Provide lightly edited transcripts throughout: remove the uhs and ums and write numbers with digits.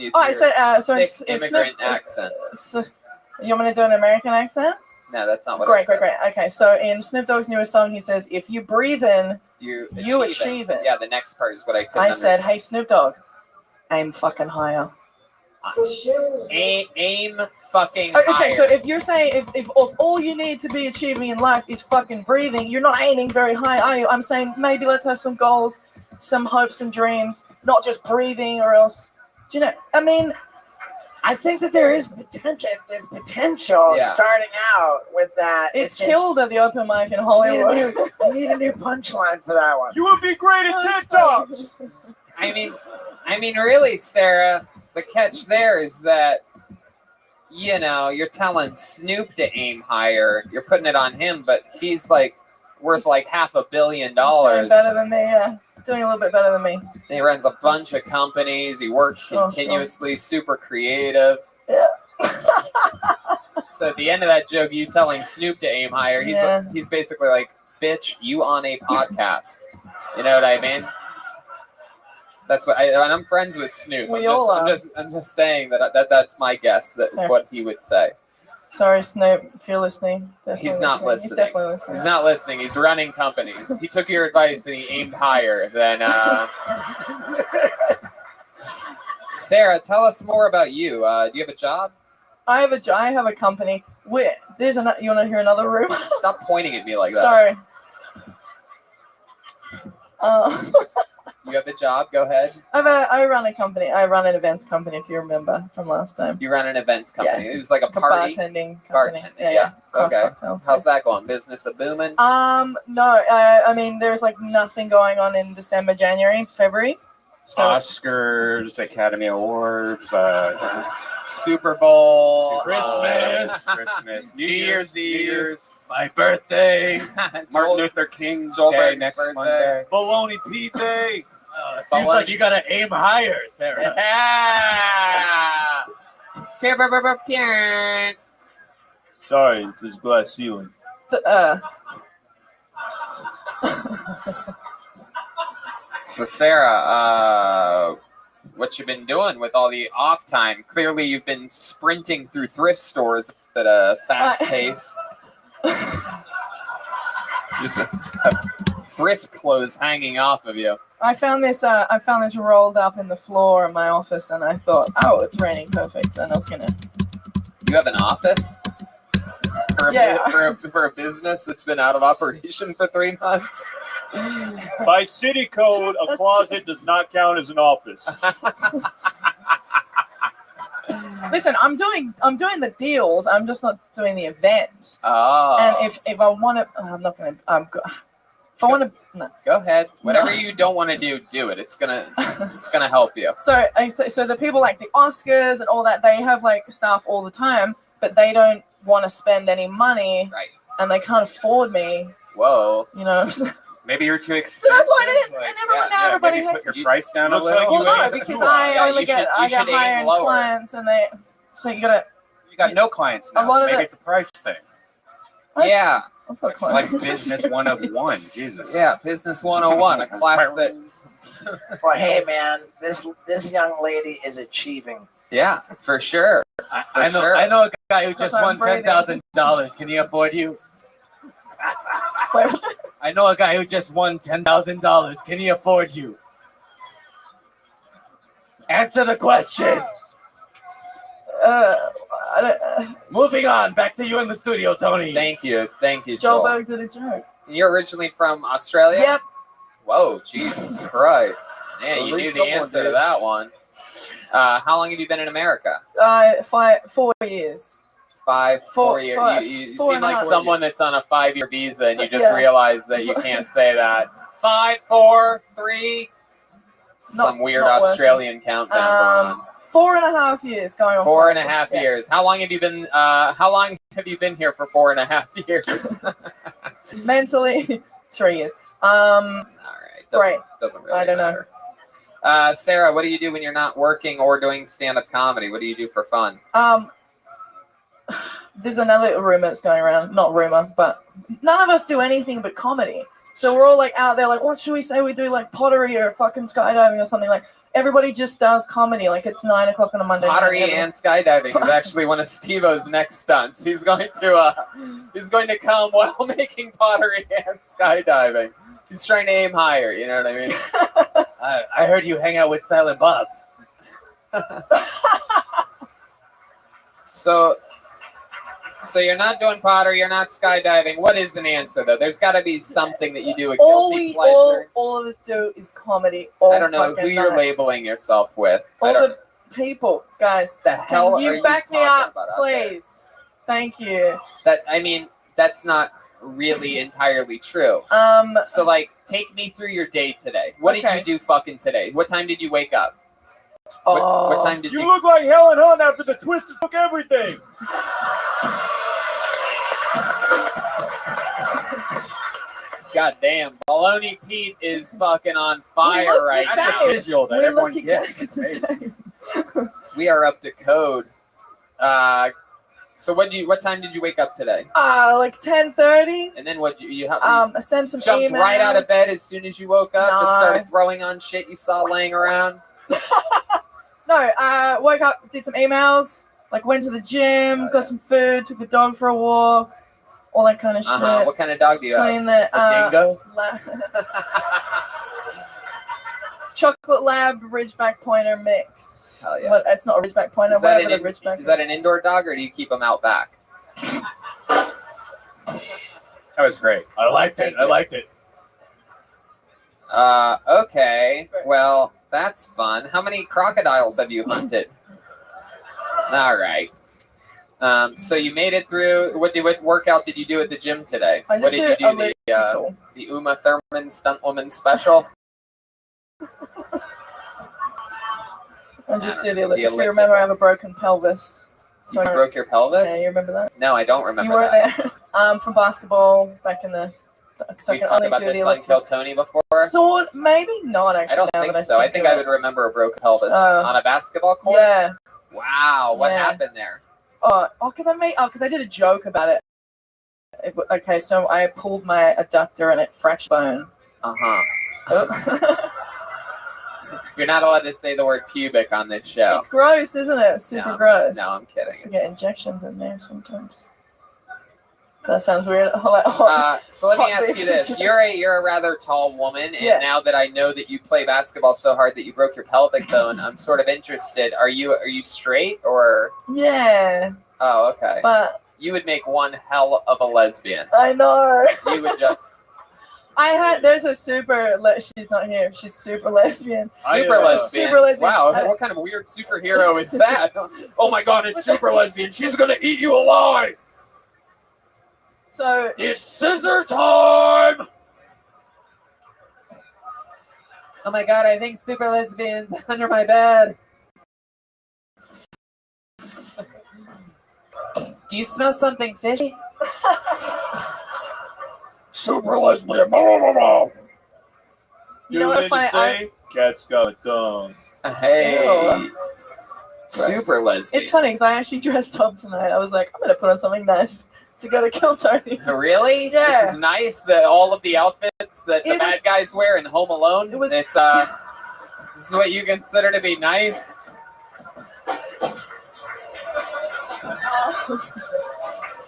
you. Oh, I said so. Thick immigrant accent. So, you want me to do an American accent? No, that's not what. Great. Okay, so in Snoop Dogg's newest song, he says, "If you breathe in, you achieve it." Yeah, the next part is what I couldn't I said, understand. "Hey, Snoop Dogg, aim fucking higher." Aim fucking Okay, higher. so if you're saying if all you need to be achieving in life is fucking breathing, you're not aiming very high, are you? I'm saying maybe let's have some goals, some hopes and dreams, not just breathing, or else. Do you know? I mean, I think that there is potential. There's potential starting out with that. It's killed at the open mic in Hollywood. You need a new punchline for that one. You would be great at TikToks. I mean, really, Sarah. The catch there is that, you know, you're telling Snoop to aim higher. You're putting it on him, but he's like worth like $500 million. He's doing better than me, yeah. Doing a little bit better than me. He runs a bunch of companies. He works continuously, super creative. Yeah. So at the end of that joke, you telling Snoop to aim higher, he's basically like, bitch, you on a podcast. You know what I mean? That's what and I'm friends with Snoop. I'm just saying that's my guess what he would say. Sorry, Snoop, if you're listening. He's not listening. He's definitely listening. He's not listening. He's running companies. He took your advice and he aimed higher than. Sarah, tell us more about you. Do you have a job? I have a company. Wait, you want to hear another room? Stop pointing at me like that. Sorry. You have a job? Go ahead. I run a company. I run an events company, if you remember from last time. You run an events company. Yeah. It was like a party. Bartending company. Yeah. Okay. Cocktails. How's that going? Business a booming? No. I mean, there's like nothing going on in December, January, February. So Oscars, Academy Awards, Super Bowl, Christmas, New Year's Eve, my birthday, Martin Luther King's Day next birthday. Monday, Bologna Pete Day. Seems like you gotta aim higher, Sarah. Yeah. Sorry, there's glass ceiling. So Sarah, what you been doing with all the off time? Clearly, you've been sprinting through thrift stores at a fast pace. Just have thrift clothes hanging off of you. I found this rolled up in the floor of my office, and I thought, oh, it's raining, perfect. And I was gonna. You have an office for a business that's been out of operation for 3 months. By city code, a closet does not count as an office. Listen, I'm doing the deals. I'm just not doing the events. Oh. And if I want to, I'm not gonna. If I want to, no. Go ahead. Whatever you don't want to do it. It's gonna help you. So the people like the Oscars and all that, they have like staff all the time, but they don't want to spend any money, right? And they can't afford me. Whoa. You know. Maybe you're too expensive. So that's why everybody put your price down a little. Well, no, because I get higher end clients, and so you got no clients now. So maybe it's a price thing. Yeah. It's like Business 101. Jesus. Yeah, Business 101, a class that. Well, hey man, this young lady is achieving. Yeah, for sure. I know a guy who just won $10,000. Can he afford you? I know a guy who just won $10,000. Can he afford you? Answer the question. Moving on, back to you in the studio, Tony. Thank you, Joel. Joel Berg did a joke. You're originally from Australia? Yep. Whoa, Jesus Christ. Man, you knew the answer to that one. How long have you been in America? 4 years. 4 years. You seem like someone that's on a 5-year visa, and you just realized that you can't say that. 5, 4, 3. Some weird Australian countdown going on. 4.5 years going on. 4.5 years. How long have you been? How long have you been here for 4.5 years? Mentally, 3 years. All right. Doesn't really. I don't matter. Sarah, what do you do when you're not working or doing stand-up comedy? What do you do for fun? There's another rumor that's going around. Not rumor, but none of us do anything but comedy. So we're all like out there, like, what should we say? We do like pottery or fucking skydiving or something. Like everybody just does comedy. Like it's 9 o'clock on a Monday. Pottery and skydiving is actually one of Steve-O's next stunts. He's going to come while making pottery and skydiving. He's trying to aim higher. You know what I mean? I heard you hang out with Silent Bob. So you're not doing pottery, you're not skydiving. What is an answer, though? There's got to be something that you do, a guilty pleasure. All of us do is comedy. I don't know who you're labeling yourself with. All the people, guys. The hell can you back me up, please? Thank you. That's not really entirely true. So, like, take me through your day today. What did you do fucking today? What time did you wake up? What time did you... You look like Helen Hunt after the Twisted took everything. God damn, Baloney Pete is fucking on fire right now. That's a visual that everyone gets. We are up to code. So what time did you wake up today? Like 10:30. And then what you I sent some jumped emails. right out of bed as soon as you woke up? No. Just started throwing on shit you saw laying around? No, woke up, did some emails, like went to the gym, got some food, took the dog for a walk, all that kind of shit. What kind of dog do you have? A dingo? Chocolate Lab Ridgeback Pointer mix. Hell yeah. It's not a Ridgeback Pointer, Is that whatever the Ridgeback is that an indoor dog, or do you keep them out back? That was great. I liked it. Okay. Well, that's fun. How many crocodiles have you hunted? All right. So you made it through. What workout did you do at the gym today? What did you do? The Uma Thurman Stunt Woman special? I just do the elliptical. If you remember, I have a broken pelvis. So you broke your pelvis? Yeah, you remember that? No, I don't remember that. You weren't there. From basketball back in the... We've talked about this on Kill Tony before? Maybe not, actually. I don't think so. I think I would remember a broken pelvis. On a basketball court? Yeah. Wow, what happened there? Because I did a joke about it. Okay, so I pulled my adductor and it fractured bone. Oh. You're not allowed to say the word pubic on this show. It's gross, isn't it? Super gross. No, I'm kidding. You get injections in there sometimes. That sounds weird. So let me ask you this: you're a rather tall woman, and now that I know that you play basketball so hard that you broke your pelvic bone, I'm sort of interested. Are you straight or? Yeah. Oh, okay. But you would make one hell of a lesbian. I know. You would just. There's a she's not here. She's super lesbian. Super lesbian. Wow, what kind of weird superhero is that? Oh my god, it's super lesbian. She's gonna eat you alive. So it's scissor time. Oh my god, I think super lesbian's under my bed. Do you smell something fishy? Super lesbian. Blah, blah, blah. You know what I say? Cat's got a tongue. Hey. Ew. Super lesbian. It's funny because I actually dressed up tonight. I was like, I'm going to put on something nice to go to Kill Tony. Really? Yeah. This is nice. All of the outfits that the bad guys wear in Home Alone. This is what you consider to be nice?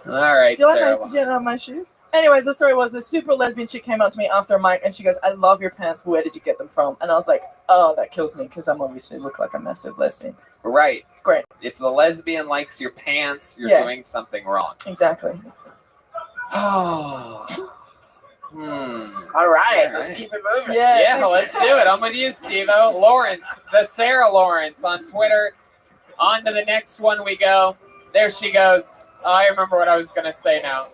All right, do you like my shoes? Anyways, the story was a super lesbian chick came out to me after a mic and she goes, I love your pants. Where did you get them from? And I was like, oh, that kills me because I'm obviously look like a massive lesbian. Right. Great. If the lesbian likes your pants, you're doing something wrong. Exactly. Oh. All right, let's keep it moving. Yeah, let's do it. I'm with you, Steve-O. Lawrence, the Sarah Lawrence on Twitter. On to the next one we go. There she goes. Oh, I remember what I was going to say now.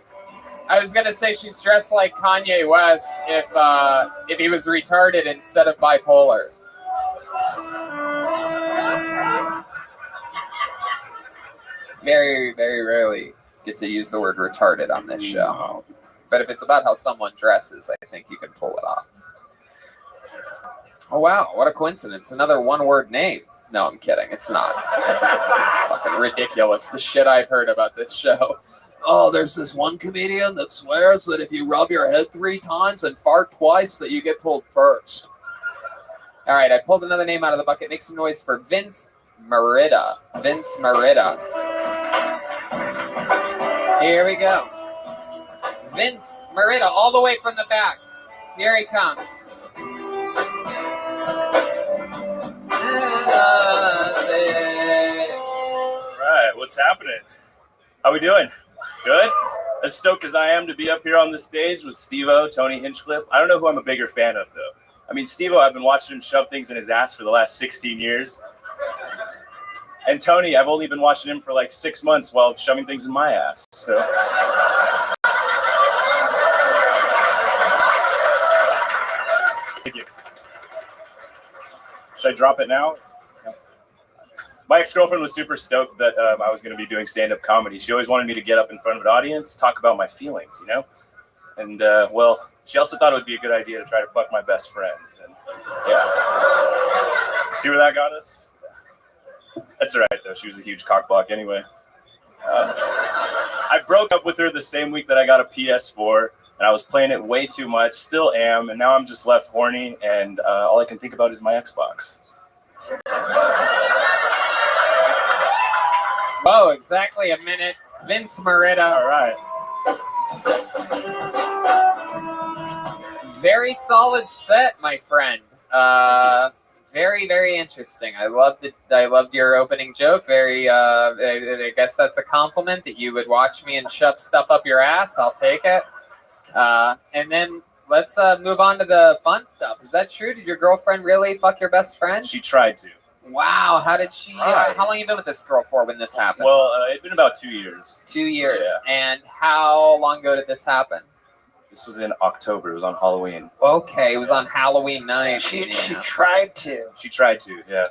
I was going to say she's dressed like Kanye West if he was retarded instead of bipolar. Very, very rarely get to use the word retarded on this show. But if it's about how someone dresses, I think you can pull it off. Oh, wow. What a coincidence. Another one-word name. No, I'm kidding. It's not. Fucking ridiculous. The shit I've heard about this show. Oh, there's this one comedian that swears that if you rub your head 3 times and fart twice, that you get pulled first. All right, I pulled another name out of the bucket. Make some noise for Vince Merida. Vince Merida. Here we go. Vince Merida, all the way from the back. Here he comes. All right, what's happening? How we doing? Good? As stoked as I am to be up here on the stage with Steve-O, Tony Hinchcliffe. I don't know who I'm a bigger fan of, though. I mean, Steve-O, I've been watching him shove things in his ass for the last 16 years. And Tony, I've only been watching him for like 6 months while shoving things in my ass. So. Thank you. Should I drop it now? My ex-girlfriend was super stoked that I was going to be doing stand-up comedy. She always wanted me to get up in front of an audience, talk about my feelings, you know? And, well, she also thought it would be a good idea to try to fuck my best friend. And, yeah. See where that got us? That's all right, though. She was a huge cockblock anyway. I broke up with her the same week that I got a PS4, and I was playing it way too much, still am, and now I'm just left horny, and all I can think about is my Xbox. Whoa, exactly a minute. Vince Merida. All right. Very solid set, my friend. Very, very interesting. I loved your opening joke. Very, I guess that's a compliment that you would watch me and shove stuff up your ass. I'll take it. And then let's move on to the fun stuff. Is that true? Did your girlfriend really fuck your best friend? She tried to. Wow. How did she? Right. How long have you been with this girl for when this happened? Well, it's been about 2 years. 2 years. Yeah. And how long ago did this happen? This was in October. It was on Halloween. Okay, it was on Halloween night. She tried to. She tried to, yeah.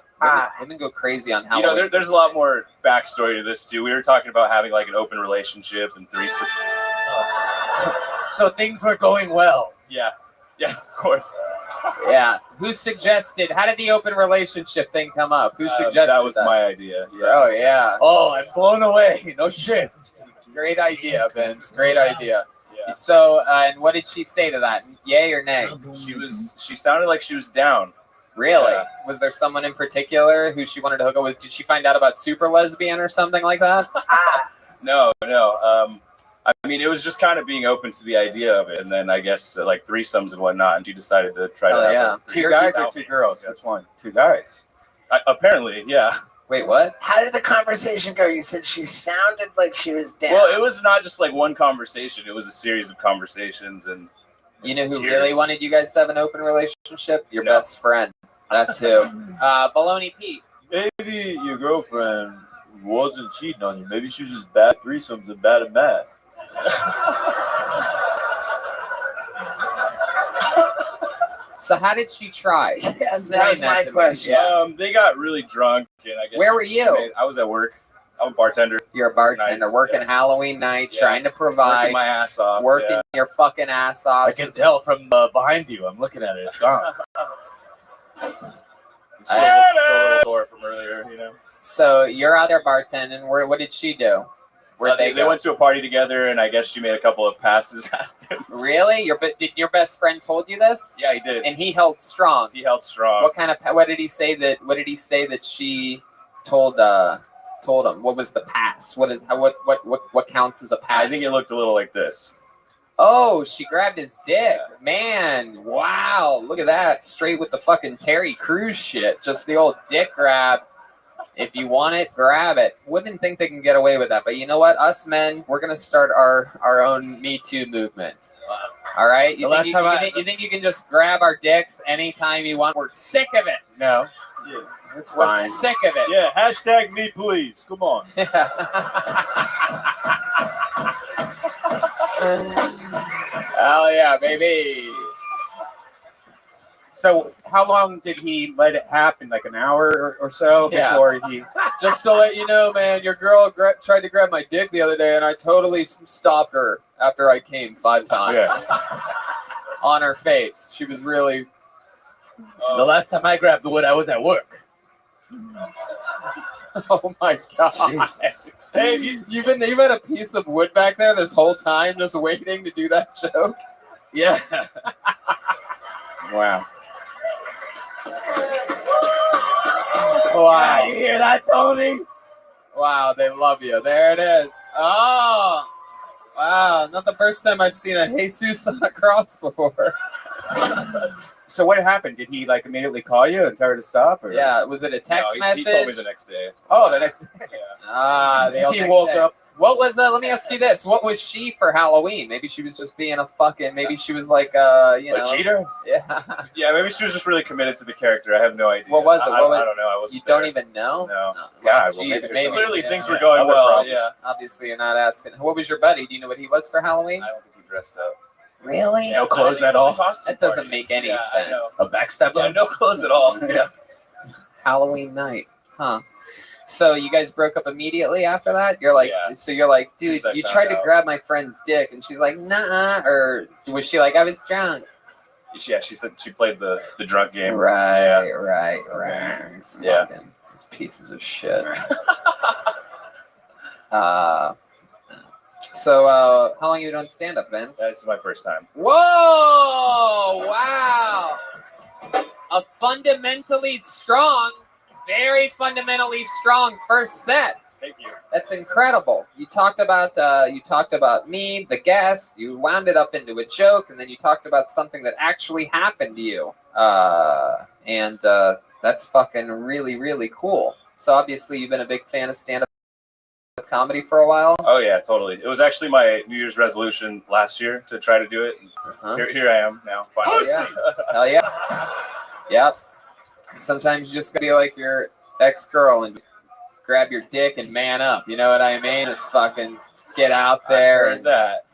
Women go crazy on Halloween. You know, there's a lot more backstory to this, too. We were talking about having, like, an open relationship and threesome. So things were going well. Yeah. Yes, of course. Yeah. Who suggested? How did the open relationship thing come up? Who suggested that? Was my idea. Yeah. Oh, yeah. Oh, I'm blown away. No shit. Great idea, Vince. Great idea. Yeah. So, and what did she say to that? Yay or nay? She sounded like she was down. Really? Yeah. Was there someone in particular who she wanted to hook up with? Did she find out about Super Lesbian or something like that? No. I mean, it was just kind of being open to the idea of it, and then I guess like threesomes and whatnot, and she decided to try to have a 2 guys or 2 girls? Which one? 2 guys. Apparently, yeah. Wait, what? How did the conversation go? You said she sounded like she was down. Well, it was not just like one conversation. It was a series of conversations. And you know who tears. really wanted you guys to have an open relationship? Your best friend. That's who. Baloney Pete. Maybe your girlfriend wasn't cheating on you. Maybe she was just bad at threesomes and bad at math. So how did she try? Yes, that was my question. Yeah. They got really drunk, and I guess. Where were you? I was at work. I'm a bartender. You're a bartender, Nice, working yeah. Halloween night, Yeah. trying to provide, Working my ass off. working your fucking ass off. I can tell from behind you. I'm looking at it. It's gone. Stole a little door from earlier, you know. So you're out there bartending. What did she do? Where'd They go? went to a party together, and I guess she made a couple of passes at him. Really? Did your best friend told you this? Yeah, he did. And he held strong. He held strong. What did he say that she told him? What was the pass? What counts as a pass? I think it looked a little like this. Oh, she grabbed his dick. Man, wow. Look at that. Straight with the fucking Terry Crews shit. Just the old dick grab. If you want it, grab it. Women think they can get away with that. But you know what? Us men, we're going to start our own Me Too movement. All right? You think you can just grab our dicks anytime you want? We're sick of it. No. Yeah, That's We're fine. sick of it. Yeah, hashtag me please. Come on. Hell yeah, baby. So how long did he let it happen? Like an hour or so before he... Just to let you know, man, your girl tried to grab my dick the other day, and I totally stopped her after I came 5 times. Yeah. On her face. She was really... The last time I grabbed the wood, I was at work. Oh my god. Jesus. Hey, you've had a piece of wood back there this whole time just waiting to do that joke? Yeah. Wow. Wow. You hear that, Tony? Wow, they love you. There it is. Oh, wow. Not the first time I've seen a Jesus on a cross before. So what happened? Did he like immediately call you and tell her to stop? Or? Yeah, was it a text message? He told me the next day. Oh, the next day. The old He next woke day. up. What was let me ask you this. What was she for Halloween? Maybe she was just being a fucking, maybe she was like, A cheater? Yeah. Yeah, maybe she was just really committed to the character. I have no idea. What was it? I don't know. I wasn't You don't there. even know? No. God, Jeez, well, maybe maybe. Clearly yeah. things were going Other well. problems. Yeah. Obviously, you're not asking. What was your buddy? Do you know what he was for Halloween? I don't think he dressed up. Really? No clothes I at think it was all? a costume That doesn't party. make any Yeah, I know. sense. A backstabber? Yeah, no clothes at all. Yeah. Halloween night, huh? So you guys broke up immediately after that? You're like, Yeah. so you're like, As soon dude, as I you found tried to out. grab my friend's dick, and she's like, nah, or was she like, I was drunk? Yeah, she said she played the drunk game. Right. These Yeah. fucking- these pieces of shit. So how long you been doing stand up, Vince? This is my first time. Whoa! Wow! A fundamentally strong, very fundamentally strong first set. Thank you. That's incredible. You talked about me, the guest. You wound it up into a joke, and then you talked about something that actually happened to you. And that's fucking really, really cool. So obviously, you've been a big fan of stand-up comedy for a while. Oh yeah, totally. It was actually my New Year's resolution last year to try to do it. Uh-huh. Here I am now. Finally. Yeah. Hell yeah. Yep. Sometimes you just gotta be like your ex-girl and grab your dick and man up. You know what I mean? Just fucking get out there. I heard that.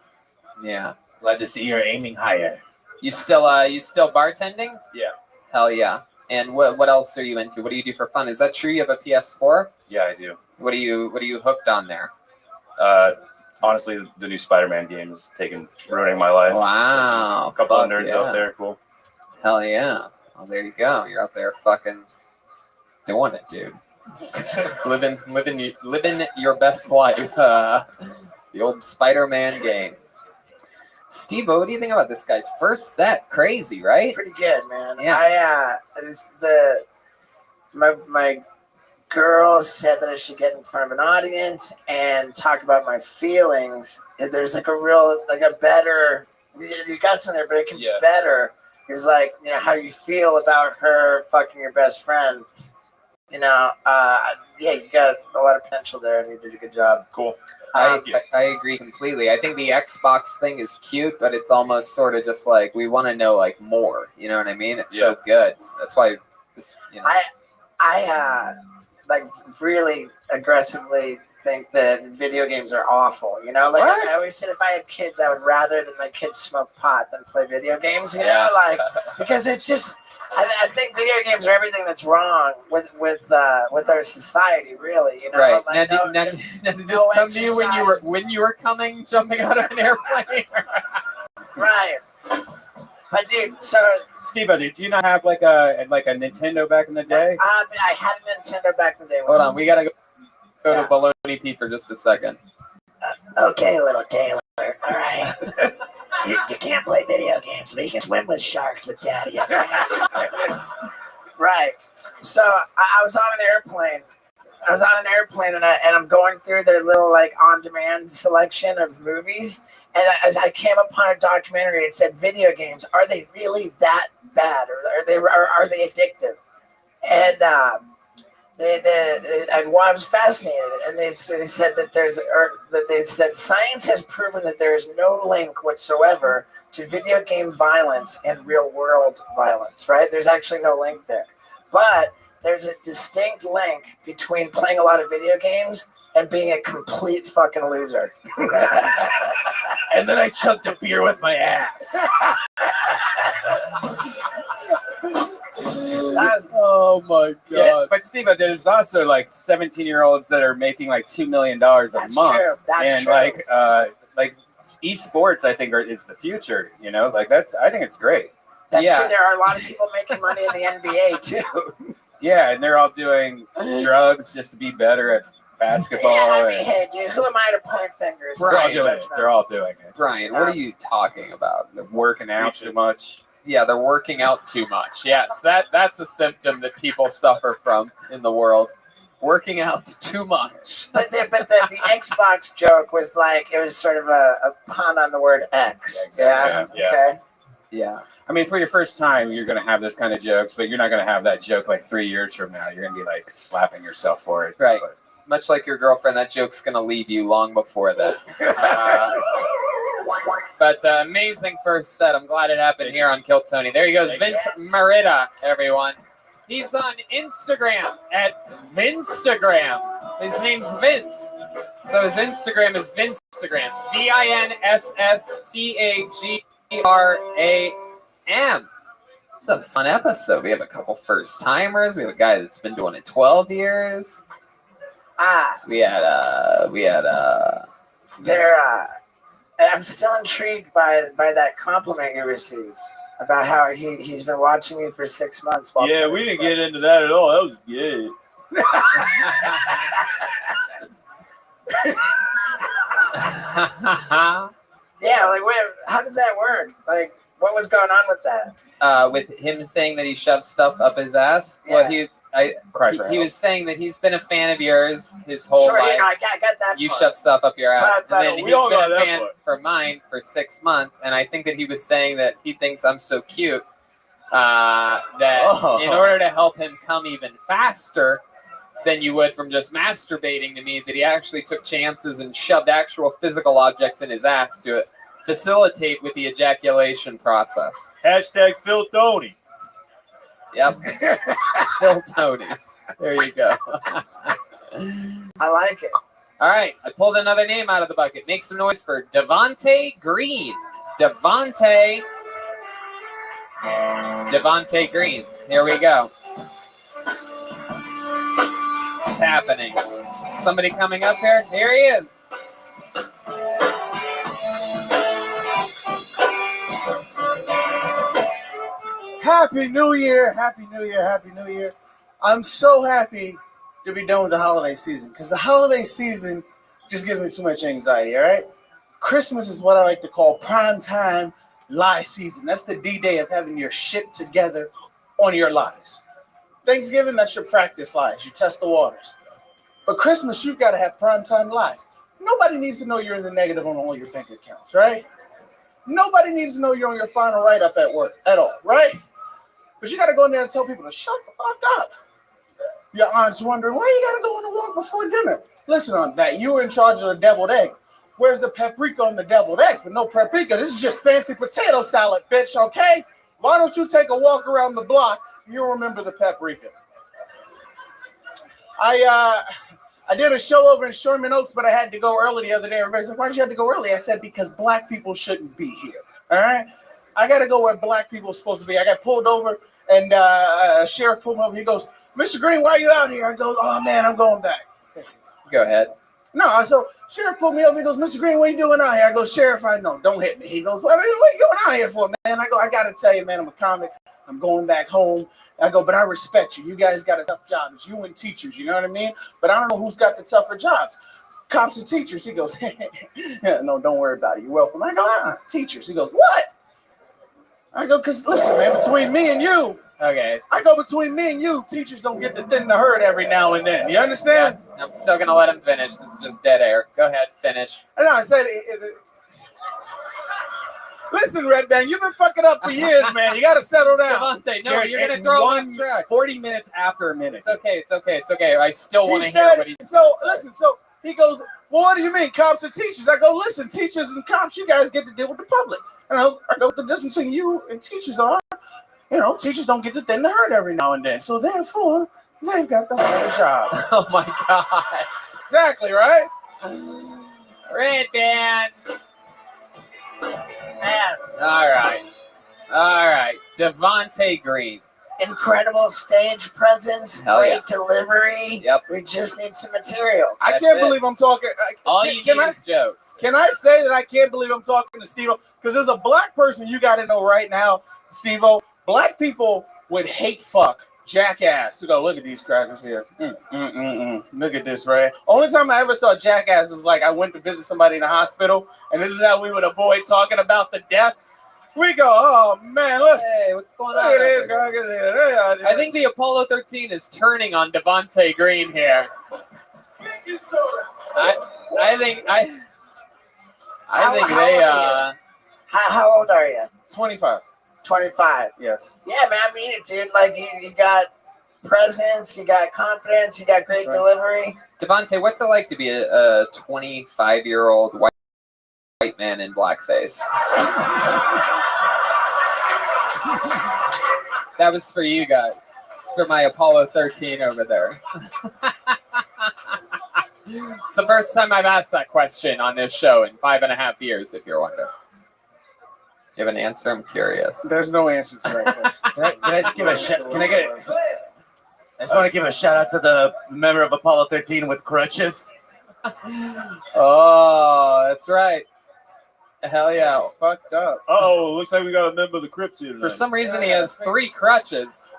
Yeah. Glad to see you're aiming higher. You still bartending? Yeah. Hell yeah. And what else are you into? What do you do for fun? Is that true? You have a PS4? Yeah, I do. What are you hooked on there? Honestly, the new Spider-Man game is ruining my life. Wow. A couple of Fuck nerds yeah. out there. Cool. Hell yeah. Well, there you go. You're out there fucking doing it, dude. living your best life. The old Spider-Man game. Steve-O, what do you think about this guy's first set? Crazy, right? Pretty good, man. Yeah. My girl said that I should get in front of an audience and talk about my feelings. And there's like a better, you got something there, but it can be better. It's like, how you feel about her fucking your best friend. You got a lot of potential there, and you did a good job. Cool. I agree completely. I think the Xbox thing is cute, but it's almost sort of just like we want to know like more. You know what I mean? It's so good. That's why this. I really aggressively think that video games are awful. What? I always said if I had kids, I would rather that my kids smoke pot than play video games. Because it's just. I think video games are everything that's wrong with our society, really. Right. Like, now, did this come to you when you were coming jumping out of an airplane? Right. But dude, so Steve-O, did you not have like a Nintendo back in the day? I had a Nintendo back in the day. Hold on, we gotta go to Baloney P for just a second. Okay, little Taylor. All right. You can't play video games, but you can swim with sharks with Daddy. Right. So I was on an airplane, and I'm going through their little on-demand selection of movies, and as I came upon a documentary, it said, "Video games, are they really that bad, or are they addictive?" And I was fascinated, and they said that science has proven that there is no link whatsoever to video game violence and real world violence. Right? There's actually no link there, but there's a distinct link between playing a lot of video games and being a complete fucking loser. And then I chugged a beer with my ass. Oh my god! Yeah, but Steve, there's also 17-year-olds that are making $2 million a That's month, true. That's and true. esports, I think, is the future. I think it's great. That's true. There are a lot of people making money in the NBA too. Yeah, and they're all doing drugs just to be better at basketball. Yeah, hey, dude, who am I to point fingers? They're all doing it. Brian, what are you talking about? Working out too much. they're working out too much. Yes, that's a symptom that people suffer from in the world. Working out too much. But the Xbox joke was like, it was sort of a pun on the word X. Yeah. Okay. Yeah. I mean, for your first time, you're going to have this kind of jokes, but you're not going to have that joke like 3 years from now. You're going to be like slapping yourself for it. Right. Much like your girlfriend, that joke's going to leave you long before that. But amazing first set. I'm glad it happened here on Kill Tony. There he goes, Vince Merida, everyone. He's on Instagram at Vinstagram. His name's Vince. So his Instagram is Vinstagram. VINSSTAGRAM. It's a fun episode. We have a couple first timers. We have a guy that's been doing it 12 years. We had I'm still intrigued by that compliment you received about how he's been watching me for 6 months. Yeah, we didn't get into that at all. That was good. Yeah, like, wait, how does that work? Like, what was going on with that? With him saying that he shoves stuff up his ass. Yeah. Well, he was saying that he's been a fan of yours his whole life. I got that. You part. shove stuff up your ass, But and then we he's all been got a that fan part. for mine for 6 months, and I think that he was saying that he thinks I'm so cute that in order to help him come even faster than you would from just masturbating to me, that he actually took chances and shoved actual physical objects in his ass to facilitate with the ejaculation process. Hashtag Phil Tony. Yep. Phil Tony. There you go. I like it. All right. I pulled another name out of the bucket. Make some noise for Devontae Green. Devontae Green. Here we go. What's happening? Somebody coming up here? Here he is. Happy New Year, Happy New Year, Happy New Year. I'm so happy to be done with the holiday season because the holiday season just gives me too much anxiety, all right? Christmas is what I like to call prime time lie season. That's the D-Day of having your shit together on your lies. Thanksgiving, that's your practice lies. You test the waters. But Christmas, you've got to have prime time lies. Nobody needs to know you're in the negative on all your bank accounts, right? Nobody needs to know you're on your final write-up at work at all, right? But you got to go in there and tell people to shut the fuck up. Your aunt's wondering, why you got to go on a walk before dinner? Listen on that. You were in charge of the deviled egg. Where's the paprika on the deviled eggs? But no paprika. This is just fancy potato salad, bitch, okay? Why don't you take a walk around the block and you'll remember the paprika? I did a show over in Sherman Oaks, but I had to go early the other day. Everybody's like, why did you have to go early? I said, because black people shouldn't be here, all right? I got to go where black people are supposed to be. I got pulled over, and a sheriff pulled me over. He goes, Mr. Green, why are you out here? I go, oh, man, I'm going back. Go ahead. No, so sheriff pulled me over. He goes, Mr. Green, what are you doing out here? I go, Sheriff, I know, don't hit me. He goes, what are you going out here for, man? I go, I got to tell you, man, I'm a comic. I'm going back home. I go, but I respect you. You guys got a tough job. It's you and teachers, you know what I mean? But I don't know who's got the tougher jobs. Cops and teachers. He goes, no, don't worry about it. You're welcome. I go, teachers. He goes, what? I go, because listen, man, between me and you, Okay. I go between me and you, teachers don't get to thin the herd every now and then. You understand? Yeah, I'm still going to let him finish. This is just dead air. Go ahead, finish. I know, I said listen, Red Bang, you've been fucking up for years, man. You got to settle down. Devontae, no, you're going to throw him on track. 40 minutes after a minute. It's okay. I still want to He hear said, what he so listen, so he goes, well, what do you mean, cops and teachers? I go, listen, teachers and cops, you guys get to deal with the public. I go, the difference between you and teachers are, teachers don't get to thin the herd every now and then. So therefore, they've got the harder job. Oh my God. Exactly, right? Red Band. Man, All right. Devontae Green. incredible stage presence, Hell great yeah. delivery. Yep. We just need some material. I That's can't it. believe I'm talking. All you need is jokes. Can I say that I can't believe I'm talking to Steve-O? Because as a black person, you got to know right now, Steve-O, black people would hate fuck Jackass. You go, look at these crackers here. Look at this, right? Only time I ever saw Jackass was like I went to visit somebody in the hospital, and this is how we would avoid talking about the death. We go. Oh man, look. Hey, what's going Look on? at this, over girl. here? I think the Apollo 13 is turning on Devontae Green here. I think How old are you? 25. 25. Yes. Yeah, man, I mean it, dude. Like you got presence, you got confidence, you got great delivery. Devontae, what's it like to be a 25-year-old white man in blackface? That was for you guys. It's for my Apollo 13 over there. It's the first time I've asked that question on this show in 5.5 years, if you're wondering. You have an answer? I'm curious. There's no answer to that question. Can I just give a shout? I just want to give a shout out to the member of Apollo 13 with crutches. Oh, that's right. Hell yeah. Fucked up. Oh, looks like we got a member of the Crips here tonight. For some reason, he has 3 crutches.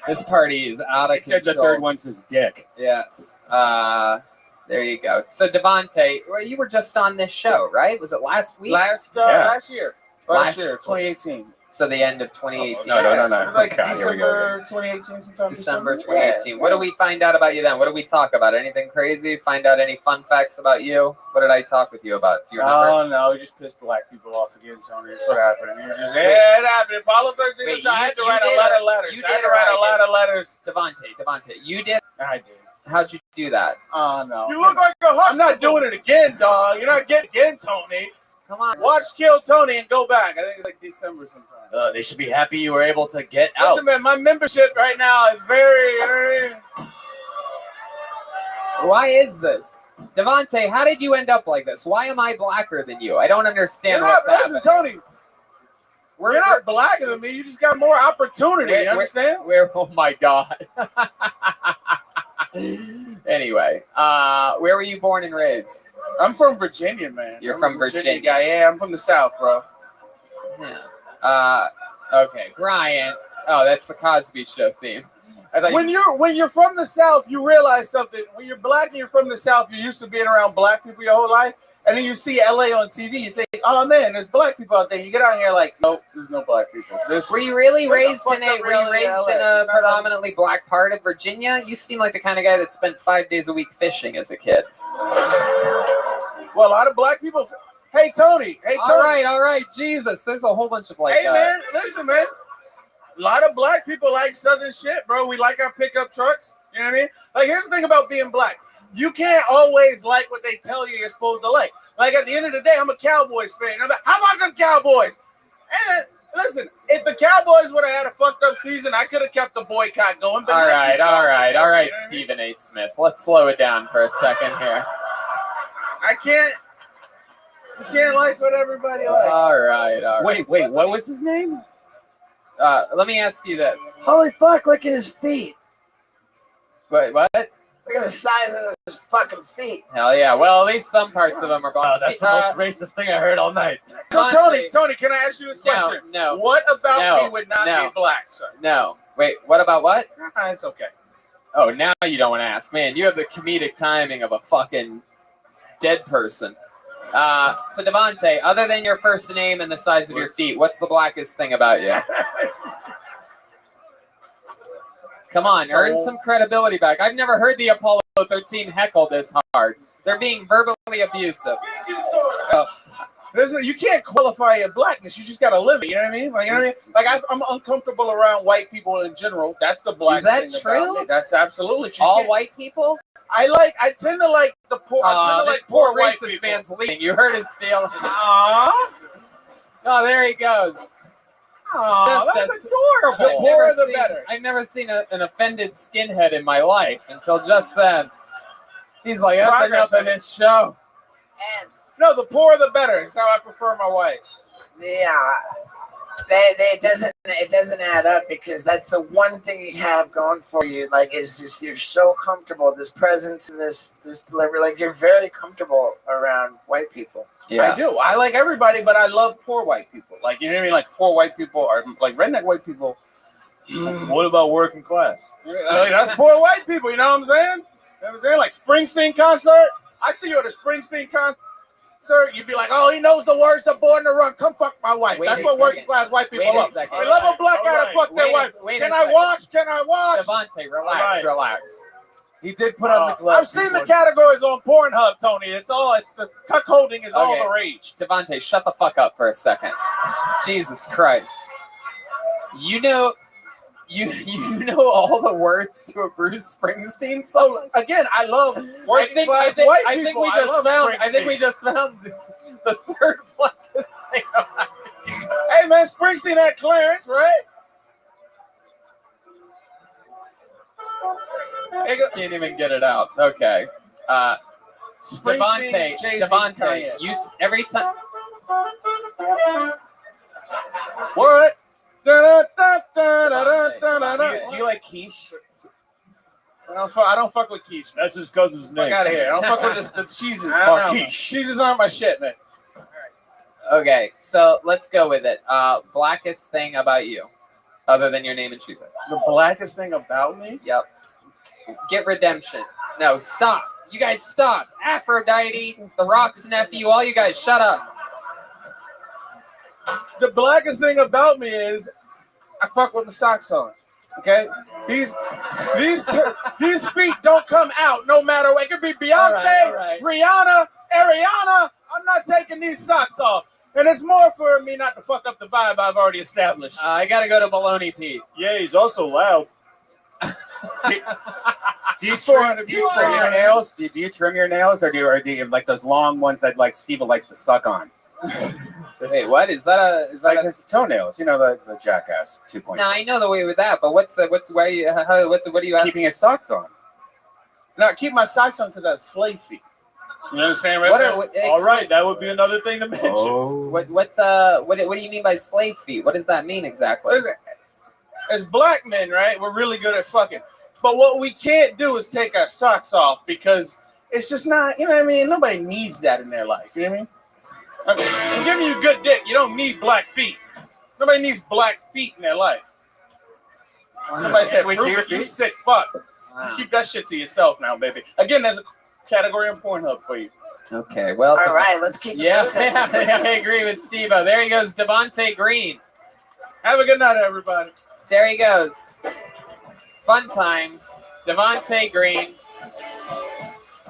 This party is out of Except control. the third one's his dick. Yes. There you go. So, Devontae, well, you were just on this show, right? Was it last week? Last year. Last- 2018. So the end of 2018. No. Like God, here we go December 2018 sometime. December 2018. What do we find out about you then? What do we talk about? Anything crazy? Find out any fun facts about you? What did I talk with you about? Do you remember? Oh no, we just pissed black people off again, Tony. That's what happened. You just it happened. Apollo 13. Wait, I had to you write did a lot or- of letters. you I had did to or write I a lot of letters. Devontae, you did? I did. How'd you do that? Oh no. You look like a hustler. I'm not doing it again, dog. You're not getting it again, Tony. Come on. Watch Kill Tony and go back. I think it's like December sometime. They should be happy you were able to get out. Listen, man, my membership right now is very. Why is this? Devontae, how did you end up like this? Why am I blacker than you? I don't understand what's happening. Listen, Tony. You're not blacker than me. You just got more opportunity. You understand? Oh my God. Anyway, where were you born and raised? I'm from Virginia, man. You're I'm from a Virginia. guy. Yeah, I'm from the South, bro. Yeah. Okay, Brian. Oh, that's the Cosby Show theme. I thought When you're from the South, you realize something. When you're black and you're from the South, you're used to being around black people your whole life, and then you see LA on TV, you think, oh man, there's black people out there. You get out here like, nope, there's no black people. Were you really raised fuck in up reality a LA? predominantly black part of Virginia? You seem like the kind of guy that spent 5 days a week fishing as a kid. Well, a lot of black people. Hey, Tony. All right. Jesus, there's a whole bunch of like. Hey, man, listen, man. A lot of black people like Southern shit, bro. We like our pickup trucks. You know what I mean? Like, here's the thing about being black. You can't always like what they tell you you're supposed to like. Like, at the end of the day, I'm a Cowboys fan. I'm like, how about them Cowboys? And listen, if the Cowboys would have had a fucked up season, I could have kept the boycott going. But All right, you know what I mean? Stephen A. Smith. Let's slow it down for a second here. I can't. You can't like what everybody likes. All right. Wait, what was his name? Let me ask you this. Holy fuck, look at his feet. Wait, what? Look at the size of his fucking feet. Hell yeah. Well, at least some parts of them are Oh, black. that's the most racist thing I heard all night. So, Tony, can I ask you this question? No. What about me would not be black, sir? No. Wait, what about what? It's okay. Oh, now you don't want to ask. Man, you have the comedic timing of a fucking dead person. So, Devontae, other than your first name and the size of your feet, what's the blackest thing about you? Come on, earn some credibility back. I've never heard the Apollo 13 heckle this hard. They're being verbally abusive. You can't qualify your blackness. You just got to live it. You know what I mean? Like, you know what I mean? Like, I'm uncomfortable around white people in general. That's the black thing. Is that true? About me. That's absolutely true. All white people? I tend to like the poor. I tend to like poor white racist people. man's leaving. You hurt his feelings. Aww. Oh, there he goes. Oh, that's adorable. The poorer the better. I've never seen an offended skinhead in my life until just then. He's like, that's enough of this show. And no, the poorer the better. It's how I prefer my wife. yeah, it doesn't add up because that's the one thing you have going for you. Like, it's just you're so comfortable. This presence and this delivery, like you're very comfortable around white people. Yeah. I do. I like everybody, but I love poor white people. Like, you know what I mean? Like, poor white people are like redneck white people. What about working class? Like, that's poor white people. You know what I'm saying? You know what I'm saying? Like Springsteen concert. I see you at a Springsteen concert, you'd be like, oh, he knows the words to Born to Run. Come fuck my wife. That's what working class white people love. They love a black guy to fuck their wife. Can I watch? Can I watch? Devontae, relax. He did put on the gloves. I've seen the categories on Pornhub, Tony. It's the cuckolding is all the rage. Devontae, shut the fuck up for a second. Jesus Christ. You know all the words to a Bruce Springsteen song? So again, I love working class white people. I think we just found the third blackest thing about it. Hey man, Springsteen had Clarence, right? Can't even get it out. Okay. Springsteen, Devontae, you every time. What? Do you like quiche? I don't fuck with quiche. That's his cousin's name. Fuck out of here. I don't fuck with the cheeses. Quiche. Cheeses aren't my shit, man. Okay, so let's go with it. Blackest thing about you, other than your name and shoe size. The blackest thing about me? Yep. Get redemption. No, stop. You guys stop. Aphrodite, The Rock's nephew, all you guys shut up. The blackest thing about me is I fuck with my socks on. Okay? These feet don't come out no matter what. It could be Beyonce, Rihanna, Ariana. I'm not taking these socks off. And it's more for me not to fuck up the vibe I've already established. I gotta go to Baloney Pete. Yeah, he's also loud. Do you trim your nails? Do you trim your nails, or do you like those long ones that like Steve likes to suck on? Wait, what is that? Is that like his toenails? You know the jackass 2.0. No, I know the way with that, but what are you asking? Keeping his socks on. No, I keep my socks on because I have slave feet. You understand, right? All right, that would be another thing to mention. Oh. What do you mean by slave feet? What does that mean exactly? Listen, as black men, right, we're really good at fucking. But what we can't do is take our socks off because it's just not, you know what I mean? Nobody needs that in their life, you know what I mean? I'm giving you good dick. You don't need black feet. Nobody needs black feet in their life. Somebody said, you sick fuck. Wow. Keep that shit to yourself now, baby. Again, there's a category on Pornhub for you. Okay, well. All right, let's keep I agree with Steve-O. There he goes, Devontae Green. Have a good night, everybody. There he goes. Fun times. Devontae Green.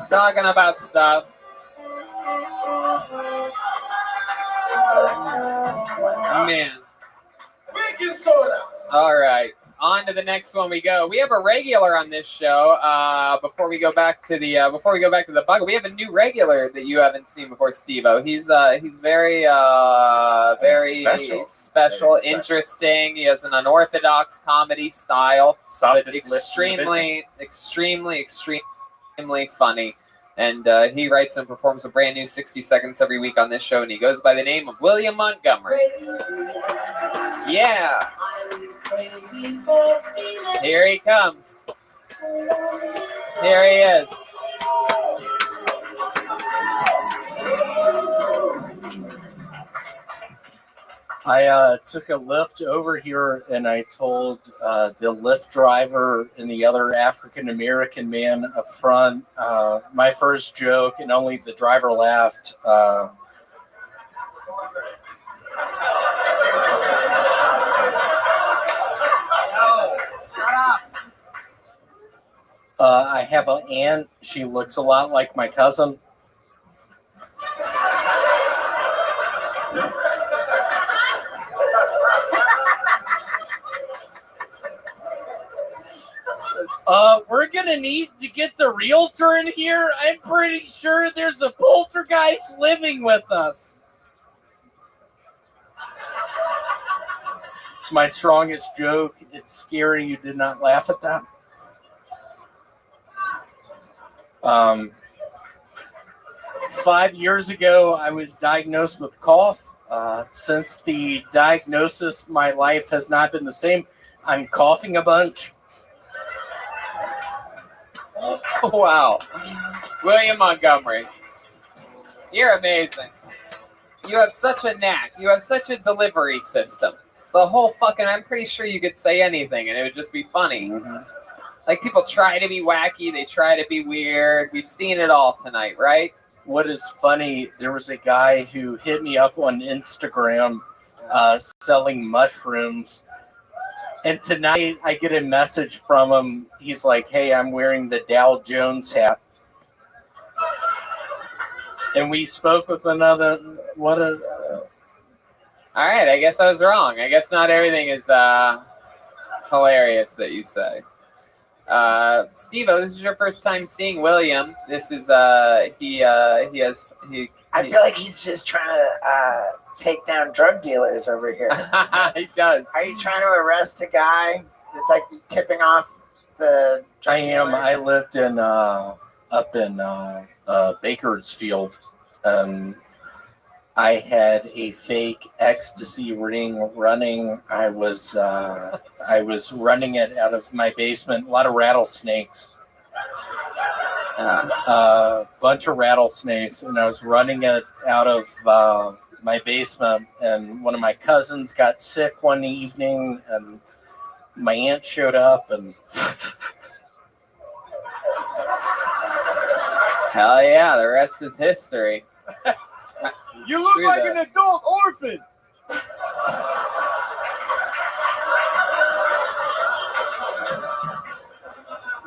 Talking about stuff. Man. Baking soda. All right. On to the next one we go. We have a regular on this show. Before we go back to the bucket, we have a new regular that you haven't seen before, Steve-O. He's very special, interesting. He has an unorthodox comedy style, but extremely funny. And he writes and performs a brand new 60 Seconds every week on this show, and he goes by the name of William Montgomery. Yeah. Here he comes. Here he is. I took a Lyft over here, and I told the Lyft driver and the other African-American man up front my first joke, and only the driver laughed. I have an aunt. She looks a lot like my cousin. We're gonna need to get the realtor in here. I'm pretty sure there's a poltergeist living with us. It's my strongest joke. It's scary you did not laugh at that. 5 years ago, I was diagnosed with cough. Since the diagnosis, my life has not been the same. I'm coughing a bunch. Wow. William Montgomery. You're amazing. You have such a knack. You have such a delivery system. The whole fucking, I'm pretty sure you could say anything and it would just be funny. Mm-hmm. Like people try to be wacky, they try to be weird. We've seen it all tonight, right? What is funny, there was a guy who hit me up on Instagram selling mushrooms. And tonight I get a message from him. He's like, hey, I'm wearing the Dow Jones hat. And we spoke with another, all right, I guess I was wrong. I guess not everything is hilarious that you say. Steve-O, this is your first time seeing William. This is I feel like he's just trying to take down drug dealers over here. He does. Are you trying to arrest a guy that's like tipping off the drug I am. dealer? I lived in up in Bakersfield. I had a fake ecstasy ring running. I was running it out of my basement. A lot of rattlesnakes. Bunch of rattlesnakes, and I was running it out of my basement. And one of my cousins got sick one evening, and my aunt showed up, and hell yeah, the rest is history. You look like an adult orphan.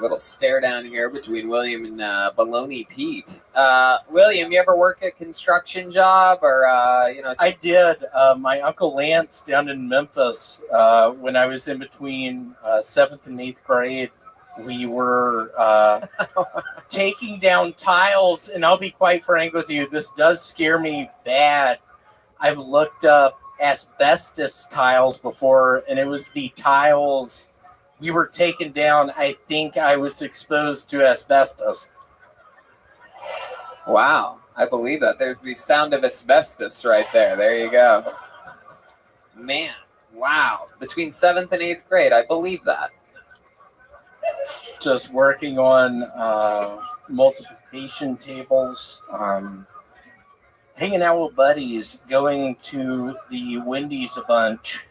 Little stare down here between William and Baloney Pete. William, you ever work a construction job or I did. My Uncle Lance down in Memphis, when I was in between 7th and 8th grade, we were taking down tiles, and I'll be quite frank with you, this does scare me bad. I've looked up asbestos tiles before, and it was the tiles we were taking down. I think I was exposed to asbestos. Wow, I believe that. There's the sound of asbestos right there. There you go. Man, wow. Between 7th and 8th grade, I believe that. Just working on multiplication tables, hanging out with buddies, going to the Wendy's a bunch,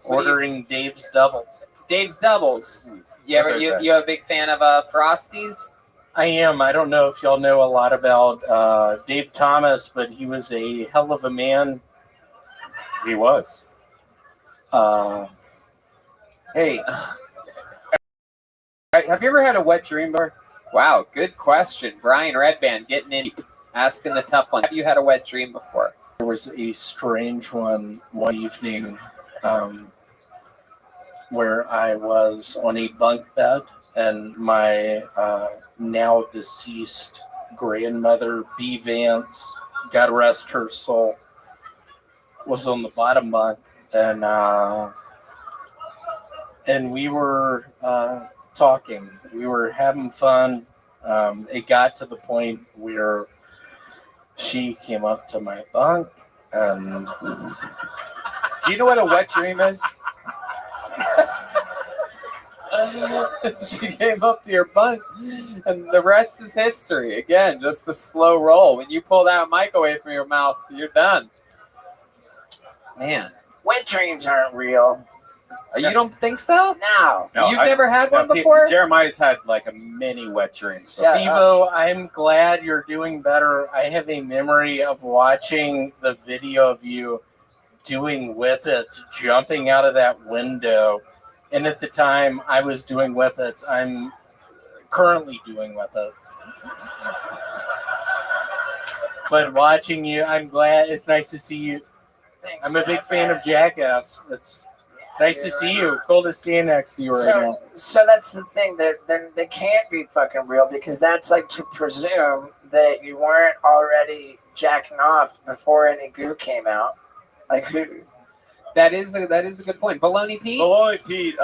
ordering Dave's Doubles. Dave's Doubles. You a big fan of Frosties? I am. I don't know if y'all know a lot about Dave Thomas, but he was a hell of a man. He was. Hey, have you ever had a wet dream before? Wow, good question. Brian Redband getting in, asking the tough one. Have you had a wet dream before? There was a strange one evening where I was on a bunk bed, and my now deceased grandmother, B. Vance, God rest her soul, was on the bottom bunk, and we were talking. We were having fun. It got to the point where she came up to my bunk, and do you know what a wet dream is? She came up to your bunk, and the rest is history. Again, just the slow roll. When you pull that mic away from your mouth, you're done. Man, Wet dreams aren't real. you don't think so? No. You've never had one before? Jeremiah's had like a mini wet dream. So. Yeah, Steve-O, I'm glad you're doing better. I have a memory of watching the video of you doing whippets, jumping out of that window. And at the time I was doing whippets, I'm currently doing whippets. But watching you, I'm glad. It's nice to see you. Thanks, I'm a big fan of Jackass. It's nice to see you. Cool to stand next to you right now. So that's the thing. They can't be fucking real, because that's like to presume that you weren't already jacking off before any goo came out. Like who? That is a good point. Baloney Pete? Baloney Pete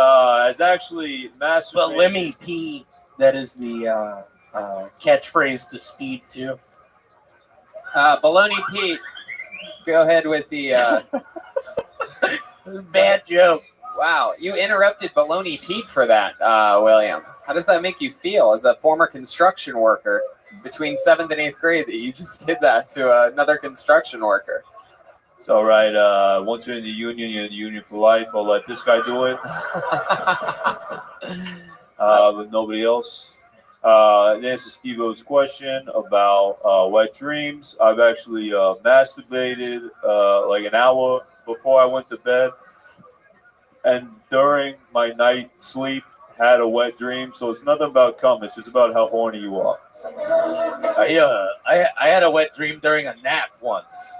is actually masturbating. But Lemmy P, that is the catchphrase to Speed too. Baloney Pete, go ahead with the... Bad joke. Wow, you interrupted Baloney Pete for that, William. How does that make you feel as a former construction worker between 7th and 8th grade that you just did that to another construction worker? It's all right. Once you're in the union, you're in the union for life. I'll let this guy do it. but nobody else. To answer Steve-O's question about wet dreams, I've actually masturbated like an hour before I went to bed, and during my night sleep had a wet dream. So it's nothing about cum. It's just about how horny you are. I had a wet dream during a nap once.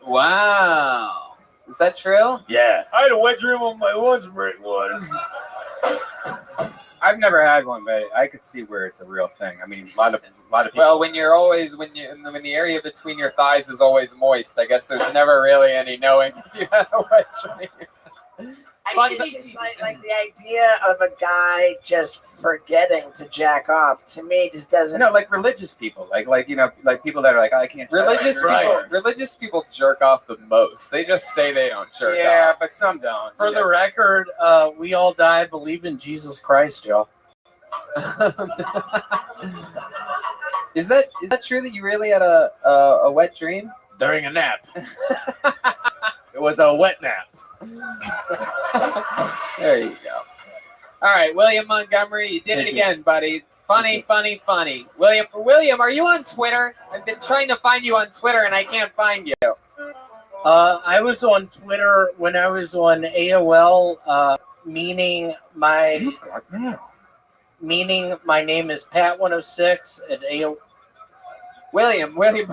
Wow. Is that true? Yeah. I had a wet dream on my lunch break once. I've never had one, but I could see where it's a real thing. I mean, a lot of people. Well, when the area between your thighs is always moist, I guess there's never really any knowing if you had a wet dream. I think it's just like the idea of a guy just forgetting to jack off to me just doesn't. No, like religious people, like people that are like, I can't. Religious people jerk off the most. They just say they don't jerk off. Yeah, but some don't. For the record, we all die, believe in Jesus Christ, y'all. Is that true that you really had a wet dream? During a nap. It was a wet nap. There you go. All right, William Montgomery, you did it again, buddy. Funny. William, are you on Twitter? I've been trying to find you on Twitter and I can't find you. I was on Twitter when I was on AOL, meaning my name is Pat106 at AOL. William, wait,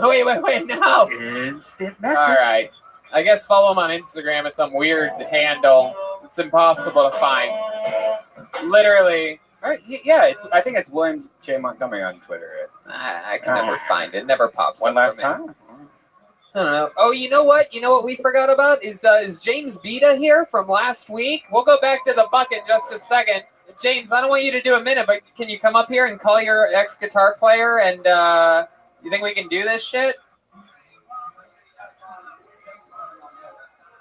no. Instant message. All right. I guess follow him on Instagram. It's some weird handle. It's impossible to find. Literally. All right, yeah, I think it's William J. Montgomery on Twitter. I can never find it. It never pops One up last for me. time? I don't know. Oh, you know what? You know what we forgot about? Is James Beta here from last week? We'll go back to the bucket in just a second. James, I don't want you to do a minute, but can you come up here and call your ex-guitar player and you think we can do this shit?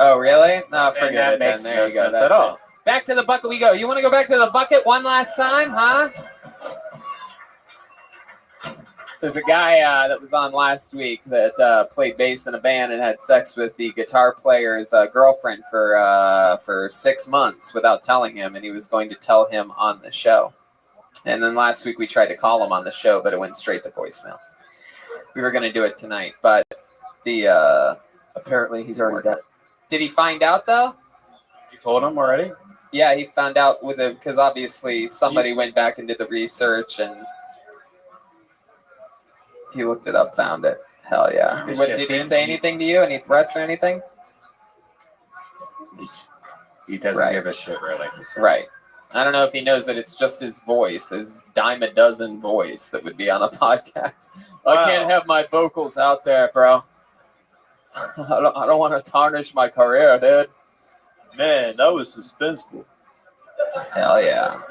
Oh, really? No, forget that it. Makes There no you go. sense That's at all. it. Back to the bucket we go. You want to go back to the bucket one last time, huh? There's a guy that was on last week that played bass in a band and had sex with the guitar player's girlfriend for 6 months without telling him, and he was going to tell him on the show. And then last week we tried to call him on the show, but it went straight to voicemail. We were going to do it tonight, but the apparently he's already done it. Did he find out though? You told him already? Yeah, he found out with it because obviously somebody went back and did the research and he looked it up, found it. Hell yeah. Did he say anything to you? Any threats or anything? He doesn't give a shit, really. Right. I don't know if he knows that it's just his voice, his dime a dozen voice that would be on a podcast. Wow. I can't have my vocals out there, bro. I don't want to tarnish my career, dude. Man, that was suspenseful. Hell yeah.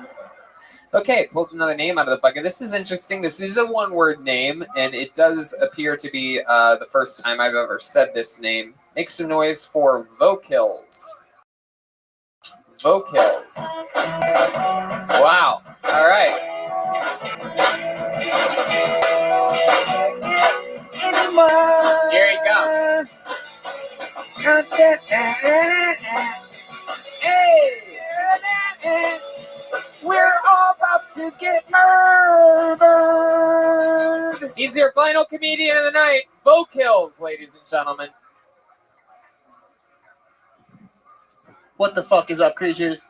Okay, pulled another name out of the bucket. This is interesting. This is a one-word name, and it does appear to be the first time I've ever said this name. Make some noise for Vocals. Vocals. Wow. All right. Here he comes. Hey! We're all about to get murdered. He's your final comedian of the night. Vocals, ladies and gentlemen. What the fuck is up, creatures?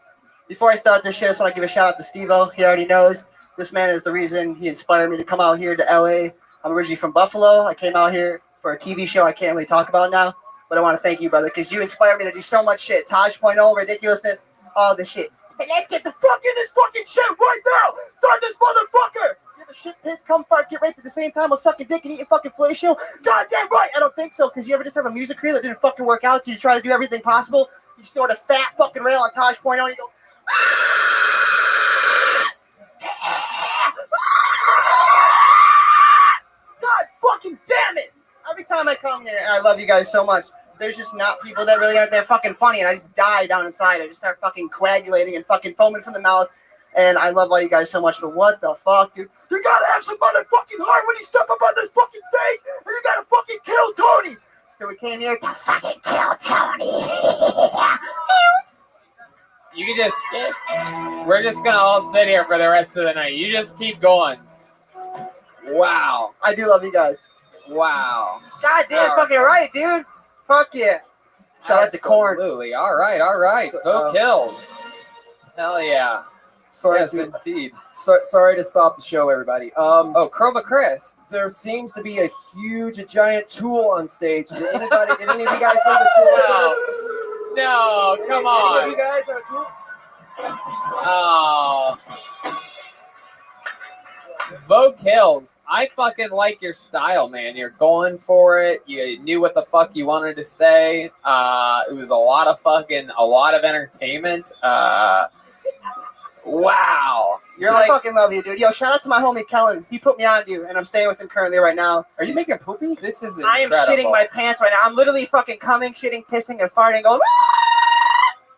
Before I start this shit, I just want to give a shout out to Steve-O. He already knows. This man is the reason he inspired me to come out here to LA. I'm originally from Buffalo. I came out here for a TV show I can't really talk about now, but I want to thank you, brother, because you inspired me to do so much shit. Taj.0, ridiculousness, all this shit. I said, let's get the fuck in this fucking shit right now. Start this motherfucker. Give a shit, piss, come, fart, get raped at the same time while sucking dick and eating fucking fellatio. Goddamn right. I don't think so, because you ever just have a music career that didn't fucking work out, so you try to do everything possible. You snort a fat fucking rail on Taj.0 and you go, God fucking damn it! Every time I come here, and I love you guys so much, there's just not people that really aren't there fucking funny, and I just die down inside. I just start fucking coagulating and fucking foaming from the mouth, and I love all you guys so much, but what the fuck, dude? You gotta have some motherfucking heart when you step up on this fucking stage, and you gotta fucking kill Tony! So we came here to fucking kill Tony. You can just. We're just gonna all sit here for the rest of the night. You just keep going. Wow. I do love you guys. Wow. God damn, fucking right, dude. Fuck yeah. Shout out to Korn. Absolutely. All right. Vote kills. Hell yeah. Sorry, Yes, to, indeed. sorry to stop the show, everybody. Oh, Chroma Chris. There seems to be a giant tool on stage. Did any of you guys leave a tool? No, come on. Any of you guys have a tool? Oh. Vote kills. I fucking like your style, man. You're going for it. You knew what the fuck you wanted to say. It was a lot of entertainment. Wow. I fucking love you, dude. Yo, shout out to my homie Kellen. He put me on you, and I'm staying with him currently right now. Are you making poopy? This is I am incredible. shitting my pants right now. I'm literally fucking coming, shitting, pissing, and farting, going.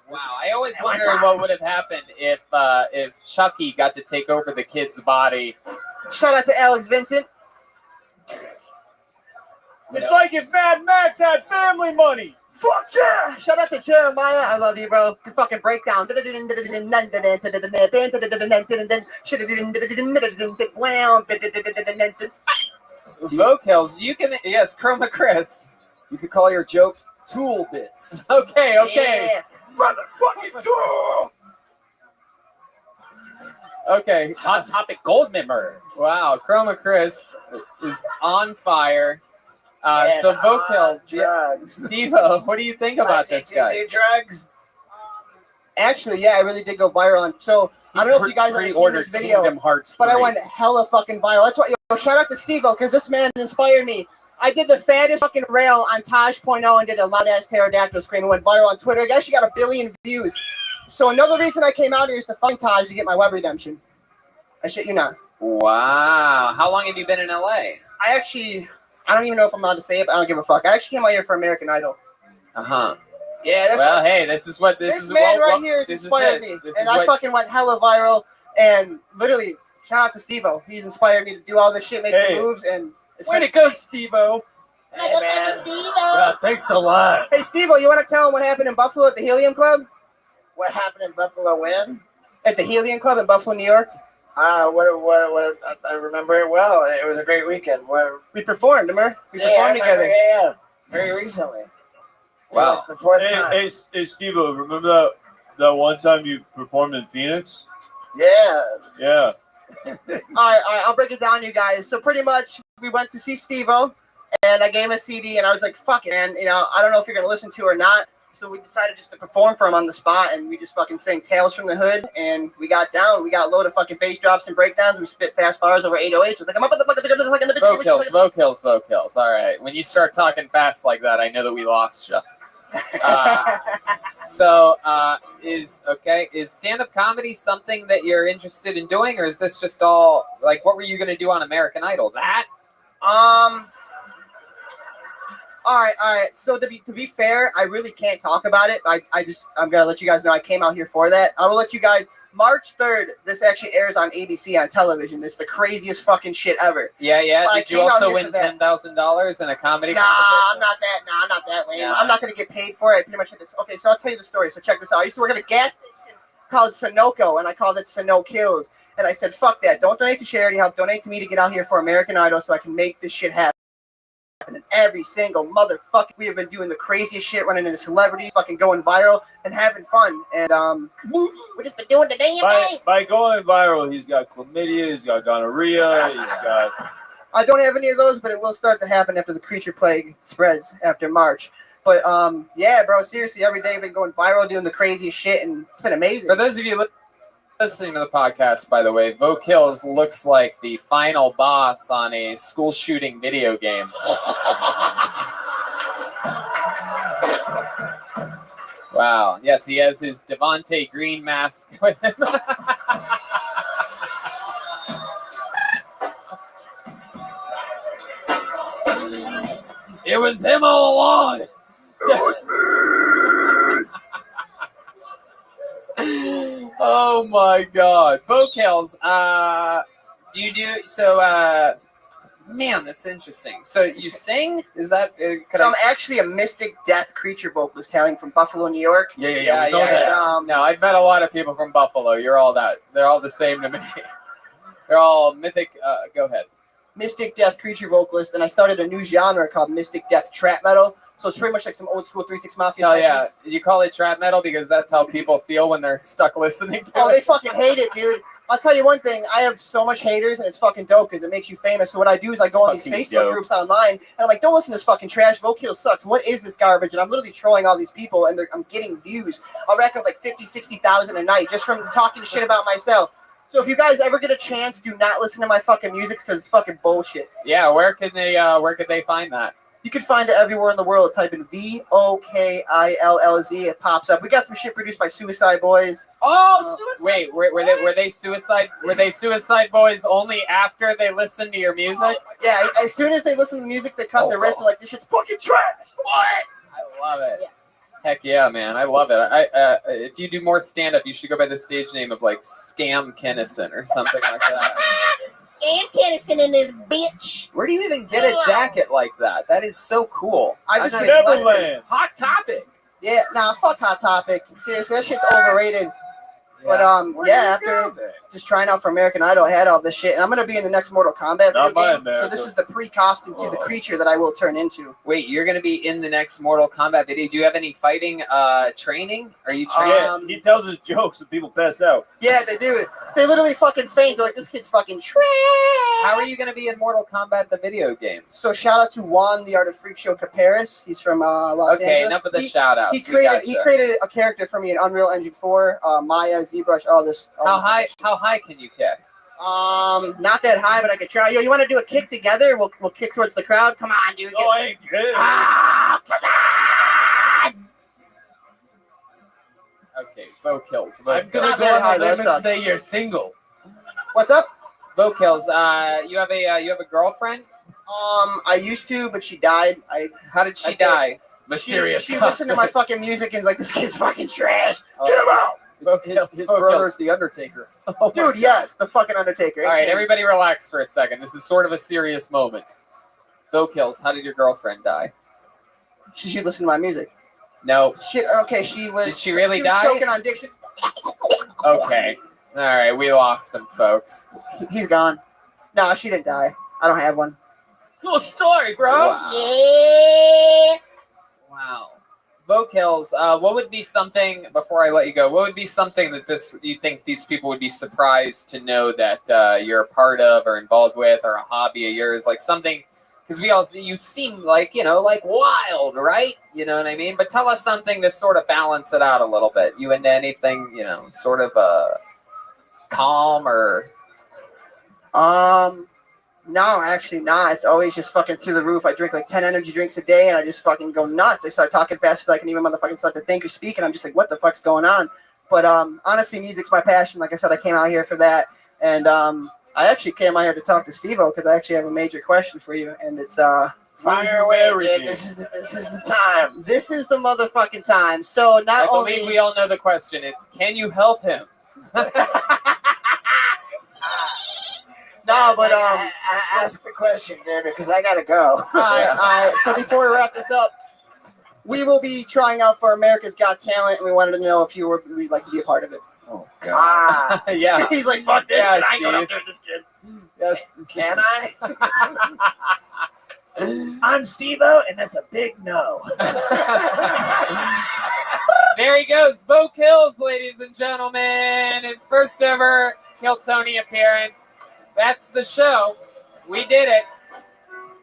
Wow, I always wondered what would have happened if Chucky got to take over the kid's body. Shout out to Alex Vincent. It's like if Mad Max had family money. Fuck yeah! Shout out to Jeremiah. I love you, bro. The fucking breakdown. Vote kills. You can Chroma Chris. You could call your jokes tool bits. Okay. Yeah. Motherfucking tool. Okay. Hot Topic gold member. Wow, Chroma Chris is on fire. So vote kills. Drugs. Steve-O, what do you think about this guy? Do drugs? Actually, yeah, I really did go viral. And so I don't know if you guys have seen this video, Kingdom Hearts but I 3. went hella fucking viral. That's why. Yo, shout out to Steve-O, because this man inspired me. I did the fattest fucking rail on Taj.0 and did a loud ass pterodactyl scream and went viral on Twitter. It actually got 1 billion views. So another reason I came out here is to find Taj to get my web redemption. I shit you not. Wow. How long have you been in LA? I don't even know if I'm allowed to say it, but I don't give a fuck. I actually came out here for American Idol. Uh-huh. Yeah, that's well, what, hey, this is what this man right here has inspired me. And I fucking went hella viral. And literally, shout out to Steve-O. He's inspired me to do all this shit, make the moves, and way to go, Steve-O. Hey, man. Yeah, thanks a lot. Hey, Steve-O, you want to tell him what happened in Buffalo at the Helium Club? What happened in Buffalo when? At the Helium Club in Buffalo, New York? What I remember it well. It was a great weekend. We performed, remember? We performed together. Yeah, very recently. Wow. Like the fourth time. Hey, Steve-O, remember that one time you performed in Phoenix? Yeah. Yeah. All right, I'll break it down, you guys. So pretty much, we went to see Steve-O, and I gave him a CD, and I was like, fuck it, man. I don't know if you're going to listen to it or not. So we decided just to perform for him on the spot, and we just fucking sang Tales from the Hood, and we got down. We got a load of fucking bass drops and breakdowns. We spit fast bars over 808s. It was like, I'm up at the fucking... Vote kills. All right. When you start talking fast like that, I know that we lost you. Is stand-up comedy something that you're interested in doing, or is this just all, like, what were you going to do on American Idol? That? All right. So to be fair, I really can't talk about it. I'm gonna let you guys know I came out here for that. I will let you guys. March 3rd, this actually airs on ABC on television. It's the craziest fucking shit ever. Yeah. But Did you also win $10,000 in a comedy competition? I'm not that lame. Yeah. I'm not gonna get paid for it. I pretty much had this. Okay, so I'll tell you the story. So check this out. I used to work at a gas station called Sunoco, and I called it Suno Kills. And I said, fuck that. Don't donate to charity. Help donate to me to get out here for American Idol so I can make this shit happen. And every single motherfucker, we have been doing the craziest shit, running into celebrities, fucking going viral and having fun. And we just been doing the damn thing. By going viral, he's got chlamydia, he's got gonorrhea, he's got... I don't have any of those, but it will start to happen after the creature plague spreads after March. But yeah, bro, seriously, every day I've been going viral, doing the craziest shit, and it's been amazing. For those of you listening to the podcast, by the way, Vote Kills looks like the final boss on a school shooting video game. Wow. Yes, he has his Devontae Green mask with him. It was him all along. Oh my God. Vote kills. Man, that's interesting. So you sing? Is that? So I'm actually a mystic death creature vocalist hailing from Buffalo, New York. Yeah. No, I've met a lot of people from Buffalo. You're all that. They're all the same to me. They're all mythic. Go ahead. Mystic death creature vocalist, and I started a new genre called mystic death trap metal. So it's pretty much like some old school 3-6 Mafia. Oh yeah, you call it trap metal because that's how people feel when they're stuck listening to it. Oh, they fucking hate it, dude. I'll tell you one thing. I have so much haters, and it's fucking dope because it makes you famous. So what I do is I go on these Facebook groups online, and I'm like, don't listen to this fucking trash. Vocal sucks. What is this garbage? And I'm literally trolling all these people, and I'm getting views. I'll rack up like 50, 60,000 a night just from talking shit about myself. So if you guys ever get a chance, do not listen to my fucking music because it's fucking bullshit. Yeah, where could they find that? You can find it everywhere in the world. Type in VOKILLZ. It pops up. We got some shit produced by Suicide Boys. Oh, Suicide! Wait, were they Suicide? Were they Suicide Boys only after they listened to your music? Yeah, as soon as they listen to the music, they cut the rest. They're like, this shit's fucking trash. What? I love it. Yeah. Heck yeah, man! I love it. If you do more stand-up, you should go by the stage name of like Scam Kennison or something like that. Scam Kennison in this bitch. Where do you even get a jacket like that? That is so cool. I just Neverland. Hot Topic. Yeah, nah, fuck Hot Topic. Seriously, that shit's overrated. But after just trying out for American Idol, I had all this shit, and I'm gonna be in the next Mortal Kombat video game. So this is the pre-costume to the creature that I will turn into. Wait, you're gonna be in the next Mortal Kombat video? Do you have any fighting training? Are you training? He tells his jokes and people pass out. Yeah, they do. They literally fucking faint. They're like, this kid's fucking trash. How are you gonna be in Mortal Kombat the video game? So shout out to Juan, the Art of Freak Show Caparis. He's from Los Angeles. Okay, enough of the shout outs. He created a character for me in Unreal Engine 4, Maya, ZBrush, all this. How high can you kick? Not that high, but I could try. Yo, you want to do a kick together? We'll kick towards the crowd. Come on, dude. Oh, I ain't good. Come on. Okay, vocals. I'm gonna go on a limb and say you're single. What's up? Vocals. You have a girlfriend? I used to, but she died. How did she die? Mysterious. She listened to my fucking music and was like, this kid's fucking trash. Get him out. His brother's the Undertaker. Dude, yes, the fucking Undertaker. All right, everybody relax for a second. This is sort of a serious moment. Vocals, how did your girlfriend die? She listened to my music. No. Shit, okay, she was... Did she really die? She was choking on diction. Okay. All right, we lost him, folks. He's gone. No, she didn't die. I don't have one. Cool story, bro. Wow. Yeah. Wow. Vocals, what would be something, before I let you go, what would be something that you think these people would be surprised to know that you're a part of or involved with, or a hobby of yours, like something, because you seem like, like wild, right? You know what I mean? But tell us something to sort of balance it out a little bit. You into anything, sort of calm or... No, actually not. It's always just fucking through the roof. I drink like 10 energy drinks a day, and I just fucking go nuts. I start talking faster than I can even motherfucking start to think or speak, and I'm just like, what the fuck's going on? But honestly, music's my passion. Like I said, I came out here for that, and I actually came out here to talk to Steve-O because I actually have a major question for you, and it's fire away, dude. This is the time. This is the motherfucking time. So I believe we all know the question. It's, can you help him? No, but I ask the question, dude, because I gotta go. All right. So before we wrap this up, we will be trying out for America's Got Talent, and we wanted to know if you would like to be a part of it. Oh God. Yeah. He's like, fuck this. Yeah, shit. I ain't going up there with this kid. Yes. Can I? I'm Steve-O, and that's a big no. There he goes. Bo Kills, ladies and gentlemen. His first ever Kill Tony appearance. That's the show. We did it.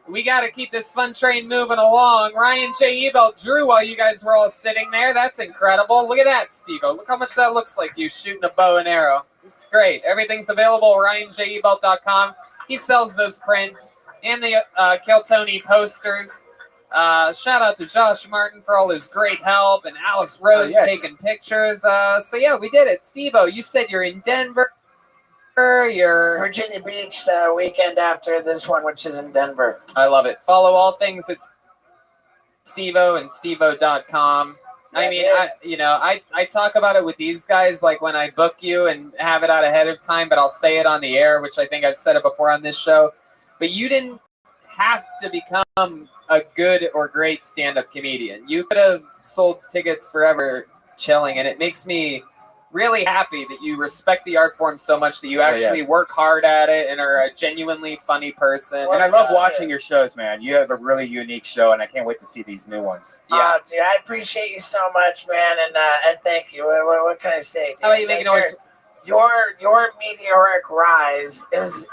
We got to keep this fun train moving along. Ryan J. Ebelt drew while you guys were all sitting there. That's incredible. Look at that, Steve-O. Look how much that looks like you shooting a bow and arrow. It's great. Everything's available at RyanJEbelt.com. He sells those prints and the Kill Tony posters. Shout out to Josh Martin for all his great help, and Alice Rose taking pictures. So yeah, we did it. Steve-O, you said you're in Denver. You're Virginia Beach weekend after this one, which is in Denver. I love it. Follow all things at Steve-O and Steve-O.com. Yeah, I mean, I talk about it with these guys, like when I book you and have it out ahead of time, but I'll say it on the air, which I think I've said it before on this show. But you didn't have to become a good or great stand-up comedian. You could have sold tickets forever chilling, and it makes me really happy that you respect the art form so much that you actually work hard at it and are a genuinely funny person. And I love watching your shows, man. You have a really unique show, and I can't wait to see these new ones. Yeah, dude, I appreciate you so much, man, and thank you. What can I say, dude? How about you make noise? Your meteoric rise is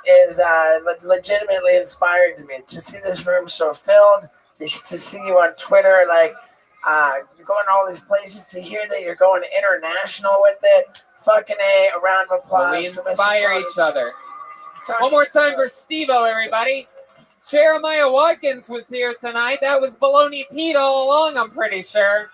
legitimately inspiring to me. To see this room so filled, to see you on Twitter, like you're going to all these places, to hear that you're going international with it. Fucking A round of applause. We inspire each other. One more time for Steve-O, everybody. Jeremiah Watkins was here tonight. That was Baloney Pete all along, I'm pretty sure.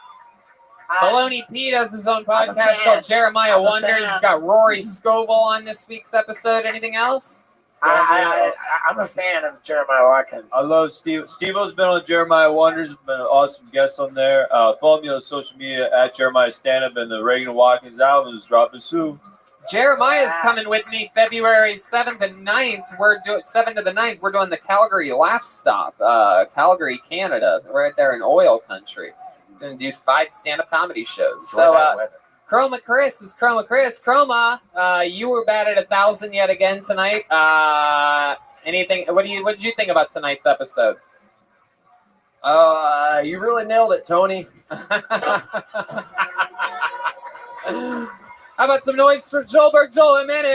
Baloney Pete has his own podcast called Jeremiah Wonders. He's got Rory Scovel on this week's episode. Anything else? I'm a fan of Jeremiah Watkins. I love Steve. Steve-O's been on Jeremiah Wonders. Been an awesome guest on there. Follow me on social media at Jeremiah Stand-Up, and the Reagan Watkins album is dropping soon. Jeremiah's coming with me February 7th and 9th. We're doing 7th to the 9th. We're doing the Calgary Laugh Stop, Calgary, Canada, right there in oil country. Going to do 5 stand-up comedy shows. So, Chroma Chris is Chroma Chris. Chroma, you were bad at 1,000 yet again tonight. Anything? What did you think about tonight's episode? You really nailed it, Tony. How about some noise for Joelberg Joel Jimenez?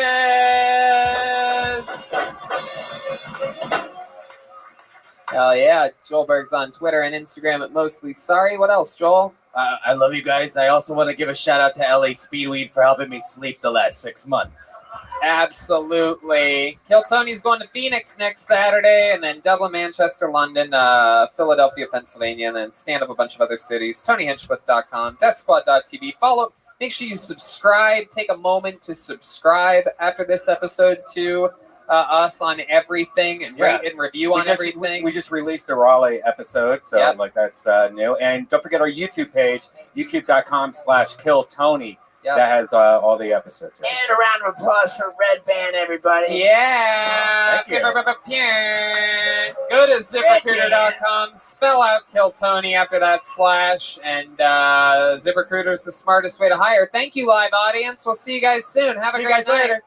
Hell yeah. Joelberg's on Twitter and Instagram at Mostly Sorry. What else, Joel? I love you guys. I also want to give a shout out to LA Speedweed for helping me sleep the last 6 months. Absolutely. Kill Tony's going to Phoenix next Saturday, and then Dublin, Manchester, London, Philadelphia, Pennsylvania, and then stand up a bunch of other cities. TonyHinchcliffe.com, DeathSquad.tv. Follow. Make sure you subscribe. Take a moment to subscribe after this episode to us on everything and rate and review on everything. We just released a Raleigh episode, so that's new. And don't forget our YouTube page, youtube.com/KillTony. That has all the episodes. Right? And a round of applause for Red Band, everybody. Yeah. Go to ZipRecruiter.com, spell out Kill Tony after that / and ZipRecruiter is the smartest way to hire. Thank you, live audience. We'll see you guys soon. Have a great night. Later.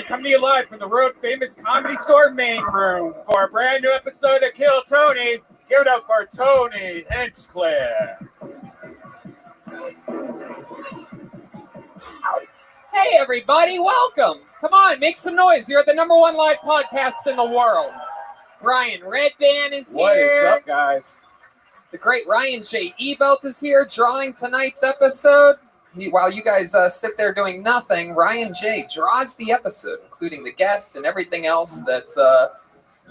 Coming to you live from the world famous Comedy Store main room for a brand new episode of Kill Tony. Give it up for Tony Hinchcliffe. Hey everybody, welcome. Come on, make some noise. You're at the #1 live podcast in the world. Ryan Redband is here. What is up, guys? The great Ryan J. Ebelt is here drawing tonight's episode. While you guys sit there doing nothing, Ryan J. draws the episode, including the guests and everything else that's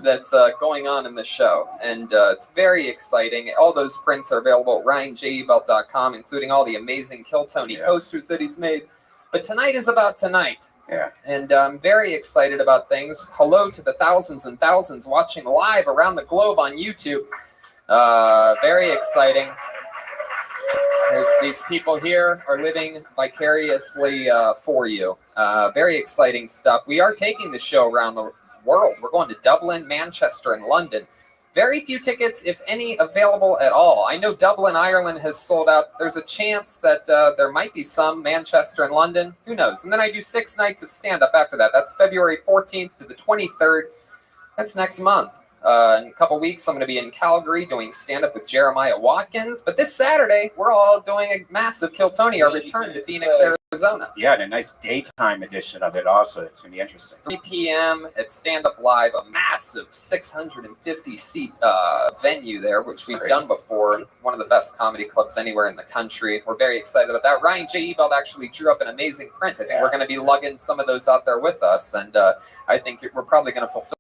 that's going on in the show, and it's very exciting. All those prints are available at RyanJebelt.com, including all the amazing Kill Tony posters that he's made. But tonight is about tonight. Yeah. And I'm very excited about things. Hello to the thousands and thousands watching live around the globe on YouTube. Very exciting. These people here are living vicariously for you. Very exciting stuff. We are taking the show around the world. We're going to Dublin, Manchester, and London. Very few tickets, if any, available at all. I know Dublin, Ireland has sold out. There's a chance that there might be some Manchester and London. Who knows? And then I do 6 nights of stand-up after that. That's February 14th to the 23rd. That's next month. In a couple weeks, I'm going to be in Calgary doing stand-up with Jeremiah Watkins. But this Saturday, we're all doing a massive Kill Tony, our return to Phoenix, Arizona. Yeah, and a nice daytime edition of it also. It's going to be interesting. 3 p.m. at Stand Up Live, a massive 650-seat venue there, which we've done before. One of the best comedy clubs anywhere in the country. We're very excited about that. Ryan J. Ebelt actually drew up an amazing print. I think we're going to be lugging some of those out there with us, and I think we're probably going to fulfill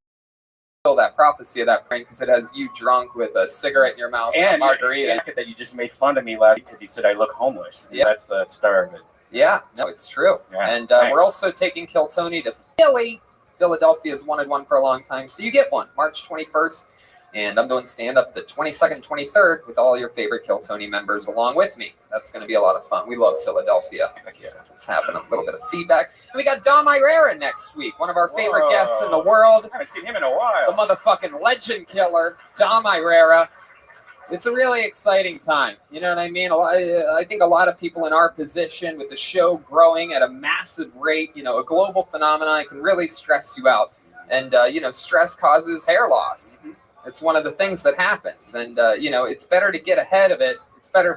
that prophecy of that print because it has you drunk with a cigarette in your mouth and a margarita. And that you just made fun of me last week because you said I look homeless. Yeah. That's the star of it. Yeah, no, it's true. Yeah, and we're also taking Kill Tony to Philly. Philadelphia has wanted one for a long time, so you get one March 21st. And I'm doing stand-up the 22nd, 23rd with all your favorite Kill Tony members along with me. That's going to be a lot of fun. We love Philadelphia. It's happening. A little bit of feedback. And we got Dom Irera next week, one of our favorite guests in the world. I haven't seen him in a while. The motherfucking legend killer, Dom Irera. It's a really exciting time. You know what I mean? I think a lot of people in our position with the show growing at a massive rate, you know, a global phenomenon can really stress you out. And, you know, stress causes hair loss. It's one of the things that happens. And, you know, it's better to get ahead of it. It's better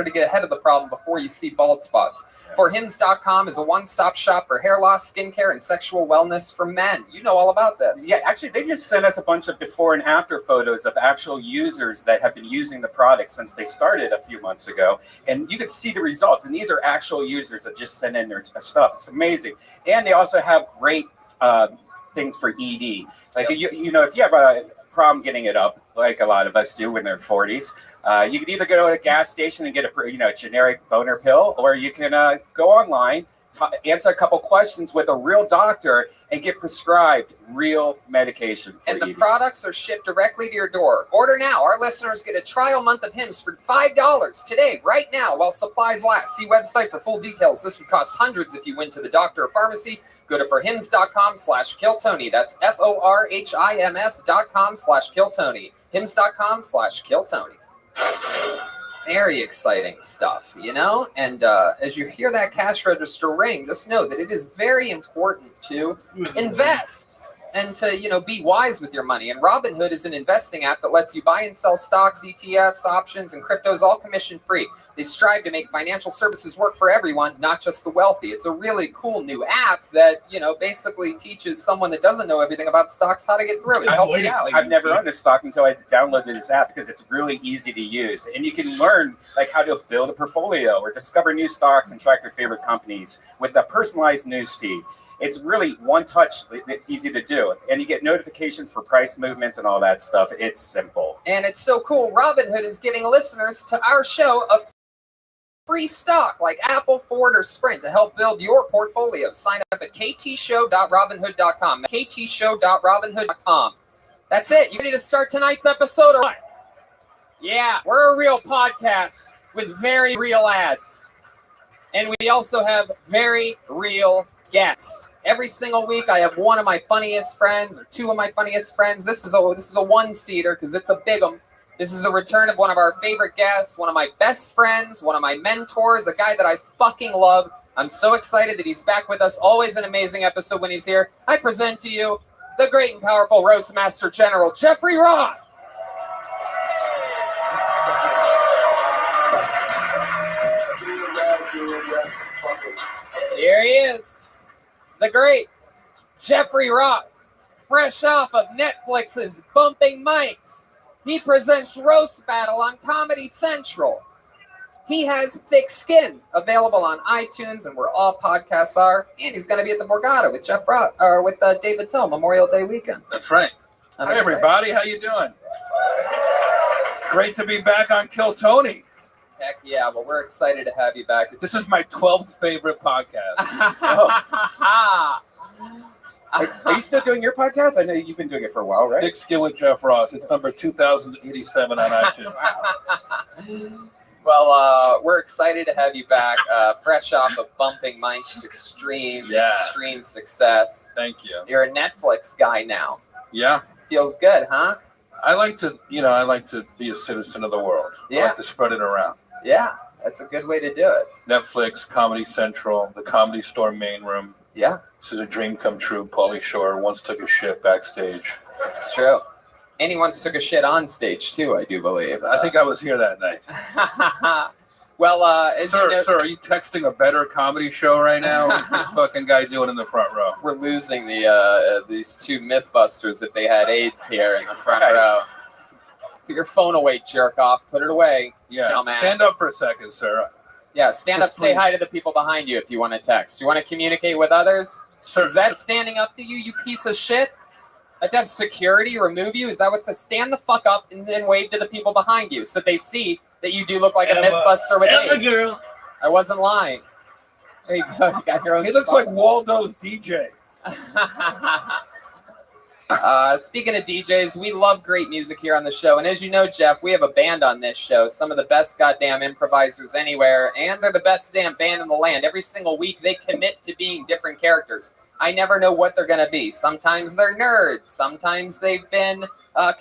to get ahead of the problem before you see bald spots. ForHims.com is a one-stop shop for hair loss, skincare, and sexual wellness for men. You know all about this. Yeah, actually, they just sent us a bunch of before and after photos of actual users that have been using the product since they started a few months ago. And you can see the results. And these are actual users that just sent in their stuff. It's amazing. And they also have great things for ED. Like, you know, if you have a problem getting it up, like a lot of us do when they're 40s, you can either go to a gas station and get a generic boner pill, or you can go online, answer a couple questions with a real doctor, and get prescribed real medication. And the products are shipped directly to your door. Order now. Our listeners get a trial month of Hims for $5 today, right now, while supplies last. See website for full details. This would cost hundreds if you went to the doctor or pharmacy. Go to forhims.com/KillTony. That's FORHIMS.com/KillTony. Hims.com/KillTony. Very exciting stuff, you know? And as you hear that cash register ring, just know that it is very important to invest and to, you know, be wise with your money. And Robinhood is an investing app that lets you buy and sell stocks, ETFs, options, and cryptos, all commission-free. They strive to make financial services work for everyone, not just the wealthy. It's a really cool new app that, you know, basically teaches someone that doesn't know everything about stocks how to get through it. It helps you out. I've never owned a stock until I downloaded this app because it's really easy to use. And you can learn like how to build a portfolio or discover new stocks and track your favorite companies with a personalized news feed. It's really one touch. It's easy to do. And you get notifications for price movements and all that stuff. It's simple. And it's so cool. Robinhood is giving listeners to our show a free stock like Apple, Ford, or Sprint to help build your portfolio. Sign up at ktshow.robinhood.com. ktshow.robinhood.com. That's it. You ready to start tonight's episode or what? Yeah, we're a real podcast with very real ads. And we also have very real guests. Every single week I have one of my funniest friends or two of my funniest friends. This is a one-seater because it's a big one. This is the return of one of our favorite guests, one of my best friends, one of my mentors, a guy that I fucking love. I'm so excited that he's back with us. Always an amazing episode when he's here. I present to you the great and powerful Roast Master General, Jeffrey Roth. Here he is. The great Jeffrey Roth, fresh off of Netflix's Bumping Mics. He presents Roast Battle on Comedy Central. He has Thick Skin, available on iTunes and where all podcasts are. And he's going to be at the Borgata with Jeff Roth, or with David Tell, Memorial Day weekend. That's right. Hi, everybody. How you doing? Great to be back on Kill Tony. Heck yeah. Well, we're excited to have you back. This is my 12th favorite podcast. Are you still doing your podcast? I know you've been doing it for a while, right? Dick Skill with Jeff Ross. It's number 2087 on iTunes. Well, we're excited to have you back, fresh off of bumping Mike's extreme success. Thank you. You're a Netflix guy now. Yeah. Feels good, huh? I like to be a citizen of the world. Yeah. I like to spread it around. Yeah, that's a good way to do it. Netflix, Comedy Central, the Comedy Store main room. Yeah. This is a dream come true. Pauly Shore once took a shit backstage. It's true. And he once took a shit on stage, too, I do believe. I think I was here that night. Well, as sir, you know, sir, are you texting a better comedy show right now? What's this fucking guy doing in the front row? we're losing these two Mythbusters if they had AIDS here in the front row. Put your phone away, jerk off. Put it away. Yeah, dumbass. stand up for a second, sir. Yeah, stand up, Just say please. hi to the people behind you if you want to text. You want to communicate with others? Sir, Is that standing up to you, you piece of shit? Have to have security remove you? Is that what it says? Stand the fuck up and then wave to the people behind you so that they see that you do look like a Mythbuster with AIDS. Girl. I wasn't lying. There you go. You got your own He looks spot. like Waldo's DJ. Speaking of DJs, we love great music here on the show. And as you know, Jeff, we have a band on this show. Some of the best goddamn improvisers anywhere. And they're the best damn band in the land. Every single week, they commit to being different characters. I never know what they're going to be. Sometimes they're nerds. Sometimes they've been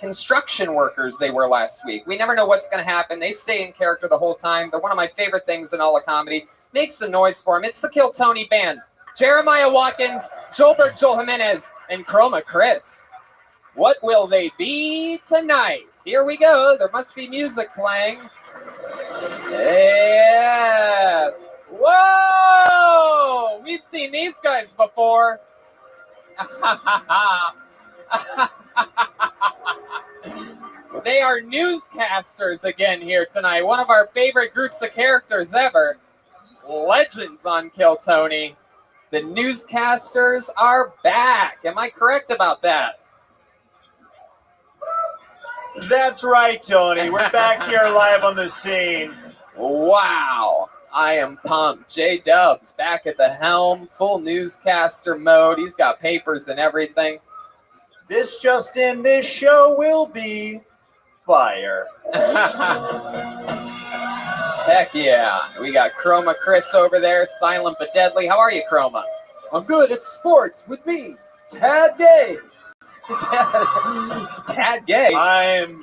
construction workers they were last week. We never know what's going to happen. They stay in character the whole time. They're one of my favorite things in all of comedy. Make some noise for them. It's the Kill Tony Band. Jeremiah Watkins, Joelberg Joel Jimenez, and Chroma Chris. What will they be tonight? Here we go. There must be music playing. Yes. Whoa! We've seen these guys before. They are newscasters again here tonight. One of our favorite groups of characters ever. Legends on Kill Tony. The newscasters are back. Am I correct about that? That's right, Tony. We're back here live on the scene. Wow. I am pumped. J-Dub's back at the helm, full newscaster mode. He's got papers and everything. This just in, this show will be fire. Heck yeah. We got Chroma Chris over there, silent but deadly. How are you, Chroma? I'm good. It's sports with me, Tad Gay. Tad Gay. I'm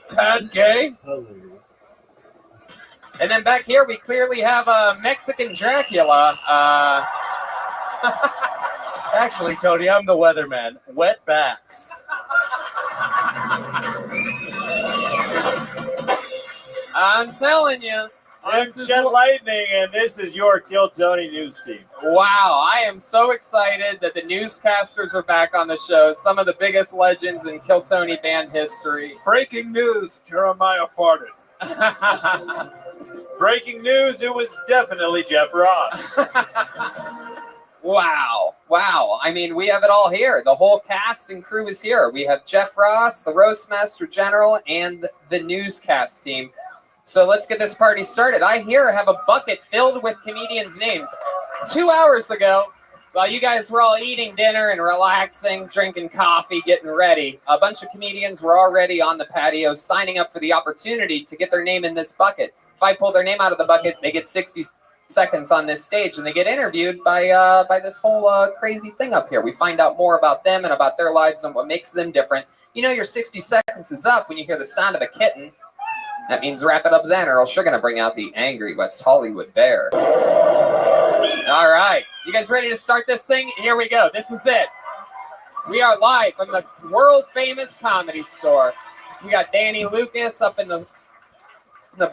Tad Gay? And then back here, we clearly have a Mexican Dracula. actually, Tony, I'm the weatherman. Wet backs. I'm telling you. I'm Jet Lightning, and this is your Kill Tony news team. Wow, I am so excited that the newscasters are back on the show. Some of the biggest legends in Kill Tony band history. Breaking news, Jeremiah farted. Breaking news, it was definitely Jeff Ross. Wow. I mean, we have it all here. The whole cast and crew is here. We have Jeff Ross, the Roastmaster General, and the newscast team. So let's get this party started. I have a bucket filled with comedians' names. 2 hours ago, while you guys were all eating dinner and relaxing, drinking coffee, getting ready, a bunch of comedians were already on the patio signing up for the opportunity to get their name in this bucket. If I pull their name out of the bucket, they get 60 seconds on this stage, and they get interviewed by this whole crazy thing up here. We find out more about them and about their lives and what makes them different. You know your 60 seconds is up when you hear the sound of a kitten. That means wrap it up then, or else you're going to bring out the angry West Hollywood bear. All right. You guys ready to start this thing? Here we go. This is it. We are live from the world-famous Comedy Store. We got Danny Lucas up in the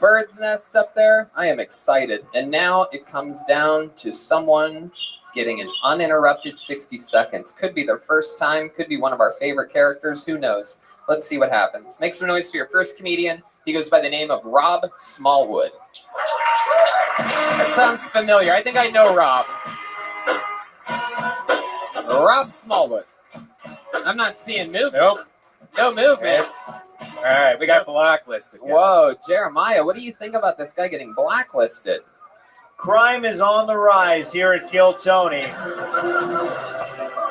bird's nest up there. I am excited. And now it comes down to someone getting an uninterrupted 60 seconds. Could be their first time. Could be one of our favorite characters. Who knows? Let's see what happens. Make some noise for your first comedian. He goes by the name of Rob Smallwood. That sounds familiar. I think I know Rob. Rob Smallwood. I'm not seeing movement. Nope. No movement. All right, we got blacklisted. Guys. Whoa, Jeremiah, what do you think about this guy getting blacklisted? Crime is on the rise here at Kill Tony.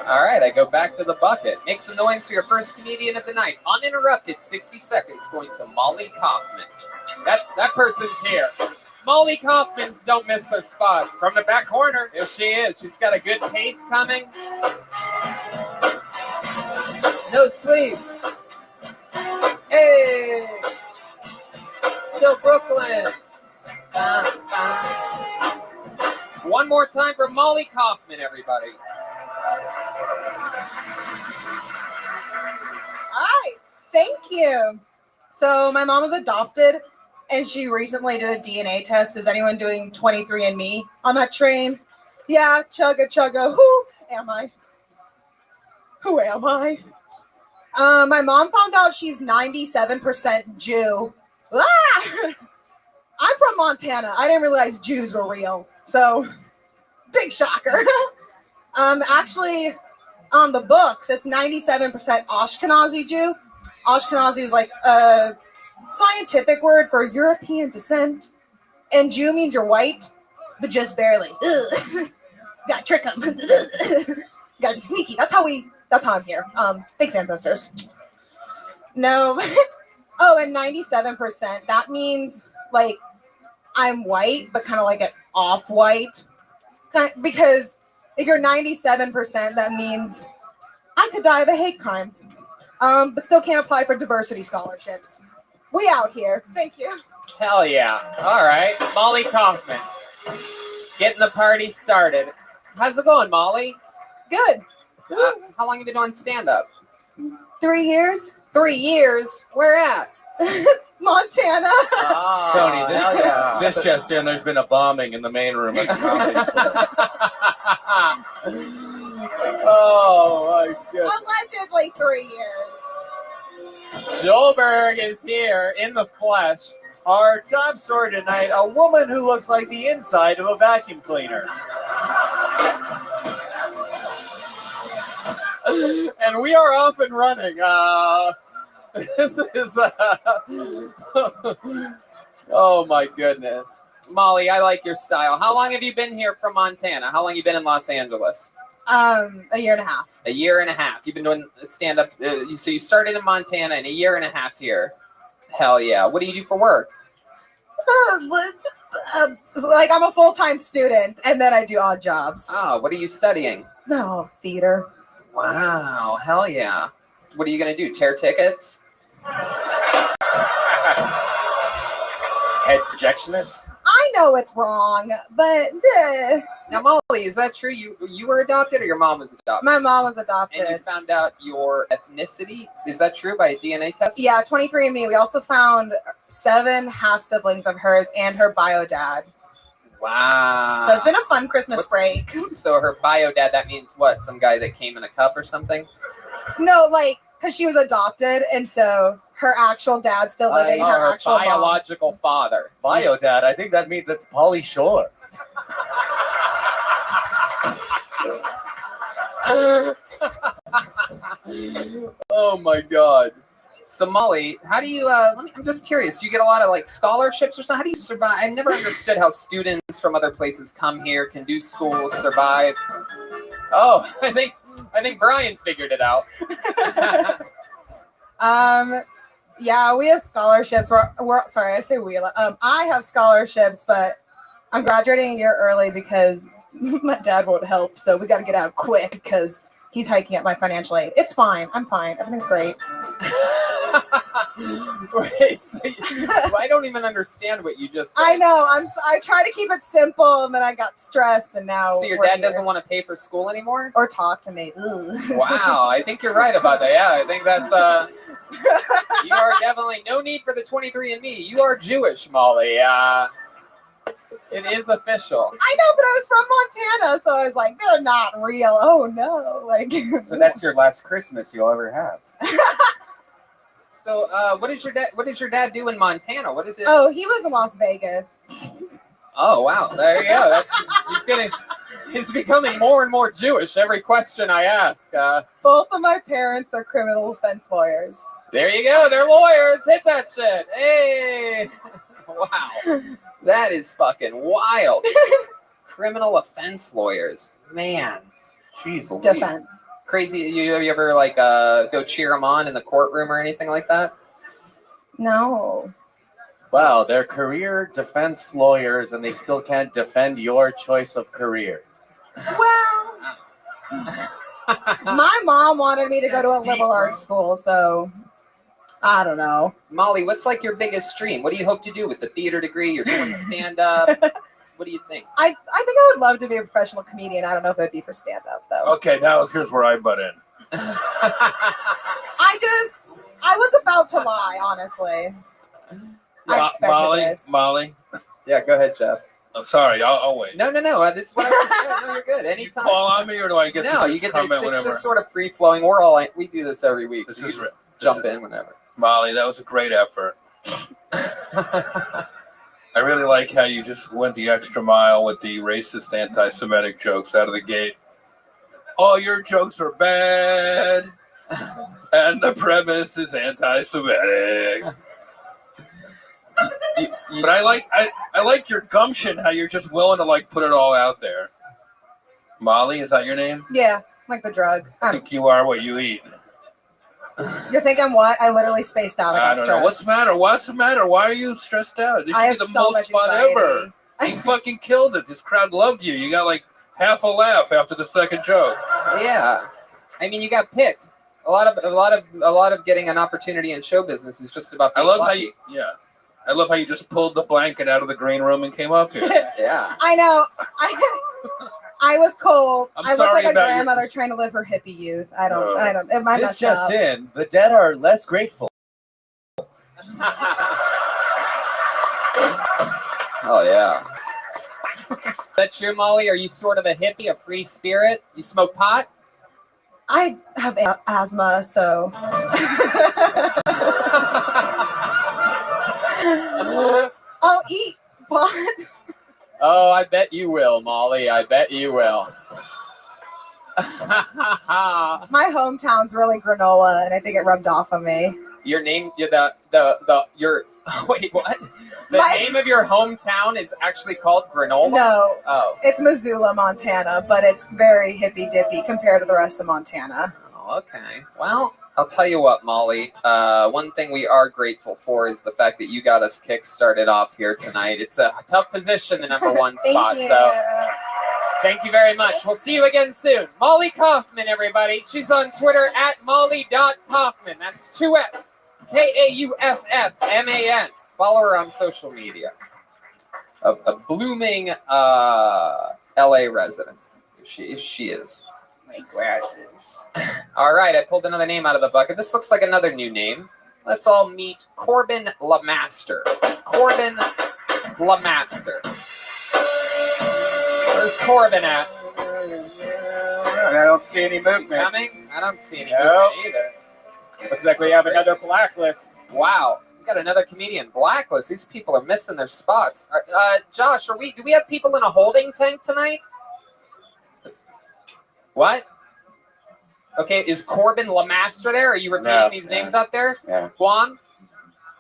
All right, I go back to the bucket. Make some noise for your first comedian of the night. Uninterrupted 60 seconds going to Molly Kaufman. That person's here. Molly Kaufman's don't miss their spots. From the back corner. There she is. She's got a good pace coming. No sleep. Hey! Till Brooklyn. One more time for Molly Kaufman, everybody. Hi, thank you. So my mom was adopted, and she recently did a DNA test. Is anyone doing 23andMe on that train? Yeah, chugga. Who am I? My mom found out she's 97% Jew. Ah! I'm from Montana. I didn't realize Jews were real. So, big shocker. Actually, on the books, it's 97% Ashkenazi Jew. Ashkenazi is like a scientific word for European descent. And Jew means you're white, but just barely. Gotta trick them. Gotta be sneaky. That's how I'm here. Thanks, ancestors. No. Oh, and 97%. That means, like, I'm white, but kind of like an off-white. Because if you're 97%, that means I could die of a hate crime. But still can't apply for diversity scholarships. We out here. Thank you. Hell yeah. All right. Molly Kaufman. Getting the party started. How's it going, Molly? Good. How long have you been doing stand-up? 3 years. 3 years? Where at? Montana. Oh, Tony, this just in, there's been a bombing in the main room of the comedy club. Oh, my goodness. Allegedly 3 years. Joelberg is here in the flesh. Our top story tonight, a woman who looks like the inside of a vacuum cleaner. And we are off and running. This is oh my goodness. Molly, I like your style. How long have you been here from Montana? How long have you been in Los Angeles? A year and a half. A year and a half. You've been doing stand-up. So you started in Montana and a year and a half here. Hell yeah. What do you do for work? Like, I'm a full-time student, and then I do odd jobs. Oh, what are you studying? No, theater. Wow. Hell yeah. What are you going to do? Tear tickets? Head projectionist? I know it's wrong, but now, Molly, is that true? You were adopted, or your mom was adopted? My mom was adopted. And you found out your ethnicity? Is that true by a DNA test? Yeah, 23andMe. We also found 7 half siblings of hers and her bio dad. Wow. So it's been a fun Christmas break. So her bio dad, that means what? Some guy that came in a cup or something? No, like, because she was adopted, and so her actual dad's still living. Her actual biological father. Bio dad, I think that means it's Pauly Shore. Oh my God. So Molly, how do you? I'm just curious. You get a lot of like scholarships or something. How do you survive? I've never understood how students from other places come here, can do school, survive. Oh, I think Brian figured it out. Yeah, we have scholarships. We're sorry, I say we. I have scholarships, but I'm graduating a year early because my dad won't help. So we got to get out quick because he's hiking up my financial aid. It's fine. I'm fine. Everything's great. Wait, so I don't even understand what you just said. I know. I try to keep it simple, and then I got stressed, and now. So your dad doesn't want to pay for school anymore, or talk to me. Ugh. Wow, I think you're right about that. Yeah, I think that's you are definitely no need for the 23andMe. You are Jewish, Molly. It is official. I know, but I was from Montana, so I was like, they're not real. Oh no, like. So that's your last Christmas you'll ever have. So, what does your dad do in Montana? What is it? Oh, he lives in Las Vegas. Oh wow, there you go. He's He's becoming more and more Jewish every question I ask. Both of my parents are criminal offense lawyers. There you go. They're lawyers. Hit that shit. Hey. Wow. That is fucking wild. Criminal offense lawyers. Man. Jeez Louise. Defense. Crazy. You ever like go cheer them on in the courtroom or anything like that? No. Wow, they're career defense lawyers and they still can't defend your choice of career. Well, my mom wanted me to go to a liberal arts school, so I don't know. Molly, what's like your biggest dream? What do you hope to do with the theater degree? You're doing stand-up. What do you think? I think I would love to be a professional comedian. I don't know if it'd be for stand-up, though. Okay, now here's where I butt in. I was about to lie, honestly. I expected this. Molly. Yeah, go ahead, Jeff. I'm sorry, I'll wait. No. This is what I no, you're good. Anytime. You call on me, or do I get no? to You get to. comment It's whenever? just sort of free flowing. We're all like, we do this every week. This So is you just this jump is- in whenever. Molly, that was a great effort. I really like how you just went the extra mile with the racist, anti-Semitic jokes out of the gate. All your jokes are bad, and the premise is anti-Semitic. But I like your gumption, how you're just willing to like put it all out there. Molly, is that your name? Yeah, like the drug. I think you are what you eat. You're thinking what? I literally spaced out. I don't know. What's the matter? What's the matter? Why are you stressed out? This I should have be the so most much fun anxiety. ever. You fucking killed it. This crowd loved you. You got like half a laugh after the second joke. Yeah, I mean, you got picked. A lot of getting an opportunity in show business is just about. I Being love lucky. I love how you just pulled the blanket out of the green room and came up here. Yeah. I know. I was cold. I'm I look sorry like a about your- grandmother trying to live her hippie youth. I don't. Am I This messed just up? in, the dead are less grateful. Oh yeah. Is that true, Molly? Are you sort of a hippie, a free spirit? You smoke pot? I have asthma, so. I'll eat pot. Oh, I bet you will, Molly. I bet you will. My hometown's really granola, and I think it rubbed off on me. Your name, your wait, what? The name of your hometown is actually called Granola? No. Oh. It's Missoula, Montana, but it's very hippy dippy compared to the rest of Montana. Oh, okay. Well, I'll tell you what, Molly. One thing we are grateful for is the fact that you got us kick-started off here tonight. It's a tough position, the number one spot. you. So thank you very much. We'll see you again soon. Molly Kaufman, everybody. She's on Twitter at Molly.Kaufman. That's 2 S. Kauffman. Follow her on social media. A blooming LA resident. She is. My glasses. All right, I pulled another name out of the bucket. This looks like another new name. Let's all meet Corbin LeMaster. Corbin LeMaster. Where's Corbin at? I don't see any movement. Coming? I don't see any No. movement either. Looks like we have another blacklist. Wow, we got another comedian blacklist. These people are missing their spots. Josh, do we have people in a holding tank tonight? What? Okay, is Corbin LeMaster there? Are you repeating these names out there? Yeah. Guam?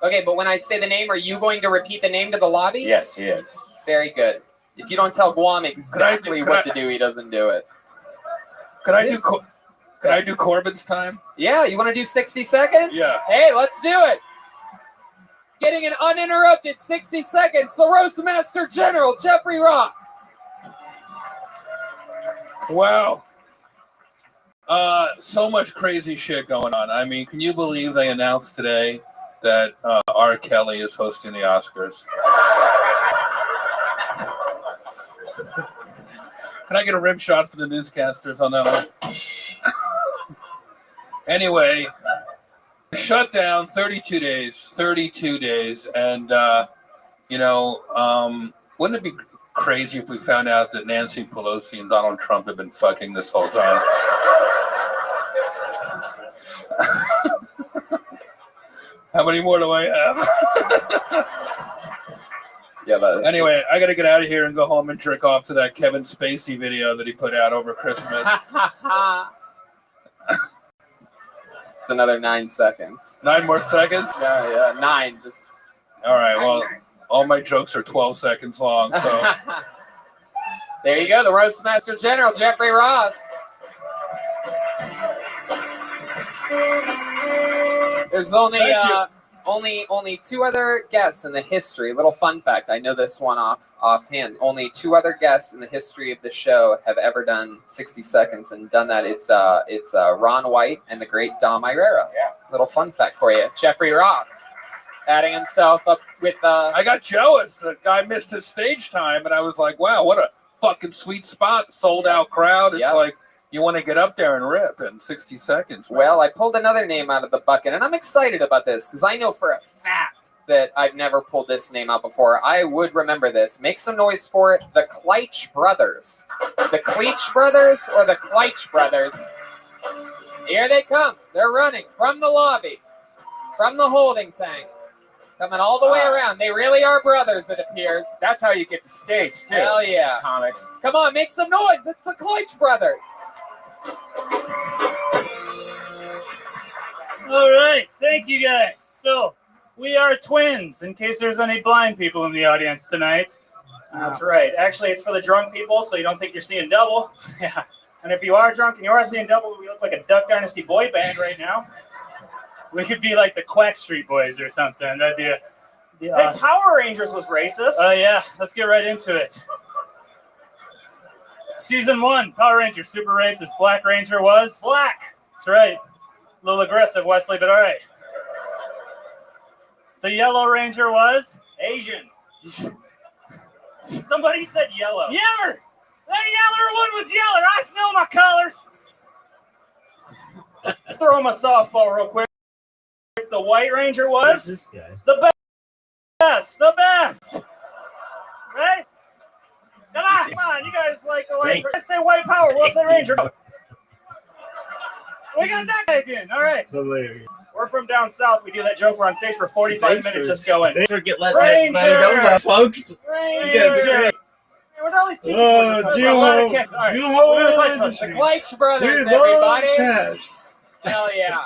Okay, but when I say the name, are you going to repeat the name to the lobby? Yes, he is. Very good. If you don't tell Guam exactly what to do, he doesn't do it. Could I do Corbin's time? Yeah, you want to do 60 seconds? Yeah. Hey, let's do it. Getting an uninterrupted 60 seconds, the Roastmaster General, Jeffrey Ross. Wow. So much crazy shit going on. I mean, can you believe they announced today that R. Kelly is hosting the Oscars? Can I get a rim shot for the newscasters on that one? Anyway, shut down 32 days. And, wouldn't it be crazy if we found out that Nancy Pelosi and Donald Trump have been fucking this whole time? How many more do I have? Yeah, but Anyway, I got to get out of here and go home and jerk off to that Kevin Spacey video that he put out over Christmas. It's another 9 seconds. 9 more seconds? Yeah, 9. Just. All right, well, all my jokes are 12 seconds long, so. There you go, the Roastmaster General, Jeffrey Ross. There's only 2 other guests in the history. Little fun fact, I know this one offhand. Only 2 other guests in the history of the show have ever done 60 seconds and done that. It's Ron White and the great Dom Irrera. Yeah. Little fun fact for you. Jeffrey Ross adding himself up with. I got jealous. The guy missed his stage time, and I was like, wow, what a fucking sweet spot, sold out crowd. It's like you want to get up there and rip in 60 seconds. Man. Well, I pulled another name out of the bucket, and I'm excited about this because I know for a fact that I've never pulled this name out before. I would remember this. Make some noise for it. The Kleitch Brothers. The Kleitch Brothers or the Kleitch Brothers? Here they come. They're running from the lobby, from the holding tank. Coming all the way around. They really are brothers, it appears. That's how you get to stage, too. Hell yeah. Comics. Come on, make some noise. It's the Kleitch Brothers. All right. Thank you, guys. So, we are twins, in case there's any blind people in the audience tonight. That's right. Actually, it's for the drunk people, so you don't think you're seeing double. Yeah. And if you are drunk and you are seeing double, we look like a Duck Dynasty boy band right now. We could be like the Quack Street Boys or something. That'd be Hey, awesome. Power Rangers was racist. Oh, yeah. Let's get right into it. Season 1, Power Rangers, super racist. Black Ranger was? Black. That's right. A little aggressive, Wesley, but all right. The Yellow Ranger was? Asian. Somebody said yellow. Yeller. That yeller one was yeller. I know my colors. Let's throw him a softball real quick. The White Ranger was this guy? The best. The best. Right? Come on. You guys like the White. Let's say White Power. We'll say Ranger. We got that guy again. All right. Hilarious. We're from down south. We do that joke. We're on stage for 45 minutes just going. Thanks for letting Ranger. everybody know that, folks. Ranger. What are all these chicken Oh, The Kleitch Brothers, everybody. Hell yeah.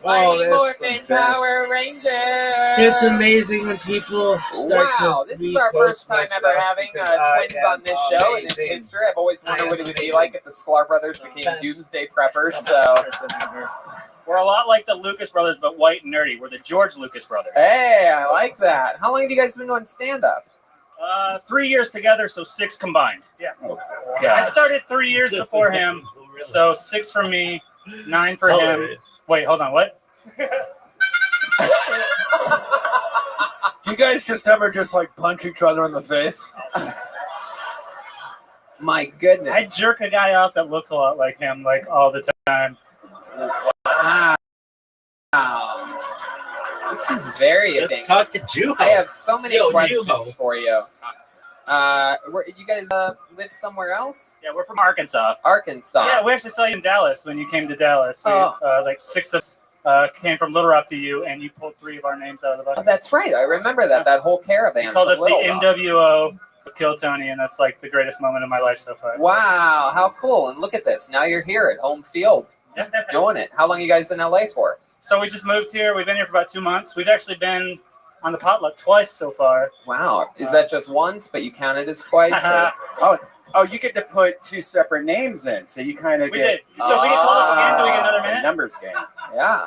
Mighty Morphin Power Rangers. It's amazing when people start Wow, this is our first time ever having twins on this show in its history. I've always wondered what it would be like if the Sklar brothers became doomsday preppers. So We're a lot like the Lucas brothers, but white and nerdy. We're the George Lucas brothers. Hey, I like that. How long have you guys been doing stand-up? 3 years together, so 6 combined. Yeah. I started 3 years before him, so 6 for me, 9 for him. Wait, hold on, what? You guys just ever like punch each other in the face? My goodness. I jerk a guy off that looks a lot like him, like all the time. Wow. This is very addicting. Talk to Juho. I have so many questions Juho. for you. You guys live somewhere else? Yeah, we're from Arkansas. Arkansas. Yeah, we actually saw you in Dallas when you came to Dallas. We, like 6 of us came from Little Rock to you, and you pulled 3 of our names out of the bucket. Oh, that's right. I remember that whole caravan. You called us the Little Rock. NWO with Kill Tony, and that's like the greatest moment of my life so far. Wow, how cool. And look at this. Now you're here at home field doing it. How long are you guys in LA for? So we just moved here. We've been here for about 2 months. We've actually been on the potluck twice so far. Wow. Is that just once, but you counted as twice? Or? Oh, you get to put 2 separate names in, so you kind of We did. So we get called up again. Do we get another minute? Numbers game. Yeah.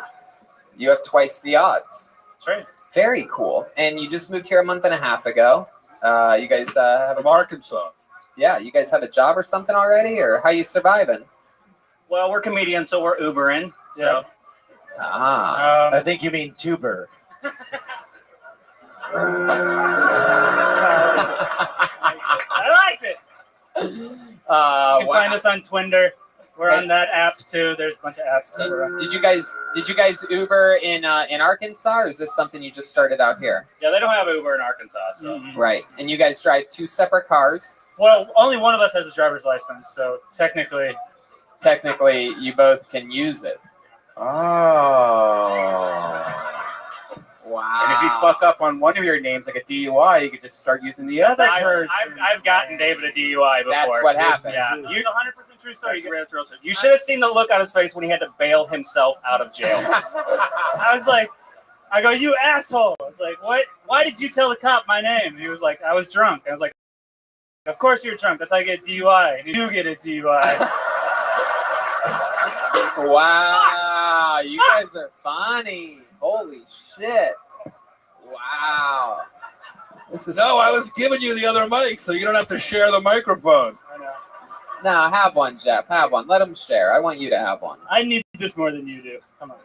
You have twice the odds. That's right. Very cool. And you just moved here a month and a half ago. You guys have From Arkansas. Yeah, you guys have a job or something already, or how you surviving? Well, we're comedians, so we're Ubering. So. I think you mean tuber. I liked it. You can find us on Twinder. We're on that app too. There's a bunch of apps. Did you guys Uber in Arkansas, or is this something you just started out here? Yeah, they don't have Uber in Arkansas. So. Right, and you guys drive 2 separate cars. Well, only one of us has a driver's license, so technically, you both can use it. Oh. Wow. And if you fuck up on one of your names, like a DUI, you could just start using the other person. I've gotten David a DUI before. That's what happened. Yeah, you 100% true story. You should have seen the look on his face when he had to bail himself out of jail. I was like, I go, you asshole. I was like, what? Why did you tell the cop my name? And he was like, I was drunk. I was like, of course you're drunk. That's how I get a DUI. And you get a DUI. Wow, you guys are funny. Holy shit. Wow. This is I was giving you the other mic so you don't have to share the microphone. No, have one, Jeff. Have one. Let him share. I want you to have one. I need this more than you do. Come on.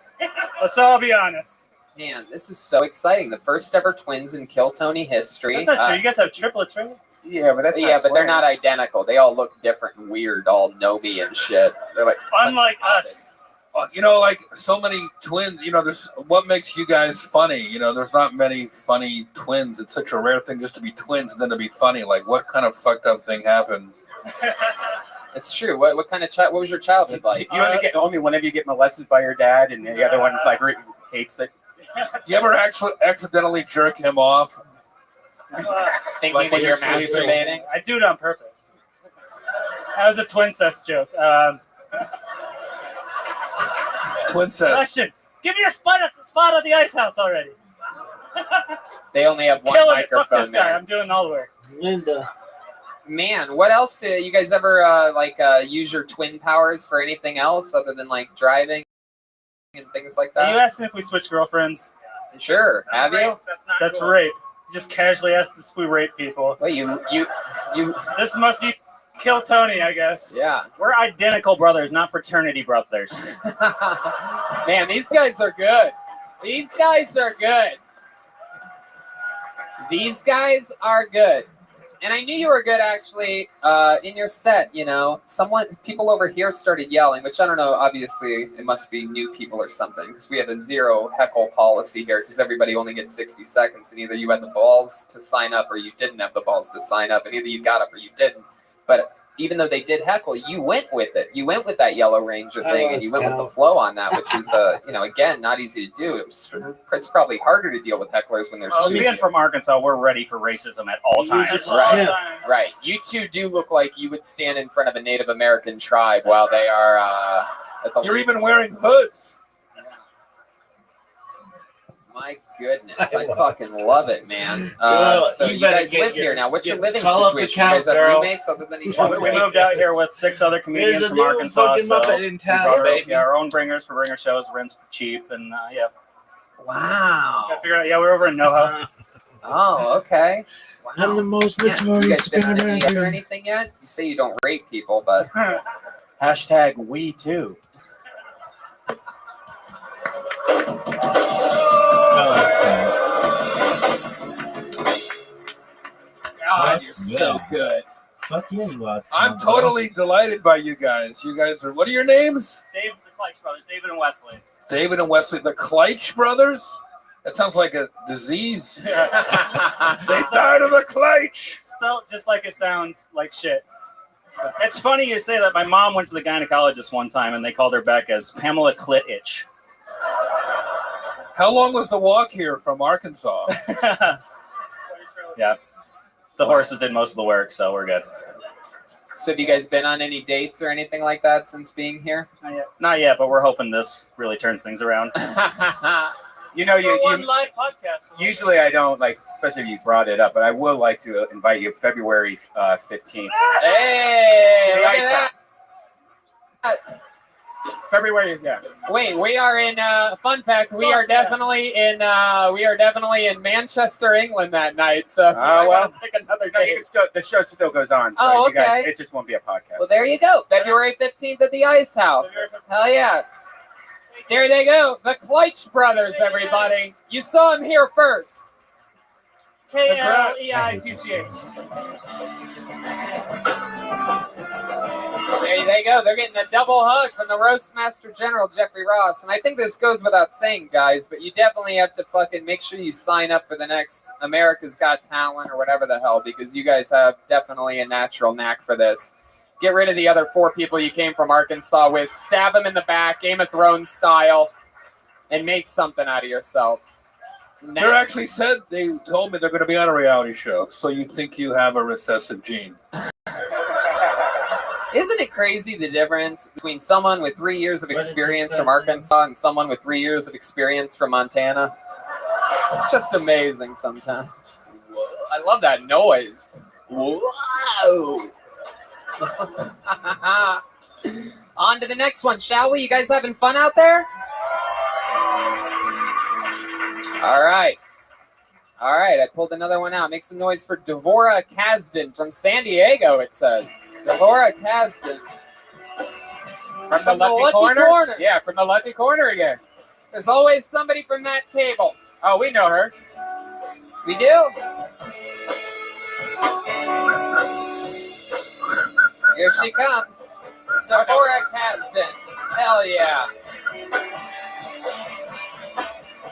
Let's all be honest. Man, this is so exciting. The first ever twins in Kill Tony history. That's not true. You guys have triplets, right? Yeah, but they're not identical. They all look different and weird, all gnomy and shit. They're like unlike us. You know, like so many twins. You know, there's what makes you guys funny. You know, there's not many funny twins. It's such a rare thing just to be twins and then to be funny. Like, what kind of fucked up thing happened? It's true. What kind of what was your childhood like? You only one of you get molested by your dad, and the other one's like hates it. You ever accidentally jerk him off? Thinking that you're masturbating? I do it on purpose. That was a twincest joke. Twincest. Question. Give me a spot at the ice house already. They only have one Kill it. microphone Fuck this guy. there. I'm doing all the work. Linda. Man, what else do you guys ever use your twin powers for anything else other than like driving and things like that? Are you asking if we switch girlfriends? Sure. Have you? That's rape. You just casually asked us if we rape people. Wait, you. This must be Kill Tony, I guess. Yeah. We're identical brothers, not fraternity brothers. Man, these guys are good. These guys are good. These guys are good. And I knew you were good, actually, in your set, you know. People over here started yelling, which I don't know, obviously, it must be new people or something, because we have a zero heckle policy here, because everybody only gets 60 seconds, and either you had the balls to sign up or you didn't have the balls to sign up, and either you got up or you didn't. But even though they did heckle, you went with it. You went with that Yellow Ranger thing, and you went with the flow on that, which is, again, not easy to do. It's probably harder to deal with hecklers when there's two. Being from Arkansas, we're ready for racism at all times. Right. You two do look like you would stand in front of a Native American tribe while they are at the. You're even wearing hoods. My goodness, I fucking love it, man. So you guys live here now. What's your living situation? You guys have roommates other than each other? We moved out here with 6 other comedians from Arkansas. Our own bringers for bringer shows, rents cheap, and yeah. Wow. We're over in NoHo. Oh, okay. Wow. I'm the most notorious You guys been on any or anything yet? You say you don't rape people, but hashtag we too. God, you're so good. Fuck yeah, you are. I'm totally delighted by you guys. You guys are, what are your names? Dave, the Kleitch brothers, David and Wesley. David and Wesley, the Kleitch brothers? That sounds like a disease. They died of a Kleitch. Spelled just like it sounds like shit. So, it's funny you say that. My mom went to the gynecologist one time, and they called her back as Pamela Clit Itch. How long was the walk here from Arkansas? Yeah. The horses did most of the work, so we're good. So have you guys been on any dates or anything like that since being here? Not yet, but we're hoping this really turns things around. One live podcast. Usually I don't, especially if you brought it up, but I would like to invite you February 15th. Hey! Look at that. February, yeah. Wait, we are in. Fun fact: we are definitely in Manchester, England that night. So pick another day. The show still goes on. So Oh, you guys, okay. it just won't be a podcast. Well, there you go. February 15th at the Ice House. Hell yeah! There they go. The Kleitch brothers, everybody. You saw them here first. KLEITCH. There they go. They're getting a double hug from the Roastmaster General, Jeffrey Ross. And I think this goes without saying, guys, but you definitely have to fucking make sure you sign up for the next America's Got Talent or whatever the hell, because you guys have definitely a natural knack for this. Get rid of the other 4 people you came from Arkansas with. Stab them in the back, Game of Thrones style, and make something out of yourselves. They're actually said, they told me they're going to be on a reality show. So you think you have a recessive gene. Isn't it crazy the difference between someone with 3 years of experience from Arkansas and someone with 3 years of experience from Montana? It's just amazing sometimes. Whoa, I love that noise. Whoa. On to the next one, shall we? You guys having fun out there? All right. All right, I pulled another one out. Make some noise for Devora Kasdan from San Diego, it says. Devora Kasdan. From the lucky corner? Yeah, from the lucky corner again. There's always somebody from that table. Oh, we know her. We do? Here she comes. Devora Kasdan. Hell yeah.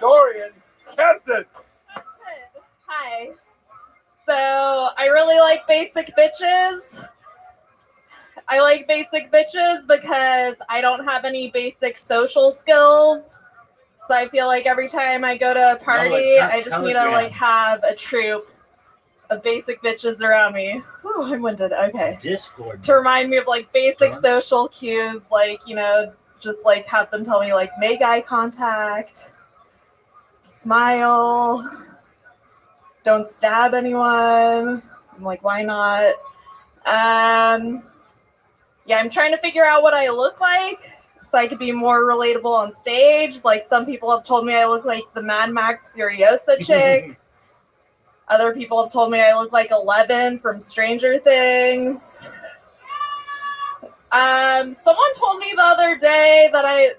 Dorian Kasdan. Hi. So I really like basic bitches. I like basic bitches because I don't have any basic social skills. So I feel like every time I go to a party, I just need to like have a troop of basic bitches around me. Oh, I'm winded. Okay. Discord. To remind me of like basic social cues, like, you know, just like have them tell me like make eye contact, smile, don't stab anyone. I'm like, why not? Yeah, I'm trying to figure out what I look like so I could be more relatable on stage. Like some people have told me I look like the Mad Max Furiosa chick. Other people have told me I look like 11 from Stranger Things. Someone told me the other day that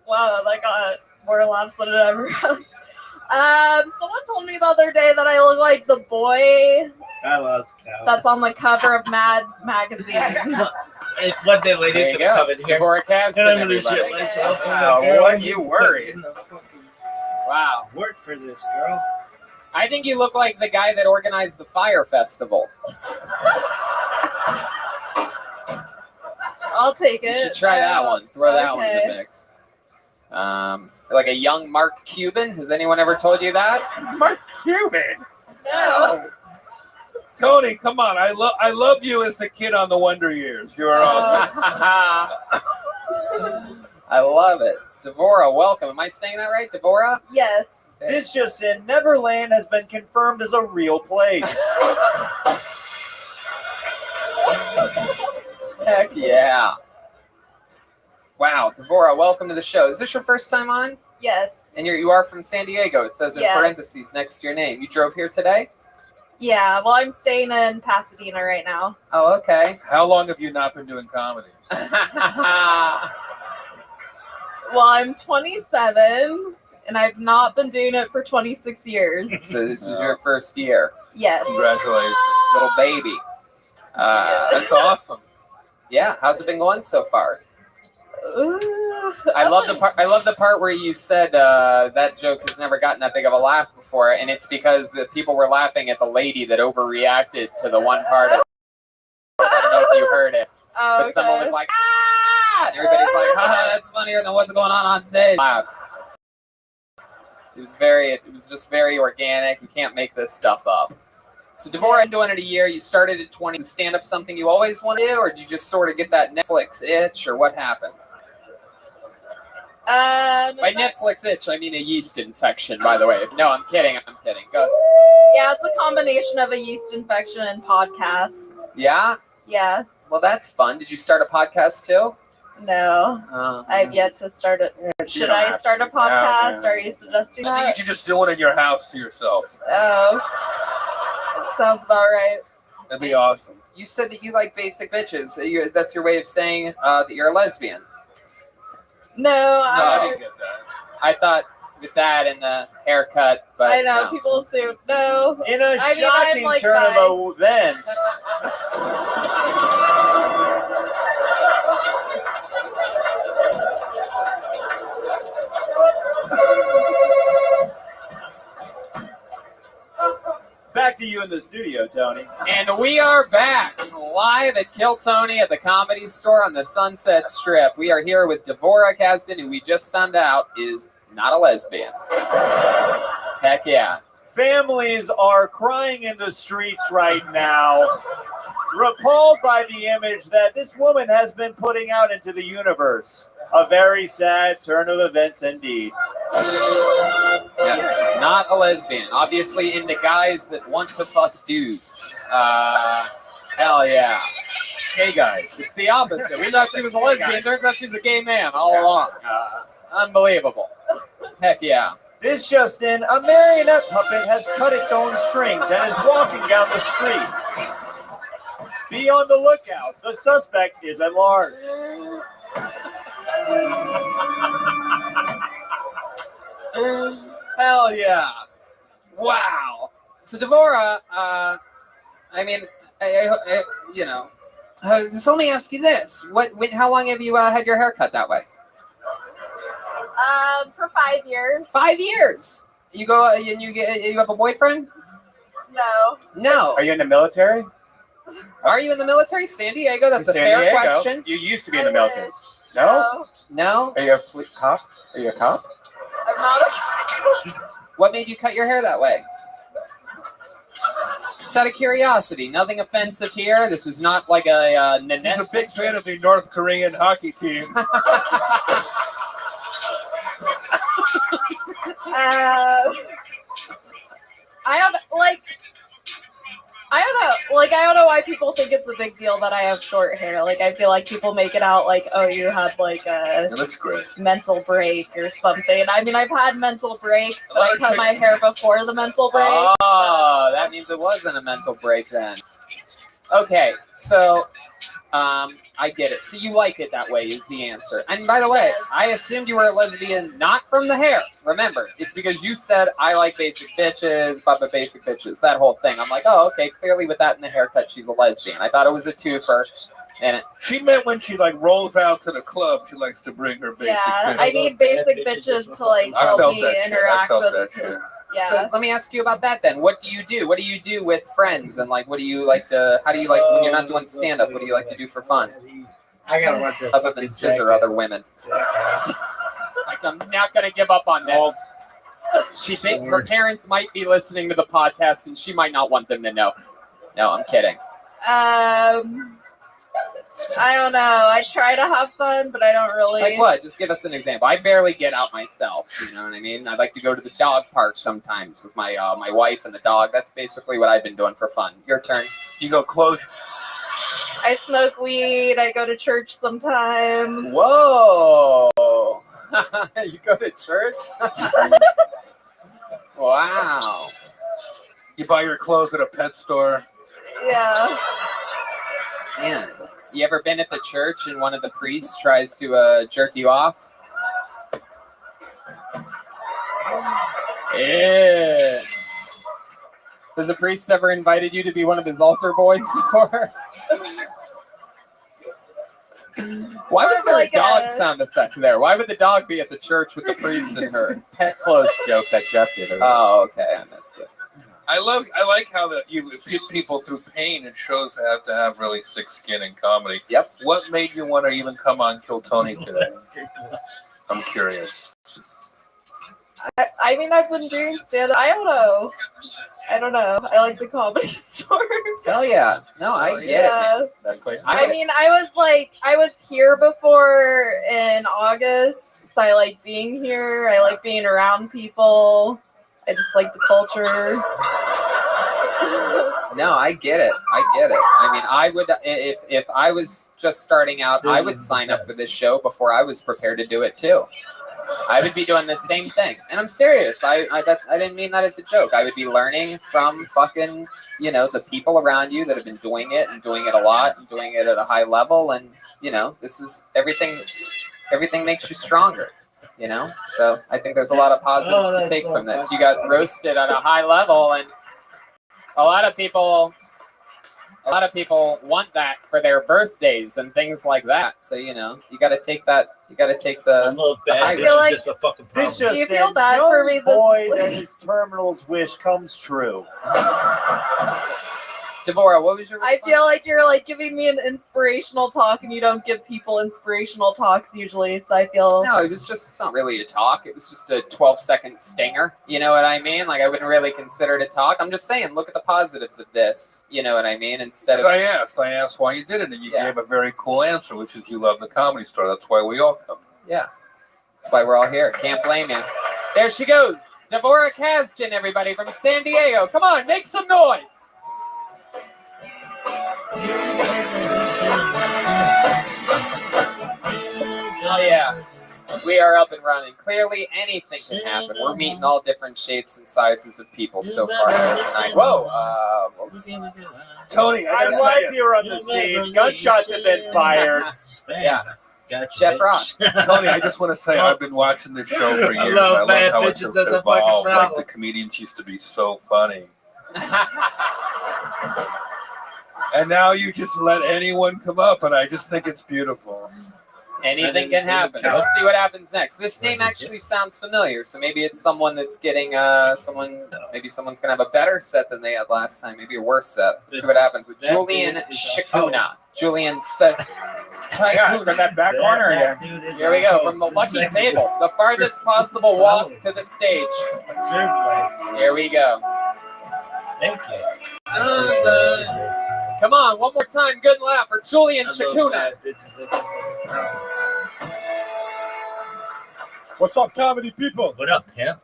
wow, that got more laughs than it ever has. Someone told me the other day that I look like the boy that's on the cover of Mad magazine. One day later, there you go. Devora Kasdan, what you worried? Wow. Work for this, girl. I think you look like the guy that organized the fire festival. I'll take it. You should try that one. Throw that one in the mix. Like a young Mark Cuban. Has anyone ever told you that? Mark Cuban? No. Tony, come on. I love you as the kid on the Wonder Years. You are awesome. I love it. Devora, welcome. Am I saying that right? Devora? Yes. This just in, Neverland has been confirmed as a real place. Heck yeah. Wow, Devora, welcome to the show. Is this your first time on? Yes. And you are from San Diego. It says in parentheses next to your name. You drove here today? Yeah, well, I'm staying in Pasadena right now. Oh, okay. How long have you not been doing comedy? Well, I'm 27, and I've not been doing it for 26 years. So this is your first year. Yes. Congratulations. Little baby. That's awesome. Yeah, how's it been going so far? I love the part where you said that joke has never gotten that big of a laugh before, and it's because the people were laughing at the lady that overreacted to the one part of I don't know if you heard it. Oh, but someone was like, ah! And everybody's like, haha, that's funnier than what's going on stage. It was just very organic. You can't make this stuff up. So Devora, doing it a year. You started at 20. Is stand-up something you always want to do, or did you just sort of get that Netflix itch, or what happened? By Netflix itch, I mean a yeast infection, by the way. No, I'm kidding. Go. Yeah, it's a combination of a yeast infection and podcasts. Yeah? Yeah. Well, that's fun. Did you start a podcast too? No. I've yet to start it. Should I start a podcast? Are you suggesting that? I think you should just do it in your house to yourself. Oh. Sounds about right. That'd be awesome. You said that you like basic bitches. That's your way of saying that you're a lesbian. No, I didn't get that. I thought with that and the haircut, but I know no. people assume no. In a shocking turn of events. Back to you in the studio, Tony. And we are back live at Kill Tony at the Comedy Store on the Sunset Strip. We are here with Devora Kasdan, who we just found out is not a lesbian. Heck yeah. Families are crying in the streets right now, repelled by the image that this woman has been putting out into the universe. A very sad turn of events indeed. Yes, not a lesbian. Obviously into guys that want to fuck dudes. Hell yeah. Hey guys. It's the opposite. We thought she was a lesbian. Turns out she's a gay man all along. Unbelievable. Heck yeah. This just in, a marionette puppet has cut its own strings and is walking down the street. Be on the lookout. The suspect is at large. Hell yeah. Wow. So Devorah, so let me ask you this. How long have you had your hair cut that way? For 5 years. 5 years. You go and you have a boyfriend? No. No. Are you in the military? Are you in the military? San Diego? That's a fair question. You used to be in the military. No? No? Are you a cop? Are you a cop? I'm not a What made you cut your hair that way? Just out of curiosity. Nothing offensive here. This is not like a Nanette. He's a big fan of the North Korean hockey team. I don't know why people think it's a big deal that I have short hair. Like, I feel like people make it out like, oh, you had like a mental break or something. I mean, I've had mental breaks. I cut my hair before the mental break. Oh, that means it wasn't a mental break then. Okay, so I get it. So you like it that way is the answer. And by the way, I assumed you were a lesbian not from the hair. Remember, it's because you said I like basic bitches, Bubba basic bitches, that whole thing. I'm like, oh, okay, clearly with that and the haircut, she's a lesbian. I thought it was a twofer. And she meant when she like rolls out to the club, she likes to bring her basic bitches. I need basic bitches to like help me interact with. Yeah. So let me ask you about that then. What do you do? What do you do with friends? And like, what do you like to, how do you like, when you're not doing stand-up, what do you like to do for fun? I gotta watch that. Other than scissor other women. Like, I'm not going to give up on this. She think her parents might be listening to the podcast and she might not want them to know. No, I'm kidding. I don't know. I try to have fun, but I don't really. Like what? Just give us an example. I barely get out myself. You know what I mean? I like to go to the dog park sometimes with my my wife and the dog. That's basically what I've been doing for fun. Your turn. You go close. I smoke weed. I go to church sometimes. Whoa! You go to church? Wow. You buy your clothes at a pet store. Yeah. Man, you ever been at the church and one of the priests tries to jerk you off? Yeah. Has a priest ever invited you to be one of his altar boys before? Why was there a dog sound effect there? Why would the dog be at the church with the priest and her? Pet clothes joke that Jeff did. Oh, okay, I missed it. I like how that you put people through pain and shows have to have really thick skin in comedy. Yep. What made you want to even come on Kill Tony today? I'm curious. I mean, I've been doing stand-up. I don't know. I like the Comedy Store. Hell yeah. No, I get it, man. Best place. I mean, I was here before in August, so I like being here. I like being around people. I just like the culture. No, I get it. I mean, I would, if I was just starting out, I would sign up for this show before I was prepared to do it too. I would be doing the same thing, and I'm serious. I didn't mean that as a joke. I would be learning from fucking, the people around you that have been doing it and doing it a lot and doing it at a high level, and this is everything. Everything makes you stronger. So I think there's a lot of positives to take from this. You got roasted at a high level, and a lot of people want that for their birthdays and things like that. So you got to take that. You got to take the. I feel like just a fucking problem. This just do you feel in, bad young for me? Boy, that his terminal's wish comes true. Devorah, what was your response? I feel like you're like giving me an inspirational talk, and you don't give people inspirational talks usually. So I feel No, it's not really a talk. It was just a 12-second stinger. You know what I mean? Like, I wouldn't really consider it a talk. I'm just saying, look at the positives of this. You know what I mean? Instead of I asked why you did it, and you gave a very cool answer, which is you love the Comedy Store. That's why we all come. Yeah. That's why we're all here. Can't blame you. There she goes. Devorah Kasdan, everybody, from San Diego. Come on, make some noise. Oh, yeah. We are up and running. Clearly, anything can happen. We're meeting all different shapes and sizes of people so far tonight. Whoa. Tony, I'm live here on the scene. Gunshots have been fired. Yeah. Gotcha, Jeff Ross. Tony, I just want to say I've been watching this show for years. love I love bad how it's bitches, that's a fucking evolved. Like problem. the comedians used to be so funny. And now you just let anyone come up, and I just think it's beautiful. Anything can happen. Let's see what happens next. This name actually sounds familiar, so maybe it's someone that's getting maybe someone's gonna have a better set than they had last time, maybe a worse set. Let's see what happens with Julian Shakuna. Julian From that back corner again. Here we go, from the lucky table, the farthest possible walk to the stage. Here we go. Thank you. Come on, one more time, good laugh for Julian Shakuna. What's up, comedy people? What up, pimp?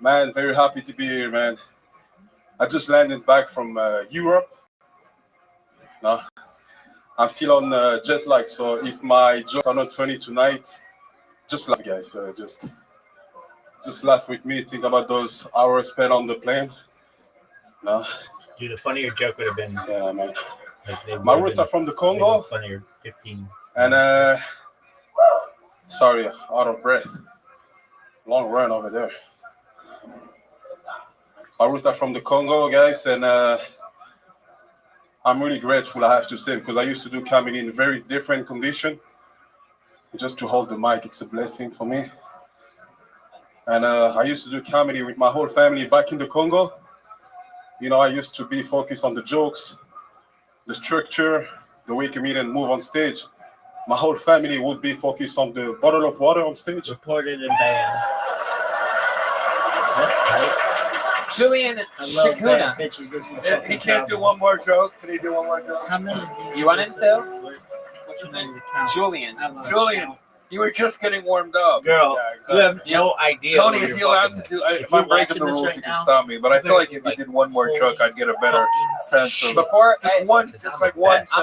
Man, very happy to be here, man. I just landed back from Europe. No, I'm still on jet lag, so if my jokes are not funny tonight, just laugh, guys. Just laugh with me. Think about those hours spent on the plane. No. Dude, the funnier joke would have been. Yeah, man. Like my roots are from the Congo. Funnier 15. And sorry, out of breath. Long run over there. My roots are from the Congo, guys, and I'm really grateful, I have to say, because I used to do comedy in a very different condition. Just to hold the mic, it's a blessing for me. And I used to do comedy with my whole family back in the Congo. You know, I used to be focused on the jokes, the structure, the way comedians move on stage. My whole family would be focused on the bottle of water on stage. Reported and banned. That's tight. Julian Shakuna. He can't do one more joke. Can he do one more joke? How many? You want him to? What's your name? Julian. Julian. You were just getting warmed up. Girl, you have no idea. Tony, is he allowed to do? If I'm breaking the rules, you can stop me. But I feel like if he did one more joke, I'd get a better sense of. Before just one. I'm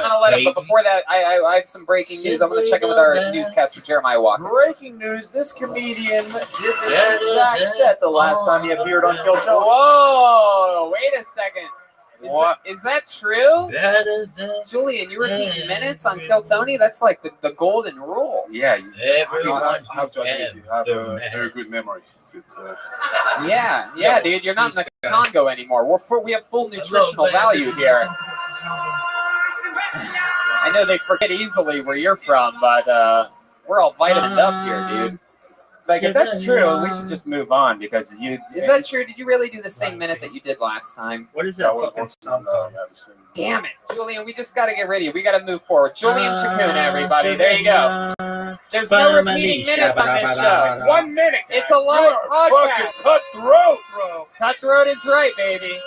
gonna let him. But before that, I have some breaking news. I'm gonna check in with our newscaster Jeremiah Walker. Breaking news: this comedian did this exact set the last time he appeared on Kill Tony. Whoa! Wait a second. Is that true? Julian, you repeat minutes on Kill Tony? That's like the golden rule. Yeah. I have to admit, I have a very good memory. Yeah, dude. You're not in the Congo anymore. We have full nutritional value here. I know they forget easily where you're from, but we're all vitamined up here, dude. Like, if that's true, we should just move on because you. Is that true? Did you really do the same minute that you did last time? What is that fucking song called? Damn it, Julian, we just got to get ready. We got to move forward. Julian Shakuna, everybody. There you go. There's no repeating minutes on this show. It's 1 minute. It's a live podcast. Cutthroat, bro. Cutthroat is right, baby.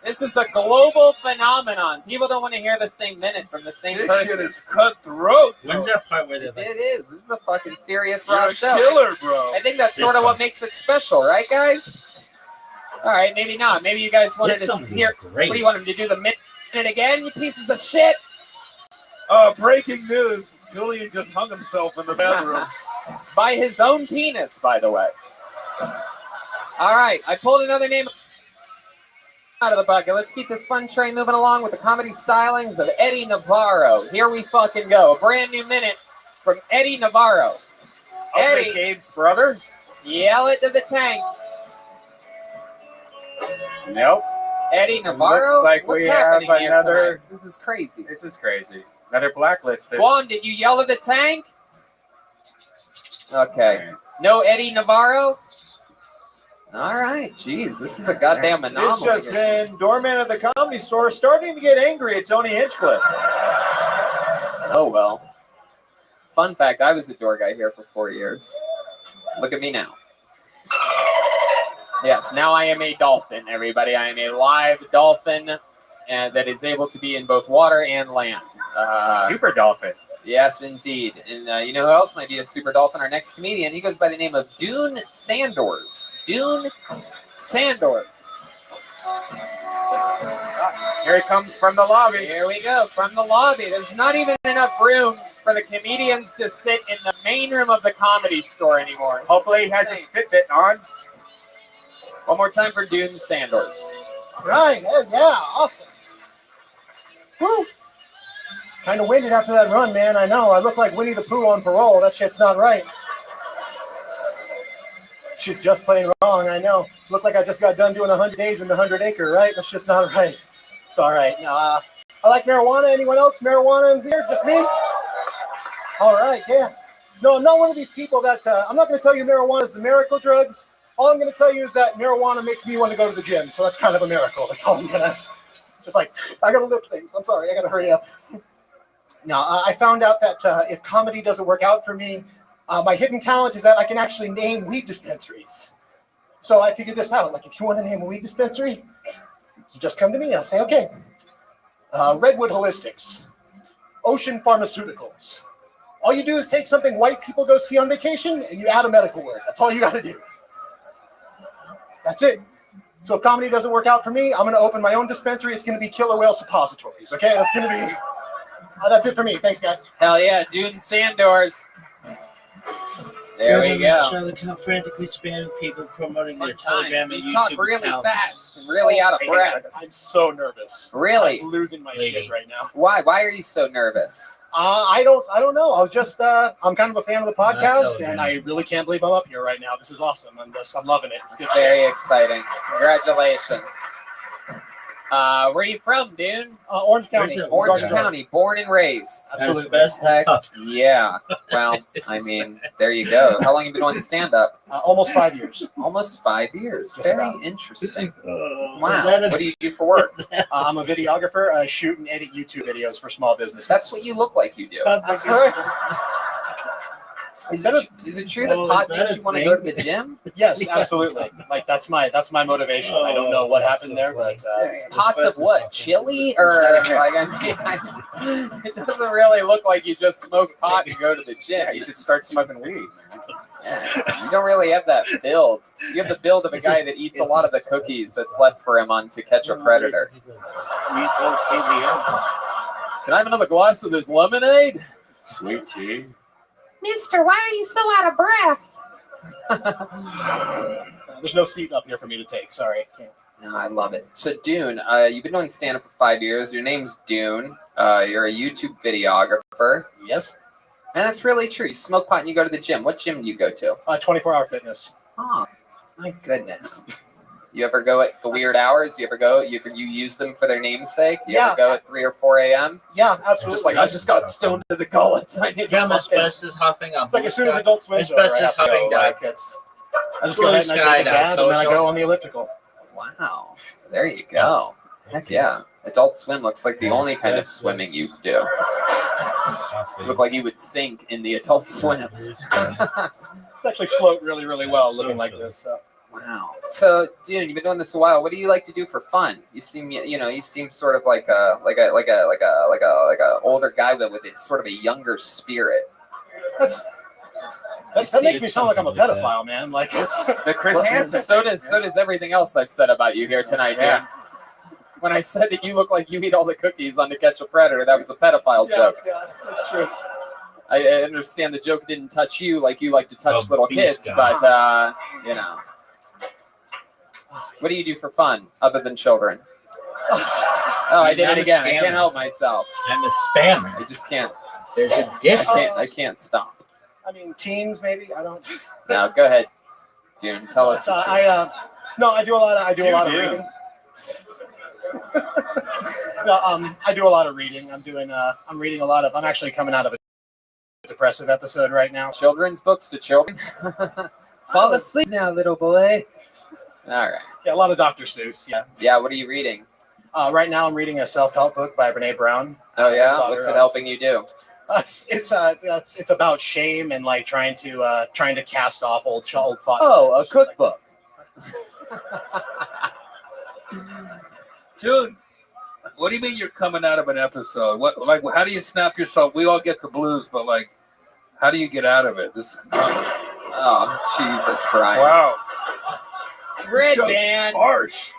This is a global phenomenon. People don't want to hear the same minute from the same person. This shit is cutthroat. When's that part where they're like, It is. This is a fucking serious You're rock a show. killer, bro. I think that's sort of what makes it special, right, guys? All right, maybe not. Maybe you guys wanted to hear. What do you want him to do? The minute again, you pieces of shit? Breaking news. Julian just hung himself in the bathroom. By his own penis, by the way. All right, I pulled another name out of the bucket. Let's keep this fun train moving along with the comedy stylings of Eddie Navarro. Here we fucking go. A brand new minute from Eddie Navarro. Eddie, Gabe's brother? Yell it to the tank. Nope. Eddie Navarro? Looks like What's we happening have here another. tonight? This is crazy. This is crazy. Another blacklisted. Juan, did you yell at the tank? Okay. No Eddie Navarro? All right, jeez, this is a goddamn anomaly. This just in, doorman at the Comedy Store starting to get angry at Tony Hinchcliffe. Oh, well. Fun fact, I was a door guy here for 4 years. Look at me now. Yes, now I am a dolphin, everybody. I am a live dolphin that is able to be in both water and land. Super dolphin. Yes, indeed. And you know who else might be a super dolphin? Our next comedian. He goes by the name of Dune Sandors. Dune Sandors. Here he comes from the lobby. Here we go, from the lobby. There's not even enough room for the comedians to sit in the main room of the Comedy Store anymore. Hopefully he has his Fitbit on. One more time for Dune Sandors. Right, yeah, awesome. Woo! Kind of winded after that run, man. I know. I look like Winnie the Pooh on parole. That shit's not right. She's just plain wrong, I know. Look like I just got done doing 100 days in the 100 acre, right? That's just not right. It's all right. I like marijuana. Anyone else marijuana in here? Just me? All right, yeah. No, I'm not one of these people that, I'm not going to tell you marijuana is the miracle drug. All I'm going to tell you is that marijuana makes me want to go to the gym. So that's kind of a miracle. That's all I'm going to, just like, I got to lift things. I'm sorry. I got to hurry up. Now, I found out that if comedy doesn't work out for me, my hidden talent is that I can actually name weed dispensaries. So I figured this out. Like, if you want to name a weed dispensary, you just come to me and I'll say, okay. Redwood Holistics, Ocean Pharmaceuticals. All you do is take something white people go see on vacation and you add a medical word. That's all you got to do. That's it. So if comedy doesn't work out for me, I'm going to open my own dispensary. It's going to be Killer Whale Suppositories. Okay, that's going to be... that's it for me. Thanks, guys. Hell yeah, Dune Sandors. There we go. Show the frantically spamming people promoting their Telegram and YouTube You talk really accounts. fast and really out of breath. I'm so nervous. Really? I'm losing my shit right now. Why? Why are you so nervous? I don't know. I was just I'm kind of a fan of the podcast, and I really can't believe I'm up here right now. This is awesome. I'm loving it. It's good. Very exciting. Congratulations. Where are you from, dude? Orange County. Orange County, born and raised. Absolutely. Heck, yeah. Well, I mean, there you go. How long have you been doing stand-up? Almost 5 years. Almost 5 years. Just Very about. interesting. Wow. What do you do for work? I'm a videographer. I shoot and edit YouTube videos for small businesses. That's what you look like you do. That's right. Is it true that pot makes you want to go to the gym? Yes, absolutely. Like that's my motivation. I don't know what happened there, but pots of what? Chili or like? It doesn't really look like you just smoke pot and go to the gym. You should start smoking weed. Yeah, you don't really have that build. You have the build of a guy that eats a lot of the cookies that's left for him on To Catch a Predator. Can I have another glass of this lemonade? Sweet tea. Mister, why are you so out of breath? There's no seat up here for me to take. Sorry. Can't. No, I love it. So, Dune, you've been doing stand-up for 5 years. Your name's Dune. You're a YouTube videographer. Yes. And that's really true. You smoke pot and you go to the gym. What gym do you go to? 24-hour fitness. Oh, my goodness. You ever go at the weird hours? You ever go? You use them for their namesake? You ever go at 3 or 4 a.m.? Yeah, absolutely. Just like, I just got stoned to the gullets. I need Yeah, asbestos huffing up. It's like as soon as Adult Swim's over, I have to go. Like, I just go ahead and I take the dab, and then I go on the elliptical. Wow. There you go. Heck yeah. Adult Swim looks like the only kind of swimming you do. You look like you would sink in the Adult Swim. It's actually float really, really well looking like this. So. Wow. So, Dune, you've been doing this a while. What do you like to do for fun? You seem sort of like a older guy with a sort of a younger spirit. That makes me sound like I'm a pedophile, man. Like it's the Chris Hansen. So does everything else I've said about you here tonight, Dune. When I said that you look like you eat all the cookies on To Catch a Predator, that was a pedophile joke. Yeah, that's true. I understand the joke didn't touch you like you like to touch little kids, but you know. What do you do for fun other than children? Oh, I did it again. I can't help myself. I'm a spammer. I just can't. There's a difference. I can't stop. I mean, teens maybe. I don't. No, go ahead, Dune. Tell us. I do a lot of reading. No, I do a lot of reading. I'm reading a lot of. I'm actually coming out of a depressive episode right now. Children's books to children. Fall asleep now, little boy. All right. Yeah, a lot of Dr. Seuss. Yeah. Yeah. What are you reading? Right now, I'm reading a self-help book by Brene Brown. Oh yeah. What's it helping you do? It's about shame and like trying to cast off old thoughts. Oh, a cookbook. Dude, what do you mean you're coming out of an episode? How do you snap yourself? We all get the blues, but like, how do you get out of it? Oh, Jesus, Brian. Wow. Red band. Harsh.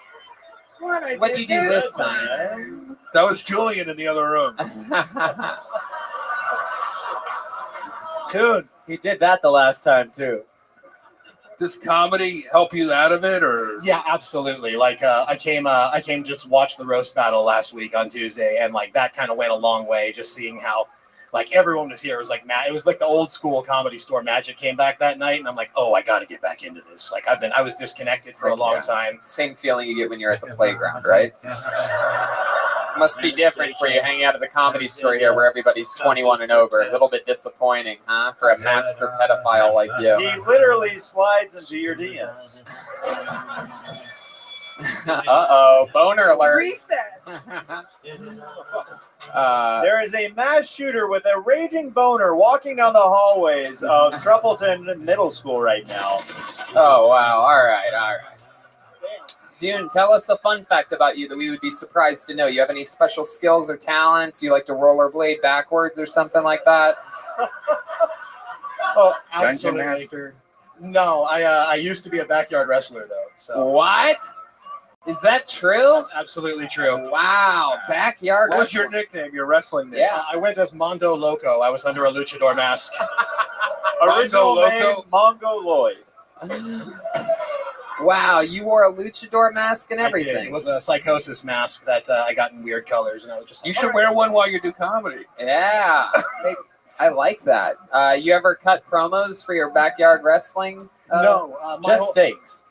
What'd you do this time? That was Julian in the other room. Dude, he did that the last time too. Does comedy help you out of it, or? Yeah, absolutely. Like I came just watch the roast battle last week on Tuesday, and like that kind of went a long way. Just seeing how like everyone was here. It was like it was like the old school Comedy Store magic came back that night, and I'm like, oh, I got to get back into this. Like I was disconnected for a long time. Same feeling you get when you're at the playground, right? Must be different for you hanging out at the Comedy Store here, where everybody's 21 and over. A little bit disappointing, huh? For a master pedophile like you. He literally slides into your DMs. Uh-oh, boner alert. Recess. There is a mass shooter with a raging boner walking down the hallways of Truffleton Middle School right now. Oh, wow. All right. Dune, tell us a fun fact about you that we would be surprised to know. You have any special skills or talents? You like to rollerblade backwards or something like that? Oh, Dungeon absolutely. Master? No, I used to be a backyard wrestler though. So what? Is that true? That's absolutely true. Wow, backyard. What was wrestling. your nickname? Your wrestling name? Yeah, I went as Mondo Loco. I was under a luchador mask. Original name, Mongo Lloyd. Wow, you wore a luchador mask and I everything. did. It was a psychosis mask that I got in weird colors, and I was just like, You should wear one while you do comedy. Yeah, I like that. You ever cut promos for your backyard wrestling? No, Just steaks.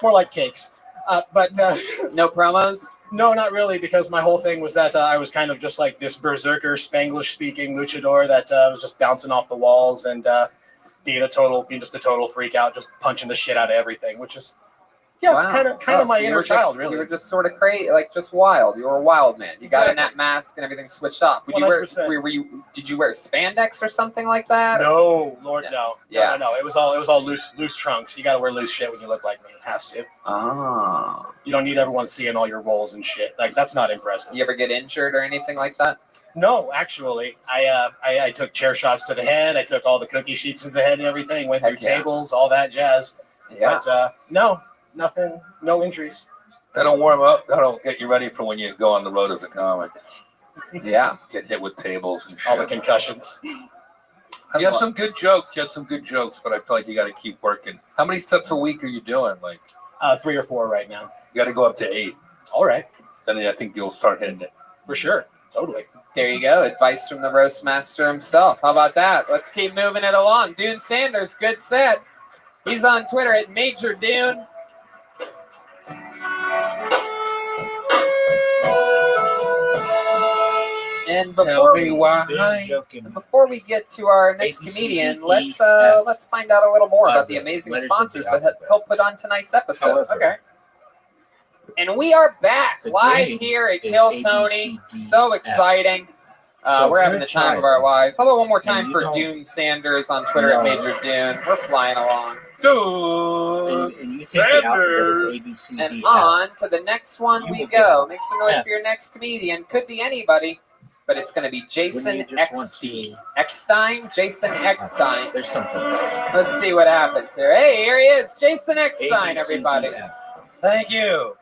More like cakes. But no promos? No, not really, because my whole thing was that I was kind of just like this berserker, Spanglish-speaking luchador that was just bouncing off the walls and being just a total freak out, just punching the shit out of everything, which is kind of my inner child, really. You were just sort of crazy, like just wild. You were a wild man. You got in that mask and everything switched off. Did you wear spandex or something like that? No, Lord, no. Yeah. No. It was all loose trunks. You got to wear loose shit when you look like me. It has to. Oh. You don't need everyone seeing all your rolls and shit. Like that's not impressive. You ever get injured or anything like that? No, actually, I took chair shots to the head. I took all the cookie sheets to the head and everything. Went through tables, all that jazz. Yeah. But no, nothing. No injuries. That'll warm up. That'll get you ready for when you go on the road as a comic. Yeah. Get hit with tables and shit. All the concussions. You have some good jokes. But I feel like you got to keep working. How many sets a week are you doing? Like 3 or 4 right now. You got to go up to 8. All right. Then I think you'll start hitting it. For sure. Totally. There you go. Advice from the roast master himself. How about that? Let's keep moving it along. Dune Sanders, good set. He's on Twitter at Major Dune. And before we get to our next comedian, let's find out a little more about the amazing sponsors that helped put on tonight's episode. Okay. And we are back live here at Kill Tony. So exciting. We're having the time of our lives. How about one more time for Dune Sanders on Twitter at Major Dune? We're flying along. Dune Sanders. And on to the next one we go. Make some noise for your next comedian. Could be anybody, but it's going to be Jason Eckstein. Jason Eckstein. There's something. Let's see what happens here. Hey, here he is. Jason Eckstein, everybody. Thank you.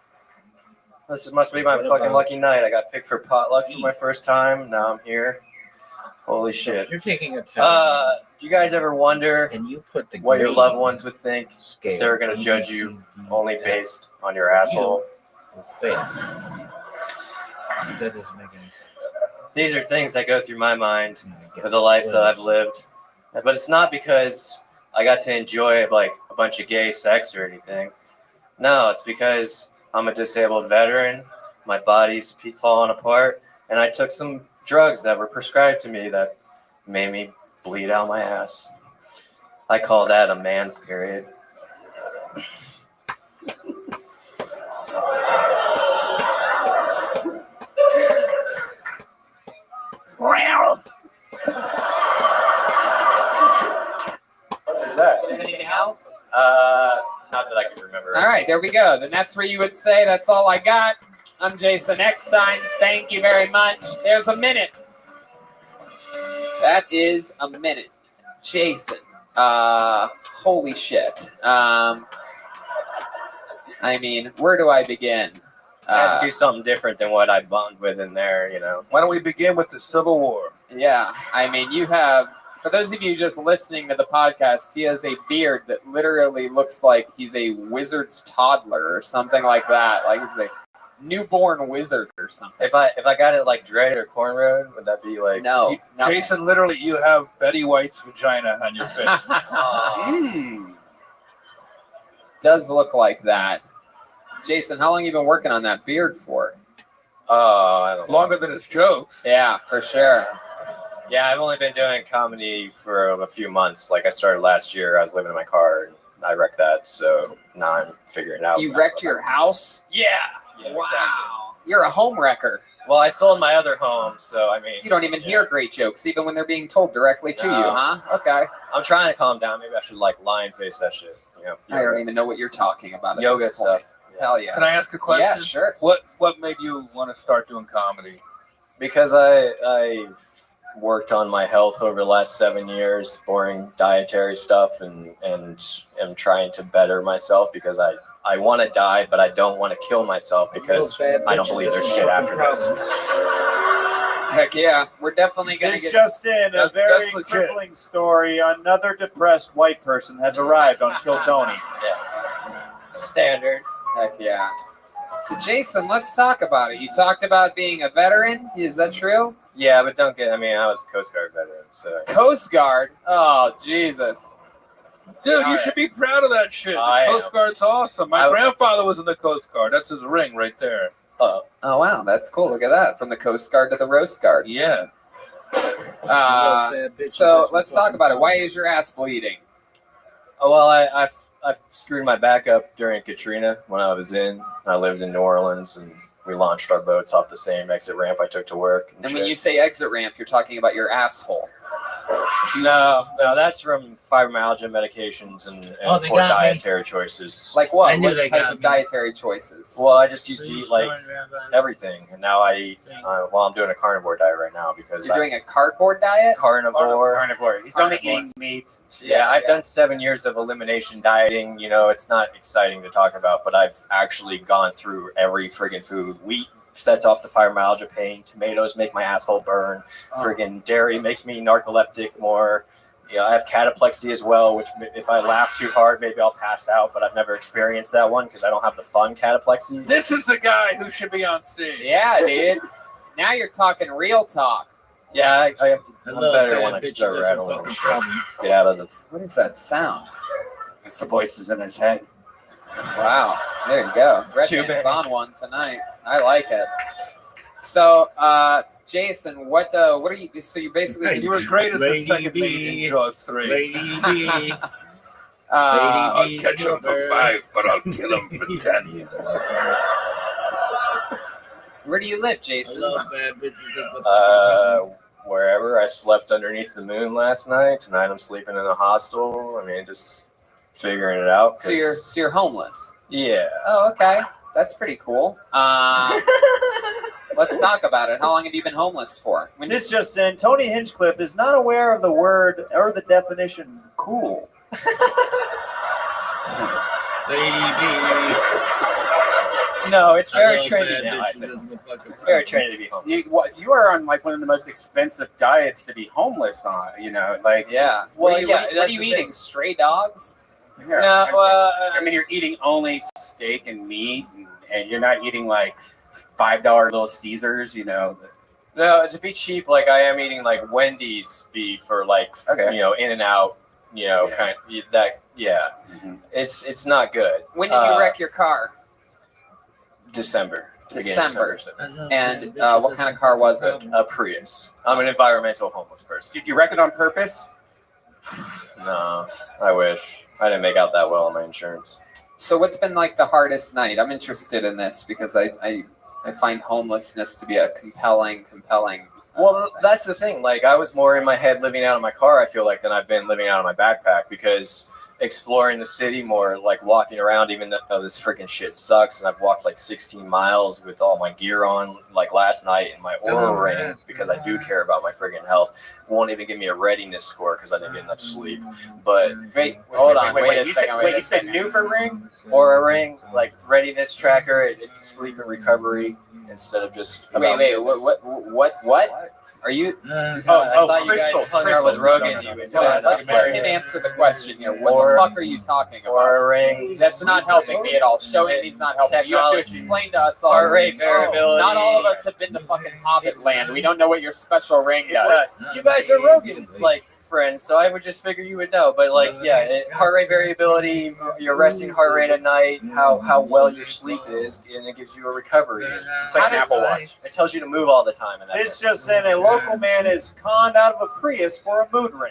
This must be my fucking lucky night. I got picked for potluck for my first time. Now I'm here. Holy shit. You're taking a test. Do you guys ever wonder and you put the what your grade loved ones would think scale, if they were going to judge you only based on your asshole? That doesn't make any sense. These are things that go through my mind with the life that I've lived. But it's not because I got to enjoy like a bunch of gay sex or anything. No, it's because I'm a disabled veteran. My body's falling apart. And I took some drugs that were prescribed to me that made me bleed out my ass. I call that a man's period. What is that? Anything else? Not that I can remember. All right, there we go. Then that's where you would say, that's all I got. I'm Jason Eckstein. Thank you very much. There's a minute. That is a minute. Jason. Holy shit. I mean, where do I begin? I have to do something different than what I bond with in there, you know. Why don't we begin with the Civil War? Yeah, I mean, you have, for those of you just listening to the podcast, he has a beard that literally looks like he's a wizard's toddler or something like that. Like he's a newborn wizard or something. If I got it like dreaded or cornrowed, would that be like No. Jason, literally, you have Betty White's vagina on your face. Does look like that. Jason, how long have you been working on that beard for? I don't know. Longer than his jokes. Yeah, for sure. Yeah, I've only been doing comedy for a few months. Like I started last year. I was living in my car and I wrecked that. So now I'm figuring it out. You wrecked your house? Yeah. Wow. Exactly. You're a home wrecker. Well, I sold my other home, so I mean. You don't even hear great jokes, even when they're being told directly to you, huh? Okay. I'm trying to calm down. Maybe I should like lion face that shit. You know, I don't even know what you're talking about. At yoga this point. stuff. Hell yeah. Can I ask a question? Yeah, sure. What made you want to start doing comedy? Because I worked on my health over the last 7 years, boring dietary stuff, and am trying to better myself because I want to die, but I don't want to kill myself because I don't believe there's shit after this. Heck yeah, we're definitely going to This get... just in, a very crippling story. Another depressed white person has arrived on Kill Tony. Yeah. Standard. Heck yeah. So Jason, let's talk about it. You talked about being a veteran. Is that true? Yeah, but don't get. I mean, I was a Coast Guard veteran, so. Coast Guard? Oh, Jesus. Dude, you should be proud of that shit. The Coast Guard's awesome. My grandfather was in the Coast Guard. That's his ring right there. Oh, wow, that's cool. Look at that. From the Coast Guard to the Roast Guard. Yeah. So let's talk about it. Why is your ass bleeding? Oh, well, I screwed my back up during Katrina when I was in. I lived in New Orleans, and we launched our boats off the same exit ramp I took to work. And when you say exit ramp, you're talking about your asshole. No, that's from fibromyalgia medications and poor dietary choices. Like what? What type of dietary choices? Well, I just used to eat like everything, and now I eat. Well, I'm doing a carnivore diet right now because you're doing a cardboard diet. Carnivore. He's only eating meats. Yeah, I've done 7 years of elimination dieting. You know, it's not exciting to talk about, but I've actually gone through every friggin' food. Wheat sets off the fibromyalgia pain. Tomatoes make my asshole burn. Friggin' dairy makes me narcoleptic more. You know, I have cataplexy as well, which if I laugh too hard, maybe I'll pass out, but I've never experienced that one because I don't have the fun cataplexy. This is the guy who should be on stage. Yeah, dude. Now you're talking real talk. Yeah, I'm better when I start rattling and shit. Get out of the... What is that sound? It's the voices in his head. Wow, there you go. Redman's on one tonight. I like it. So, Jason, what are you? So you basically you were great as the second lead in Jaws 3. I'll catch him for 5, but I'll kill him for 10. Where do you live, Jason? Wherever. I slept underneath the moon last night. Tonight I'm sleeping in a hostel. I mean, just figuring it out. So you're homeless. Yeah. Oh, okay. That's pretty cool. Let's talk about it. How long have you been homeless for? This just in, Tony Hinchcliffe is not aware of the word or the definition cool. No, it's very trendy now, I think. It's very trendy to be homeless. You are on like one of the most expensive diets to be homeless on, you know, like... Yeah. Well, what are you eating? Stray dogs? Yeah. No, I mean, you're eating only steak and meat, and you're not eating like $5 Little Caesars, you know. No, to be cheap, like I am eating like Wendy's beef or like you know, In-N-Out, you know, kind of that. Yeah, it's not good. When did you wreck your car? December. December. And what kind of car was it? A Prius. I'm an environmental homeless person. Did you wreck it on purpose? No, I wish. I didn't make out that well on my insurance. So what's been like the hardest night? I'm interested in this because I find homelessness to be a compelling. Well, that's the thing. Like, I was more in my head living out of my car, I feel like, than I've been living out of my backpack, because exploring the city more, like walking around, even though this freaking shit sucks, and I've walked like 16 miles with all my gear on, like last night, in my Aura ring, because I do care about my freaking health. Won't even give me a readiness score because I didn't get enough sleep. But hold on, wait a you second. Wait, you said new for ring? Aura ring, like readiness tracker, sleep and recovery, instead of just. Wait, what? Are you? I thought you guys hung out with Rogan. Let's let him answer the question here. What the fuck are you talking about? Aura ring. That's not helping me at all. Showing me's not helping. You have to explain to us all. Heart rate variability. Not all of us have been to fucking Hobbit land. We don't know what your special ring does. You guys are Rogan friends, so I would just figure you would know. But heart rate variability, your resting heart rate at night, how well your sleep is, and it gives you a recovery. It's like an Apple Watch. It tells you to move all the time. And It's just saying a local man is conned out of a Prius for a mood ring.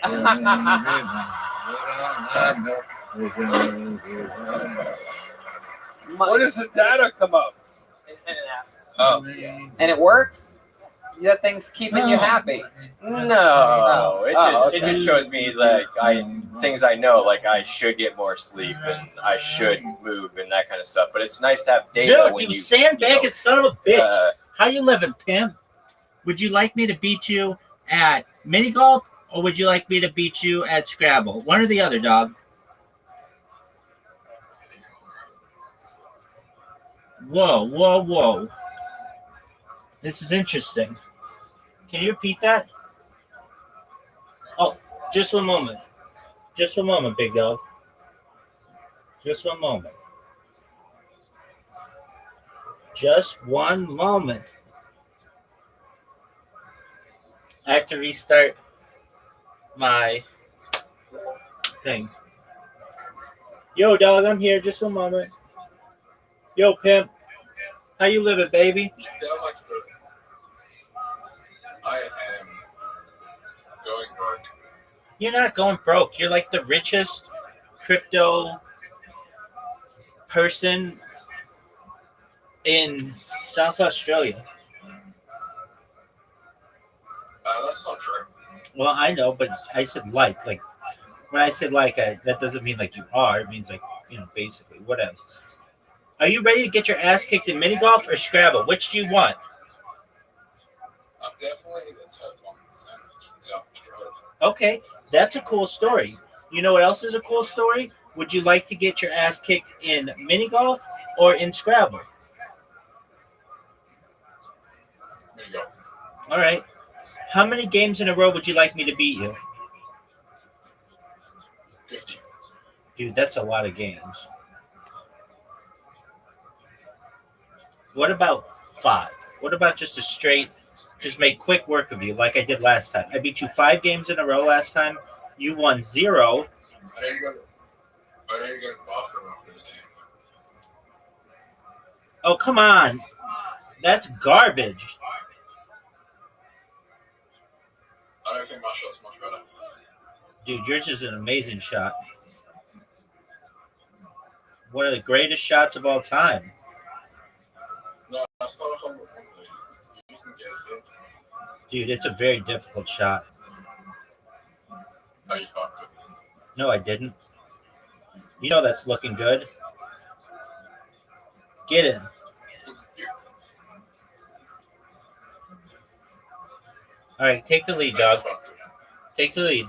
What does the data come up? Oh. And it works? That thing's keeping you happy? No, it just shows me like things I know, like I should get more sleep and I should move and that kind of stuff. But it's nice to have data. Dude, when you sandbagging son of a bitch. uh, How you living, pimp? Would you like me to beat you at mini golf, or would you like me to beat you at Scrabble? One or the other, dog. Whoa. This is interesting. Can you repeat that? Oh, just one moment. Just one moment, big dog. Just one moment. Just one moment. I have to restart my thing. Yo, dog, I'm here. Just one moment. Yo, pimp. How you living, baby? I am going broke. You're not going broke. You're like the richest crypto person in South Australia. That's not true. Well, I know, but I said like when I said that doesn't mean like you are. It means like, basically. What else? Are you ready to get your ass kicked in mini golf or Scrabble? Which do you want? I'm definitely the top 1% in South Australia. Okay, that's a cool story. You know what else is a cool story? Would you like to get your ass kicked in mini golf or in Scrabble? There you go. All right. How many games in a row would you like me to beat you? 50. Dude, that's a lot of games. What about 5? What about just a straight, just make quick work of you like I did last time? I beat you 5 games in a row last time. You won 0. I didn't go to the bathroom after this game. Oh, come on. That's garbage. I don't think my shot's much better. Dude, yours is an amazing shot. One of the greatest shots of all time. No, that's not a humble. You can get it. Dude, it's a very difficult shot. No, you fucked it. No, I didn't. You know that's looking good. Get in. All right, take the lead, dog. Take the lead.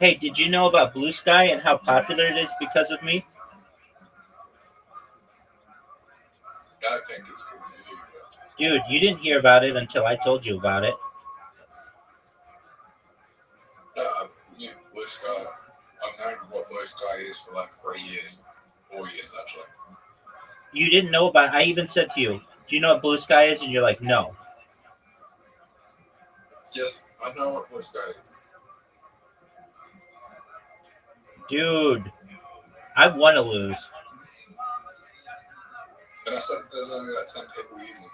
Hey, did you know about Blue Sky and how popular it is because of me? I think it's good. Dude, you didn't hear about it until I told you about it. Blue Sky. I've known what Blue Sky is for like 3 years. 4 years, actually. You didn't know about it. I even said to you, do you know what Blue Sky is? And you're like, no. Yes, I know what Blue Sky is. Dude, I want to lose. But I said there's only like 10 people using it.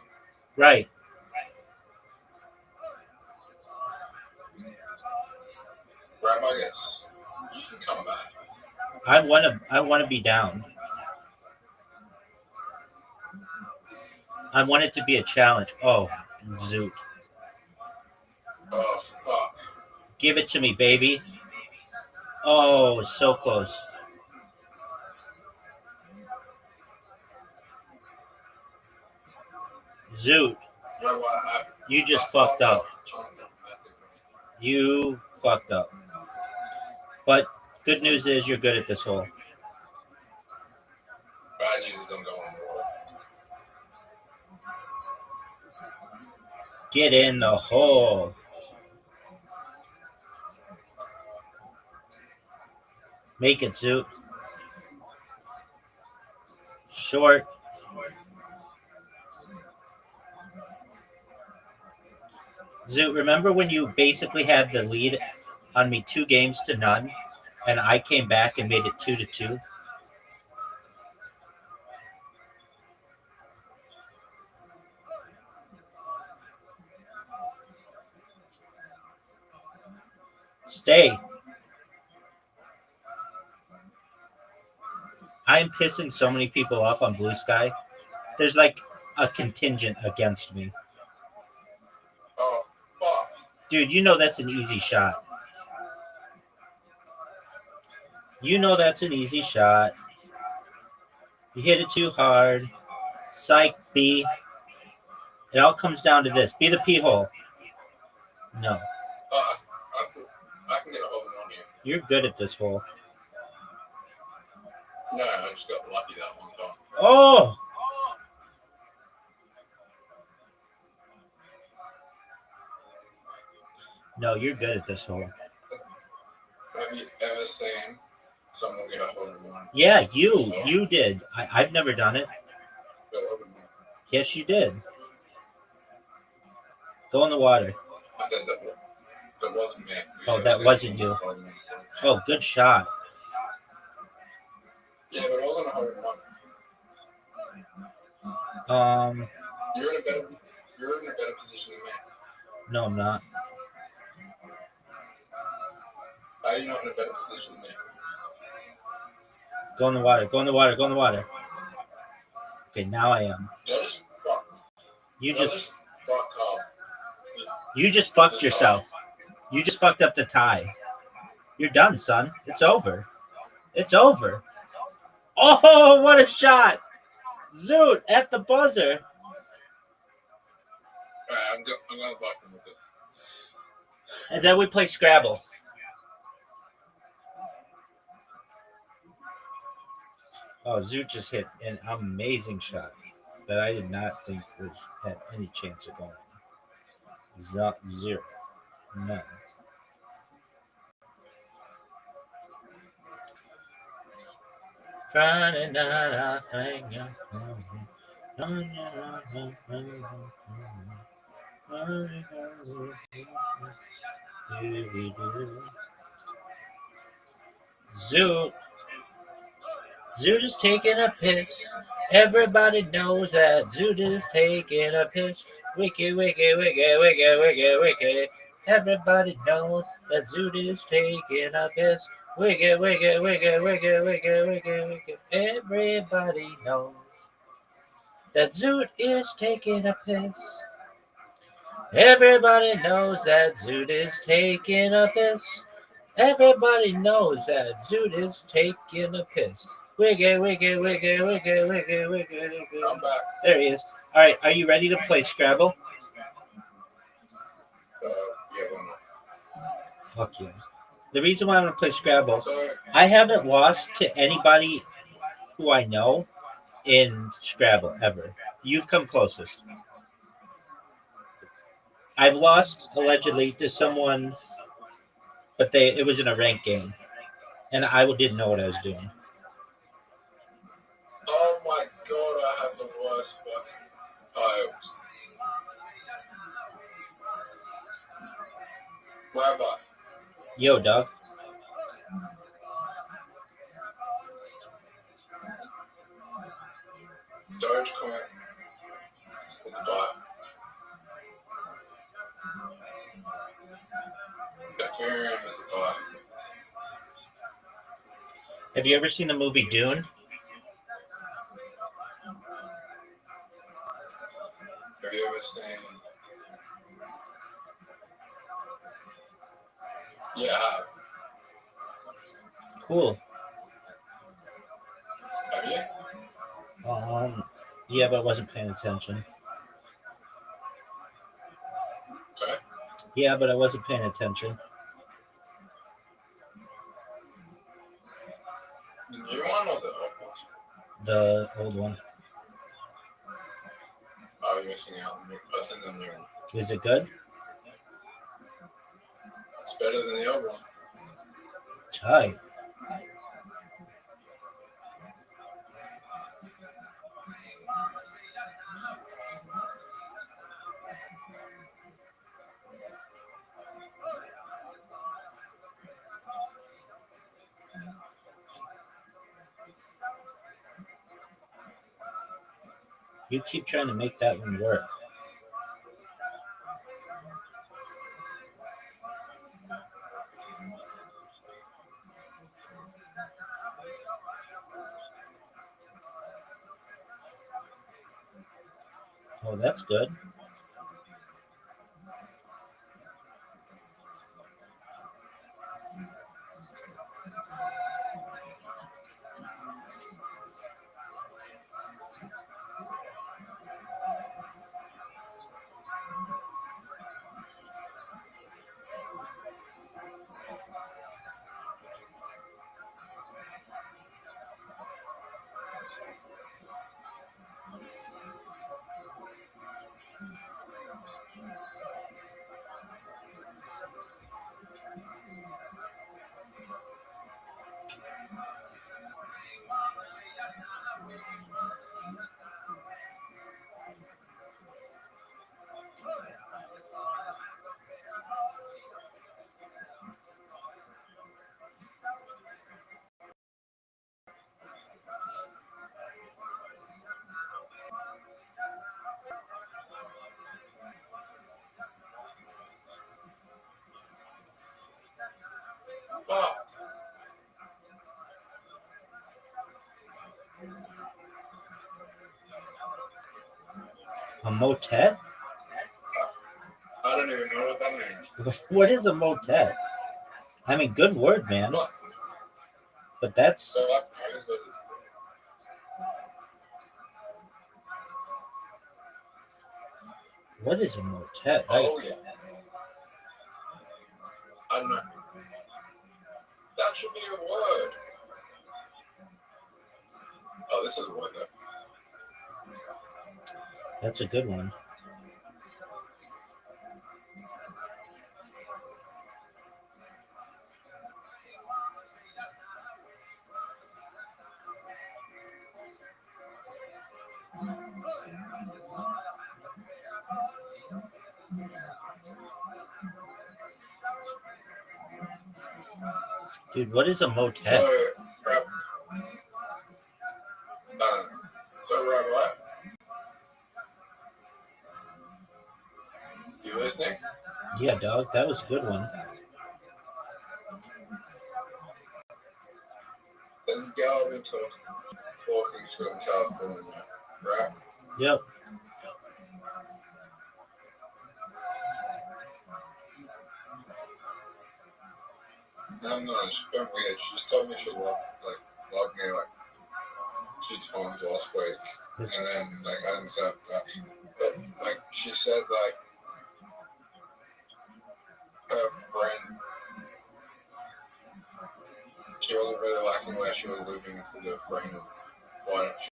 Right. Rabbi, I guess you can come back. I want to be down. I want it to be a challenge. Oh, Zoot. Oh, fuck. Give it to me, baby. Oh, so close. Zoot. You just fucked up. You fucked up. But good news is you're good at this hole. Bad news is I'm going on the roll. Get in the hole. Make it, Zoot. Short. Zoot, remember when you basically had the lead on me 2 games to none, and I came back and made it 2-2? Stay. I'm pissing so many people off on Blue Sky. There's like a contingent against me. Oh, fuck. Dude, you know that's an easy shot. You know that's an easy shot. You hit it too hard. Psych, B. It all comes down to this. Be the P hole. No. I can get a hole in one here. You're good at this hole. No, I just got lucky that one time. Oh! No, you're good at this hole. Have you ever seen someone get a hole in one? Yeah, you did. I've never done it. Yes, you did. Go in the water. That wasn't me. Oh, that wasn't you. Oh, good shot. Yeah, but it wasn't a hole in one. You're in a better position than me. No, I'm not. How are you not in a better position than me? Go in the water. Go in the water. Go in the water. Okay, now I am. You just fucked yourself. You just fucked up the tie. You're done, son. It's over. It's over. Oh, what a shot! Zoot at the buzzer. I'm going to buck him with it. And then we play Scrabble. Oh, Zoot just hit an amazing shot that I did not think had any chance of going. Zero. No. Friday night I hang out. Zoot is taking a piss. Everybody knows that Zoot is taking a piss. Wicked, wicked, wicked, wicked, wicked, wicked. Everybody knows that Zoot is taking a piss. Wicked, wicked, wicked, wicked, wicked, wicked, wicked. Everybody knows that Zoot is taking a piss. Everybody knows that Zoot is taking a piss. Everybody knows that Zoot is taking a piss. Wicked, wicked, wicked, wicked, wicked, wicked, wicked. There he is. All right, are you ready to play Scrabble? Yeah, one more. Fuck yeah. The reason why I'm going to play Scrabble, I haven't lost to anybody who I know in Scrabble ever. You've come closest. I've lost allegedly to someone, but it was in a ranked game, and I didn't know what I was doing. Oh my god, I have the worst fucking pipes. Rabbi. Yo, dog. Dogecoin is a buy. Ethereum is a buy. Have you ever seen the movie Dune? Have you ever seen? Yeah. Cool. Have you? Yeah, but I wasn't paying attention. Sorry? Yeah, but I wasn't paying attention. The new one or the old one? The old one. Oh, you're missing out. I've seen the new one. Is it good? It's better than the old one. Hi. You keep trying to make that one work. Oh, that's good. A motet? I don't even know what that means. What is a motet? I mean, good word, man. But that's... What is a motet? Oh, yeah. I don't know. That should be a word. Oh, this is a word, though. That's a good one. Dude, what is a motet? So, Rabbi, you listening? Yeah, dog, that was a good one. This guy I've been talking to in California, right? Yep. No, she's been weird. She just told me she loved me like 2 times last week, and then I didn't say that. But she said her friend, she wasn't really liking where she was living for the friend. Why don't she?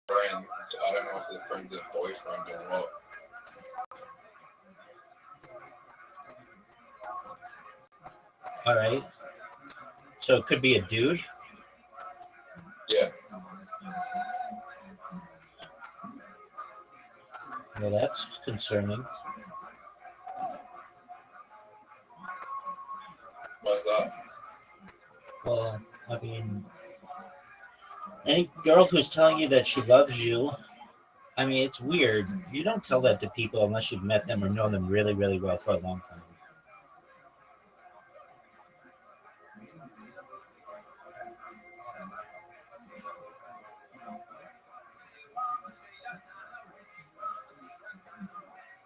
Friend, I don't know if the friend's a boyfriend or what. All right. So it could be a dude? Yeah. Well, that's concerning. What's that? Well, I mean, any girl who's telling you that she loves you, I mean, it's weird. You don't tell that to people unless you've met them or known them really, really well for a long time.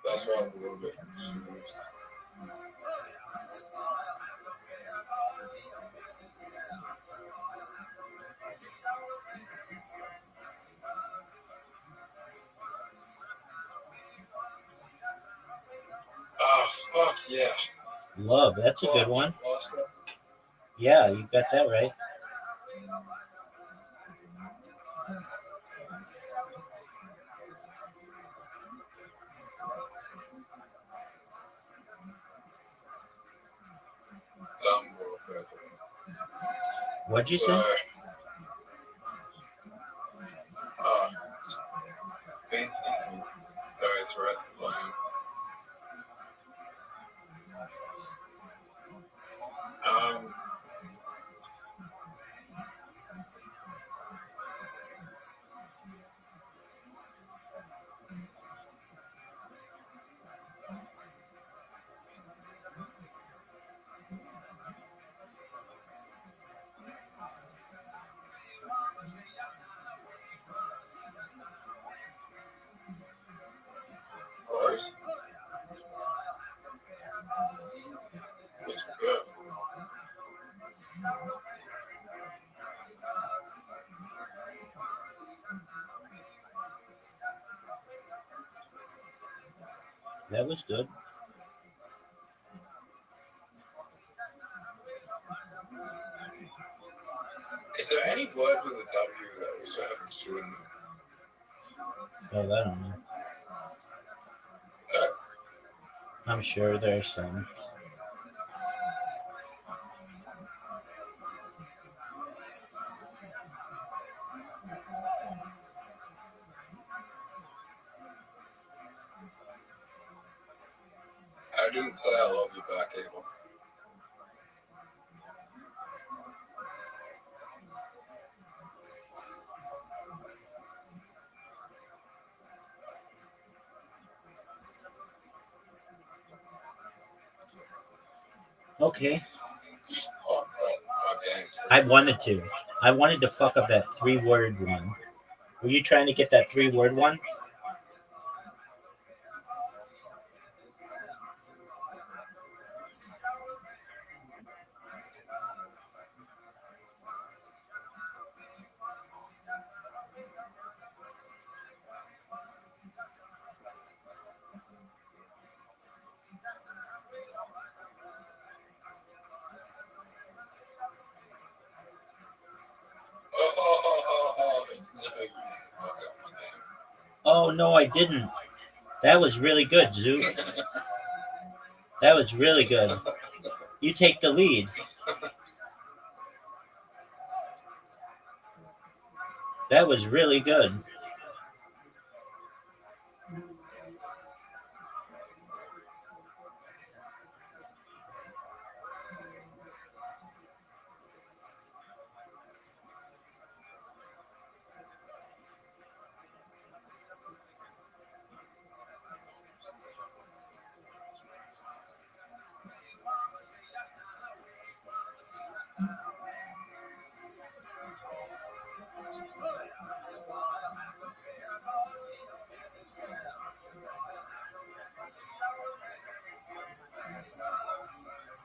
That's why I'm a little bit. Oh, fuck yeah. Love, that's a good one. Yeah, you got that right. What'd you say? Just thinking. It's wrestling. That was good. Is there any word with a W that also have a Q in them? Oh, I don't know. I'm sure there's some. I didn't say I love you back, Abel. Okay. I wanted to. I wanted to fuck up that 3-word one. Were you trying to get that 3-word one? Oh, no, I didn't. That was really good, Zoo. That was really good. You take the lead. That was really good.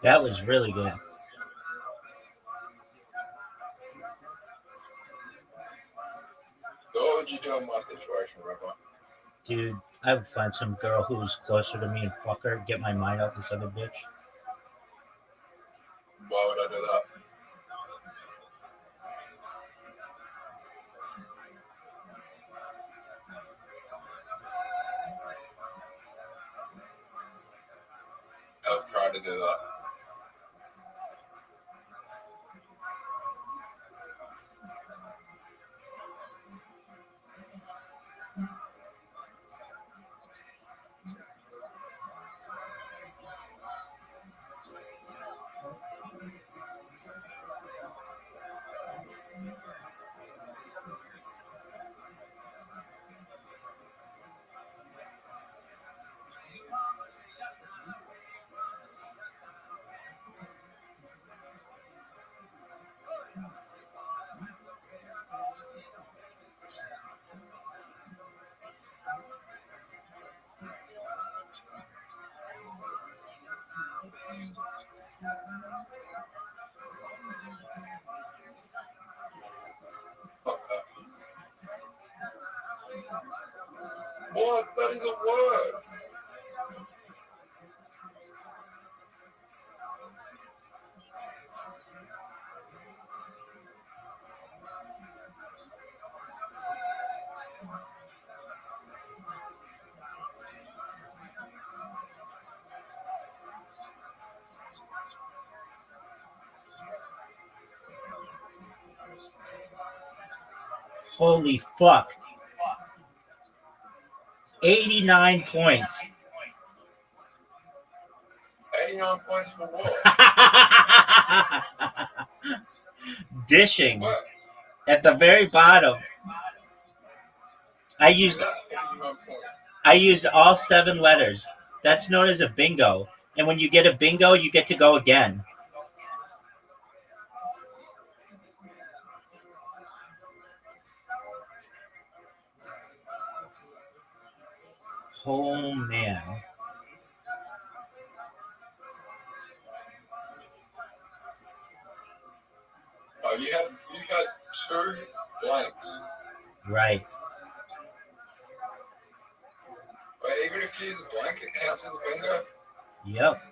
That was really good. So what would you do in my situation, Rabbi? Dude, I would find some girl who was closer to me and fuck her, get my mind off this other bitch. Why would I do that? I've tried to do that. What is a word? Holy fuck. 89 points. 89 points for what? Dishing. At the very bottom. I used all 7 letters. That's known as a bingo. And when you get a bingo, you get to go again. Oh man. You had 2 blanks. Right. But even if you use a blank, it counts as a bingo. Yep.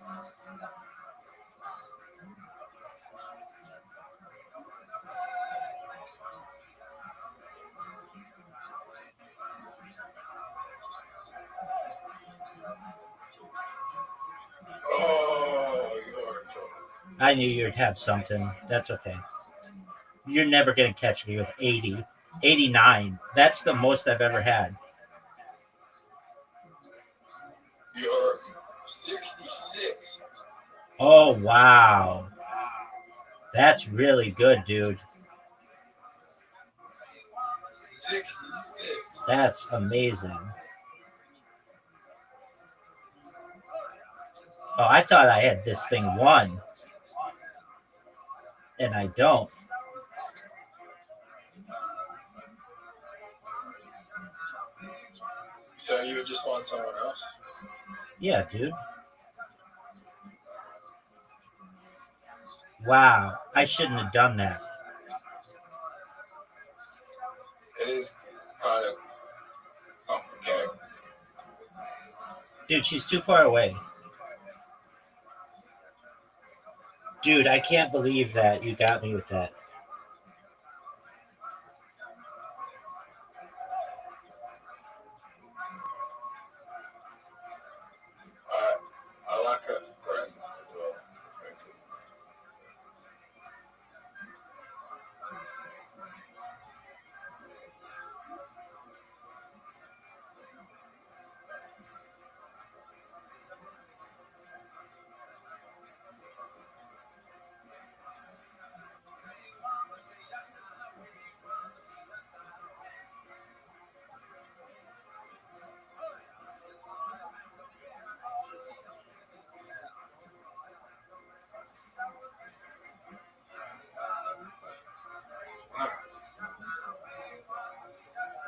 Oh, you're in trouble. I knew you'd have something. That's okay. You're never going to catch me with 80. 89. That's the most I've ever had. You're 66. Oh, wow. That's really good, dude. 66. That's amazing. Oh, I thought I had this thing won. And I don't. So you would just want someone else? Yeah, dude. Wow. I shouldn't have done that. It is kind of complicated. Dude, she's too far away. Dude, I can't believe that you got me with that. I like her friends as well.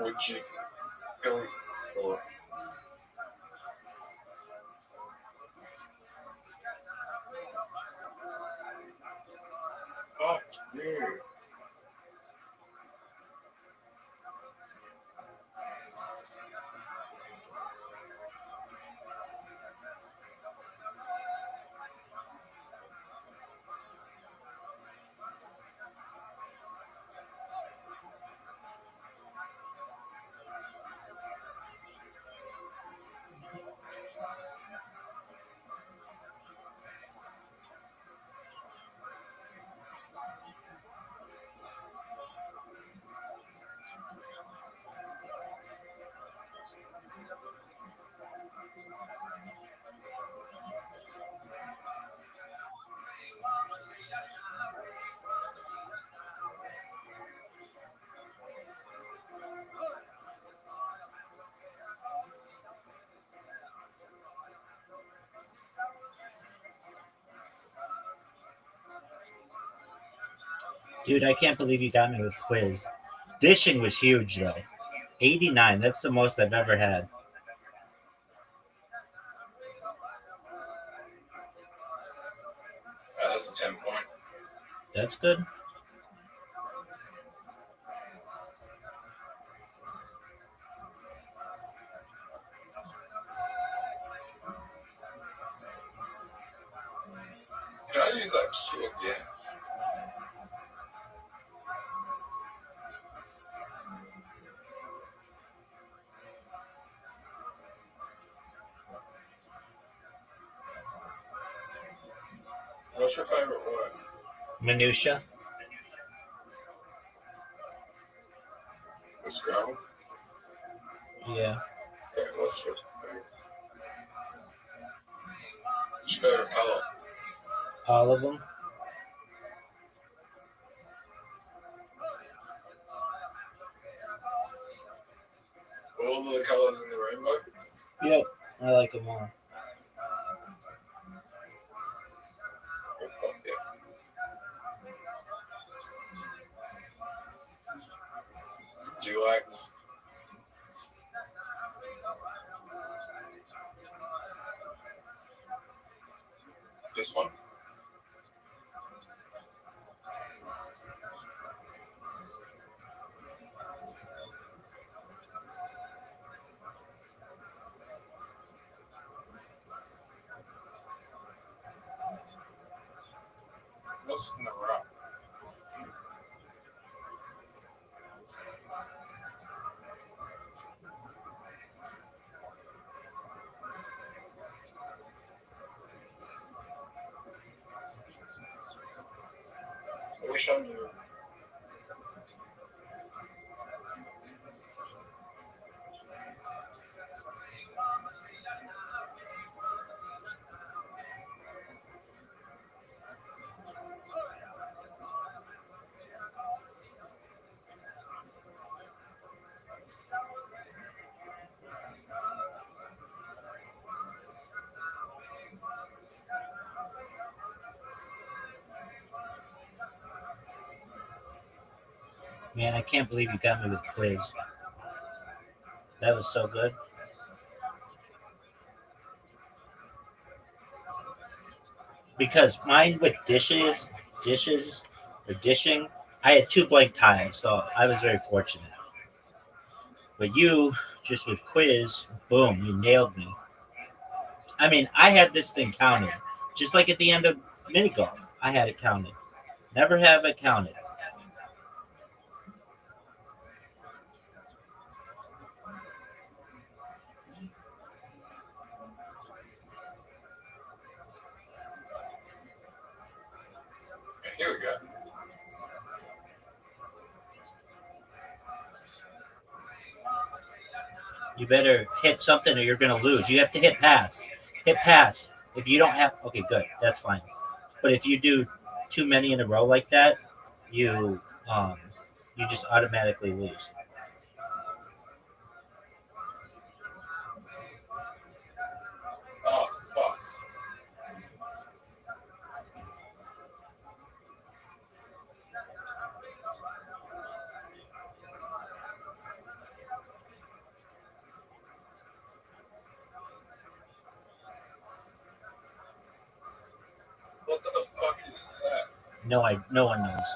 Would you go or oh, yeah. Dude, I can't believe you got me with quiz. Dishing was huge, though. 89. That's the most I've ever had. That's a 10 point. That's good. What's your favorite word? Minutia. The Scrabble? Yeah. Okay, what's your favorite color? All of them. All of the colors in the rainbow? Yep. I like them all. Do you like this one? What's in the wrap? I wish I knew. Man, I can't believe you got me with quiz. That was so good. Because mine with dishes or dishing, I had 2 blank tiles, so I was very fortunate. But you, just with quiz, boom, you nailed me. I mean, I had this thing counted. Just like at the end of mini golf, I had it counted. Never have it counted. Here we go. You better hit something or you're going to lose. You have to hit pass. Hit pass. If you don't have... Okay, good. That's fine. But if you do too many in a row like that, you just automatically lose. Oh, fuck. What the fuck is that? No one knows.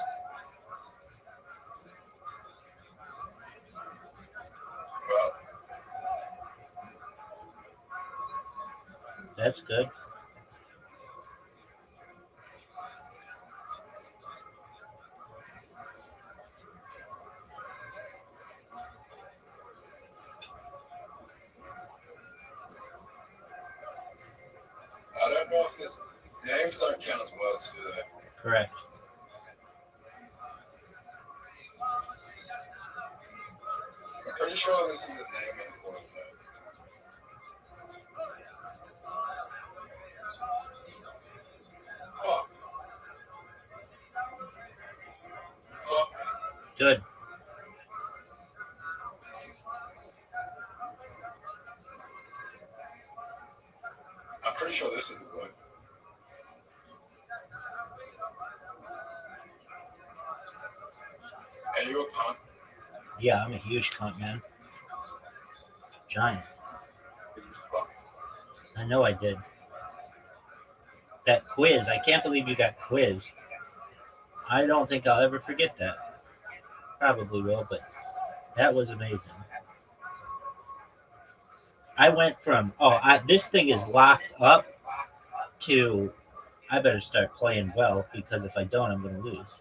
Well, That's good. I don't know if this names don't count as words, do they? Correct. I'm pretty sure this is a name and word. Fuck. Fuck. Good. I'm pretty sure this is a word. Are you a cunt? Yeah, I'm a huge cunt, man. Giant. I know I did. That quiz, I can't believe you got quiz. I don't think I'll ever forget that. Probably will, but that was amazing. I went from, this thing is locked up to, I better start playing well because if I don't, I'm going to lose.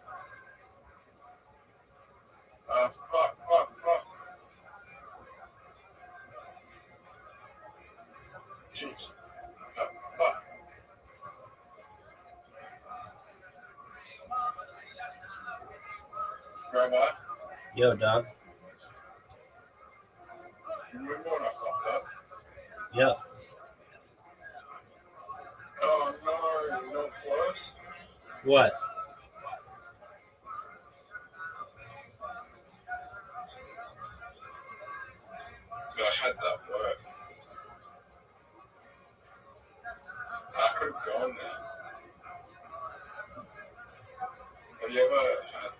Fuck. Jeez. Fuck. Rabbi, Yo, dog. you remember when I fucked up? Yo. Oh no, you know what it was? What? I had that word. I could have gone there. Have you ever had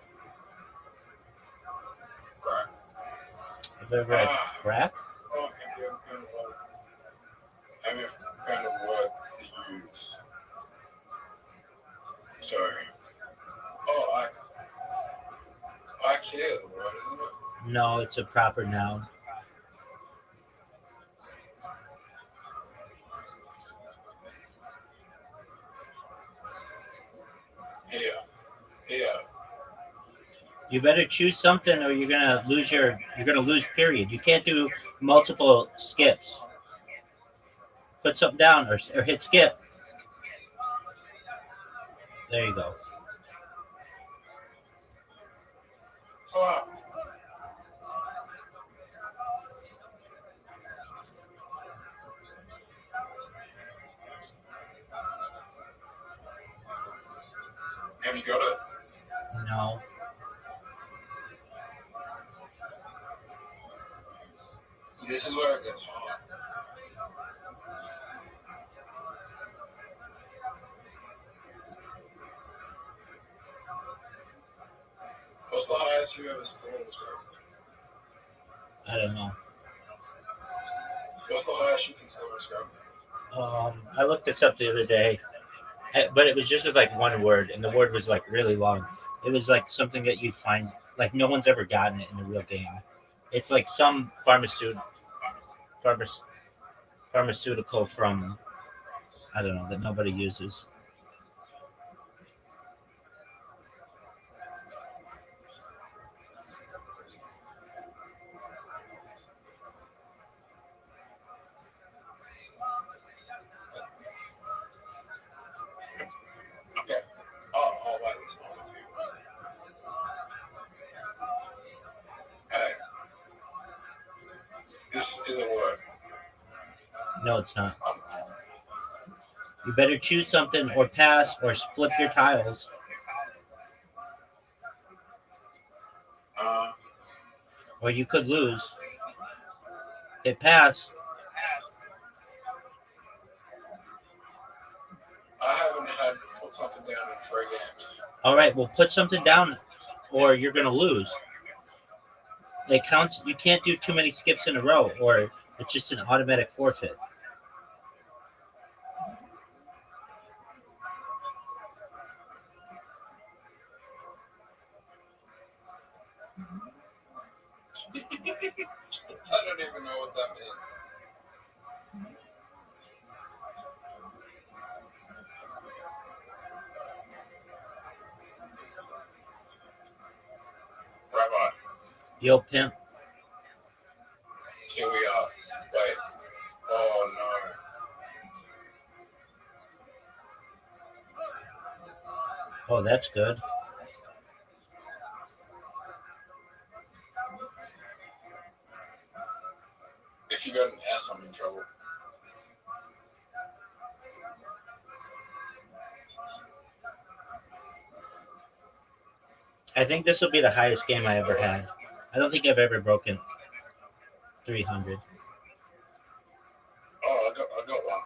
crack? Have you ever had crack? Oh, have you ever found a word? Have you found a word to use? Sorry. Oh, I care the word, isn't it? No, it's a proper noun. Yeah. You better choose something, or you're gonna lose. Period. You can't do multiple skips. Put something down, or hit skip. There you go. Oh. Have you got it? No. This is where it gets hard. What's the highest you ever scored in this round? I don't know. What's the highest you can score in this round? I looked this up the other day, but it was just with like one word, and the word was like really long. It was like something that you'd find like no one's ever gotten it in a real game. It's like some pharmaceutical from I don't know that nobody uses. Okay. Oh, wait, this one. Hey. This is a word. No, it's not. You better choose something, or pass, or flip your tiles. Or you could lose. Hit pass. I haven't had to put something down in 3 games. All right, well, put something down, or you're gonna lose. It counts. You can't do too many skips in a row, or it's just an automatic forfeit. I don't even know what that means. Rabbi. Yo, pimp. Here we are. Wait. Oh, no. Oh, that's good. If you got an S, I'm in trouble. I think this will be the highest game I ever had. I don't think I've ever broken 300. Oh, I got one.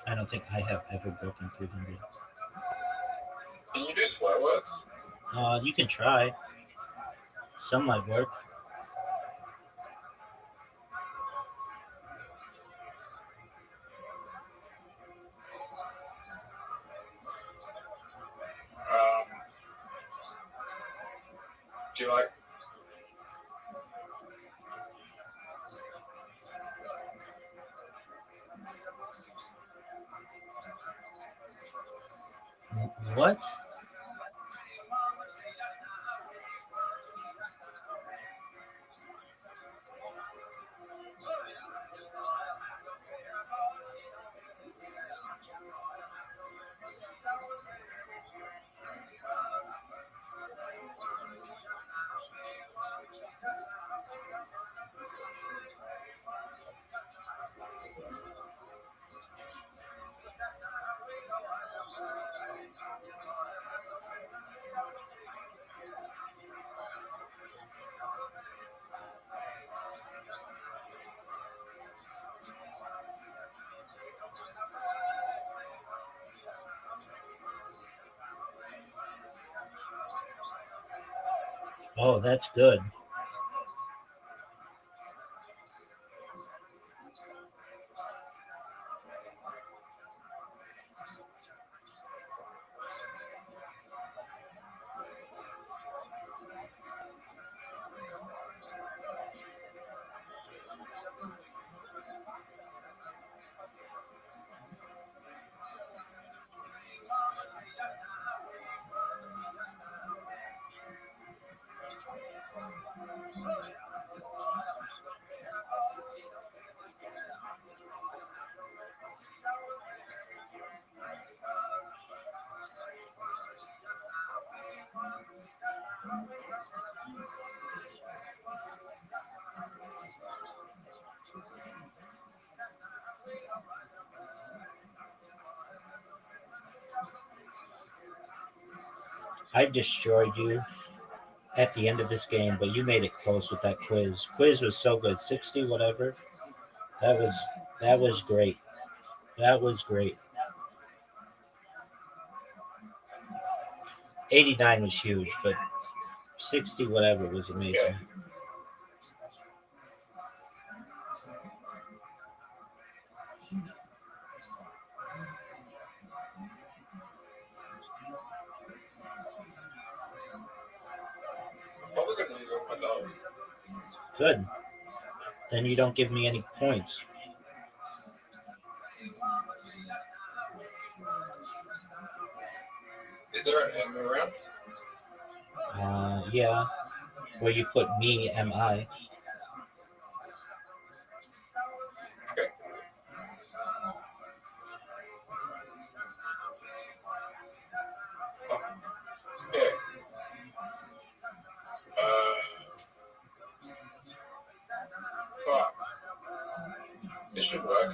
I don't think I have ever broken 300. Can you do swear words? You can try. Some might work. Do you like? What? Oh, that's good. I destroyed you at the end of this game, but you made it close with that quiz. Quiz was so good. 60 whatever. That was great. That was great. 89 was huge, but 60 whatever was amazing. Probably gonna use all my dollars. Good. Then you don't give me any points. Is there an M around? Yeah. Where you put me, M-I. Okay. Yeah. Fuck. It should work.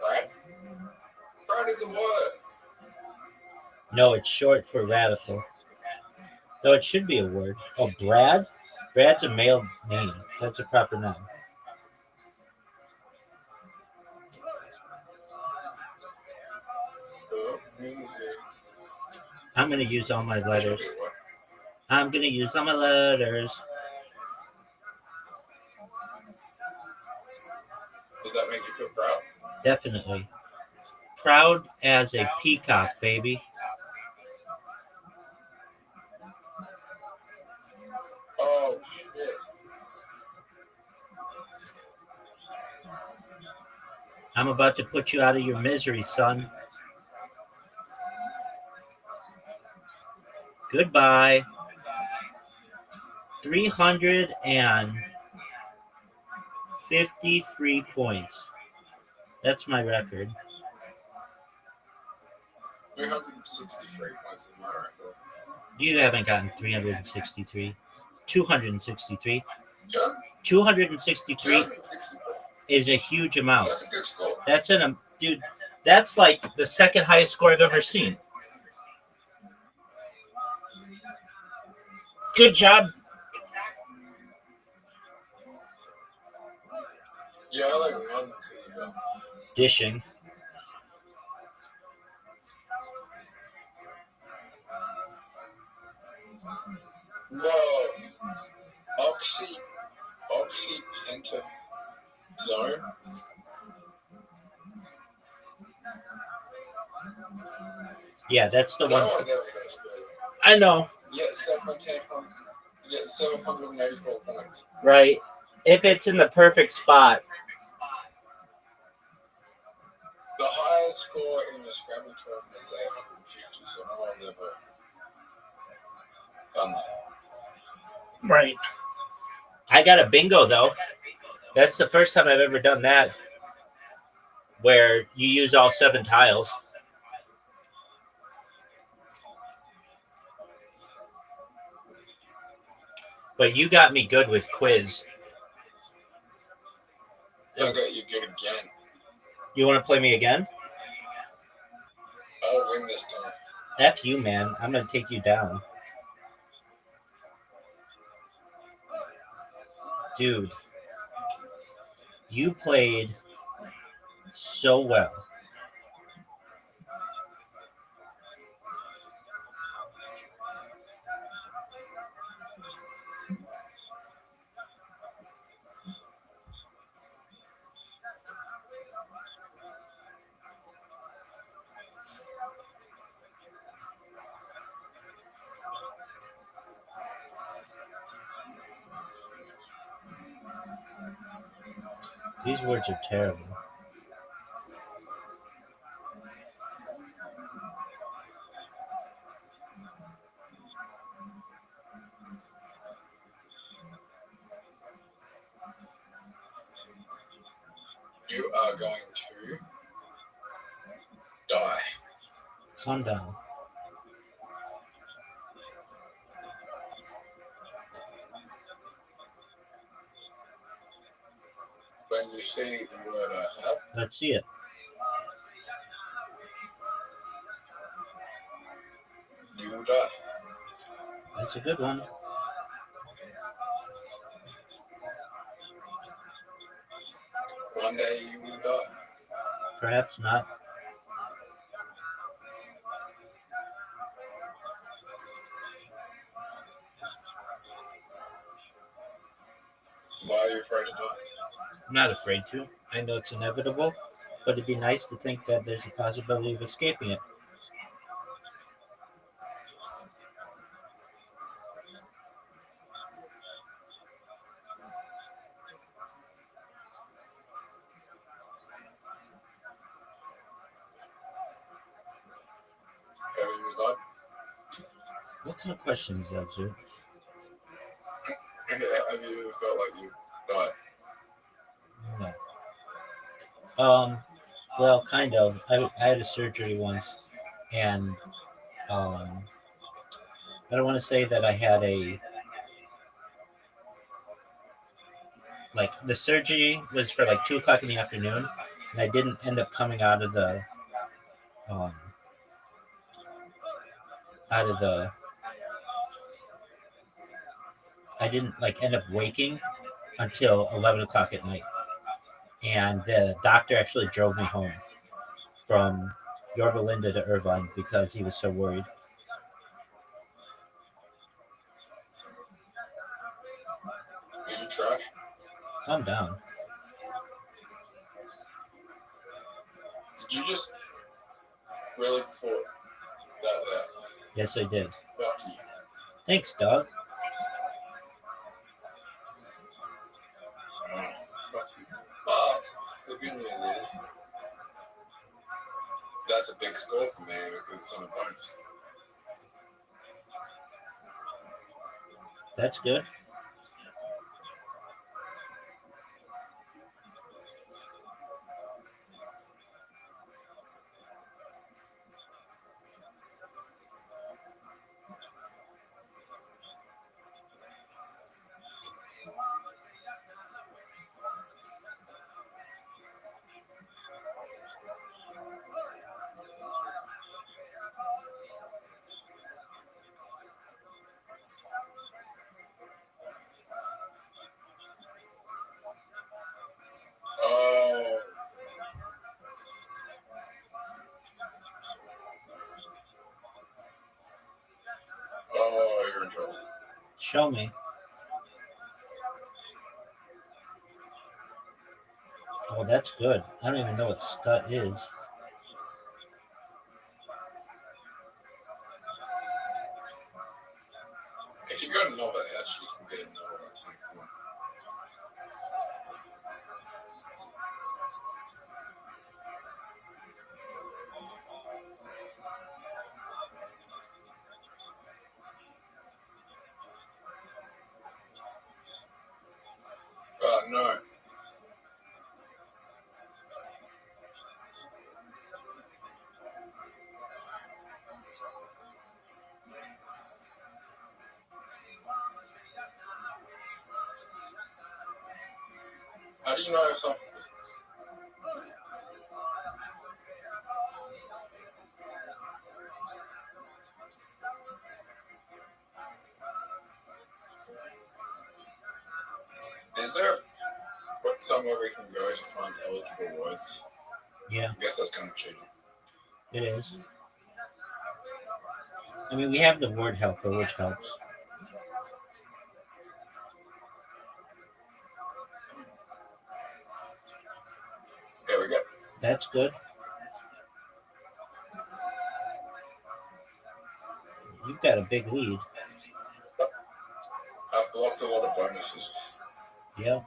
Right? Brad is a word. No, it's short for radical. Though it should be a word. Oh, Brad? Brad's a male name. That's a proper noun. I'm going to use all my letters. I'm going to use all my letters. Does that make you feel proud? Definitely. Proud as a peacock, baby. Oh, shit. I'm about to put you out of your misery, son. Goodbye. 353 points. That's my record. 363 points is my record. You haven't gotten 363. 263. Sure. 263 is a huge amount. That's a good score. Dude, that's like the second highest score I've ever seen. Good job. Yeah, I like one. Dishing. Whoa. Oxy zone. Yeah, that's the one. No one's ever gonna score. I know. You get 784 points. Right. If it's in the perfect spot. The highest score in the Scrabble tournament is 850, so no one's ever done that. Right. I got a bingo, though. That's the first time I've ever done that, where you use all 7 tiles. But you got me good with quiz. I got you good again. You want to play me again? I'll win this time. F you, man. I'm going to take you down. Dude, you played so well. These words are terrible. You are going to die. Calm down. When you say the word help, Let's see it. you will die. That's a good one. One day you will die. Perhaps not. Why are you afraid to die? I'm not afraid to. I know it's inevitable, but it'd be nice to think that there's a possibility of escaping it. Have you died? What kind of question is that, sir? Have you ever felt like you died? No. Well, kind of. I had a surgery once, and I don't want to say that I had the surgery was for like 2:00 in the afternoon, and I didn't end up coming out of the I didn't end up waking until 11:00 at night, and the doctor actually drove me home from Yorba Linda to Irvine because he was so worried. Are you trash? Calm down. Did you just really put that there? Yes, I did. Fuck you. Thanks, dog. Fuck you. But the good news is that's a big score for me because it's on a bonus. That's good. Oh, you're in trouble. Show me. Oh, that's good. I don't even know what scut is. If you got another S, you can get another 20 points. No. How do you know yourself? Is there somewhere we can go to find eligible words? Yeah, I guess that's kind of cheating. it is. I mean, we have the word helper, which helps. There we go. That's good. You've got a big lead. I've blocked a lot of bonuses. Yeah.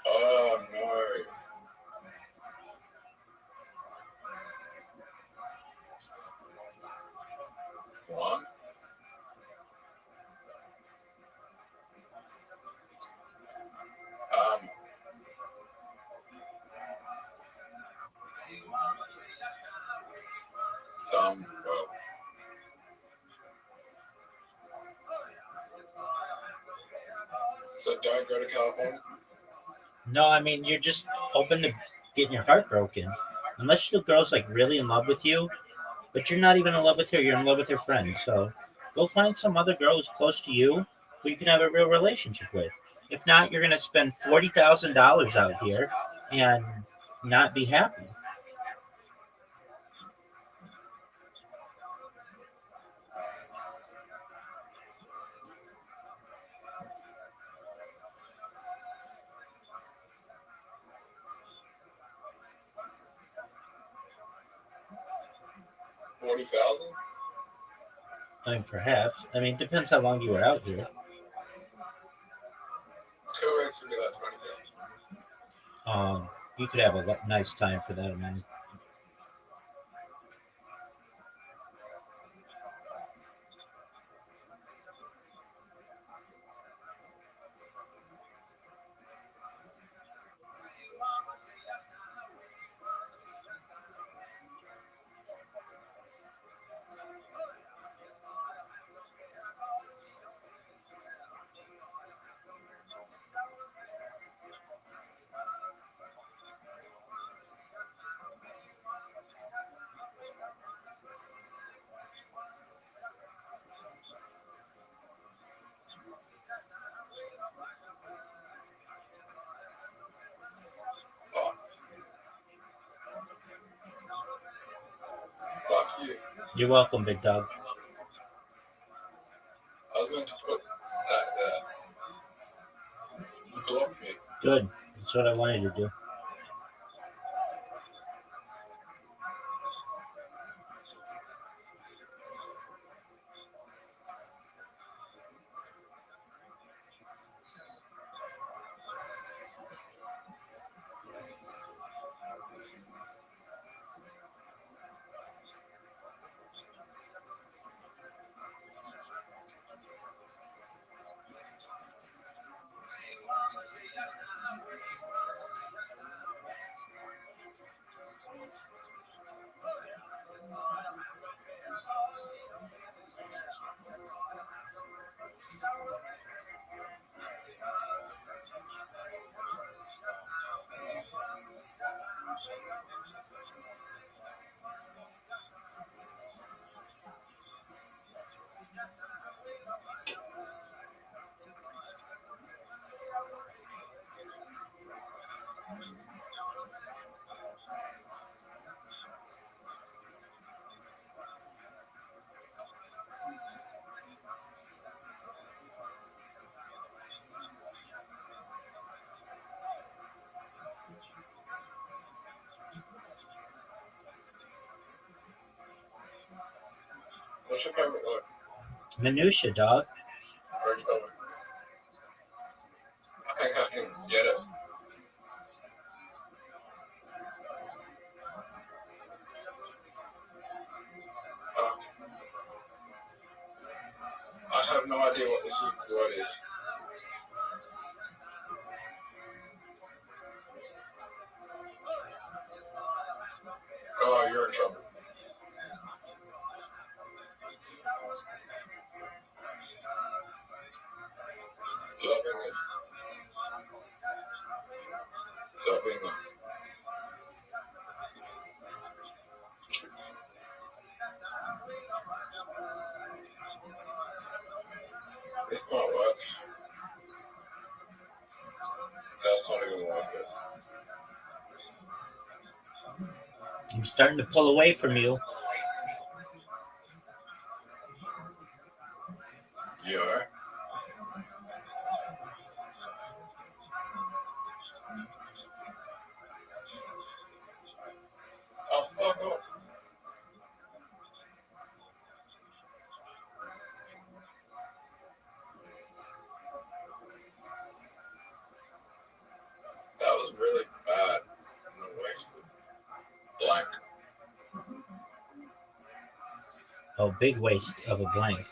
Oh no. One. Well. So don't go to California? No, I mean, you're just open to getting your heart broken. Unless the girl's like really in love with you, but you're not even in love with her, you're in love with her friend. So go find some other girl who's close to you who you can have a real relationship with. If not, you're going to spend $40,000 out here and not be happy. $40,000? I mean, perhaps. I mean, it depends how long you were out here. 2 weeks would be like 20 grand. You could have a nice time for that amount. Fuck you. You're welcome, big dog. I was meant to put that there. You blocked me. Good. That's what I wanted to do. What's your favorite word? Minutia, dog. Already over. I think I can get it. I have no idea what this word is. Oh, you're in trouble. being one. It won't work. That's not even like it. I'm starting to pull away from you. You are? Oh, fuck up. That was really bad. I'm gonna waste it. Blank. Oh, big waste of a blank.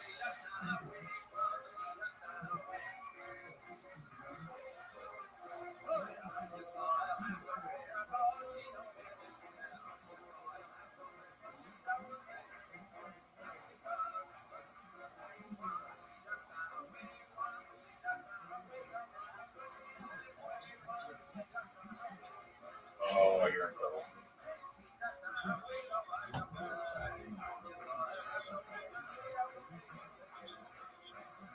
Oh, you're in trouble.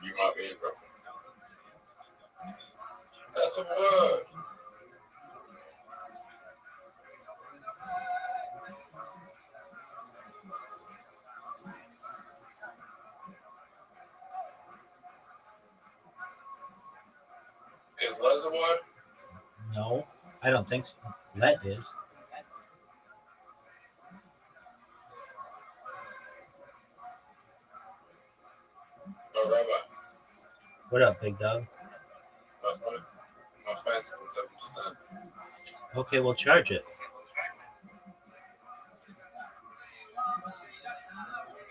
You might be in trouble. That's a word. Is Les a word? No, I don't think so. Let is. Oh, Rabbi. What up, big dog? That's funny. My fence is 7%. Okay, we'll charge it.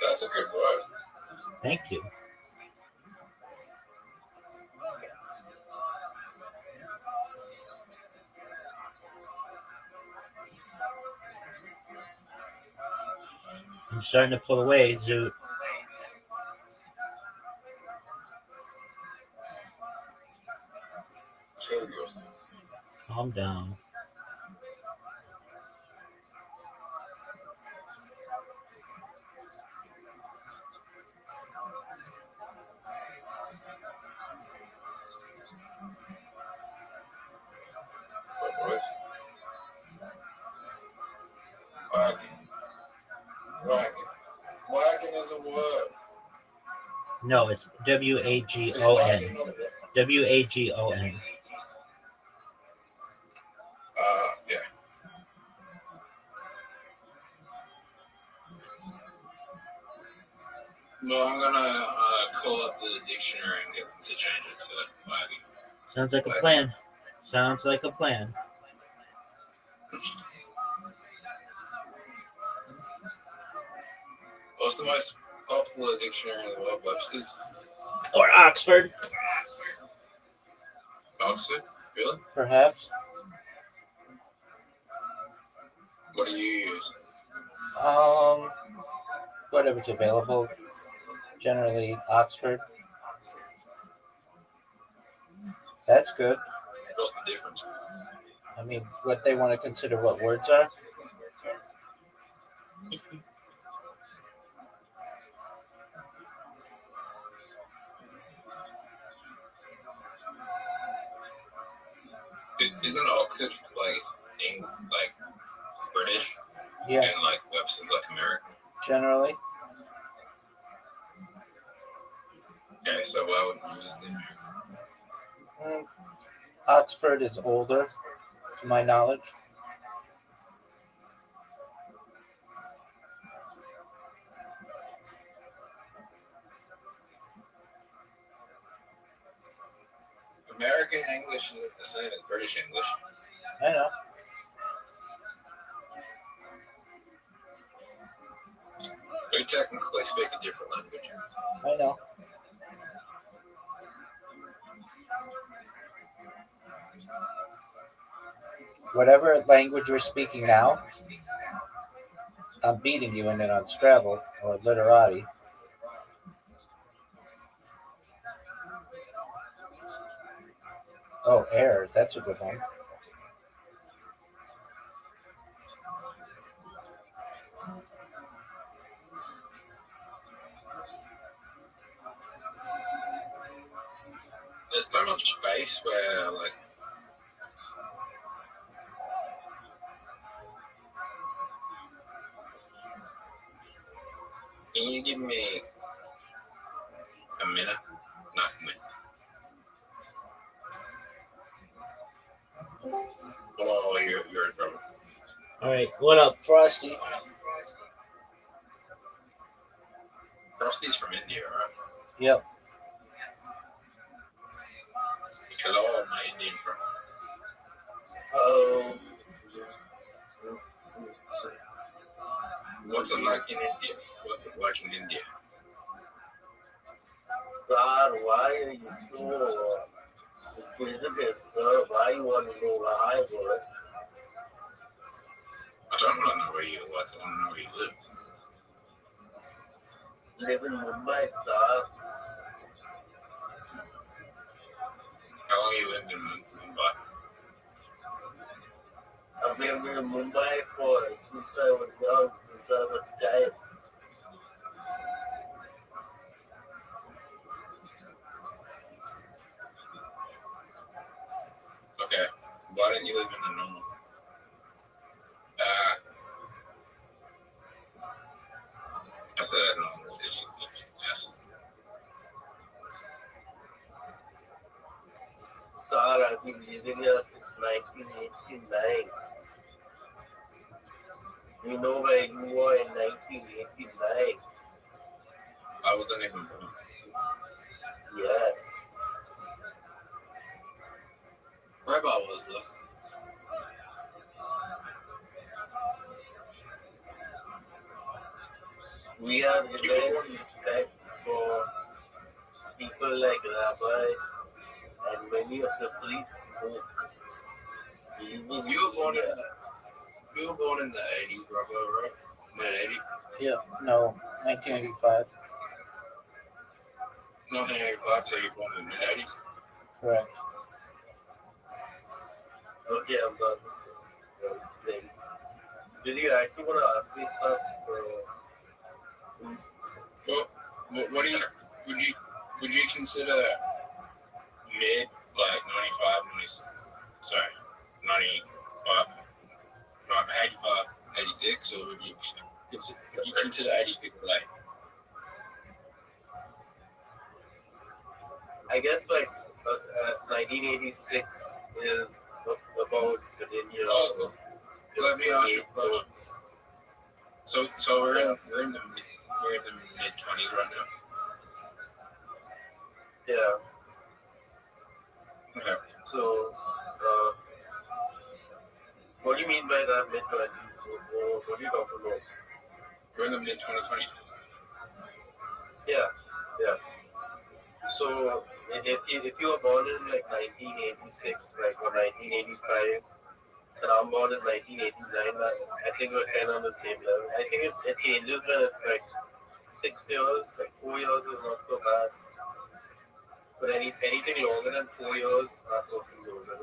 That's a good word. Thank you. I'm starting to pull away, Zoot. Curious. Calm down. What voice? Wagon. Wagon. Wagon is a word. No, it's W-A-G-O-N. W-A-G-O-N. Yeah. No, I'm gonna call up the dictionary and get them to change it to wagon. Sounds like a plan. Sounds like a plan. What's the most popular dictionary in the world? Webster's? Or Oxford. Oxford? Really? Perhaps. What do you use? Whatever's available. Generally, Oxford. That's good. What's the difference? I mean, what they want to consider what words are. Isn't Oxford like British? Yeah. And like Webster's like American? Generally. Okay, so why would you use the American? Oxford is older, to my knowledge. American English is the same as British English. I know. We technically speak a different language. I know. Whatever language we're speaking now, I'm beating you in it on Scrabble or Literati. Oh, air. That's a good one. much space where, like, can you give me a minute? Not a minute. Oh, you're in trouble. All right, what up, Frosty? Frosty's from India, right? Yep. Hello, my Indian friend. Oh. What's it like in India? What's it like in India? God, why are you so inquisitive, sir? Why you want to know where I work? I don't want to know where you work. I want to know where you live. Live in Mumbai, sir. How long you lived in Mumbai? I've been in Mumbai since I was young, since I was a child. Okay. Why didn't you live in a normal? I said a normal city. Yes. Sir, I've been living here since 1989. You know where you were in 1989? I wasn't even born. Yeah. Rabbi was though. We have immense respect for people like Rabbi and many of the police folks. You were born in the 80s, Rabbi, right? Mid-80s? Yeah, no, 1985. 1985, so you were born in the mid-80s? Correct. Okay, I'm done. Did you actually want to ask me stuff? What do you would you consider mid, like 95, 85, 86, or would you consider 80s people late? I guess like 1986 is about the year. Let me ask you a question. So we're in the mid 20s right now. Yeah. Okay. So, what do you mean by that mid 20s? What are you talking about? We're in the mid 2020s. Yeah. Yeah. So, if you were born in like 1986, like or 1985. And I'm born in 1989. I think we're kind of on the same level. I think it changes when it's like 6 years, like 4 years is not so bad. But anything longer than 4 years, not working longer.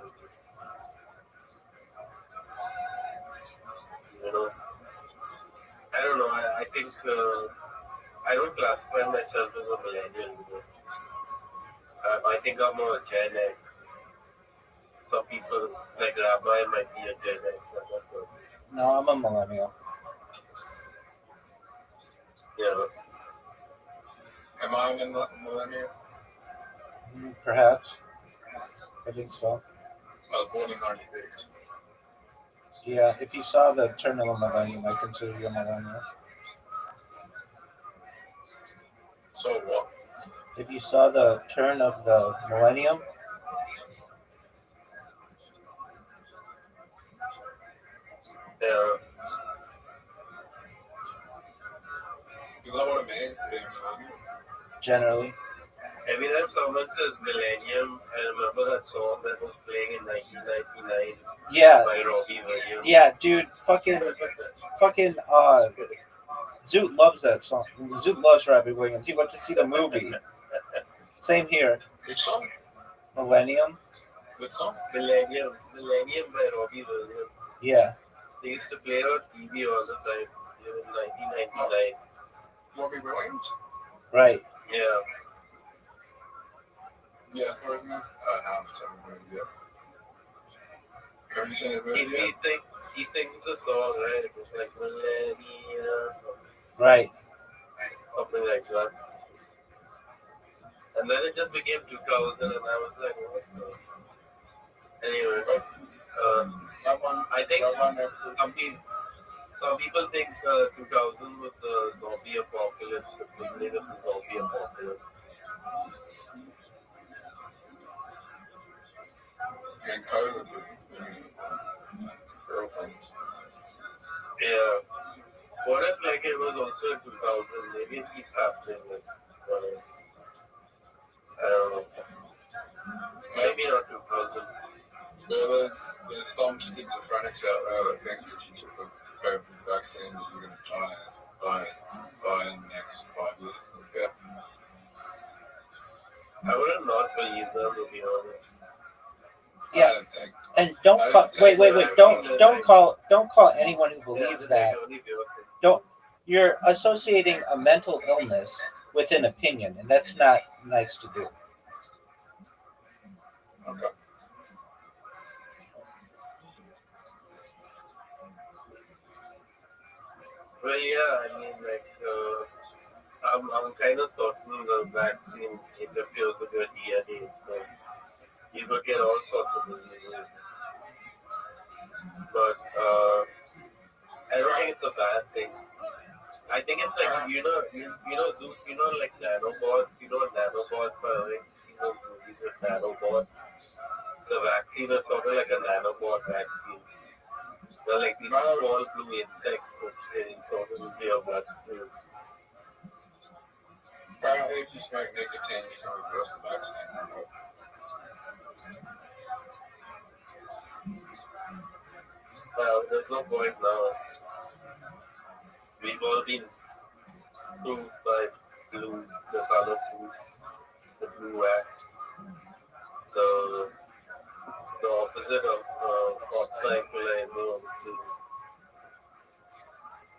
You know, I don't know. I think I don't classify myself as a millennial. I think I'm a Gen X. Some people like Rabbi might be a Gen X. No, I'm a millennial. Yeah. Am I a millennial? Perhaps. I think so. I was born in 96. Yeah, if you saw the turn of the millennium, I consider you a millennial. So what? If you saw the turn of the millennium, yeah. You know what it means to be a millennial? generally. Every time someone says millennium, I remember that song that was playing in 1999 Yeah. by Robbie Williams. Yeah, dude, fucking, Zoot loves that song. Zoot loves Rabbi Williams. He went to see the movie. Same here. Which song? Millennium. Which song? Millennium by Robbie Williams. Yeah. They used to play it on TV all the time in 1999. Robbie Williams? Right. Yeah. Yeah, for me, no, I'm just haven't heard it yet. Have you seen it yet? He sings the song, right? It's like millennia, Right. something like that. And then it just became 2000, and I was like, what the? Anyway, I think some people think 2000 was the zombie apocalypse, the beginning of the zombie apocalypse. And COVID was girlfriends. Yeah. What if like it was also in 2000? Maybe it keeps happening. Like, I don't know. Maybe not 2000. There's some schizophrenics out there that thinks if you took the COVID vaccine that you're going to die in the next 5 years. Yeah. I would not believe them, to be honest. Yeah, and don't call. Wait. Don't call anyone who believes that. Don't. You're associating a mental illness with an opinion, and that's not nice to do. Okay. Well, yeah, I mean, like, I'm kind of certain the vaccine interferes with your DNA, so you could get all sorts of diseases. But I don't think it's a bad thing. I think it's like like nanobots. You know what nanobots are, like, movies with nanobots. The vaccine is sort of like a nanobot vaccine. They're like these small blue insects that sort of into your bloodstream. Apparently, if you smoke nicotine, you can reverse the vaccine. Well, there's no point now. We've all been proved by blue, the color blue, the blue wax, the opposite of phosphoryl.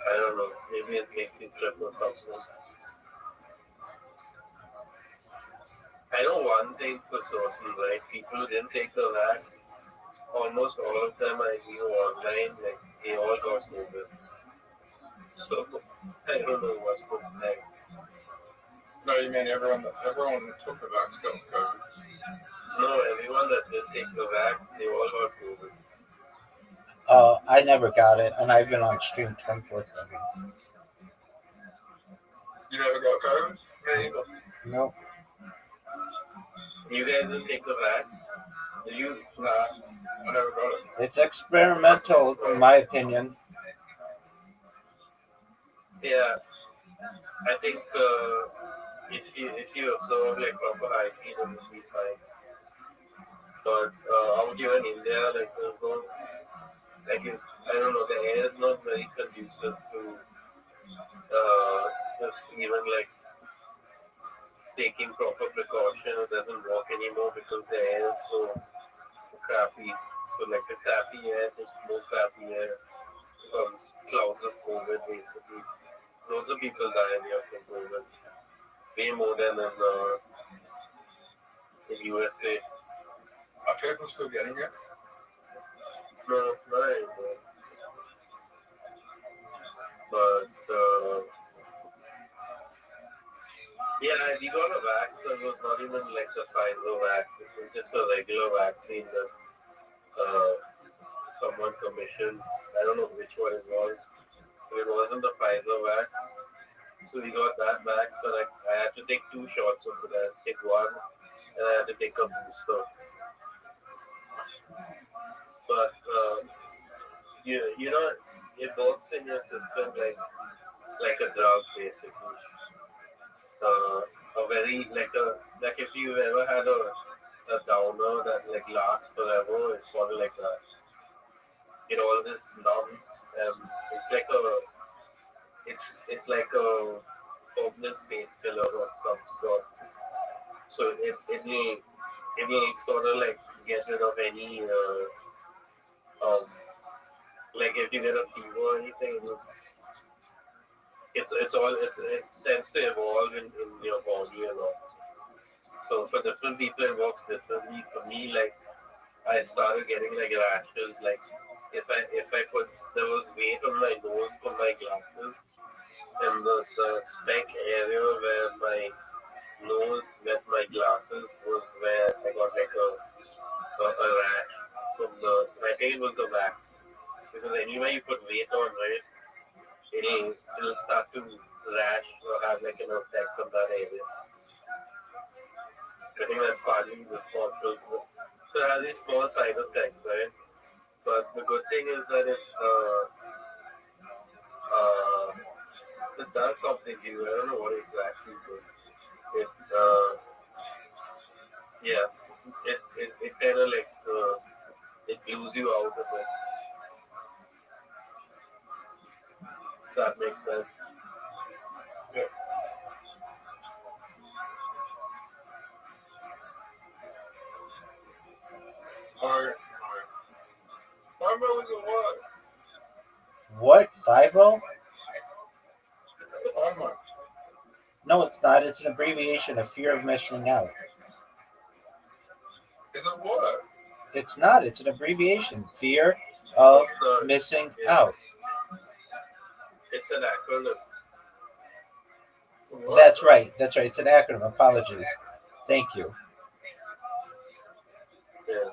I don't know. Maybe it makes you trip or something. I know one thing for certain, right? People who didn't take the vax, almost all of them I knew online, like, they all got COVID. So, I don't know what's going on. No, you mean everyone who took the vax got COVID? No, everyone that did take the vax, they all got COVID. I never got it, and I've been on stream 24/7. You never got COVID? Me either. No. You guys didn't take the vax? Nah, I never got it. It's experimental, in my opinion. Yeah, I think if you observe like proper hygiene, it will be fine. But out here in India, like there's no, like I don't know, the air is not very conducive to just even like taking proper precaution. It doesn't work anymore because the air is so crappy. So like the crappy air, there's no crappy air becomes clouds of COVID basically. Loads of people die here from COVID. Way more than in USA. Are people still getting it? No, not anymore. But yeah, we got a vaccine. It was not even like the Pfizer vaccine. It was just a regular vaccine that someone commissioned. I don't know which one it was. But it wasn't the Pfizer vaccine. So we got that back, so like I had to take 2 shots of that, take one, and I had to take a booster. But you know, it works in your system like a drug basically. A very like if you ever had a downer that like lasts forever, it's sort of like that. It always numbs, it's like a permanent painkiller of some sort. So it will sort of like get rid of any like if you get a fever or anything, it tends to evolve in your body and all. So for different people it works differently. For me, like I started getting like rashes. Like if I put there was weight on my nose for my glasses, and the speck area where my nose met my glasses was where I got like a rash from I think it was the wax. Because anywhere you put weight on, right, it'll start to rash or have like an effect on that area. I think that's partly responsible. So it has these small side effects, right? But the good thing is that it does something to you. I don't know what exactly, but it kind of like it glues you out of it. That makes sense. Yeah. Alright. Five-O is a what? What? 5-0? Five-O. No, it's not. It's an abbreviation of fear of missing out. Is it what? It's not. It's an abbreviation. Fear of missing out. It's an acronym. That's right. That's right. It's an acronym. Apologies. Thank you. Yeah.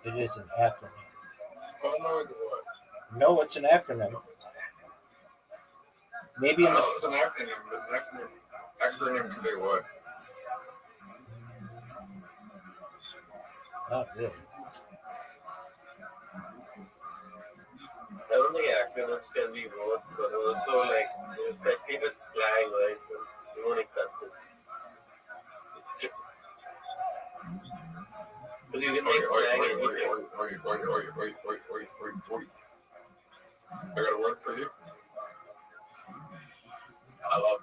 It is an acronym. Five-O is what? No, it's an acronym. Maybe I know it's an acronym, but an acronym can be what? Not really. I don't think acronyms can be words, but also like, especially with slang, right? You won't accept it. Because you can make slang anything. I got a word for you. I love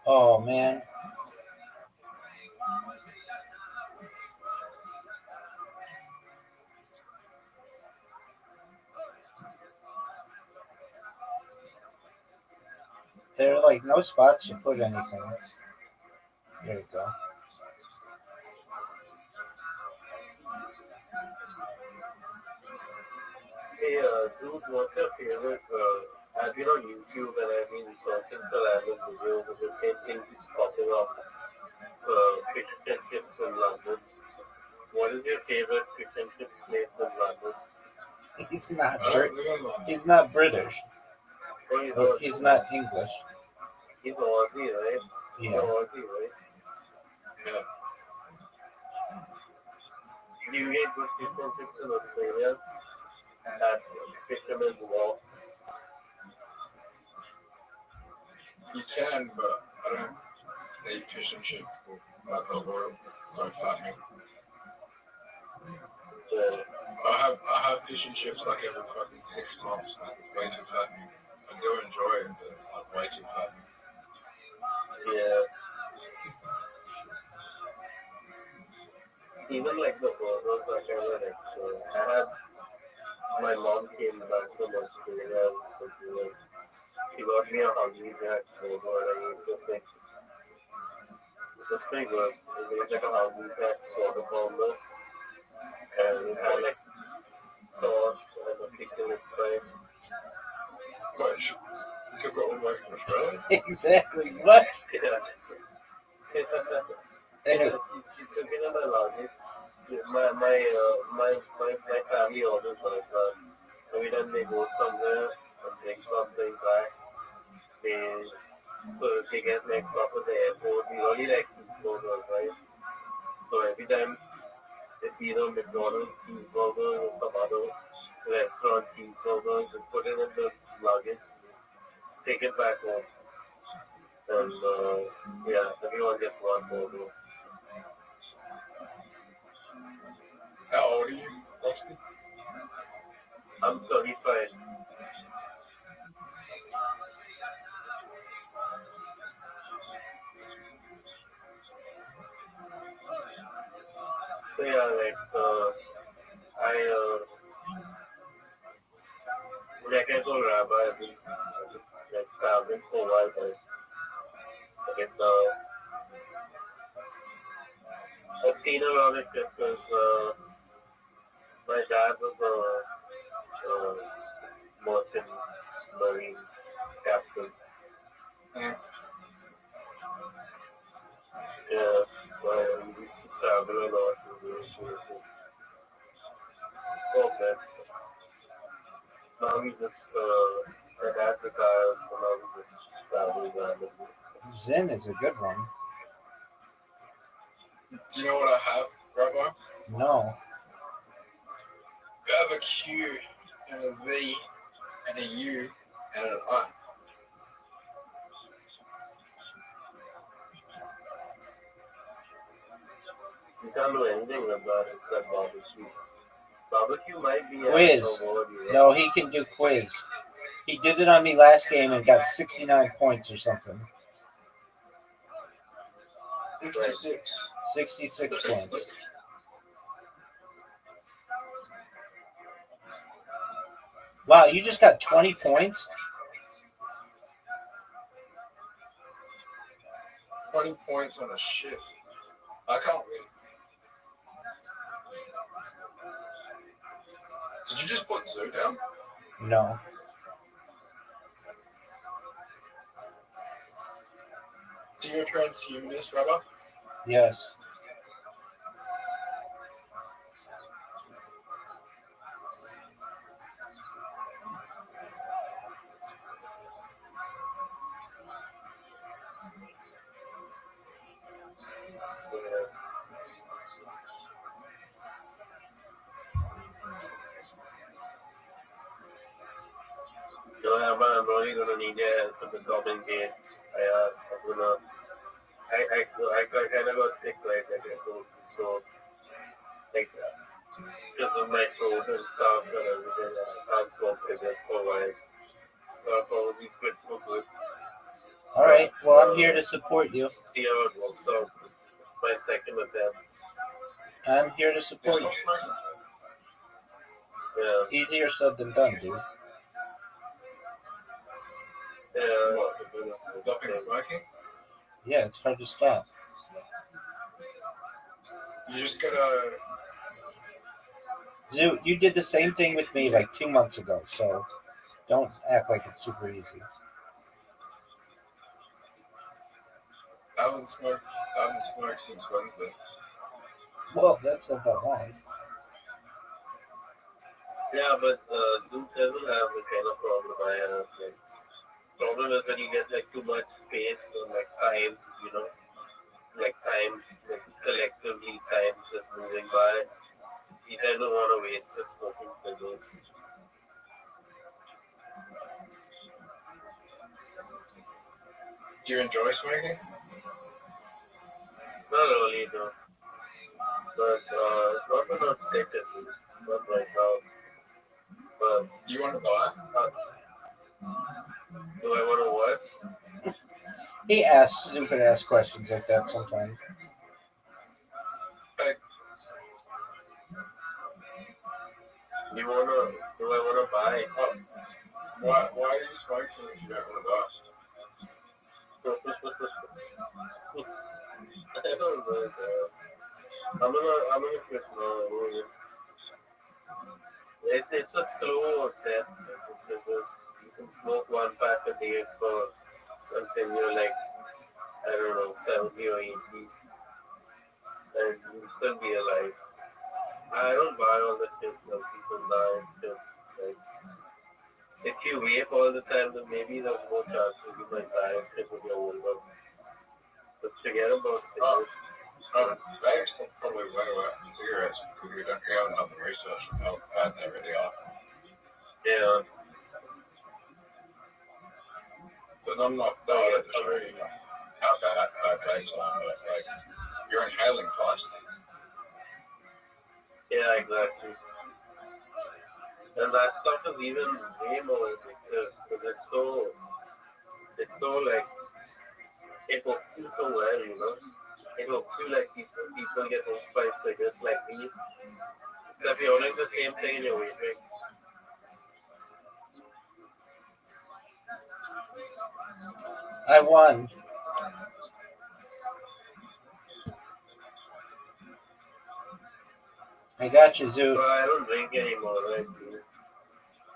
Oh, man. There are like no spots to put anything. There you go. Hey, Zoot, what's your favorite? I've been on YouTube and I've been searching for random videos of the same thing keeps popping up. So, fish and chips in London. What is your favorite fish and chips place in London? He's not. He's not British. He's not English. He's Aussie, right? Yeah. He's Aussie, right? Yeah. Do you get good fish and chips in Australia? At Fisherman's Wharf? You can, but I don't eat fish and chips like the world. So fattening. Yeah. I have fish and chips like every fucking 6 months. Like it's way too fattening. I do enjoy it, but it's like way too fattening. Yeah. Even like the burgers are kind of like, I had, my mom came back from Australia, so she got me a Hungry Jack's burger, and I used to think, this is pretty good. It was like a Hungry Jack's quarter pounder, and it had like sauce and a pickle inside. Much? You took it all the way from Australia? Exactly. What? Yeah. She took it in my luggage. My family orders like that. Every time they go somewhere and bring something back, they get mixed up at the airport. We really like cheeseburgers, right? So every time it's either McDonald's cheeseburgers or some other restaurant cheeseburgers, and put it in the luggage, take it back home. And yeah, everyone gets one burger. How old are you, Austin? I'm 35. So yeah, like like I told Rabbi, I've been like traveling for a while, but like, I've seen a lot of it because my dad was a merchant marine captain. Yeah, so I used to travel a lot to those places. Oh man. Now we just my dad's retired, so now we just travel randomly. Zen is a good one. Do you know what I have, Rabbi? No. I have a Q and a V and a U and an I. You can't do anything with that except barbecue. Barbecue might be Quiz. a word, you know? No, he can do quiz. He did it on me last game and got 69 points or something. 66. 66 points. Wow, you just got 20 points? 20 points on a ship. I can't win. Did you just put Zoo down? No. Do you transhumanist, Rabbi? Yes. No, I'm only gonna need your help with the goblin gate. I kind of got sick, right? Like I told you, so like because of my throat and stuff and everything, I can't smoke cigarettes for a while. So I'll probably quit for good. All right. Well, I'm here to support you. See how it works out. My second attempt. I'm here to support you. Yeah. Easier said than done, dude. Stopping smoking? Yeah, it's hard to stop. You just gotta. Zoo, you did the same thing with me like 2 months ago, so don't act like it's super easy. I haven't smoked since Wednesday. Well, that's not that long. Yeah, but Duke doesn't have the kind of problem I have. Like, problem is when you get like too much space or like time, you know, like time, like collectively time just moving by. You kind of want to waste the smoking cigarette. Do you enjoy smoking? Not really, no. But not when I'm sick at least. Not right now. But do you want to buy? Do I want to what? He asks stupid ass questions like that sometimes. Do I wanna buy? Why are you smoking if you don't want to buy? I don't know. I'm gonna quit now. It's a slow death. You can smoke one pack a day for until you're like, I don't know, 70 or 80, and you'll still be alive. I don't buy all the shit that people buy. Just like, if you vape all the time, then maybe there's more chances you might die if it would be older. But forget about cigarettes. Vapes are probably way worse than cigarettes because we haven't done the research on how bad they really are. Yeah. But I'm not to show you how bad vapes are, but like, you're inhaling plastic. Yeah, exactly. And that stuff is even way more addictive because it's so like, it works you so well, you know? It hopes you like people get hooked by cigarettes like these. Except you're doing the same thing in your vaping. I won. I got you, Zoo. But I don't drink anymore, right?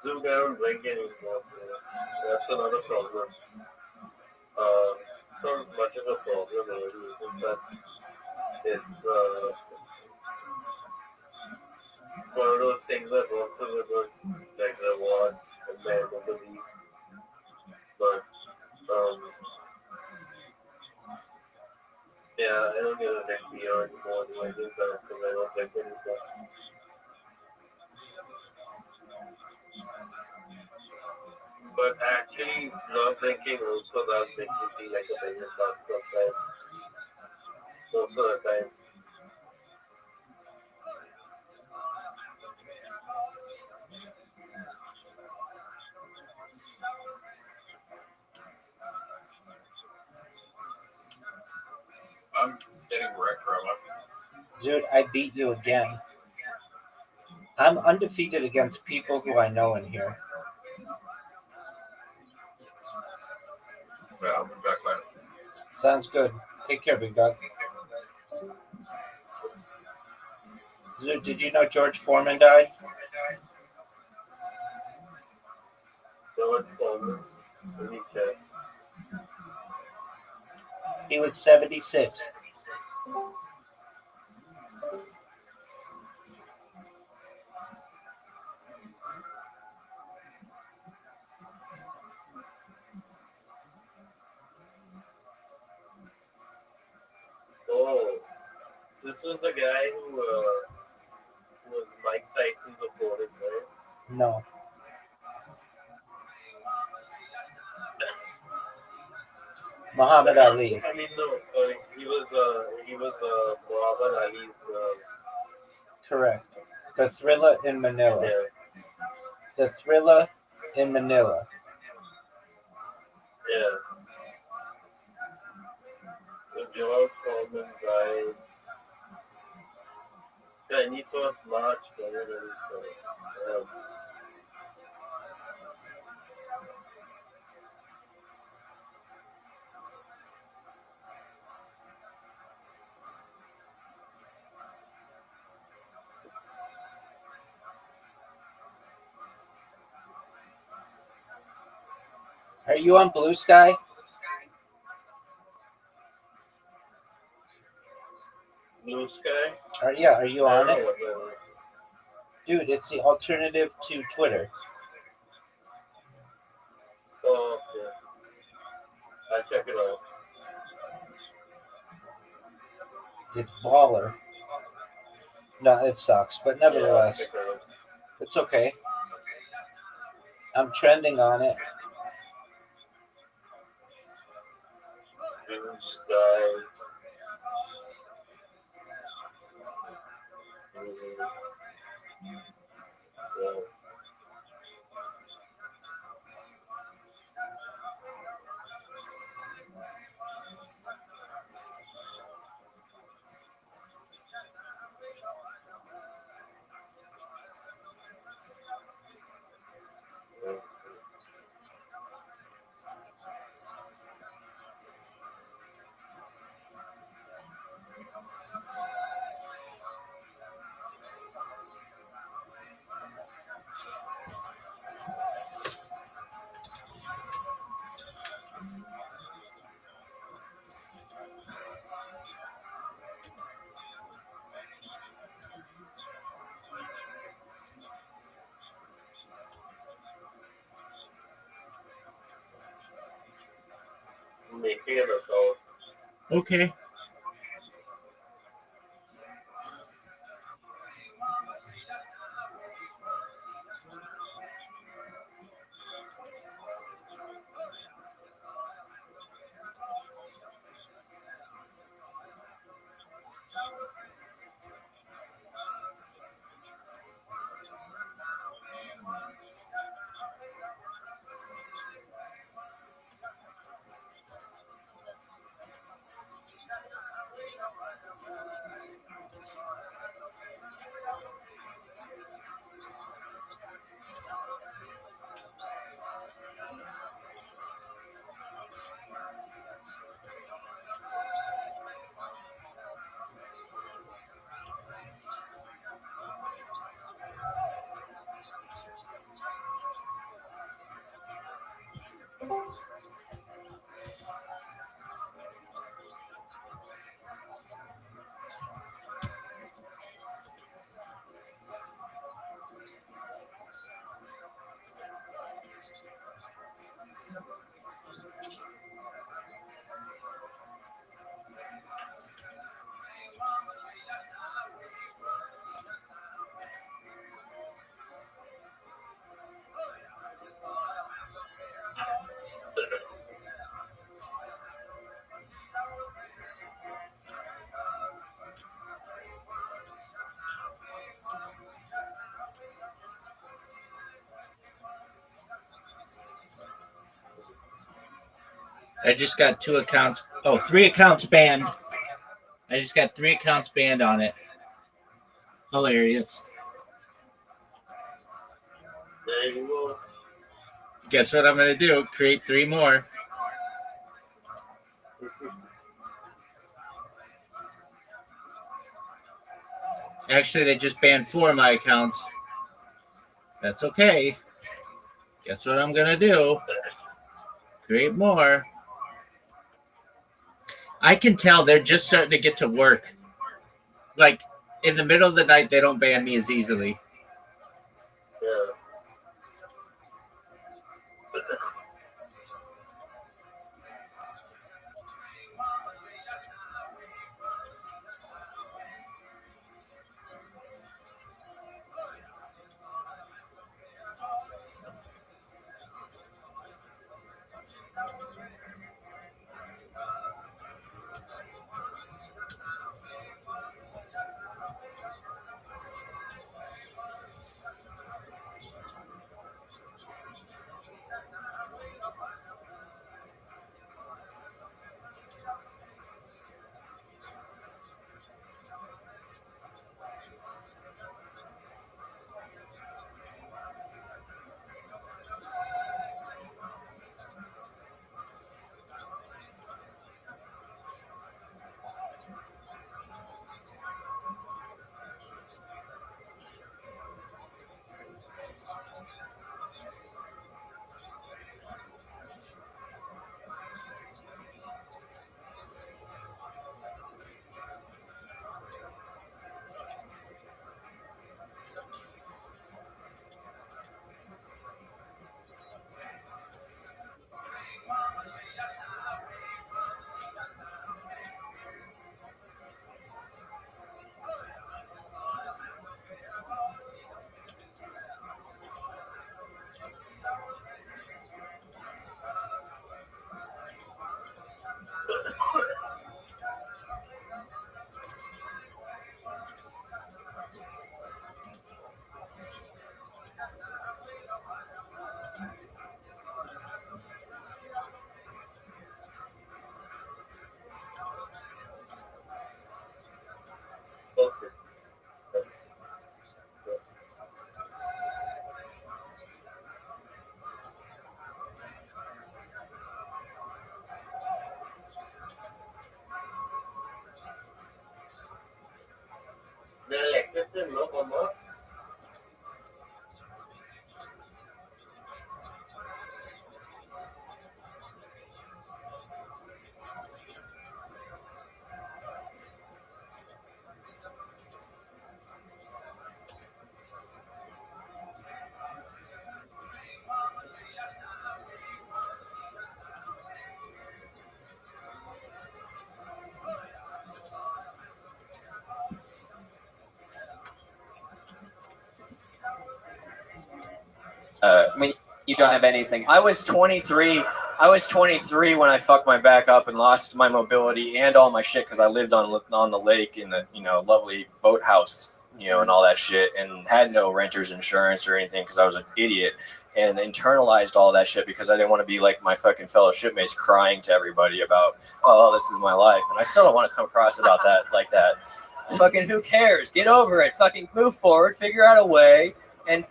Zook, I don't drink anymore. So that's another problem. It's not much of a problem really. It's that it's one of those things that works as a good like reward at the end of the week. But yeah, I don't get a next beer anymore. Do I do that because I don't drink anymore. But actually, not drinking also does make you feel like a million bucks sometimes. Most of the time. I'm getting wrecked, Rabbi. Dude, I beat you again. I'm undefeated against people who I know in here. Yeah, I'll be back later. Sounds good. Take care, big dog. Dude, did you know George Foreman died? George Foreman? He was 76. Oh, this was the guy who was Mike Tyson's opponent, right? No. Muhammad Ali. I mean, no, he was Muhammad Ali's. Correct. The Thriller in Manila. Yeah. The Thriller in Manila. Yeah. The George Foreman guy. 21st March 2024. Yeah. Are you on Blue Sky? Blue Sky? Are you on it? Dude, it's the alternative to Twitter. Oh, okay. I'll check it out. It's baller. No, it sucks, but nevertheless, it's okay. I'm trending on it. Blue Sky. Yeah. Making an account. Okay. I just got 2 accounts. Oh, 3 accounts banned. I just got 3 accounts banned on it. Hilarious. There you go. Guess what I'm going to do? Create 3 more. Actually, they just banned 4 of my accounts. That's okay. Guess what I'm going to do? Create more. I can tell they're just starting to get to work. Like, in the middle of the night, they don't ban me as easily. Yeah. When you don't have anything. I was 23. I was 23 when I fucked my back up and lost my mobility and all my shit because I lived on the lake in the lovely boathouse, and all that shit, and had no renter's insurance or anything because I was an idiot, and internalized all that shit because I didn't want to be like my fucking fellow shipmates crying to everybody about, oh, this is my life, and I still don't want to come across about that like that. Fucking who cares? Get over it. Fucking move forward. Figure out a way and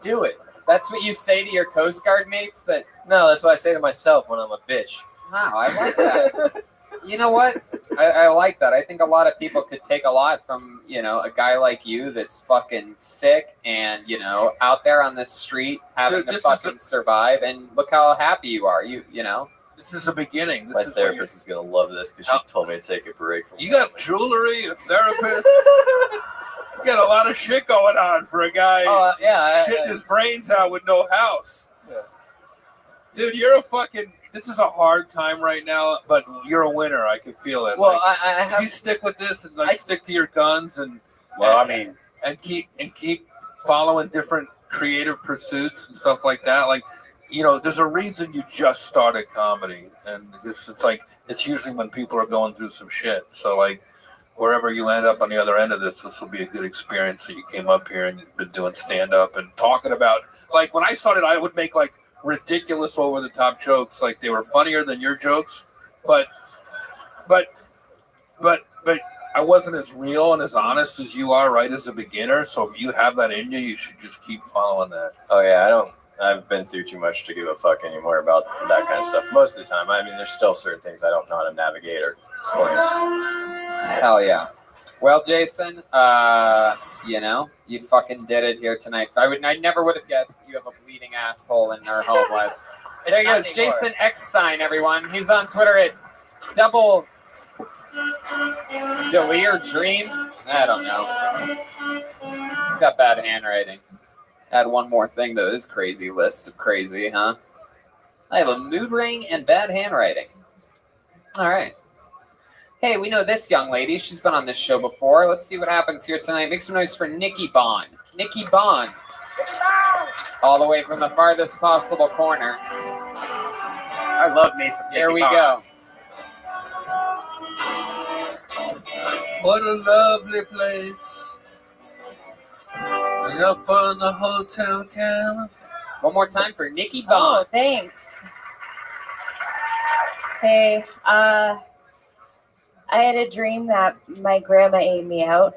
do it. That's what you say to your Coast Guard mates? No, that's what I say to myself when I'm a bitch. Wow, I like that. You know what? I like that. I think a lot of people could take a lot from, a guy like you that's fucking sick and, out there on the street having to fucking survive, and look how happy you are. You know? This is the beginning. My therapist is going to love this because she told me to take a break from You got jewelry, a therapist. You got a lot of shit going on for a guy shitting his brains out with no house. Yeah. Dude, you're a fucking... This is a hard time right now, but you're a winner. I can feel it. Well, I have... You stick with this and stick to your guns and... Well, I mean... And keep following different creative pursuits and stuff like that. Like, there's a reason you just started comedy. And it's usually when people are going through some shit. So, like... Wherever you end up on the other end of this will be a good experience that you came up here and you've been doing stand-up and talking about, like, when I started, I would make, like, ridiculous, over the top jokes. Like they were funnier than your jokes, but I wasn't as real and as honest as you are right as a beginner. So if you have that in you, you should just keep following that. Oh yeah, I've been through too much to give a fuck anymore about that kind of stuff. Most of the time, I mean, there's still certain things I don't know how to navigate or explain. Hell yeah. Well, Jason, you fucking did it here tonight. I never would have guessed you have a bleeding asshole and are homeless. There he goes, Jason Eckstein, everyone. He's on Twitter at Double Delir Dream. I don't know. He's got bad handwriting. Add one more thing to this crazy list of crazy, huh? I have a mood ring and bad handwriting. All right. Hey, we know this young lady. She's been on this show before. Let's see what happens here tonight. Make some noise for Nikki Bond. Nikki Bond. All the way from the farthest possible corner. I love me some Nikki Here we Bond. go. What a lovely place. And up on the Hotel California. One more time for Nikki Oh, Bond. thanks. Hey, I had a dream that my grandma ate me out.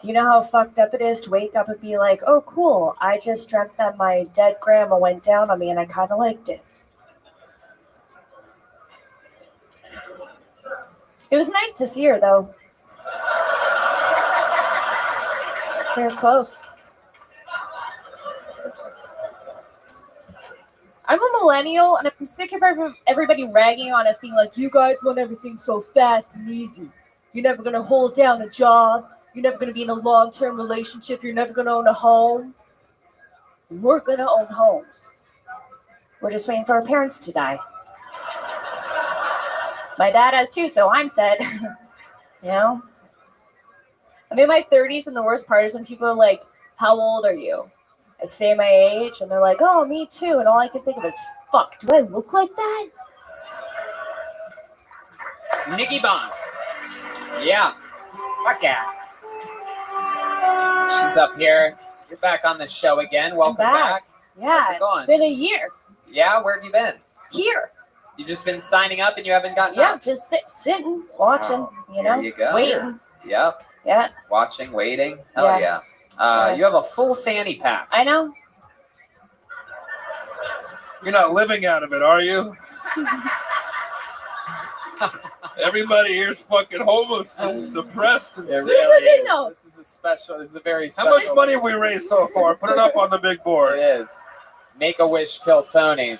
You know how fucked up it is to wake up and be like, oh, cool, I just dreamt that my dead grandma went down on me and I kind of liked it. It was nice to see her, though. They're close. I'm a millennial, and I'm sick of everybody ragging on us, being like, you guys want everything so fast and easy. You're never going to hold down a job. You're never going to be in a long-term relationship. You're never going to own a home. We're going to own homes. We're just waiting for our parents to die. My dad has too, so I'm set. You know? I'm in my 30s, and the worst part is when people are like, how old are you? I say my age, and they're like, oh, me too. And all I can think of is, fuck, do I look like that? Nikki Bond. Yeah. Fuck yeah. She's up here. You're back on the show again. Welcome back. Yeah, How's it going? it's been a year. Yeah, where have you been? Here. You've just been signing up and you haven't gotten Yeah, up? just sitting, watching, you know, There you go. waiting. Yep. Yeah. Watching, waiting. Hell yeah. You have a full fanny pack. I know. You're not living out of it, are you? Everybody here's fucking homeless and depressed and It sick. really is. This is a special. This is a very special. How much money have we raised so far? Put it up on the big board. It is. Make a wish till Tony.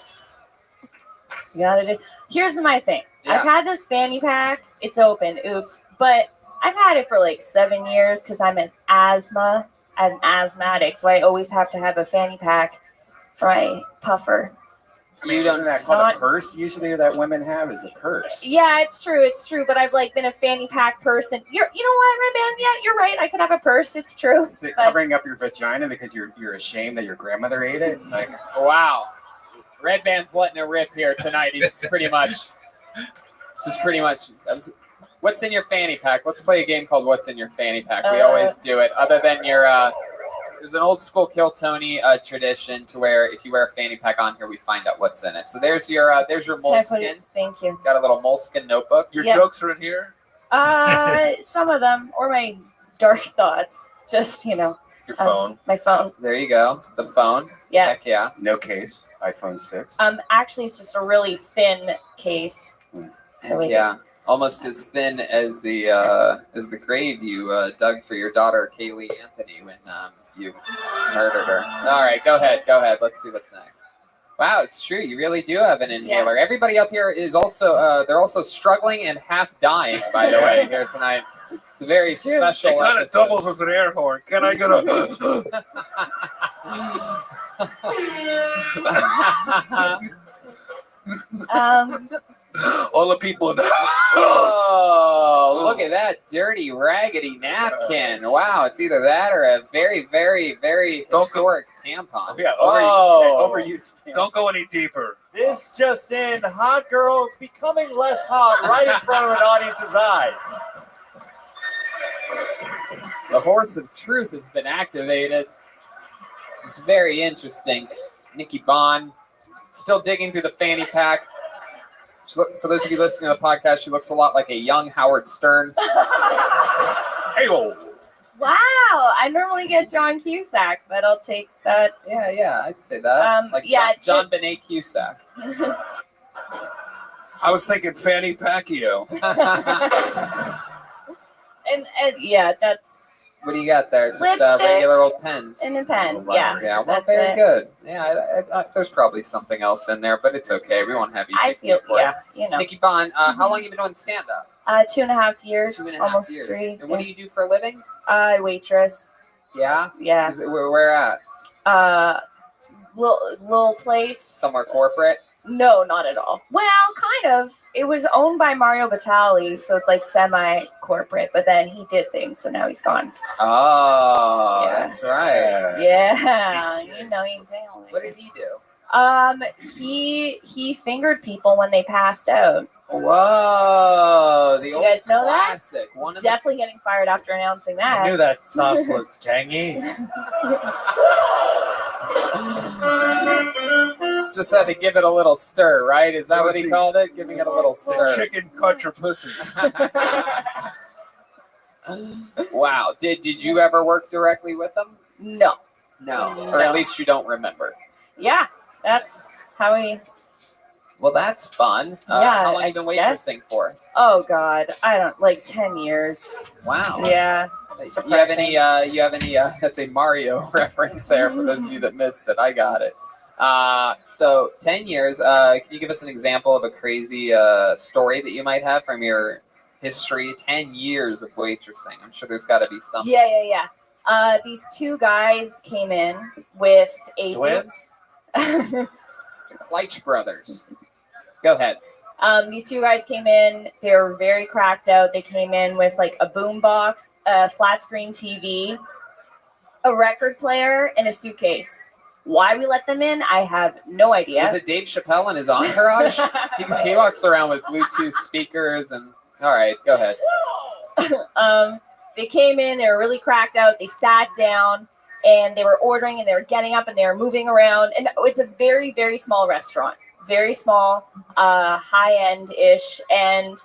You gotta do. Here's my thing. Yeah. I've had this fanny pack. It's open. Oops. But I've had it for like 7 years because I'm an asthmatic, so I always have to have a fanny pack for my puffer. I mean, isn't that called a purse? Usually that women have is a purse. Yeah, it's true. But I've like been a fanny pack person. You know what, Red Band? Yeah, you're right. I could have a purse. It's true. Is it But- covering up your vagina because you're ashamed that your grandmother ate it? Like, Wow. Red Band's letting it rip here tonight. He's pretty much. This is pretty much. What's in your fanny pack? Let's play a game called What's in Your Fanny Pack. We always do it. Other than your, there's an old school Kill Tony tradition to where if you wear a fanny pack on here, we find out what's in it. So there's your moleskin. Thank you. Got a little moleskin notebook. Your Yeah. jokes are in here? Some of them, or my dark thoughts. Just, Your phone. My phone. There you go. The phone. Yeah. Heck yeah. no case. iPhone 6. Actually, it's just a really thin case. Heck yeah. Almost as thin as the grave you dug for your daughter Kaylee Anthony when you murdered her. All right, go ahead. Let's see what's next. Wow, it's true. You really do have an inhaler. Yeah. Everybody up here is also they're also struggling and half dying. By the way, here tonight. It's a very special. It kind of doubles as an air horn. Can I get a? All the people in the Oh, look at that dirty, raggedy napkin. Wow, it's either that or a very, very, very historic tampon. Yeah, overused tampon. Don't go any deeper. This just in, hot girl becoming less hot right in front of an audience's eyes. The horse of truth has been activated. It's very interesting. Nikki Bond, still digging through the fanny pack. For those of you listening to the podcast, she looks a lot like a young Howard Stern. Hey-o. Wow, I normally get John Cusack, but I'll take that. Yeah, I'd say that. John Benet Cusack. I was thinking Fanny Pacquiao. and yeah, that's. What do you got there? Just Lipstick regular old pens. And a pen, Yeah, well, that's very it. good. Yeah, there's probably something else in there, but it's okay. We won't have you. I feel, Nikki Bond, how long have you been doing stand-up? 2.5 years, 2.5 almost years. 3. And what do you do for a living? Waitress. Yeah? Yeah. Where at? Little place. Somewhere corporate? No, not at all. Well, kind of. It was owned by Mario Batali, so it's like semi-corporate, but then he did things, so now he's gone. Oh, Yeah. that's right. Yeah, you know, what did he do? He fingered people when they passed out. Whoa, the You old guys know classic. that? Definitely getting fired after announcing that. I knew that sauce was tangy. Just had to give it a little stir, right? Is that what he called it? Giving it a little stir. Chicken cut your pussy. Wow. Did you ever work directly with him? No. No. Or at least you don't remember. Yeah, that's how he. Well, that's fun. Yeah, How long have you been waitressing for? Oh God, I don't 10 years. Wow. Yeah. You have any? That's a Mario reference there for those of you that missed it. I got it. So 10 years. Can you give us an example of a crazy story that you might have from your history? 10 years of waitressing. I'm sure there's got to be something. Yeah. These two guys came in with a Twins? Leitch brothers. Go ahead. These two guys came in. They were very cracked out. They came in with like a boom box, a flat screen TV, a record player, and a suitcase. Why we let them in, I have no idea. Was it Dave Chappelle and his entourage? he walks around with Bluetooth speakers and... All right, go ahead. They came in. They were really cracked out. They sat down, and they were ordering, and they were getting up, and they were moving around. And it's a very, very small restaurant. Very small, high-end-ish, and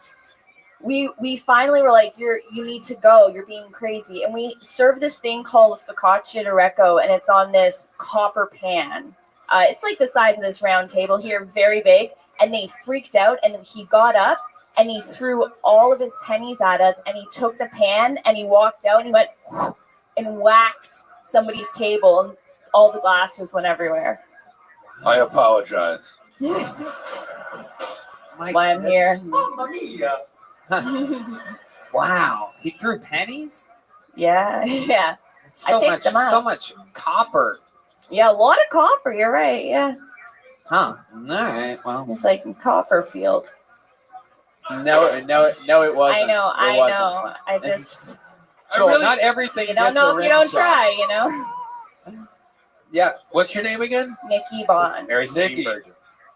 we finally were like, you need to go. You're being crazy. And we served this thing called focaccia d'orecco, and it's on this copper pan. It's like the size of this round table here, very big. And they freaked out, and then he got up, and he threw all of his pennies at us, and he took the pan, and he walked out, and he went and whacked somebody's table, and all the glasses went everywhere. I apologize. That's why I'm here. Wow. He threw pennies? Yeah. So much copper. Yeah, a lot of copper. You're right. Yeah. Huh. All right. Well, it's like Copperfield. No, it wasn't. I know. It wasn't. I just. Not everything. You don't know if you don't try. You know. Yeah. What's your name again? Nikki Bond. Nikki.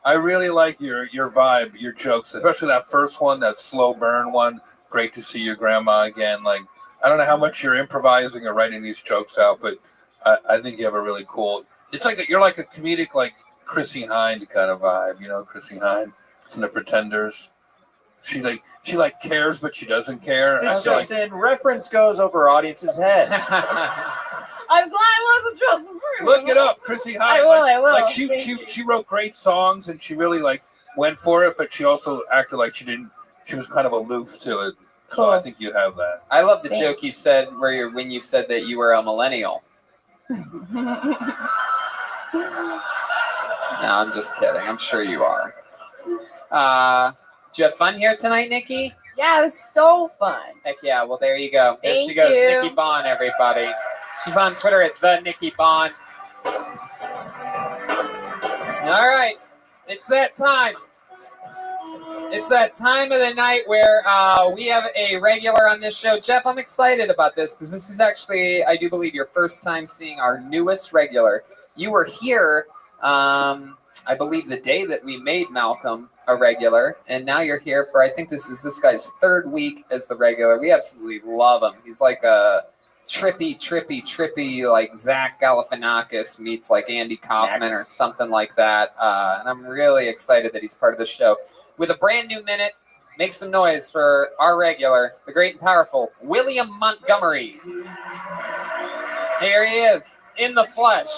I really like your vibe, your jokes, especially that first one, that slow burn one. Great to see your grandma again. Like, I don't know how much you're improvising or writing these jokes out, but I think you have a really cool. It's like you're like a comedic, like Chrissy Hynde kind of vibe, you know, Chrissy Hynde from The Pretenders. She cares, but she doesn't care. This just in reference goes over audience's head. I'm glad it wasn't just for me. Look it up, Chrissy Hynde. I will. Like she wrote great songs and she really like went for it, but she also acted like she didn't. She was kind of aloof to it. Cool. So I think you have that. I love the joke you said when you said that you were a millennial. No, I'm just kidding. I'm sure you are. Did you have fun here tonight, Nikki? Yeah, it was so fun. Heck yeah. Well, there you go. There Thank she goes, you. Nikki Bond, everybody. She's on Twitter at the Nikki Bond. All right. It's that time. It's that time of the night where we have a regular on this show. Jeff, I'm excited about this because this is actually, I do believe, your first time seeing our newest regular. You were here, I believe, the day that we made Malcolm a regular, and now you're here for, I think this is this guy's third week as the regular. We absolutely love him. He's like a trippy, like Zach Galifianakis meets like Andy Kaufman or something like that. And I'm really excited that he's part of the show. With a brand new minute, make some noise for our regular, the great and powerful William Montgomery. Here he is, in the flesh.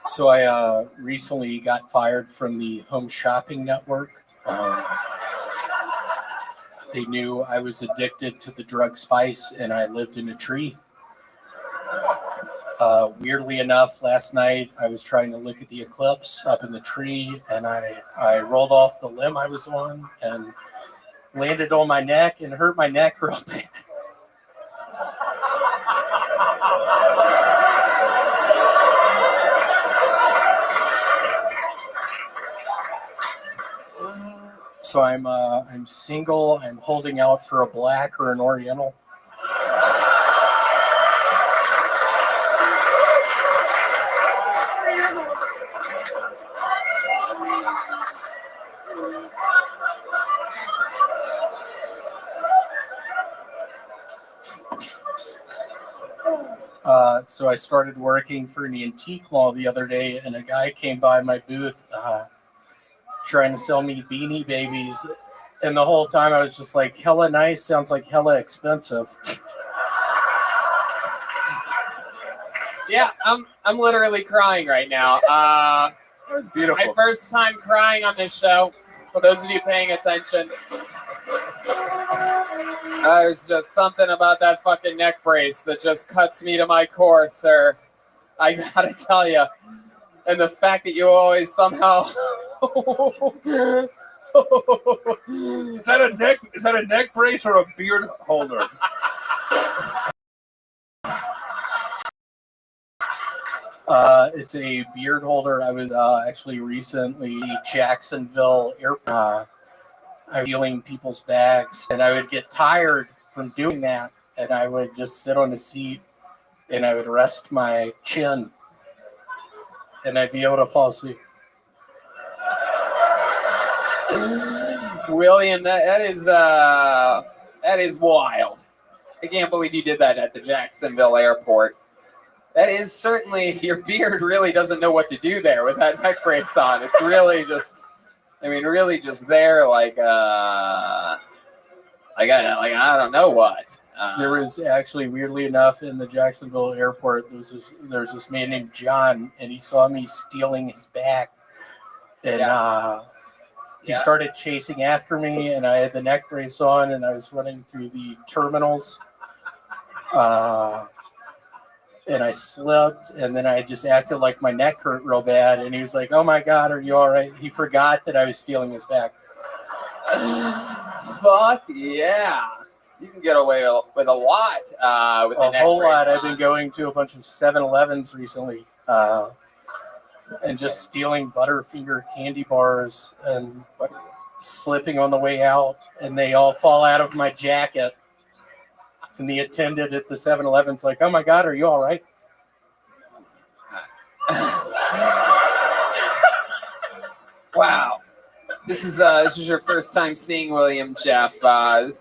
So I recently got fired from the Home Shopping Network. They knew I was addicted to the drug spice and I lived in a tree. Weirdly enough, last night I was trying to look at the eclipse up in the tree and I rolled off the limb I was on and landed on my neck and hurt my neck real bad. So I'm single. I'm holding out for a black or an Oriental. So I started working for an antique mall the other day, and a guy came by my booth trying to sell me Beanie Babies. And the whole time I was just like, hella nice sounds like hella expensive. Yeah, I'm literally crying right now. That's beautiful. My first time crying on this show. For those of you paying attention, there's just something about that fucking neck brace that just cuts me to my core, sir. I gotta tell you. And the fact that you always somehow. Is that a neck brace or a beard holder? It's a beard holder. I was actually recently Jacksonville Airport. I was stealing people's bags, and I would get tired from doing that, and I would just sit on the seat, and I would rest my chin, and I'd be able to fall asleep. William, that is wild. I can't believe you did that at the Jacksonville airport. That is certainly, your beard really doesn't know what to do there with that neck brace on. It's really just, really just there like I don't know what. There was actually, weirdly enough, in the Jacksonville airport, there's this man named John, and he saw me stealing his bag, and he started chasing after me, and I had the neck brace on, and I was running through the terminals, and I slipped, and then I just acted like my neck hurt real bad, and he was like, "Oh my God, are you all right?" He forgot that I was stealing his bag. Fuck yeah. You can get away with a lot with the neck whole brace lot. on. I've been going to a bunch of 7-Elevens recently, and just stealing Butterfinger candy bars and slipping on the way out, and they all fall out of my jacket. And the attendant at the 7-Eleven's like, "Oh my God, are you all right?" Wow. This is your first time seeing William Jeff. This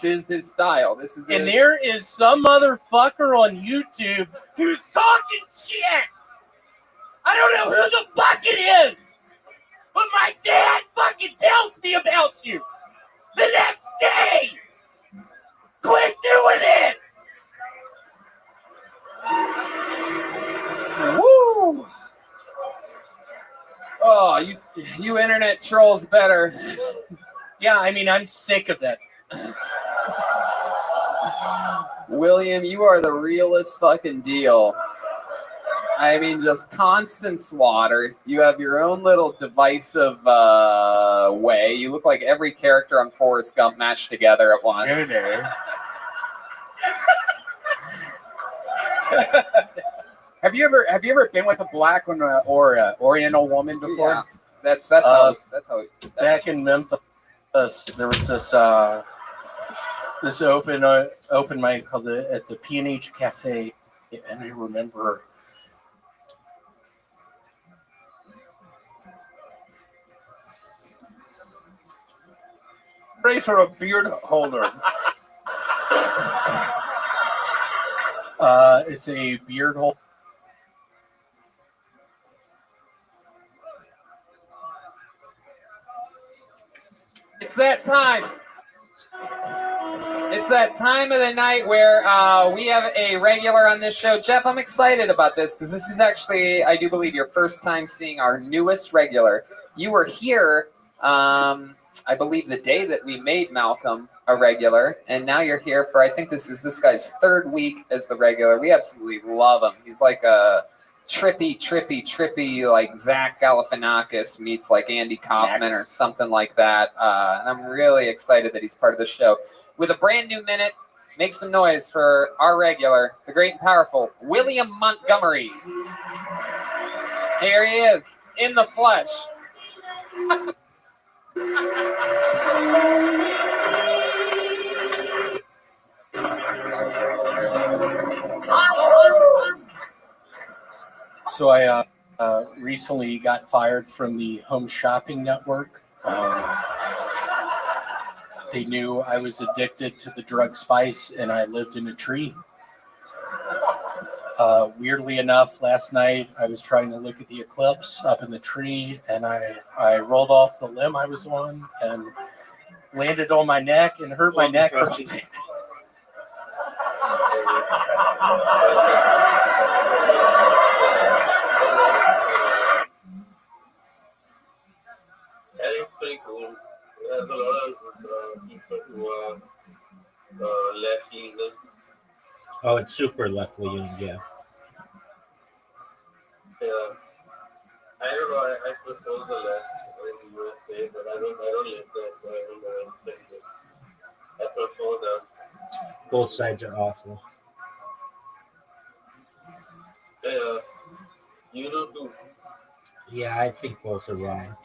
is his style. And there is some motherfucker on YouTube who's talking shit. I don't know who the fuck it is, but my dad fucking tells me about you the next day. Quit doing it. Woo! Oh, you internet trolls better. Yeah, I'm sick of that. William, you are the realest fucking deal. Just constant slaughter. You have your own little divisive way. You look like every character on Forrest Gump mashed together at once. Have you ever been with a black one or a Oriental woman before? Yeah. That's how. Back in Memphis, there was this open mic called at the P&H Cafe, and I remember Race or a beard holder? It's a beard hole. It's that time. It's that time of the night where we have a regular on this show. Jeff, I'm excited about this because this is actually, I do believe, your first time seeing our newest regular. You were here, I believe, the day that we made Malcolm a regular, and now you're here for, I think this guy's third week as the regular. We absolutely love him. He's like a trippy, like Zach Galifianakis meets like Andy Kaufman or something like that. And I'm really excited that he's part of the show. With a brand new minute, make some noise for our regular, the great and powerful William Montgomery. Here he is, in the flesh. So I recently got fired from the Home Shopping Network. They knew I was addicted to the drug spice, and I lived in a tree. Weirdly enough, last night I was trying to look at the eclipse up in the tree, and I rolled off the limb I was on and landed on my neck and hurt my neck real bad. And it's pretty cool. There's a lot of people who are left leaning. Oh, it's super left leaning, yeah. Yeah. I don't know. I prefer the left in the USA, but I don't live there, so I don't know anything. I prefer that. Both sides are awful. Yeah. You do too. Yeah, I think both are wrong.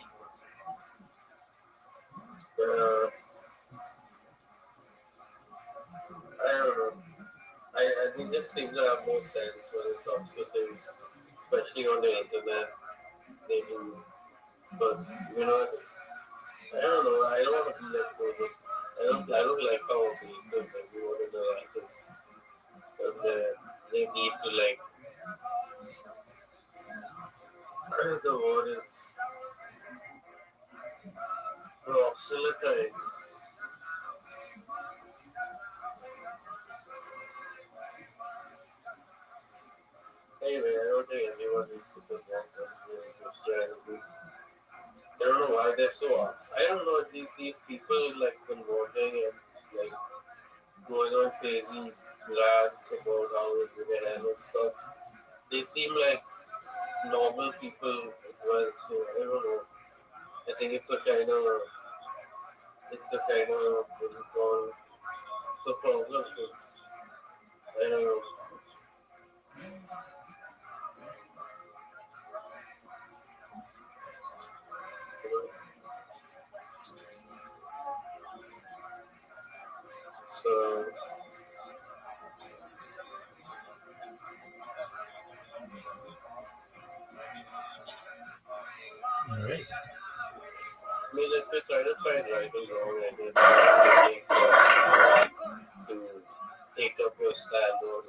I don't know. I think this seems to have more sense when it comes to things, especially on the internet. They do. But, you know, I don't know. I don't want to be like those. I don't like how abusive everyone in their life is. But they need to, like, the word is Rothschild. Anyway, I don't think anyone needs to put that on Christianity. I don't know why they're so off. I don't know if these people like converting and like going on crazy rants about how it's their hand and stuff. They seem like normal people as well, so I don't know. I think it's a kind of what you call, it's a problem. I don't know. So All right. I mean, if they try to find right and wrong, I guess to take up a stand or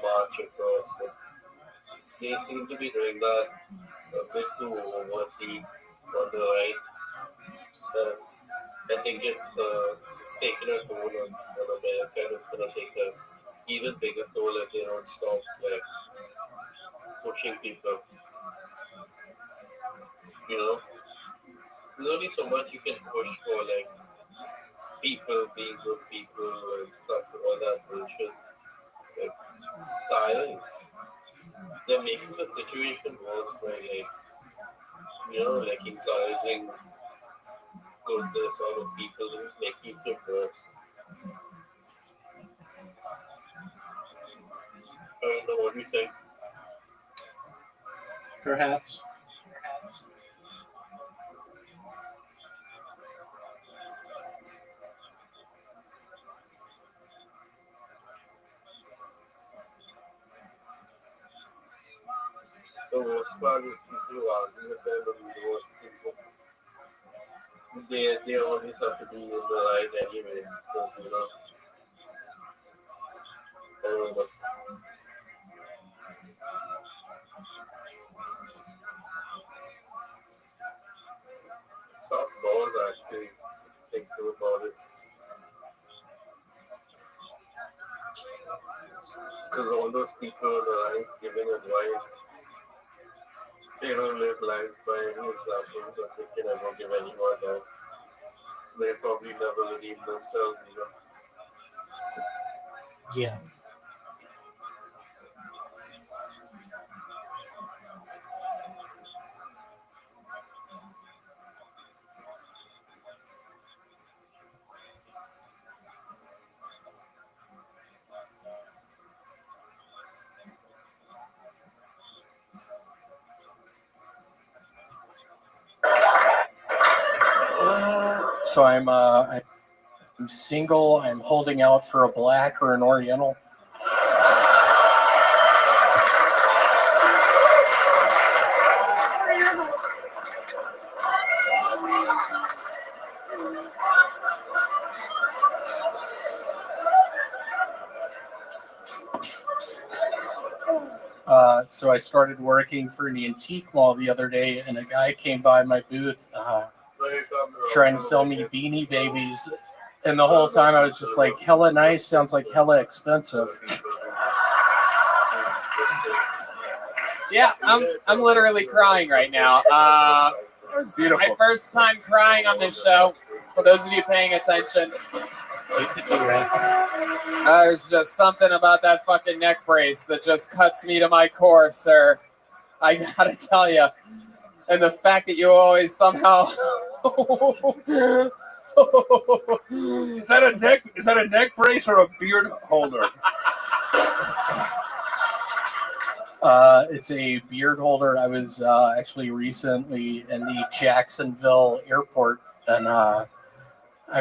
march across. They seem to be doing that a bit too overtly on the right. I think it's taken a toll on America, and it's going to take an even bigger toll if they don't stop like pushing people. You know, there's only so much you can push for, like people being good people and stuff, all that bullshit. Like, it's tiring. They're making the situation worse by like, you know, like encouraging goodness out of people and just making it worse. I don't know, what do you think? Perhaps. The worst part is people who argue with them and the worst people. they always have to be in the light anyway, because I don't know. Sounds balls actually thinking about it. Because all those people are giving advice, they don't live lives by any example that they can ever give anyone else. They probably never redeem themselves, Yeah. So I'm single. I'm holding out for a black or an Oriental. So I started working for an antique mall the other day, and a guy came by my booth trying to sell me Beanie Babies. And the whole time I was just like, hella nice sounds like hella expensive. Yeah, I'm literally crying right now. It's my first time crying on this show. For those of you paying attention, there's just something about that fucking neck brace that just cuts me to my core, sir. I gotta tell you. And the fact that you always somehow Is that a neck brace or a beard holder? It's a beard holder. I was actually recently in the Jacksonville airport, and I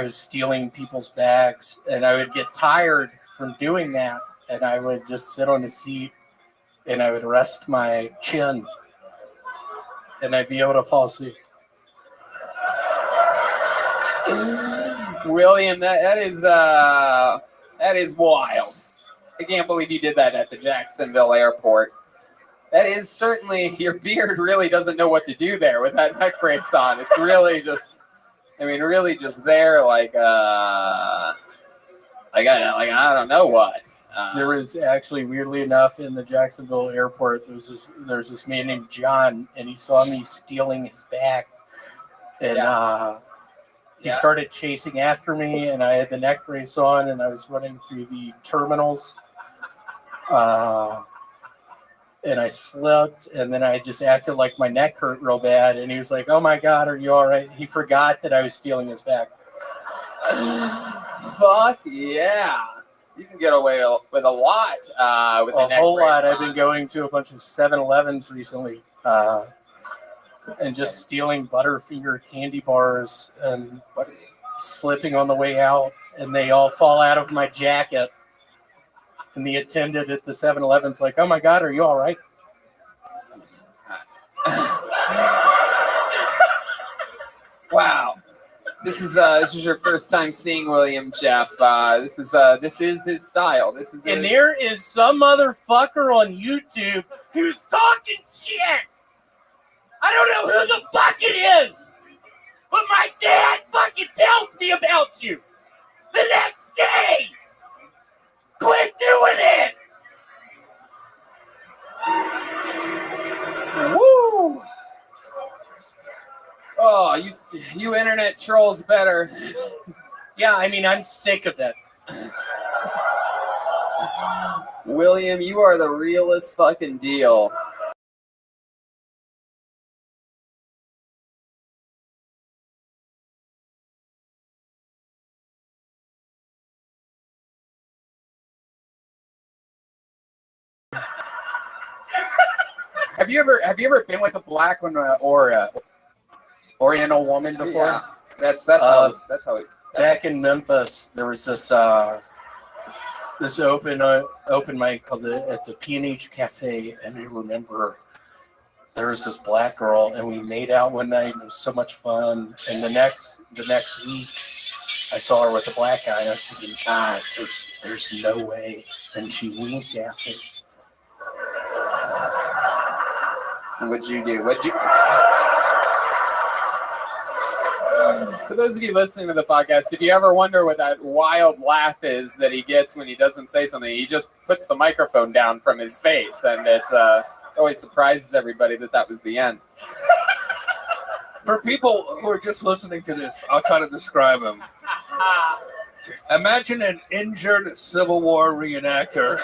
was stealing people's bags, and I would get tired from doing that, and I would just sit on the seat, and I would rest my chin, and I'd be able to fall asleep. William, that is wild. I can't believe you did that at the Jacksonville airport. That is certainly, your beard really doesn't know what to do there with that neck brace on. It's really just, really just there like I don't know what. There was actually, weirdly enough, in the Jacksonville airport, there's this man named John, and he saw me stealing his bag, and he started chasing after me, and I had the neck brace on, and I was running through the terminals, and I slipped, and then I just acted like my neck hurt real bad, and he was like, "Oh my God, are you all right?" He forgot that I was stealing his bag. Fuck yeah. You can get away with a lot with the neck brace. A whole lot. On. I've been going to a bunch of 7-Elevens recently, and just stealing Butterfinger candy bars and slipping on the way out, and they all fall out of my jacket. And the attendant at the 7-Eleven's like, "Oh my God, are you all right?" Wow. This is your first time seeing William Jeff. This is his style. And there is some motherfucker on YouTube who's talking shit. I don't know who the fuck it is, but my dad fucking tells me about you the next day. Quit doing it. Woo! Oh, you internet trolls better. Yeah, I'm sick of that. William, you are the realest fucking deal. Have you ever been with a black one or a Oriental woman before? Yeah. That's how back in Memphis, there was this open mic called at the P&H Cafe, and I remember there was this black girl, and we made out one night. And it was so much fun. And the next week, I saw her with a black guy. And I was thinking, God, there's no way. And she winked at me. And what'd you do? For those of you listening to the podcast, if you ever wonder what that wild laugh is that he gets when he doesn't say something, he just puts the microphone down from his face, and it always surprises everybody that was the end. For people who are just listening to this, I'll try to describe him. Imagine an injured Civil War reenactor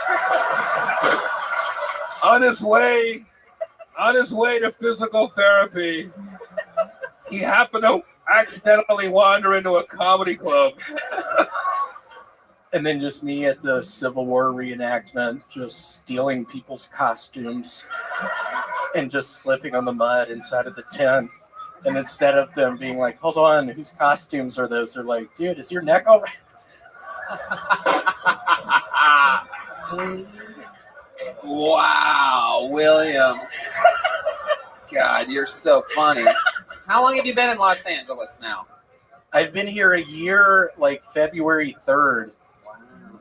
on his way to physical therapy. He happened to accidentally wander into a comedy club. And then just me at the Civil War reenactment, just stealing people's costumes and just slipping on the mud inside of the tent. And instead of them being like, hold on, whose costumes are those? They're like, dude, is your neck all right? Wow, William. God, you're so funny. How long have you been in Los Angeles now? I've been here a year, like February 3rd. Wow.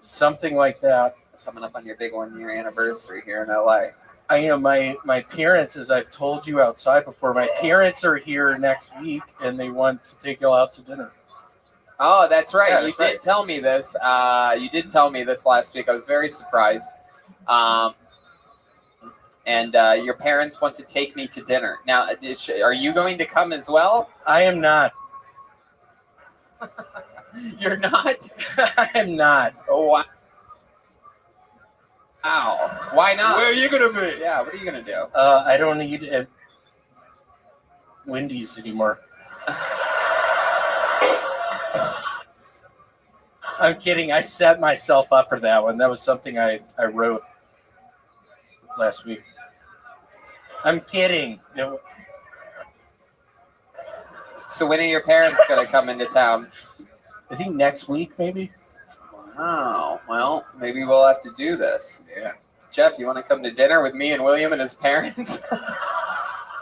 Something like that. Coming up on your big 1 year anniversary here in LA. I am. My parents, as I've told you outside before, my parents are here next week and they want to take you out to dinner. Oh, that's right. Yeah, you did tell me this. You did tell me this last week. I was very surprised. And your parents want to take me to dinner. Now, are you going to come as well? I am not. You're not? I am not. Oh, wow. Why not? Where are you going to be? Yeah, what are you going to do? I don't eat Wendy's anymore. I'm kidding. I set myself up for that one. That was something I wrote last week. I'm kidding. So when are your parents going to come into town? I think next week, maybe. Wow. Well, maybe we'll have to do this. Yeah. Jeff, you want to come to dinner with me and William and his parents?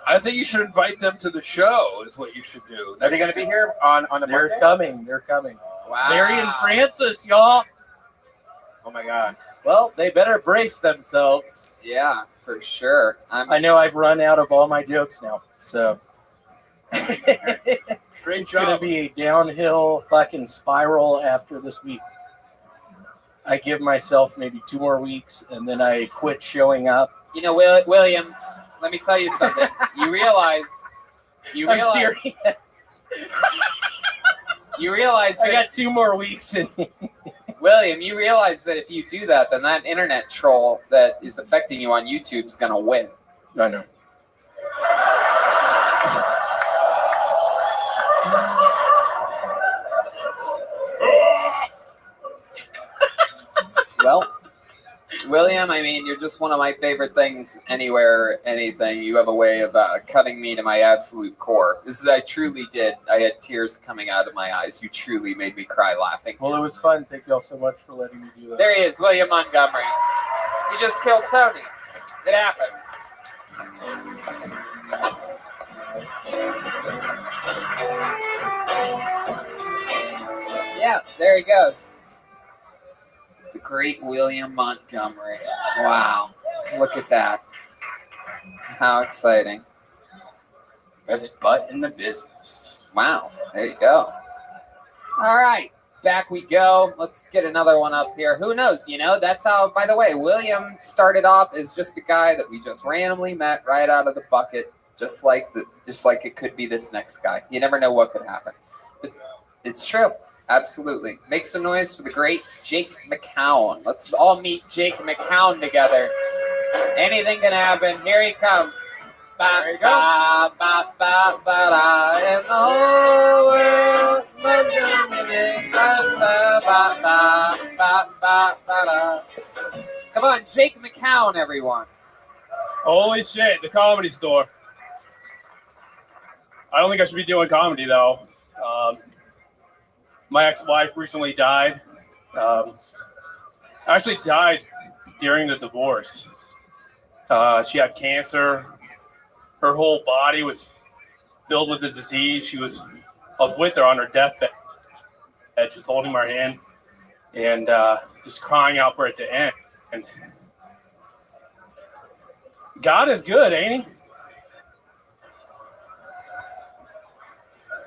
I think you should invite them to the show, is what you should do. Are they going to be here on the They're Monday? coming. They're coming. Wow. Mary and Francis, y'all. Oh, my gosh. Well, they better brace themselves. Yeah, for sure. I know I've run out of all my jokes now, so. Great It's job. going to be a downhill fucking spiral after this week. I give myself maybe 2 more weeks, and then I quit showing up. You know, William, let me tell you something. You realize I'm serious. You realize that, I got 2 more weeks in. William, you realize that if you do that, then that internet troll that is affecting you on YouTube is going to win. I know. Well, William, I mean, you're just one of my favorite things anywhere, anything. You have a way of cutting me to my absolute core. I truly did. I had tears coming out of my eyes. You truly made me cry laughing. Well, it was fun. Thank you all so much for letting me do that. There he is, William Montgomery. He just killed Tony. It happened. Yeah, there he goes. The great William Montgomery. Wow. Look at that. How exciting. Best butt in the business. Wow. There you go. All right. Back we go. Let's get another one up here. Who knows? You know, that's how, by the way, William started off as just a guy that we just randomly met right out of the bucket, just like it could be this next guy. You never know what could happen. But it's true. Absolutely. Make some noise for the great Jake McCown. Let's all meet Jake McCown together. Anything can happen. Here he comes. There you go. Ba, ba, ba, da. And the whole world loves me. Ba, ba, ba, ba, ba, da. Come on, Jake McCown, everyone. Holy shit, the Comedy Store. I don't think I should be doing comedy, though. My ex-wife recently died. Actually died during the divorce. She had cancer. her whole body was filled with the disease. I was with her on her deathbed. She was holding my hand and just crying out for it to end. And God is good, ain't he?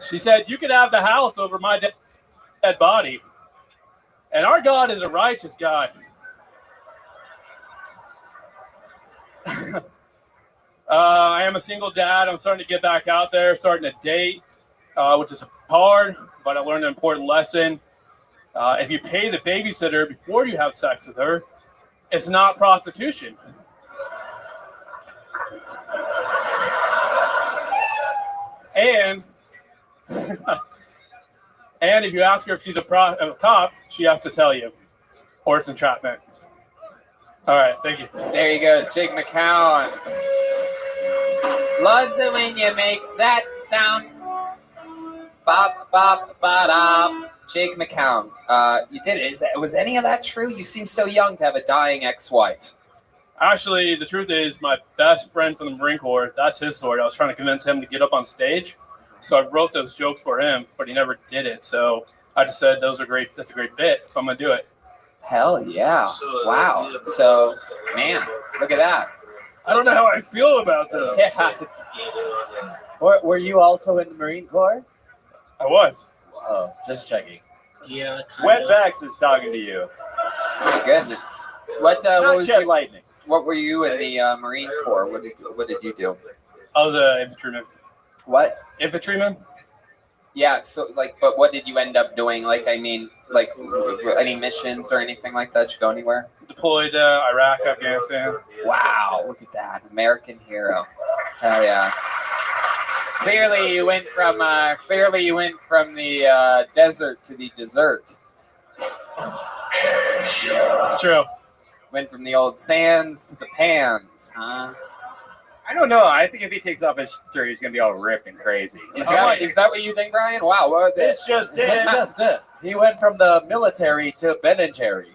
She said, you could have the house over my dead body. And our God is a righteous God. I am a single dad. I'm starting to get back out there, starting to date, which is hard, but I learned an important lesson. If you pay the babysitter before you have sex with her, it's not prostitution. And and if you ask her if she's a cop, she has to tell you, or it's entrapment. All right, thank you. There you go, Jake McCown. Loves it when you make that sound. Bop, bop, ba-da. Jake McCown, you did it. Was any of that true? You seem so young to have a dying ex-wife. Actually, the truth is, my best friend from the Marine Corps, that's his story. I was trying to convince him to get up on stage. So I wrote those jokes for him, but he never did it. So I just said, that's a great bit. So I'm going to do it. Hell yeah. Wow. So, man, look at that. I don't know how I feel about this. Yeah. Were you also in the Marine Corps? I was. Oh, just checking. Yeah. Wetbacks is talking to you. My goodness. What was Jet Lightning. What were you in the Marine Corps? What did you do? I was an infantryman. What? Infantryman? Yeah, so, but what did you end up doing? Any missions or anything like that? Did you go anywhere? Deployed Iraq, Afghanistan. Wow, look at that. American hero. Hell yeah. Clearly you went from the desert to the dessert. It's true. Went from the old sands to the pans, huh? I don't know. I think if he takes off his shirt, he's gonna be all ripped and crazy. Is that what you think, Brian? Wow, what This just in. That's just it. He went from the military to Ben and Jerry.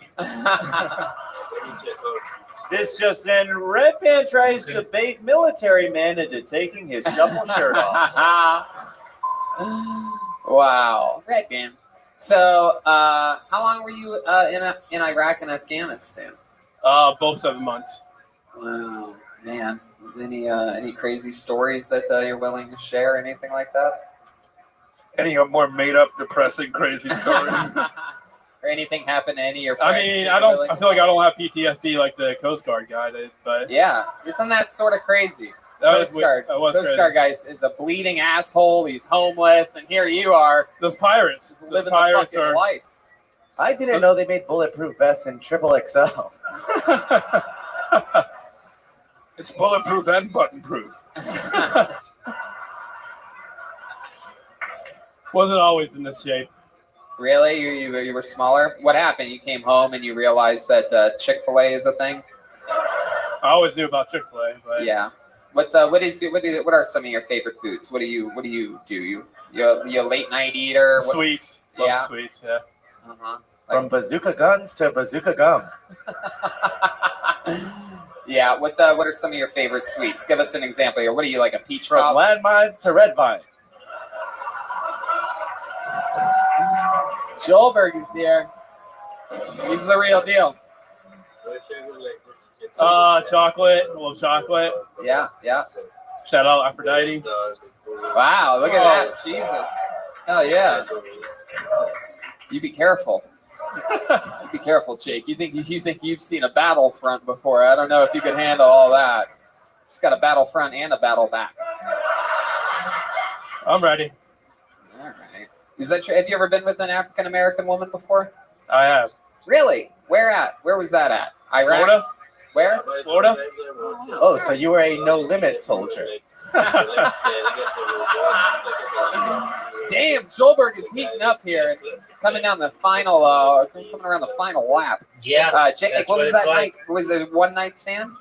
This just in. Red Band tries to bait military men into taking his supple shirt off. Wow, Red Band. So, how long were you in Iraq and Afghanistan? Both 7 months. Wow, man. Any crazy stories that you're willing to share? Anything like that? Any more made-up, depressing, crazy stories? Or anything happened to any of your friends? I mean, I feel like I don't have PTSD like the Coast Guard guy did, but yeah, isn't that sort of crazy? Coast Guard guy is a bleeding asshole. He's homeless, and here you are. Those pirates, just living the fucking life. I didn't know they made bulletproof vests in XXL. It's bulletproof and button-proof. Wasn't always in this shape. Really? You were smaller? What happened? You came home and you realized that Chick-fil-A is a thing? I always knew about Chick-fil-A, but yeah. What are some of your favorite foods? What do you do? You a late night eater? Sweets. Love sweets, yeah. Uh-huh. From bazooka guns to bazooka gum. Yeah, what are some of your favorite sweets? Give us an example here. What are you, like a peach From cobbler? landmines to red vines. Joelberg is here. He's the real deal. Chocolate. A little chocolate. Yeah. Shout out Aphrodite. Wow, look at that. Jesus. Hell yeah. You be careful. Be careful, Jake. You think you've seen a battlefront before? I don't know if you can handle all that. Just got a battlefront and a battle back. I'm ready. All right. Is that true? Have you ever been with an African American woman before? I have. Really? Where at? Where was that at? Iraq? Florida. Where? Florida. Oh, so you were a no-limit soldier. Damn, Joelberg is heating up here, coming down the final, coming around the final lap. Yeah. Jake, what was that night? Was it a one-night stand?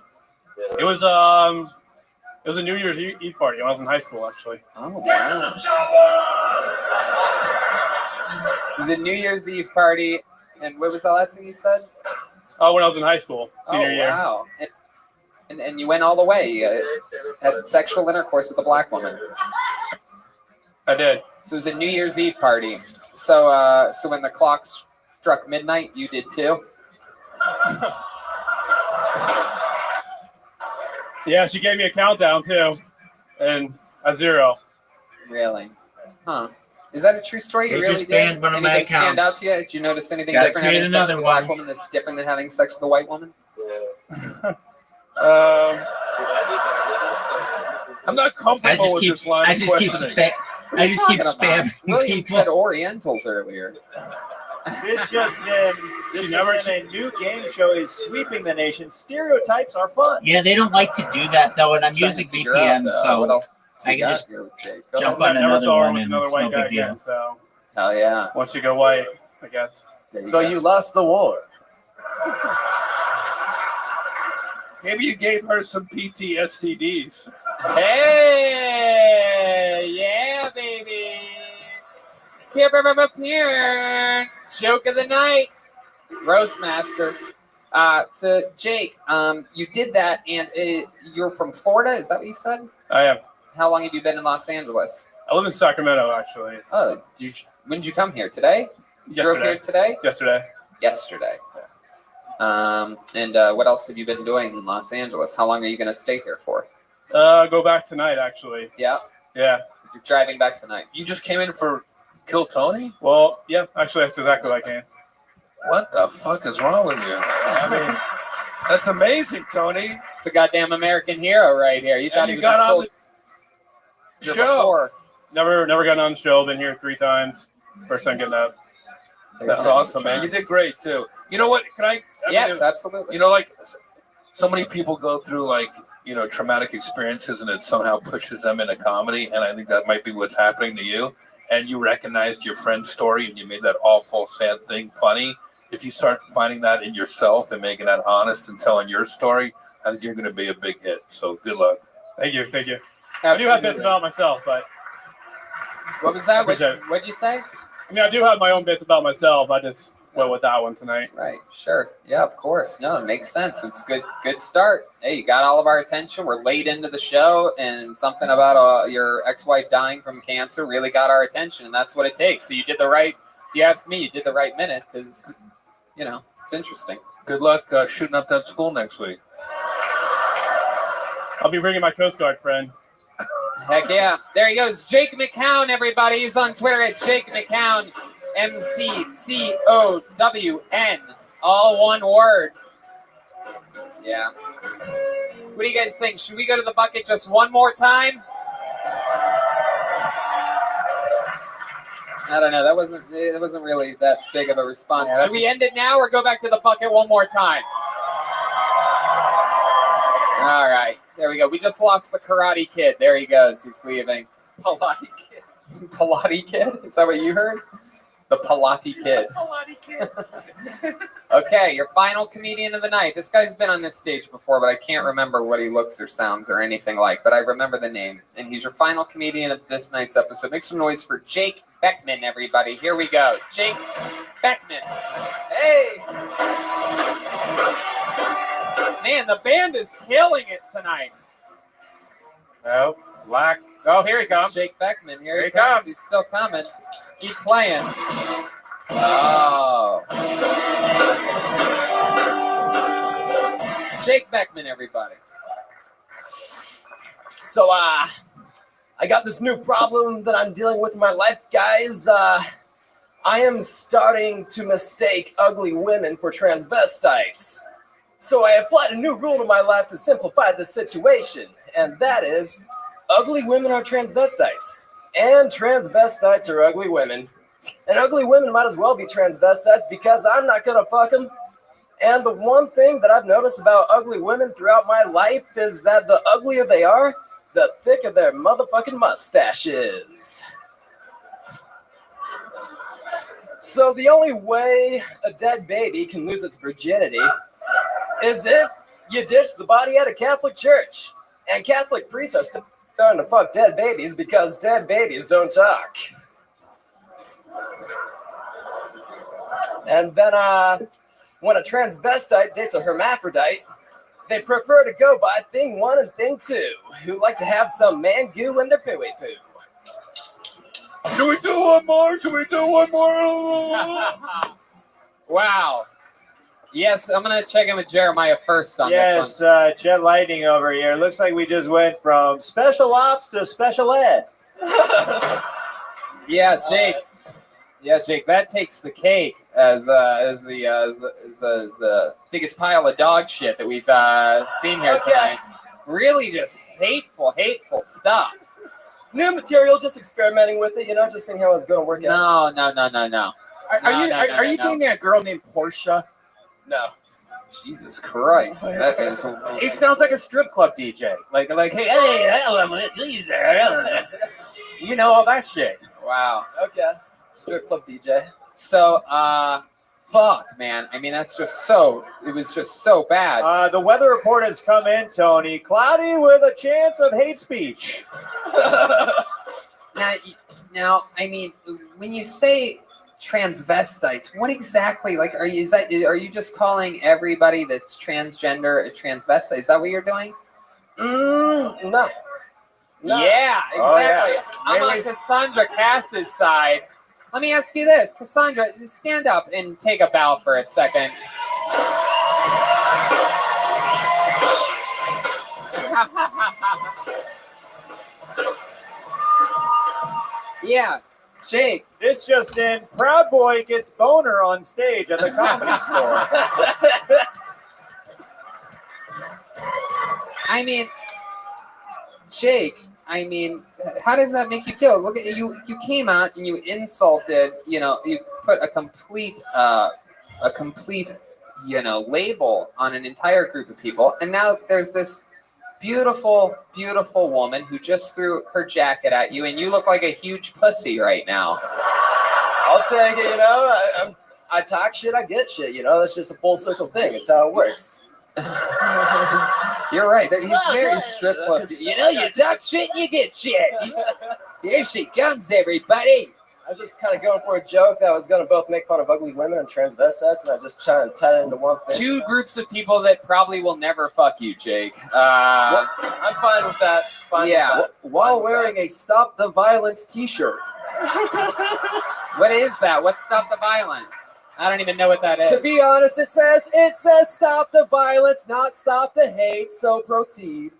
It was a New Year's Eve party. I was in high school, actually. Oh wow! It was a New Year's Eve party, and what was the last thing you said? Oh, when I was in high school, senior year. Wow! And you went all the way. had sexual intercourse with a black woman. I did. So it was a New Year's Eve party. So when the clock struck midnight, you did too? Yeah, she gave me a countdown too, and a 0. Really? Huh. Is that a true story? You They really just did? banned one of my Anything stand accounts. out to you? Did you notice anything Gotta different create having sex another with a black one. woman that's different than having sex with a white woman? I'm not comfortable with this line of questioning. I just keep Talking about? spamming William people. said Orientals earlier. This just in, a new game show is sweeping the nation. Stereotypes are fun. Yeah, they don't like to do that though, and I'm Trying to using figure VPN, out, so what else I we can got just here with Jake. Go jump ahead. on I never another saw her one, with and another it's white no guy big deal. again, so Oh yeah. once you go white, I guess. So you lost the war. Maybe you gave her some PTSDs. Hey, yeah, baby. Here. Joke of the night. Roast master. So Jake, you did that, and you're from Florida. Is that what you said? I am. How long have you been in Los Angeles? I live in Sacramento, actually. Oh, when did you come here? Today? You drove here today? Yesterday. Yesterday. And what else have you been doing in Los Angeles? How long are you going to stay here for? Go back tonight, actually. Yeah. Yeah. You're driving back tonight. You just came in for Kill Tony? Well, yeah. Actually, that's exactly what I came. What the fuck is wrong with you? I mean, that's amazing, Tony. It's a goddamn American hero right here. You thought he was a soldier before. Never gotten on the show. Been here 3 times. First time getting up. That's awesome, man. You did great too. You know what? Yes, absolutely. You know, like so many people go through like traumatic experiences, and it somehow pushes them into comedy. And I think that might be what's happening to you. And you recognized your friend's story, and you made that awful, sad thing funny. If you start finding that in yourself and making that honest and telling your story, I think you're going to be a big hit. So good luck. Thank you. Absolutely. I do have bits about myself, but what was that? What'd you say? I mean, I do have my own bits about myself. I just went with that one tonight. Right. Sure. Yeah. Of course. No, it makes sense. It's good. Good start. Hey, you got all of our attention. We're late into the show, and something about your ex-wife dying from cancer really got our attention, and that's what it takes. So you did the right. If you ask me, you did the right minute because, it's interesting. Good luck shooting up that school next week. I'll be bringing my Coast Guard friend. Heck yeah. There he goes. Jake McCown, everybody. He's on Twitter at Jake McCown. MCCOWN. All one word. Yeah. What do you guys think? Should we go to the bucket just one more time? I don't know. It wasn't really that big of a response. Yeah, Should we end it now or go back to the bucket one more time? All right. There we go. We just lost the Karate Kid. There he goes. He's leaving. Pilates Kid. Pilates Kid? Is that what you heard? The Pilates Kid. Pilates Kid. Okay, your final comedian of the night. This guy's been on this stage before, but I can't remember what he looks or sounds or anything like, but I remember the name. And he's your final comedian of this night's episode. Make some noise for Jake Beckman, everybody. Here we go. Jake Beckman. Hey! Man, the band is killing it tonight. Oh, black. Oh, here he comes. Jake Beckman. Here he comes. He's still coming. Keep playing. Oh. Jake Beckman, everybody. So, I got this new problem that I'm dealing with in my life, guys. I am starting to mistake ugly women for transvestites. So I applied a new rule to my life to simplify the situation, and that is, ugly women are transvestites, and transvestites are ugly women. And ugly women might as well be transvestites because I'm not gonna fuck them. And the one thing that I've noticed about ugly women throughout my life is that the uglier they are, the thicker their motherfucking mustache is. So the only way a dead baby can lose its virginity is if you ditch the body at a Catholic church. And Catholic priests are still starting to fuck dead babies because dead babies don't talk. And then when a transvestite dates a hermaphrodite, They prefer to go by thing 1 and thing 2, who like to have some man goo in their pooey poo. Should we do one more? Should we do one more? Wow. Yes, I'm going to check in with Jeremiah first on this one. Yes, Jet Lightning over here. Looks like we just went from special ops to special ed. Yeah, Jake. Yeah, Jake. That takes the cake as the biggest pile of dog shit that we've seen here tonight. Really, just hateful stuff. New material, just experimenting with it, just seeing how it's going to work out. No. Are you dating a girl named Portia? No. Jesus Christ. That is. He sounds like a strip club DJ. Like, hey, I'm a teaser. You know all that shit. Wow. Okay. Strip club DJ. So, fuck, man. I mean, it was just so bad. The weather report has come in, Tony. Cloudy with a chance of hate speech. Now, I mean, when you say transvestites, what exactly, like, are you just calling everybody that's transgender a transvestite? Is that what you're doing? No. Yeah, exactly. Oh, yeah. I'm on Cassandra Cass's side. Let me ask you this, Cassandra, stand up and take a bow for a second. Yeah, Jake. This just in, Proud Boy gets boner on stage at the Comedy Store. I mean, Jake, how does that make you feel? Look at you. You came out and you insulted. You put a complete, label on an entire group of people, and now there's this beautiful, beautiful woman who just threw her jacket at you, and you look like a huge pussy right now. I'll take it. I talk shit, I get shit. That's just a full circle thing. It's how it works. You're right. He's very strip club. You talk shit, you get shit. Here she comes, everybody. I was just kind of going for a joke that was going to both make fun of ugly women and transvestites, and I just trying to tie it into one thing. Two groups of people that probably will never fuck you, Jake. I'm fine with that. While wearing a Stop the Violence t-shirt. What is that? What's Stop the Violence? I don't even know what that is. To be honest, it says stop the violence, not stop the hate, so proceed.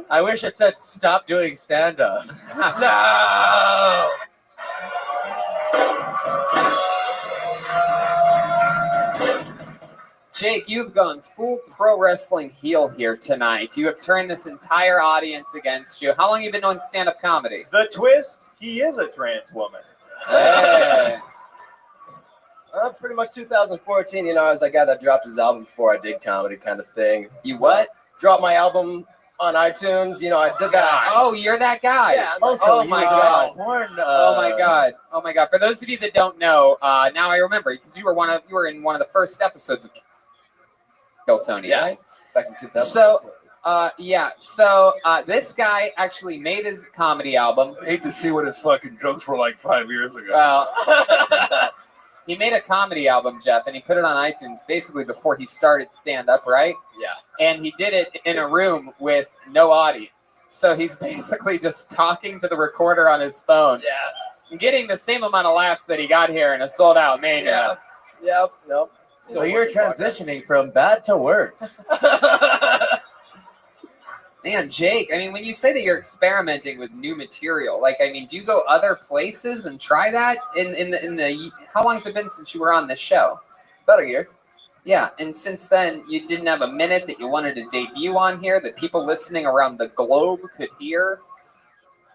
I wish it said stop doing stand-up. No! Jake, you've gone full pro wrestling heel here tonight. You have turned this entire audience against you. How long have you been doing stand-up comedy? The twist, he is a trans woman. Hey. Pretty much 2014, I was that guy that dropped his album before I did comedy kind of thing. You what? Dropped my album on iTunes. I did that. Oh, you're that guy. Yeah. Oh my God. Porn, Oh my God. Oh my God. For those of you that don't know, now I remember because you were in one of the first episodes of Kill Tony, right? Back in 2000. So this guy actually made his comedy album. I hate to see what his fucking jokes were like 5 years ago. He made a comedy album, Jeff, and he put it on iTunes basically before he started stand-up, right? Yeah. And he did it in a room with no audience. So he's basically just talking to the recorder on his phone. Yeah. And getting the same amount of laughs that he got here in a sold-out Mania. Yeah. Yep. So you're transitioning from bad to worse. Man, Jake, when you say that you're experimenting with new material, do you go other places and try that? How long has it been since you were on this show? About a year. Yeah, and since then, you didn't have a minute that you wanted to debut on here that people listening around the globe could hear?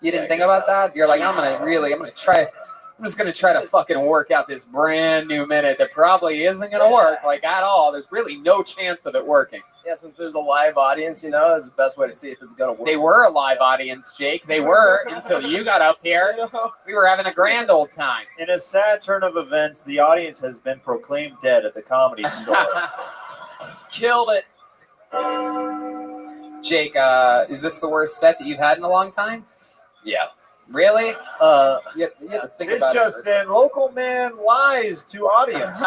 You didn't think about that? You're like, I'm just going to try to fucking work out this brand new minute that probably isn't going to work, at all. There's really no chance of it working. Yeah, since there's a live audience, it's the best way to see if it's going to work. They were a live audience, Jake. They were until you got up here. We were having a grand old time. In a sad turn of events, the audience has been proclaimed dead at the Comedy Store. Killed it. Jake, is this the worst set that you've had in a long time? Yeah. Really? Let's think This about just in, local man lies to audience.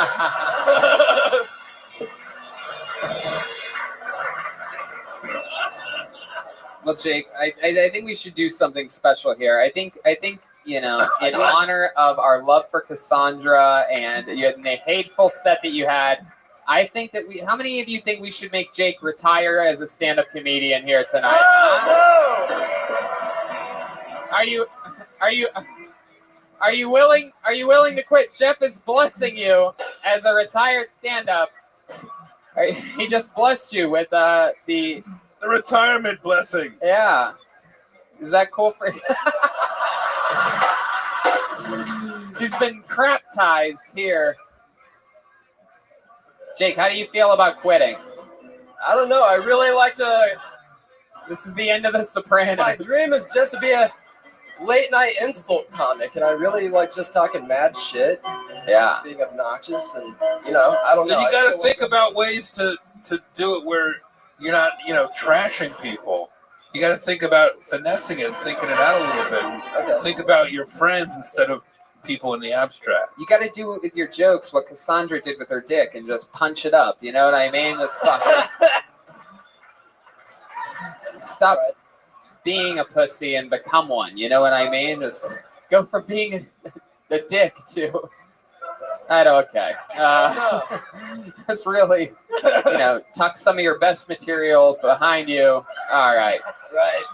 Well, Jake, I think we should do something special here. I think in honor of our love for Cassandra and the hateful set that you had, I think that how many of you think we should make Jake retire as a stand-up comedian here tonight? Are you willing to quit? Jeff is blessing you as a retired stand-up. He just blessed you with the retirement blessing. Yeah. Is that cool for you? He's been craptized here. Jake, how do you feel about quitting? I don't know. I really like to. This is the end of The Sopranos. My dream is just to be a late night insult comic, and I really like just talking mad shit. Yeah. Being obnoxious, and I don't know. Then you got to think about ways to do it where you're not, trashing people. You got to think about finessing it, thinking it out a little bit. Okay. Think about your friends instead of people in the abstract. You got to do it with your jokes, what Cassandra did with her dick, and just punch it up. You know what I mean? Just fucking stop being a pussy and become one. You know what I mean? Just go from being a dick to. Okay. Just really, tuck some of your best material behind you. All right. Right.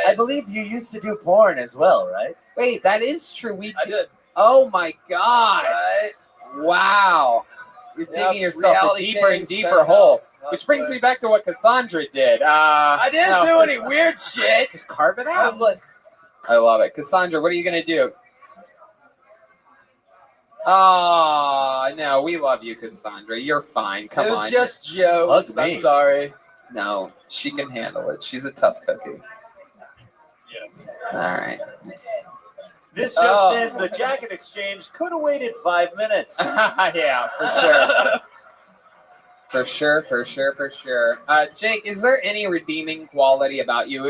I believe you used to do porn as well, right? Wait, that is true. I did. Oh my God. Right. Wow. You're digging yourself a deeper and deeper hole. Which brings me back to what Cassandra did. I didn't do any weird shit. Just carve it out. I love it. Cassandra, what are you going to do? Oh, no, we love you, Cassandra. You're fine. Come on. It was just jokes. I'm sorry. No, she can handle it. She's a tough cookie. Yeah. All right. This just in, the jacket exchange could have waited 5 minutes. Yeah, for sure. For sure. Jake, is there any redeeming quality about you?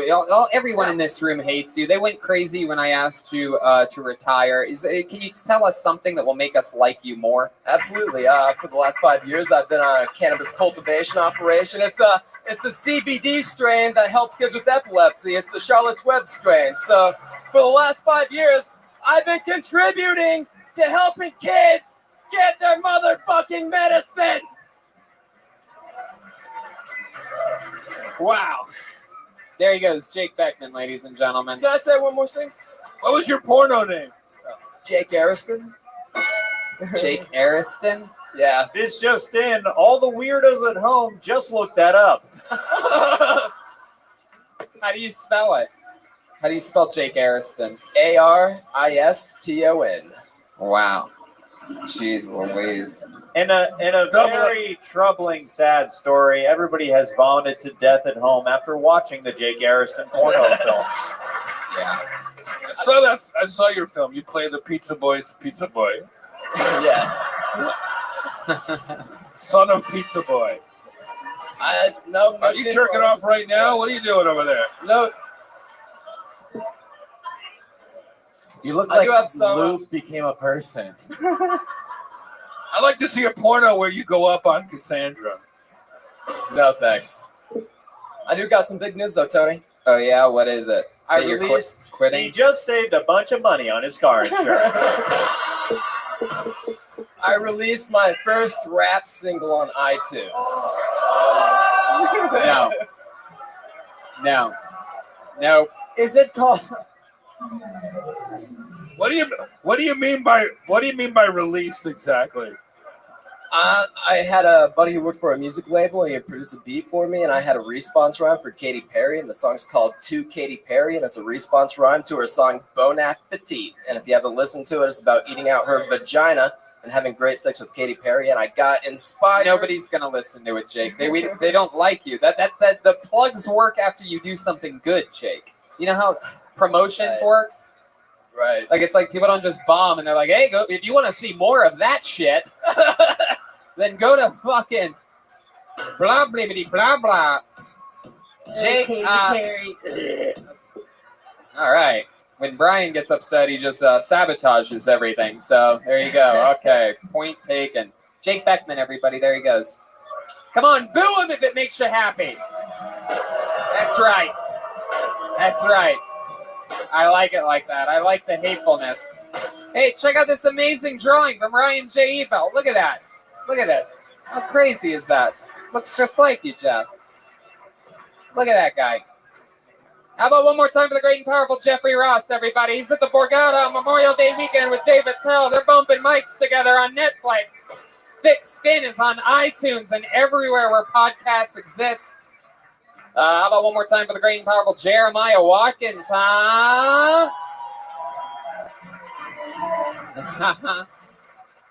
Everyone in this room hates you. They went crazy when I asked you to retire. Can you tell us something that will make us like you more? Absolutely. For the last 5 years, I've been on a cannabis cultivation operation. It's a CBD strain that helps kids with epilepsy. It's the Charlotte's Web strain. So for the last 5 years, I've been contributing to helping kids get their motherfucking medicine. Wow. There he goes, Jake Beckman, ladies and gentlemen. Can I say one more thing? What was your porno name? Jake Ariston. Jake Ariston? Yeah. This just in, all the weirdos at home just looked that up. How do you spell it? How do you spell Jake Ariston? Ariston. Wow. Jeez Louise. In a very troubling, sad story, everybody has vomited to death at home after watching the Jake Ariston porno films. Yeah. I saw your film. You play the pizza boy's pizza boy. Yeah. Son of Pizza Boy. No. Are you jerking off right now? What are you doing over there? No. You look like Luke became a person. I'd like to see a porno where you go up on Cassandra. No, thanks. I do got some big news, though, Tony. Oh, yeah? What is it? Quitting? He just saved a bunch of money on his car insurance. I released my first rap single on iTunes. No. Is it called? What do you mean by released exactly? I had a buddy who worked for a music label, and he produced a beat for me, and I had a response rhyme for Katy Perry, and the song's called To Katy Perry, and it's a response rhyme to her song Bon Appetit. And if you haven't listened to it, it's about eating out her vagina and having great sex with Katy Perry, and I got inspired. Nobody's gonna listen to it, Jake. They don't like you. That the plugs work after you do something good, Jake. You know how promotions work? Right. Like, it's like people don't just bomb and they're like, hey, go if you want to see more of that shit, then go to fucking blah, blah, blah, blah. Jake, all right. When Brian gets upset, he just sabotages everything. So there you go. Okay, point taken. Jake Beckman, everybody. There he goes. Come on, boo him if it makes you happy. That's right. That's right. I like it like that. I like the hatefulness. Hey, check out this amazing drawing from Ryan J. Ebel. Look at that. Look at this. How crazy is that? Looks just like you, Jeff. Look at that guy. How about one more time for the great and powerful Jeffrey Ross, everybody? He's at the Borgata on Memorial Day weekend with David Tell. They're bumping mics together on Netflix. Thick Skin is on iTunes and everywhere where podcasts exist. How about one more time for the great and powerful Jeremiah Watkins, huh?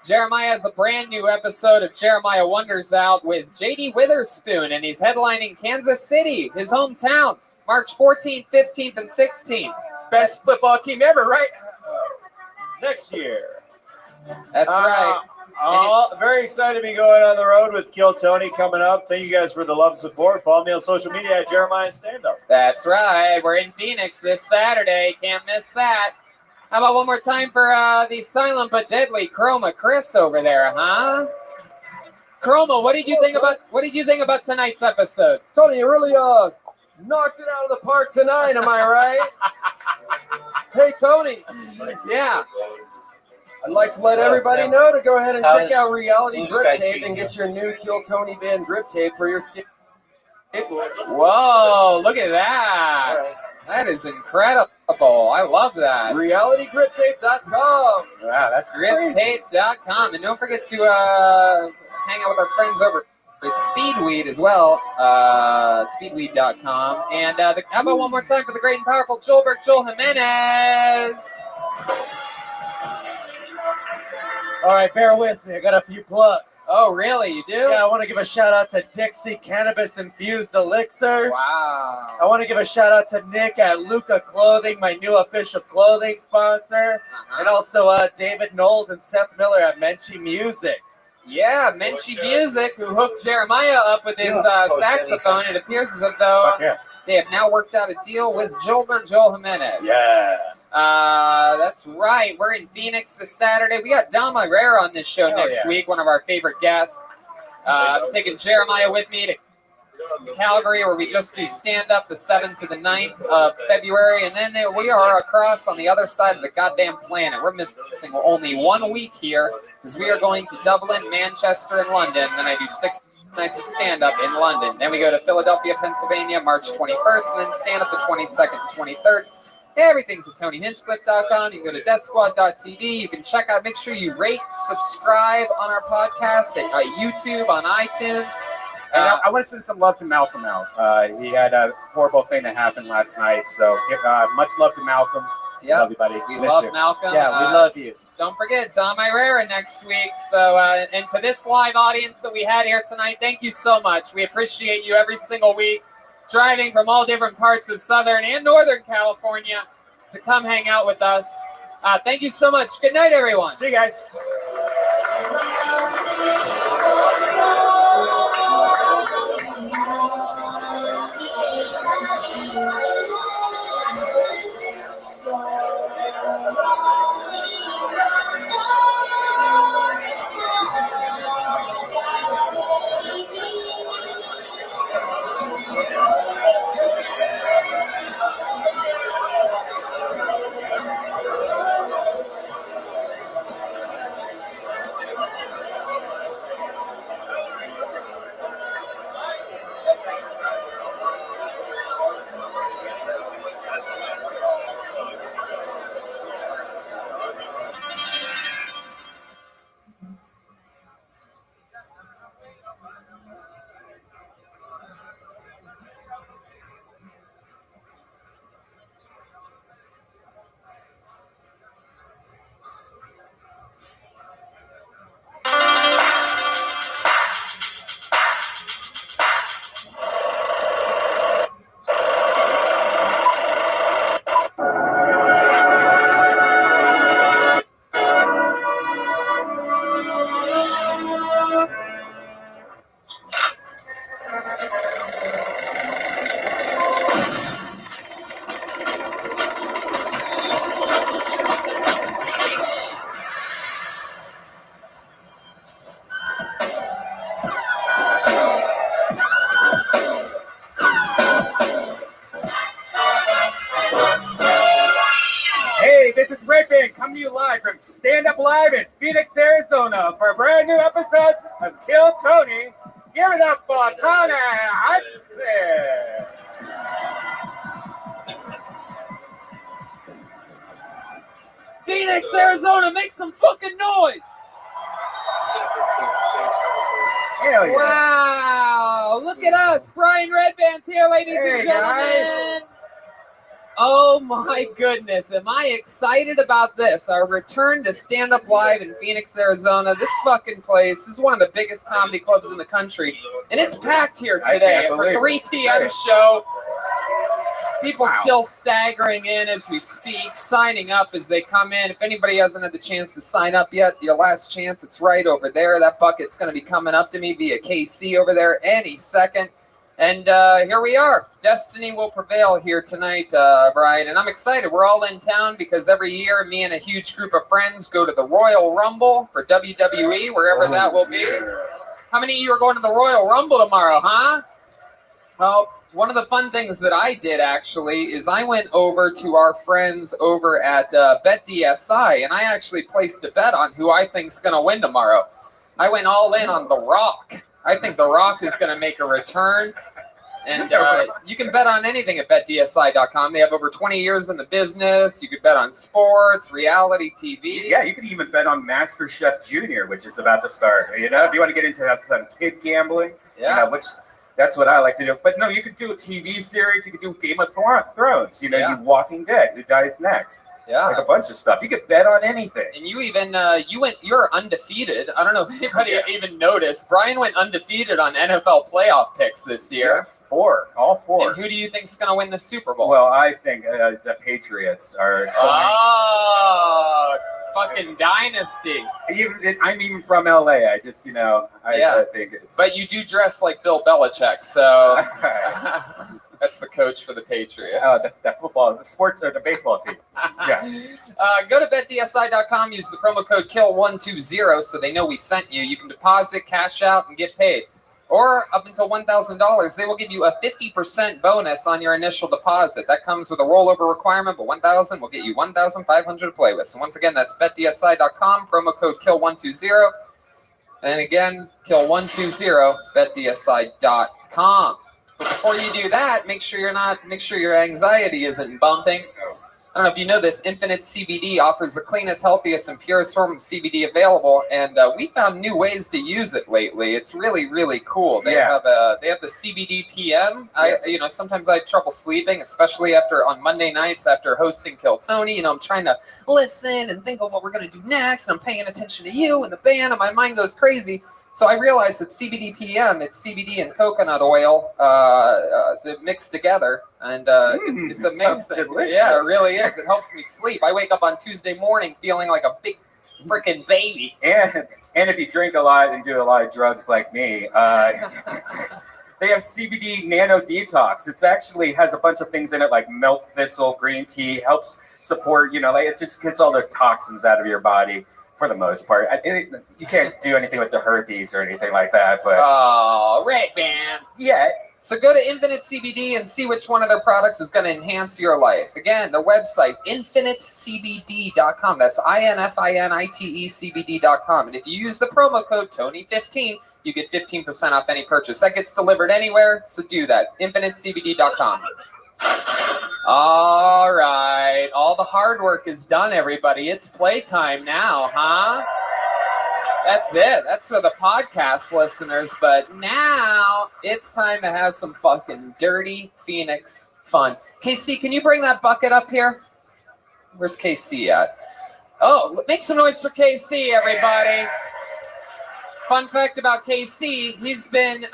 Jeremiah has a brand new episode of Jeremiah Wonders out with J.D. Witherspoon, and he's headlining Kansas City, his hometown, March 14th, 15th, and 16th. Best football team ever, right? Next year. That's right. Very excited to be going on the road with Kill Tony coming up. Thank you guys for the love and support. Follow me on social media at Jeremiah Stand Up. That's right. We're in Phoenix this Saturday. Can't miss that. How about one more time for the silent but deadly Chroma Chris over there, huh? Chroma, what did you think about tonight's episode? Tony, you really knocked it out of the park tonight, am I right? Hey, Tony. Yeah. I'd like to let everybody know to go ahead and check out Reality Grip Tape and get your new Kill Tony band grip tape for your skateboard. Whoa, look at that. Right. That is incredible. I love that. RealityGripTape.com. Wow, that's griptape.com. And don't forget to hang out with our friends over at Speedweed as well. Speedweed.com. And how about one more time for the great and powerful Joel Jimenez? All right, bear with me. I got a few plugs. Oh, really? You do? Yeah, I want to give a shout out to Dixie Cannabis Infused Elixirs. Wow. I want to give a shout out to Nick at Luca Clothing, my new official clothing sponsor. And also David Knowles and Seth Miller at Menchie Music. Yeah, Menchie Music, who hooked Jeremiah up with his saxophone. It appears as though they have now worked out a deal with Joel Jimenez. Yeah. That's right. We're in Phoenix this Saturday. We got Dom Herrera on this show next week, one of our favorite guests. I'm taking Jeremiah with me to Calgary, where we just do stand-up the 7th to the 9th of February, and then we are across on the other side of the goddamn planet. We're missing only 1 week here, because we are going to Dublin, Manchester, and London. Then I do 6 nights of stand-up in London. Then we go to Philadelphia, Pennsylvania, March 21st, and then stand-up the 22nd and 23rd. Everything's at TonyHinchcliffe.com. You can go to DeathSquad.tv. You can check out, make sure you rate, subscribe on our podcast at YouTube, on iTunes. And I want to send some love to Malcolm out. He had a horrible thing that happened last night. So much love to Malcolm. Yep. Love you, buddy. We love Malcolm. Yeah, we love you. Don't forget, Dom Herrera next week. So, and to this live audience that we had here tonight, thank you so much. We appreciate you every single week, driving from all different parts of Southern and Northern California to come hang out with us. Thank you so much. Good night, everyone. See you guys. guys, it's Red Band coming to you live from Stand Up Live in Phoenix, Arizona for a brand new episode of Kill Tony. Give it up for Tony Hotspur. Phoenix, Arizona, make some fucking noise! Hell yeah. Wow, look at us. Brian Redband's here, ladies and gentlemen. Oh my goodness, am I excited about this? Our return to Stand Up Live in Phoenix, Arizona. This fucking place is one of the biggest comedy clubs in the country, and it's packed here today for 3 p.m. show. People still staggering in as we speak, signing up as they come in. If anybody hasn't had the chance to sign up yet, your last chance, it's right over there. That bucket's going to be coming up to me via KC over there any second. And here we are. Destiny will prevail here tonight, Brian. And I'm excited. We're all in town because every year me and a huge group of friends go to the Royal Rumble for WWE, wherever that will be. How many of you are going to the Royal Rumble tomorrow, huh? Well, one of the fun things that I did, actually, is I went over to our friends over at BetDSI, and I actually placed a bet on who I think is going to win tomorrow. I went all in on The Rock. I think The Rock is going to make a return. And you can bet on anything at betdsi.com. They have over 20 years in the business. You could bet on sports, reality TV. Yeah, you could even bet on MasterChef Junior, which is about to start. You know, if you want to get into some kid gambling, which that's what I like to do. But no, you could do a TV series. You could do Game of Thrones. You know, you Walking Dead. Who dies next? Yeah, like a bunch of stuff. You could bet on anything. And you even you're undefeated. I don't know if anybody even noticed. Brian went undefeated on NFL playoff picks this year. Yeah, all four. And who do you think's going to win the Super Bowl? Well, I think the Patriots are. Oh, fucking dynasty! I'm even from LA. I just I think it's. But you do dress like Bill Belichick, so. That's the coach for the Patriots. Oh, the football, the sports, or the baseball team. Yeah. Go to betdsi.com, use the promo code KILL120 so they know we sent you. You can deposit, cash out, and get paid. Or up until $1,000, they will give you a 50% bonus on your initial deposit. That comes with a rollover requirement, but $1,000 will get you $1,500 to play with. So once again, that's betdsi.com, promo code KILL120. And again, KILL120, betdsi.com. But before you do that, make sure your anxiety isn't bumping. I don't know if you know this, Infinite CBD offers the cleanest, healthiest, and purest form of CBD available, and we found new ways to use it lately. It's really, really cool. They have the CBD PM. Sometimes I have trouble sleeping, especially on Monday nights after hosting Kill Tony. I'm trying to listen and think of what we're going to do next, and I'm paying attention to you and the band, and my mind goes crazy. So I realized that CBD PM, it's CBD and coconut oil mixed together, and it's a mix. Yeah, it really is. It helps me sleep. I wake up on Tuesday morning feeling like a big freaking baby. And if you drink a lot and do a lot of drugs like me, they have CBD Nano Detox. It's actually has a bunch of things in it like milk thistle, green tea, helps support, it just gets all the toxins out of your body. For the most part, you can't do anything with the herpes or anything like that. But Red Band. Yeah. So go to Infinite CBD and see which one of their products is going to enhance your life. Again, the website infinitecbd.com. That's INFINITECBD.com. And if you use the promo code Tony15, you get 15% off any purchase. That gets delivered anywhere, so do that. InfiniteCBD.com. All right. All the hard work is done, everybody. It's playtime now, huh? That's it. That's for the podcast listeners. But now it's time to have some fucking dirty Phoenix fun. KC, can you bring that bucket up here? Where's KC at? Oh, make some noise for KC, everybody. Fun fact about KC, he's been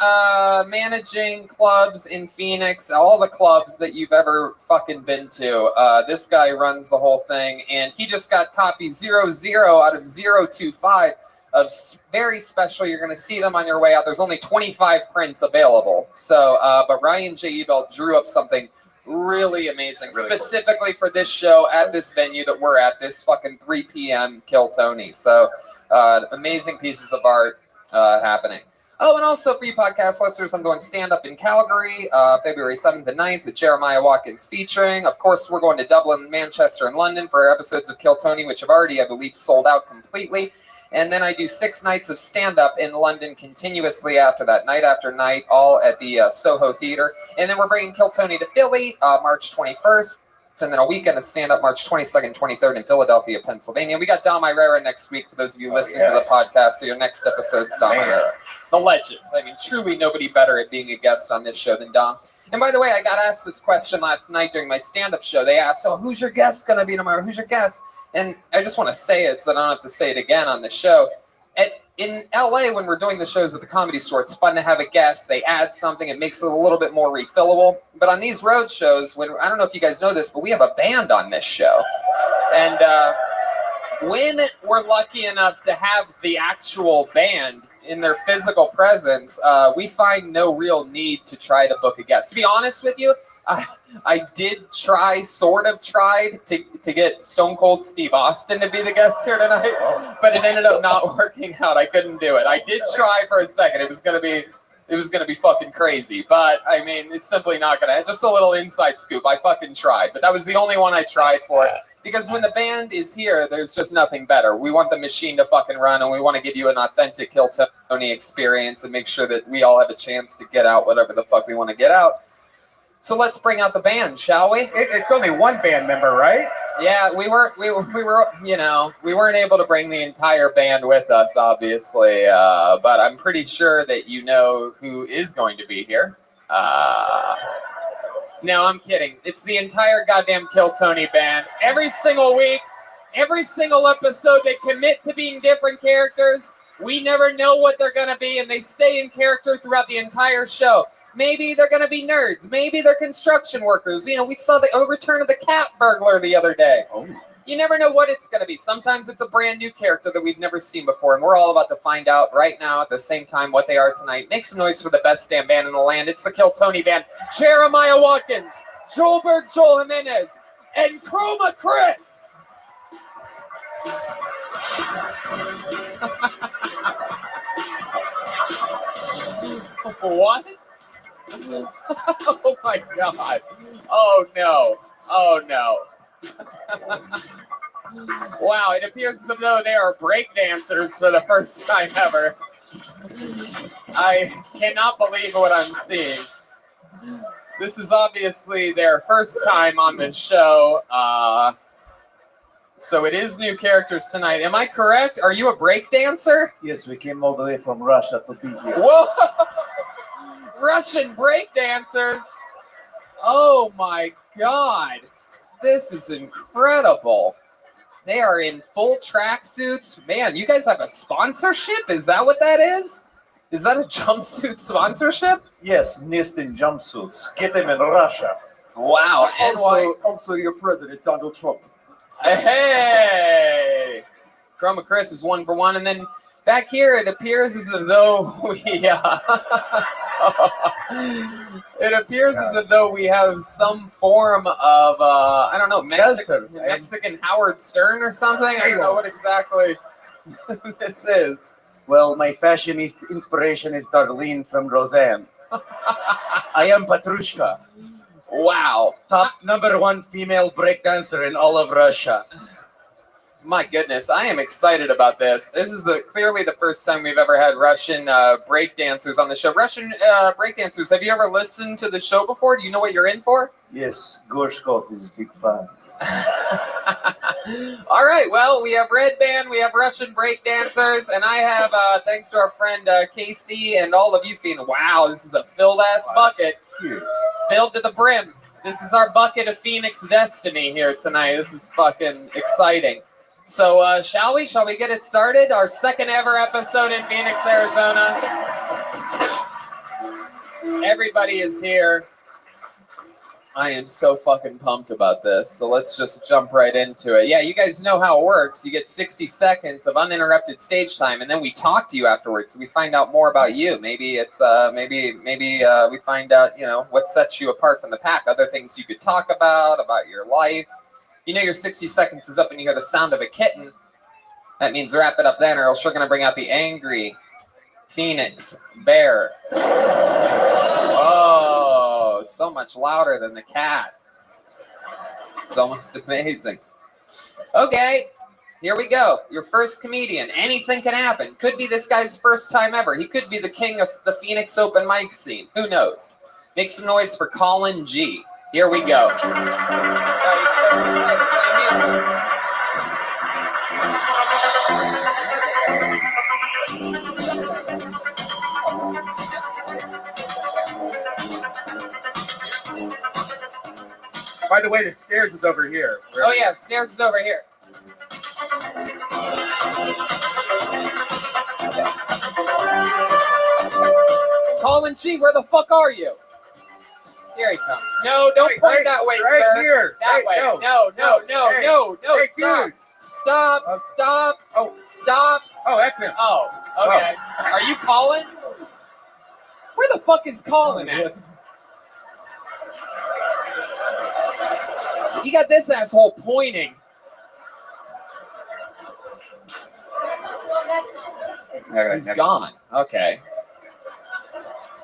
managing clubs in Phoenix, all the clubs that you've ever fucking been to. This guy runs the whole thing, and he just got copy 00 out of 025 of very special. You're going to see them on your way out. There's only 25 prints available. So, but Ryan J. Ebelt drew up something really amazing, specifically for this show at this venue that we're at, this fucking 3 p.m. Kill Tony. So, amazing pieces of art happening. Oh, and also for you podcast listeners, I'm doing stand-up in Calgary, February 7th and 9th with Jeremiah Watkins featuring. Of course, we're going to Dublin, Manchester, and London for episodes of Kill Tony, which have already, I believe, sold out completely. And then I do 6 nights of stand-up in London continuously after that, night after night, all at the Soho Theatre. And then we're bringing Kill Tony to Philly, March 21st. And then a weekend of stand-up March 22nd, 23rd in Philadelphia, Pennsylvania. We got Dom Irera next week for those of you listening to the podcast. So your next episode's Dom Irera, the legend. I mean, truly nobody better at being a guest on this show than Dom. And by the way, I got asked this question last night during my stand-up show. They asked, "Oh, who's your guest going to be tomorrow? Who's your guest?" And I just want to say it so that I don't have to say it again on the show. In LA, when we're doing the shows at the Comedy Store, it's fun to have a guest. They add something. It makes it a little bit more refillable. But on these road shows, I don't know if you guys know this, but we have a band on this show. And when we're lucky enough to have the actual band in their physical presence, we find no real need to try to book a guest. To be honest with you, I did sort of tried to get Stone Cold Steve Austin to be the guest here tonight, but it ended up not working out. I couldn't do it. I did try for a second. It was gonna be fucking crazy, but I mean, it's simply not gonna. Just a little inside scoop. I fucking tried, but that was the only one I tried for. Because when the band is here, there's just nothing better. We want the machine to fucking run, and we want to give you an authentic Kill Tony experience and make sure that we all have a chance to get out whatever the fuck we want to get out. So let's bring out the band, shall we? It's only one band member, right? Yeah, we weren't able to bring the entire band with us, obviously, but I'm pretty sure that you know who is going to be here. No, I'm kidding. It's the entire goddamn Kill Tony band. Every single week, every single episode, they commit to being different characters. We never know what they're going to be, and they stay in character throughout the entire show. Maybe they're going to be nerds. Maybe they're construction workers. You know, we saw the Return of the Cat Burglar the other day. Oh. You never know what it's going to be. Sometimes it's a brand new character that we've never seen before, and we're all about to find out right now at the same time what they are tonight. Make some noise for the best damn band in the land. It's the Kill Tony Band. Jeremiah Watkins, Joelberg Joel Jimenez, and Chroma Chris. What? Oh my god. Oh no. Oh no. Wow, it appears as though they are breakdancers for the first time ever. I cannot believe what I'm seeing. This is obviously their first time on the show. So it is new characters tonight. Am I correct? Are you a breakdancer? Yes, we came all the way from Russia to be here. Whoa! Russian breakdancers! Oh my god! This is incredible. They are in full tracksuits. Man, you guys have a sponsorship? Is that what that is? Is that a jumpsuit sponsorship? Yes, Nistin jumpsuits. Get them in Russia. Wow. Also your president, Donald Trump. Hey! Chroma Chris is 1 for 1. And then back here, it appears as though we... it appears as though we have some form of, I don't know, Mexican Howard Stern or something. I don't know what exactly this is. Well, my fashion inspiration is Darlene from Roseanne. I am Petrushka. Wow. Top #1 female breakdancer in all of Russia. My goodness, I am excited about this. This is clearly the first time we've ever had Russian breakdancers on the show. Russian breakdancers, have you ever listened to the show before? Do you know what you're in for? Yes, Gorshkov is a big fan. All right, well, we have Red Band, we have Russian breakdancers, and I have, thanks to our friend Casey and all of you feeling, wow, this is a filled-ass bucket. Filled to the brim. This is our bucket of Phoenix Destiny here tonight. This is fucking exciting. So, shall we? Shall we get it started? Our second ever episode in Phoenix, Arizona. Everybody is here. I am so fucking pumped about this. So let's just jump right into it. Yeah, you guys know how it works. You get 60 seconds of uninterrupted stage time, and then we talk to you afterwards. So we find out more about you. Maybe it's maybe we find out, you know, what sets you apart from the pack. Other things you could talk about your life. You know, your 60 seconds is up, and you hear the sound of a kitten. That means wrap it up then, or else we're gonna bring out the angry Phoenix bear. Oh, so much louder than the cat. It's almost amazing. Okay, here we go. Your first comedian. Anything can happen. Could be this guy's first time ever. He could be the king of the Phoenix open mic scene. Who knows? Make some noise for Colin G. Here we go. By the way, the stairs is over here. Oh yeah, stairs is over here. Colin G, where the fuck are you? Here he comes. No, don't point that way, right sir. here. That way. No, no, no, Hey, no, no. hey, Stop. dude. Stop. Stop. Oh, stop. Oh, that's him. Oh, okay. Are you Colin? Where the fuck is Colin at? You got this asshole pointing. He's gone. Okay.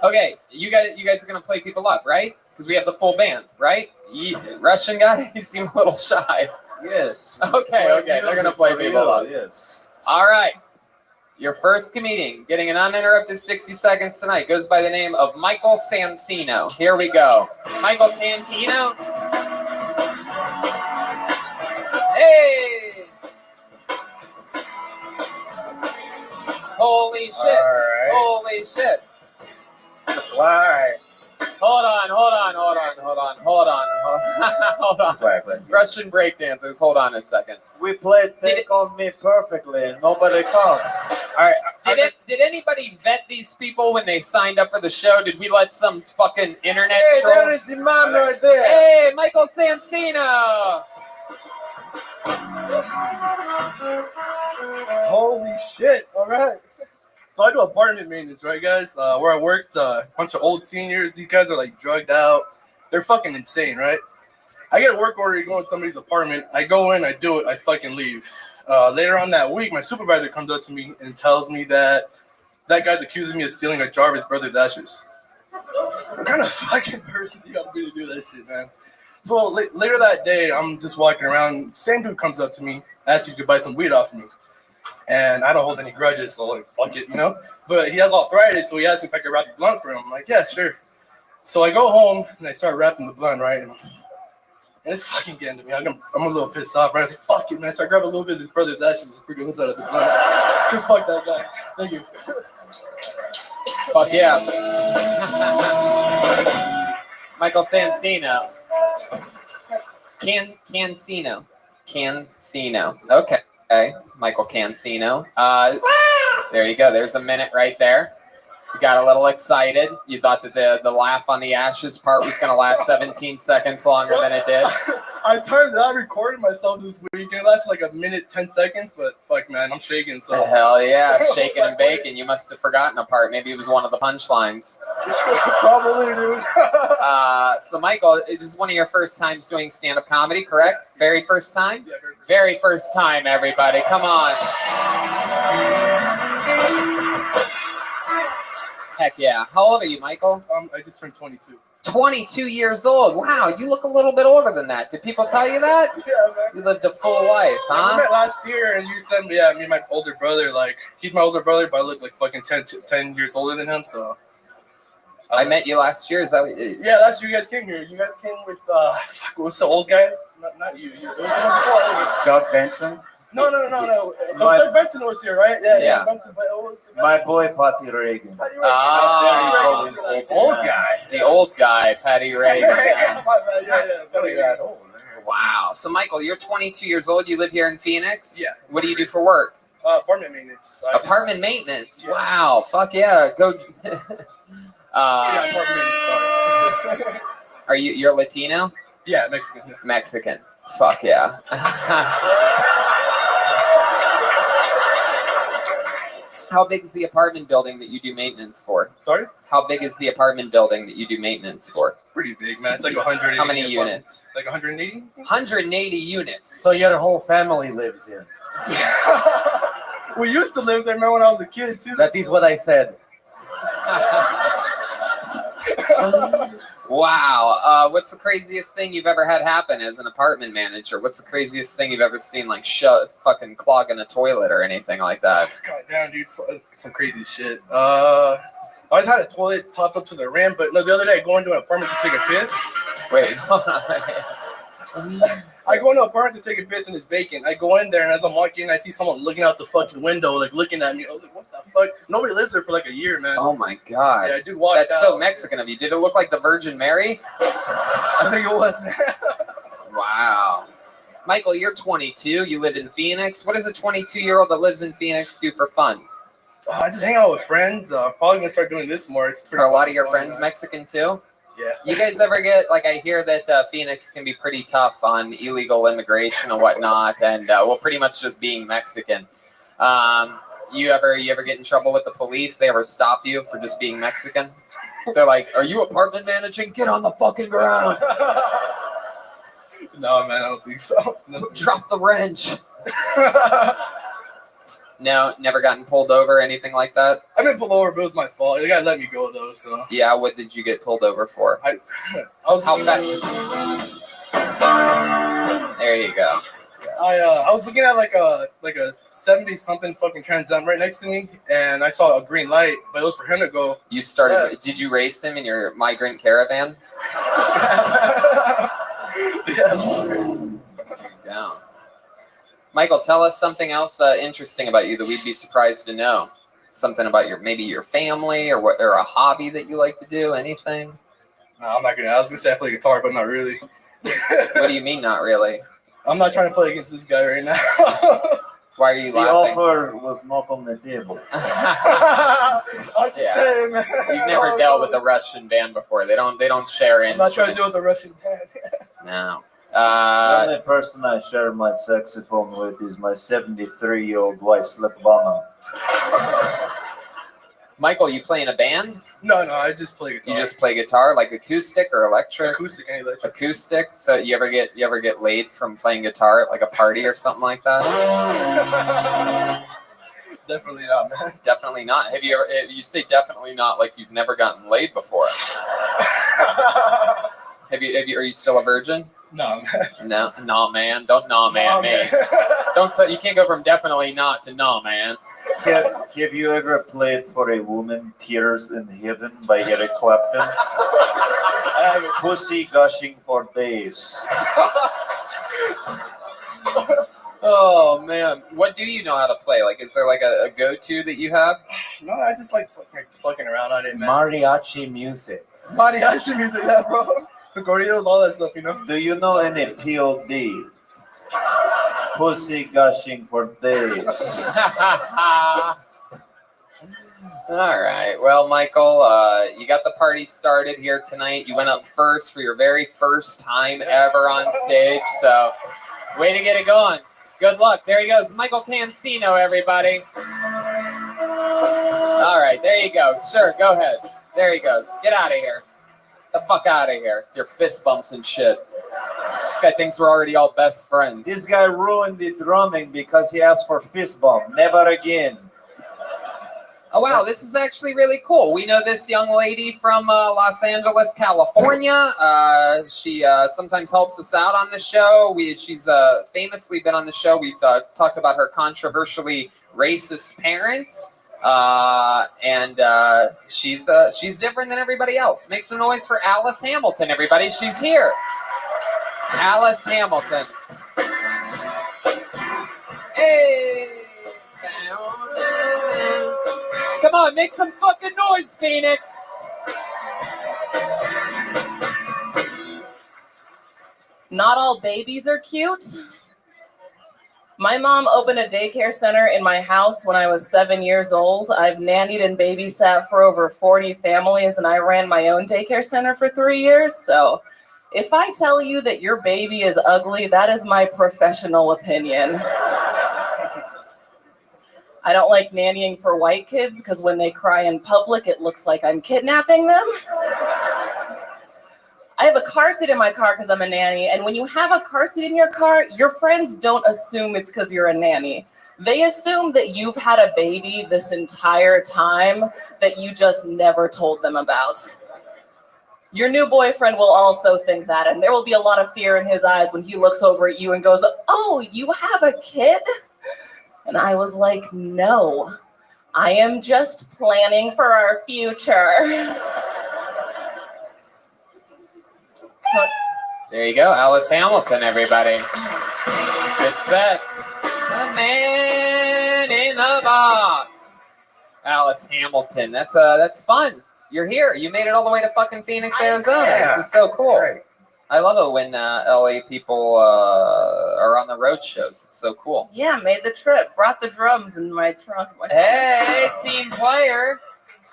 Okay, you guys are gonna play people up, right? Because we have the full band, right? Russian guy, you seem a little shy. Yes. Okay, they're gonna play people up. Yes. All right. Your first comedian getting an uninterrupted 60 seconds tonight goes by the name of Michael Sansino. Here we go. Michael Sansino. Hey! Holy shit! Right. Holy shit! Supply. Hold on. Russian breakdancers, hold on a second. We played Take On Me perfectly and nobody called. All right. Did anybody vet these people when they signed up for the show? Did we let some fucking internet Hey, troll? there is a man right there. Hey, Michael Sansino! Holy shit! All right. So I do apartment maintenance, right, guys? Where I worked, a bunch of old seniors. These guys are like drugged out. They're fucking insane, right? I get a work order to go in somebody's apartment. I go in, I do it, I fucking leave. Later on that week, my supervisor comes up to me and tells me that that guy's accusing me of stealing a jar of his brother's ashes. What kind of fucking person you got me to do that shit, man? So later that day, I'm just walking around. Same dude comes up to me, asks if he could buy some weed off of me. And I don't hold any grudges, so like, fuck it, you know? But he has arthritis, so he asked me if I could wrap the blunt for him. I'm like, yeah, sure. So I go home, and I start wrapping the blunt, right? And it's fucking getting to me. I'm a little pissed off, right? I was like, fuck it, man. So I grab a little bit of his brother's ashes and freaking inside of the blunt. Just fuck that guy. Thank you. Fuck yeah. Michael Sansino. Cancino. Okay. Michael Cancino. There you go. There's a minute right there. You got a little excited. You thought that the laugh on the ashes part was going to last 17 seconds longer than it did. I timed it. I recorded myself this week. It lasted like a minute, 10 seconds, but fuck, man, I'm shaking. So hell yeah, shaking and baking. You must have forgotten a part. Maybe it was one of the punchlines. Probably, dude. So, Michael, this is one of your first times doing stand-up comedy, correct? Very first time? Yeah, very first time, everybody. Come on. Heck yeah. How old are you, Michael? I just turned 22. 22 years old. Wow, you look a little bit older than that. Did people tell you that? Yeah, man. You lived a full life, huh? We met last year, and you said, yeah, me and my older brother, like, he's my older brother, but I look like fucking 10 years older than him, so. I met you last year, is that what Yeah, last year you guys came here. You guys came with, what's the old guy? Not you. Doug Benson? No. Doug Benson was here, right? Yeah. Benson, but my boy, Patty Reagan. Old guy. The old guy, Patty Reagan. Yeah. Wow. So, Michael, you're 22 years old. You live here in Phoenix? Yeah. What do you do for work? Apartment maintenance. Apartment maintenance. Yeah. Wow. Fuck yeah. Go. Apartment maintenance. Sorry. Are you're Latino? Yeah, Mexican. Yeah. Mexican. Fuck yeah. How big is the apartment building that you do maintenance for? Sorry? How big is the apartment building that you do maintenance for? Pretty big, man. It's like 180. How many units? Like 180? 180 units. So your whole family lives in. We used to live there, man, when I was a kid too. That is what I said. Wow. What's the craziest thing you've ever had happen as an apartment manager? What's the craziest thing you've ever seen, like fucking clogging a toilet or anything like that? God damn, dude, some crazy shit. I always had a toilet topped up to the rim, but no, the other day I go into an apartment to take a piss. Wait, hold on. I go into an apartment to take a piss and it's vacant. I go in there and as I'm walking in, I see someone looking out the fucking window, like looking at me. I was like, what the fuck? Nobody lives there for like a year, man. Oh my god. Yeah, I did walk That's out. so Mexican of you. Did it look like the Virgin Mary? I think it was, man. Wow. Michael, you're 22. You live in Phoenix. What does a 22-year-old that lives in Phoenix do for fun? I just hang out with friends. Probably gonna start doing this more. It's pretty Are a lot of your fun, friends man. Mexican too? Yeah. You guys ever get, like, I hear that Phoenix can be pretty tough on illegal immigration and whatnot, and well, pretty much just being Mexican. You ever get in trouble with the police? They ever stop you for just being Mexican? They're like, "Are you apartment managing? Get on the fucking ground." No, man, I don't think so. No. Drop the wrench. No, never gotten pulled over or anything like that? I've been pulled over, but it was my fault. They gotta let me go though. So yeah, what did you get pulled over for? I was how fast? There you go. Yes. I was looking at like a 70-something fucking Trans Am right next to me, and I saw a green light, but it was for him to go. You started? Did you race him in your migrant caravan? Yeah. There you go. Michael, tell us something else interesting about you that we'd be surprised to know. Something about maybe your family or a hobby that you like to do. Anything? No, I'm not gonna. I was gonna say I play guitar, but not really. What do you mean, not really? I'm not trying to play against this guy right now. Why are you The laughing? offer was not on the table. Yeah. You've never dealt with a Russian band before. They don't share I'm not trying to instruments. deal with a Russian band. No. The only person I share my saxophone with is my 73-year-old wife, Svetlana. Michael, you play in a band? No, I just play guitar. You just play guitar, like acoustic or electric? Acoustic and electric. Acoustic. So you ever get laid from playing guitar at like a party or something like that? Definitely not, man. Definitely not. Have you ever? You say definitely not, like you've never gotten laid before. Have you? Are you still a virgin? No, man. No, man. Don't man me. Don't say, you can't go from definitely not to no, man. Have you ever played for a woman, Tears in Heaven by Eric Clapton? Pussy gushing for days. Oh man, what do you know how to play? Like, is there like a go-to that you have? No, I just like fucking around on it, man. Mariachi music. Mariachi music, yeah, bro. So corridos, all that stuff, you know. Do you know any POD? Pussy gushing for days. All right. Well, Michael, you got the party started here tonight. You went up first for your very first time ever on stage. So, way to get it going. Good luck. There he goes. Michael Cancino, everybody. All right. There you go. Sure. Go ahead. There he goes. Get out of here. The fuck out of here. Your fist bumps and shit. This guy thinks we're already all best friends. This guy ruined the drumming because he asked for fist bump. Never again. Oh, wow. This is actually really cool. We know this young lady from Los Angeles, California. She sometimes helps us out on the show. She's famously been on the show. We've talked about her controversially racist parents. And she's different than everybody else. Make some noise for Alice Hamilton, everybody. She's here. Alice Hamilton. Hey! Come on, make some fucking noise, Phoenix! Not all babies are cute. My mom opened a daycare center in my house when I was 7 years old. I've nannied and babysat for over 40 families, and I ran my own daycare center for 3 years. So if I tell you that your baby is ugly, that is my professional opinion. I don't like nannying for white kids because when they cry in public, it looks like I'm kidnapping them. I have a car seat in my car because I'm a nanny, and when you have a car seat in your car, your friends don't assume it's because you're a nanny. They assume that you've had a baby this entire time that you just never told them about. Your new boyfriend will also think that, and there will be a lot of fear in his eyes when he looks over at you and goes, "Oh, you have a kid?" And I was like, "No, I am just planning for our future." There you go, Alice Hamilton, everybody. Good set. The man in the box. Alice Hamilton. That's fun. You're here. You made it all the way to fucking Phoenix, Arizona. Yeah, This is so cool. I love it when LA people are on the road shows. It's so cool. Yeah, made the trip. Brought the drums in my trunk. Hey, team player.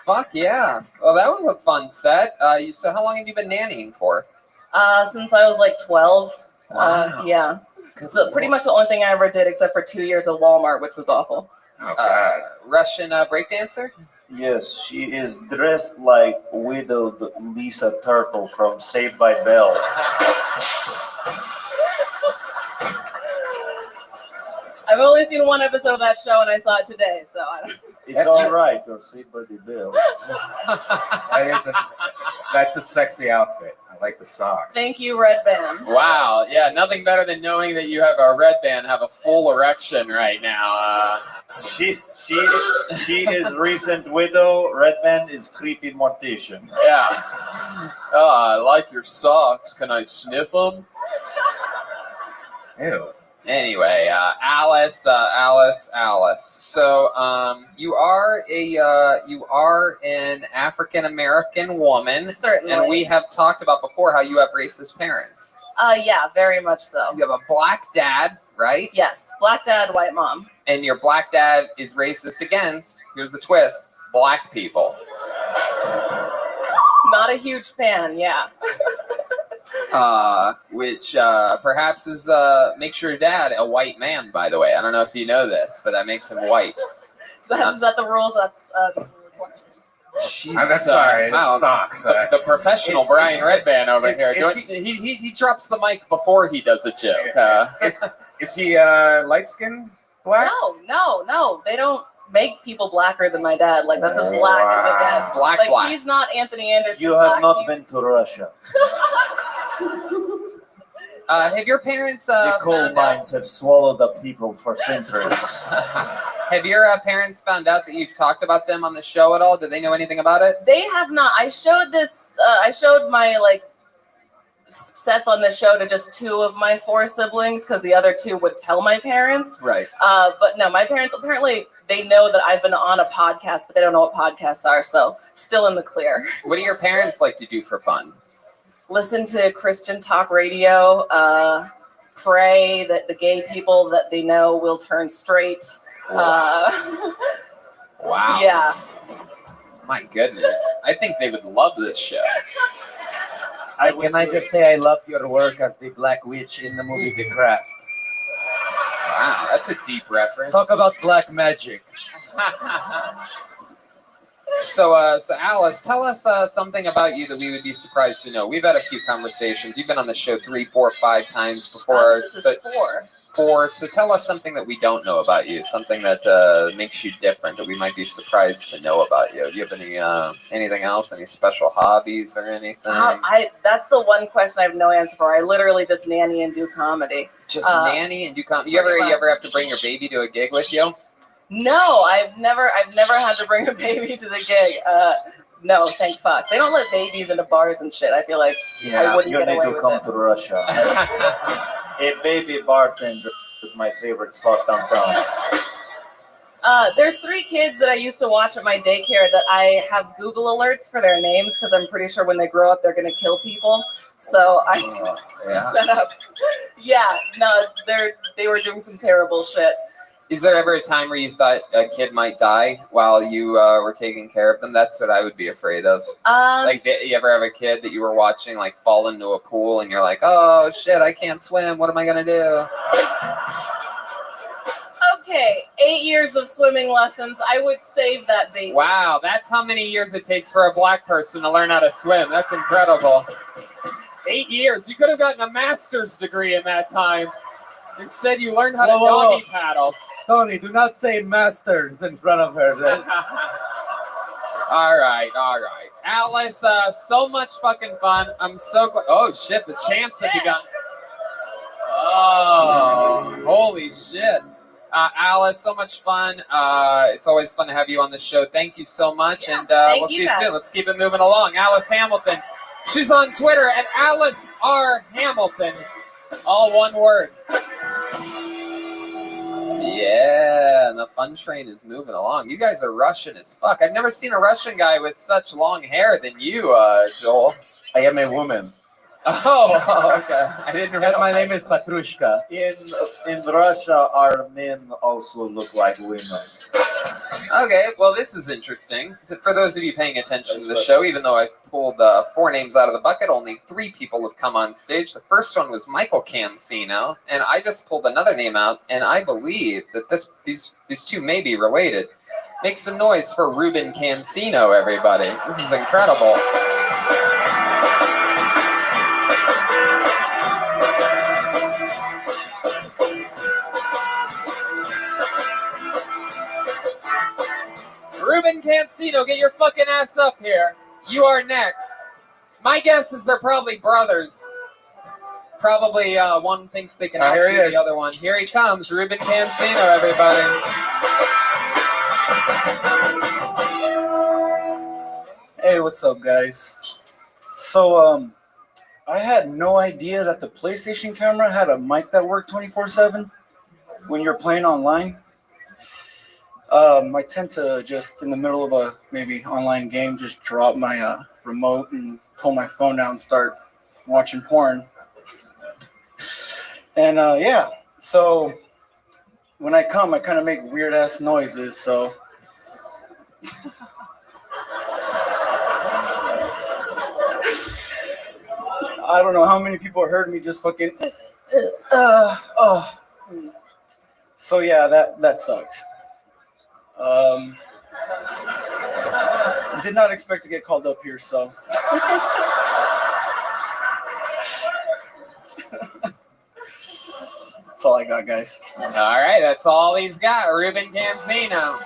Fuck yeah. Well, that was a fun set. So how long have you been nannying for? Since I was like 12. Wow. Yeah. So pretty much the only thing I ever did except for 2 years of Walmart, which was awful. Russian breakdancer? Yes, she is dressed like widowed Lisa Turtle from Saved by Bell. I've only seen one episode of that show and I saw it today, so I don't. It's all right, you're Saved by the Bell. That's a sexy outfit. I like the socks. Thank you, Red Band. Wow. Yeah, nothing better than knowing that you have a red band have a full erection right now. She is recent widow. Redman is creepy mortician. Yeah. Oh, I like your socks. Can I sniff them? Ew. Anyway, Alice. So, you are an African American woman. Certainly. And we have talked about before how you have racist parents. Yeah, very much so. You have a black dad, right? Yes, black dad, white mom. And your black dad is racist against, here's the twist, black people. Not a huge fan, yeah. Which perhaps makes your dad a white man, by the way. I don't know if you know this, but that makes him white. Is that the rules? That's Jesus, that's sorry. wow. Socks. The professional Brian Redband over here. He drops the mic before he does a joke. Is he light-skinned black? No. They don't make people blacker than my dad. Like, that's as black as it gets. Black. He's not Anthony Anderson. You have not been to Russia. Have your parents... the coal mines have swallowed up people for centuries. Have your parents found out that you've talked about them on the show at all? Do they know anything about it? They have not. I showed my sets on the show to just 2 of my 4 siblings because the other 2 would tell my parents. Right. But no, my parents apparently they know that I've been on a podcast, but they don't know what podcasts are. So still in the clear. What do your parents like to do for fun? Listen to Christian talk radio. Pray that the gay people that they know will turn straight. Wow. Yeah. My goodness. I think they would love this show. Can I just say I love your work as the Black Witch in the movie The Craft? Wow, that's a deep reference. Talk about black magic. So Alice, tell us something about you that we would be surprised to know. We've had a few conversations. You've been on the show 3, 4, 5 times before. This is 4. 4. So tell us something that we don't know about you, something that makes you different that we might be surprised to know about you. Do you have any anything else? Any special hobbies or anything? That's the one question I have no answer for. I literally just nanny and do comedy. Just nanny and do comedy. You ever have to bring your baby to a gig with you? No, I've never had to bring a baby to the gig. No, thank fuck. They don't let babies into bars and shit. I feel like I wouldn't you get need away to with come it. to Russia. A baby bartender is my favorite spot downtown. There's 3 kids that I used to watch at my daycare that I have Google alerts for their names because I'm pretty sure when they grow up they're gonna kill people. So I set up. Yeah, no, they were doing some terrible shit. Is there ever a time where you thought a kid might die while you were taking care of them? That's what I would be afraid of. You ever have a kid that you were watching fall into a pool and you're like, oh shit, I can't swim. What am I gonna do? Okay, 8 years of swimming lessons. I would save that baby. Wow, that's how many years it takes for a black person to learn how to swim. That's incredible. 8 years. You could have gotten a master's degree in that time. Instead, you learned how to Whoa, whoa, whoa. doggy paddle. Tony, do not say masters in front of her. All right. Alice, so much fucking fun. I'm so glad. Oh, shit, the chance that you got. Oh, holy shit. Alice, so much fun. It's always fun to have you on the show. Thank you so much, and we'll see you soon. Let's keep it moving along. Alice Hamilton. She's on Twitter at Alice R. Hamilton. All one word. Yeah, and the fun train is moving along. You guys are Russian as fuck. I've never seen a Russian guy with such long hair than you, Joel. I am a woman. Oh, okay. I didn't realize. My name is Petrushka. In Russia, our men also look like women. Okay, well, this is interesting. For those of you paying attention to the show, even though I've pulled 4 names out of the bucket, only 3 people have come on stage. The first one was Michael Cancino, and I just pulled another name out, and I believe that these two may be related. Make some noise for Ruben Cancino, everybody. This is incredible. Ruben Cancino, get your fucking ass up here. You are next. My guess is they're probably brothers. Probably one thinks they can outdo the other one. Here he comes, Ruben Cancino, everybody. Hey, what's up, guys? So, I had no idea that the PlayStation camera had a mic that worked 24/7 when you're playing online. I tend to just in the middle of a maybe online game just drop my remote and pull my phone out and start watching porn. And yeah, so when I come, I kind of make weird ass noises. So I don't know how many people heard me just fucking. So yeah, that sucked. Did not expect to get called up here, so. That's all I got, guys. All right, that's all he's got, Ruben Cancino.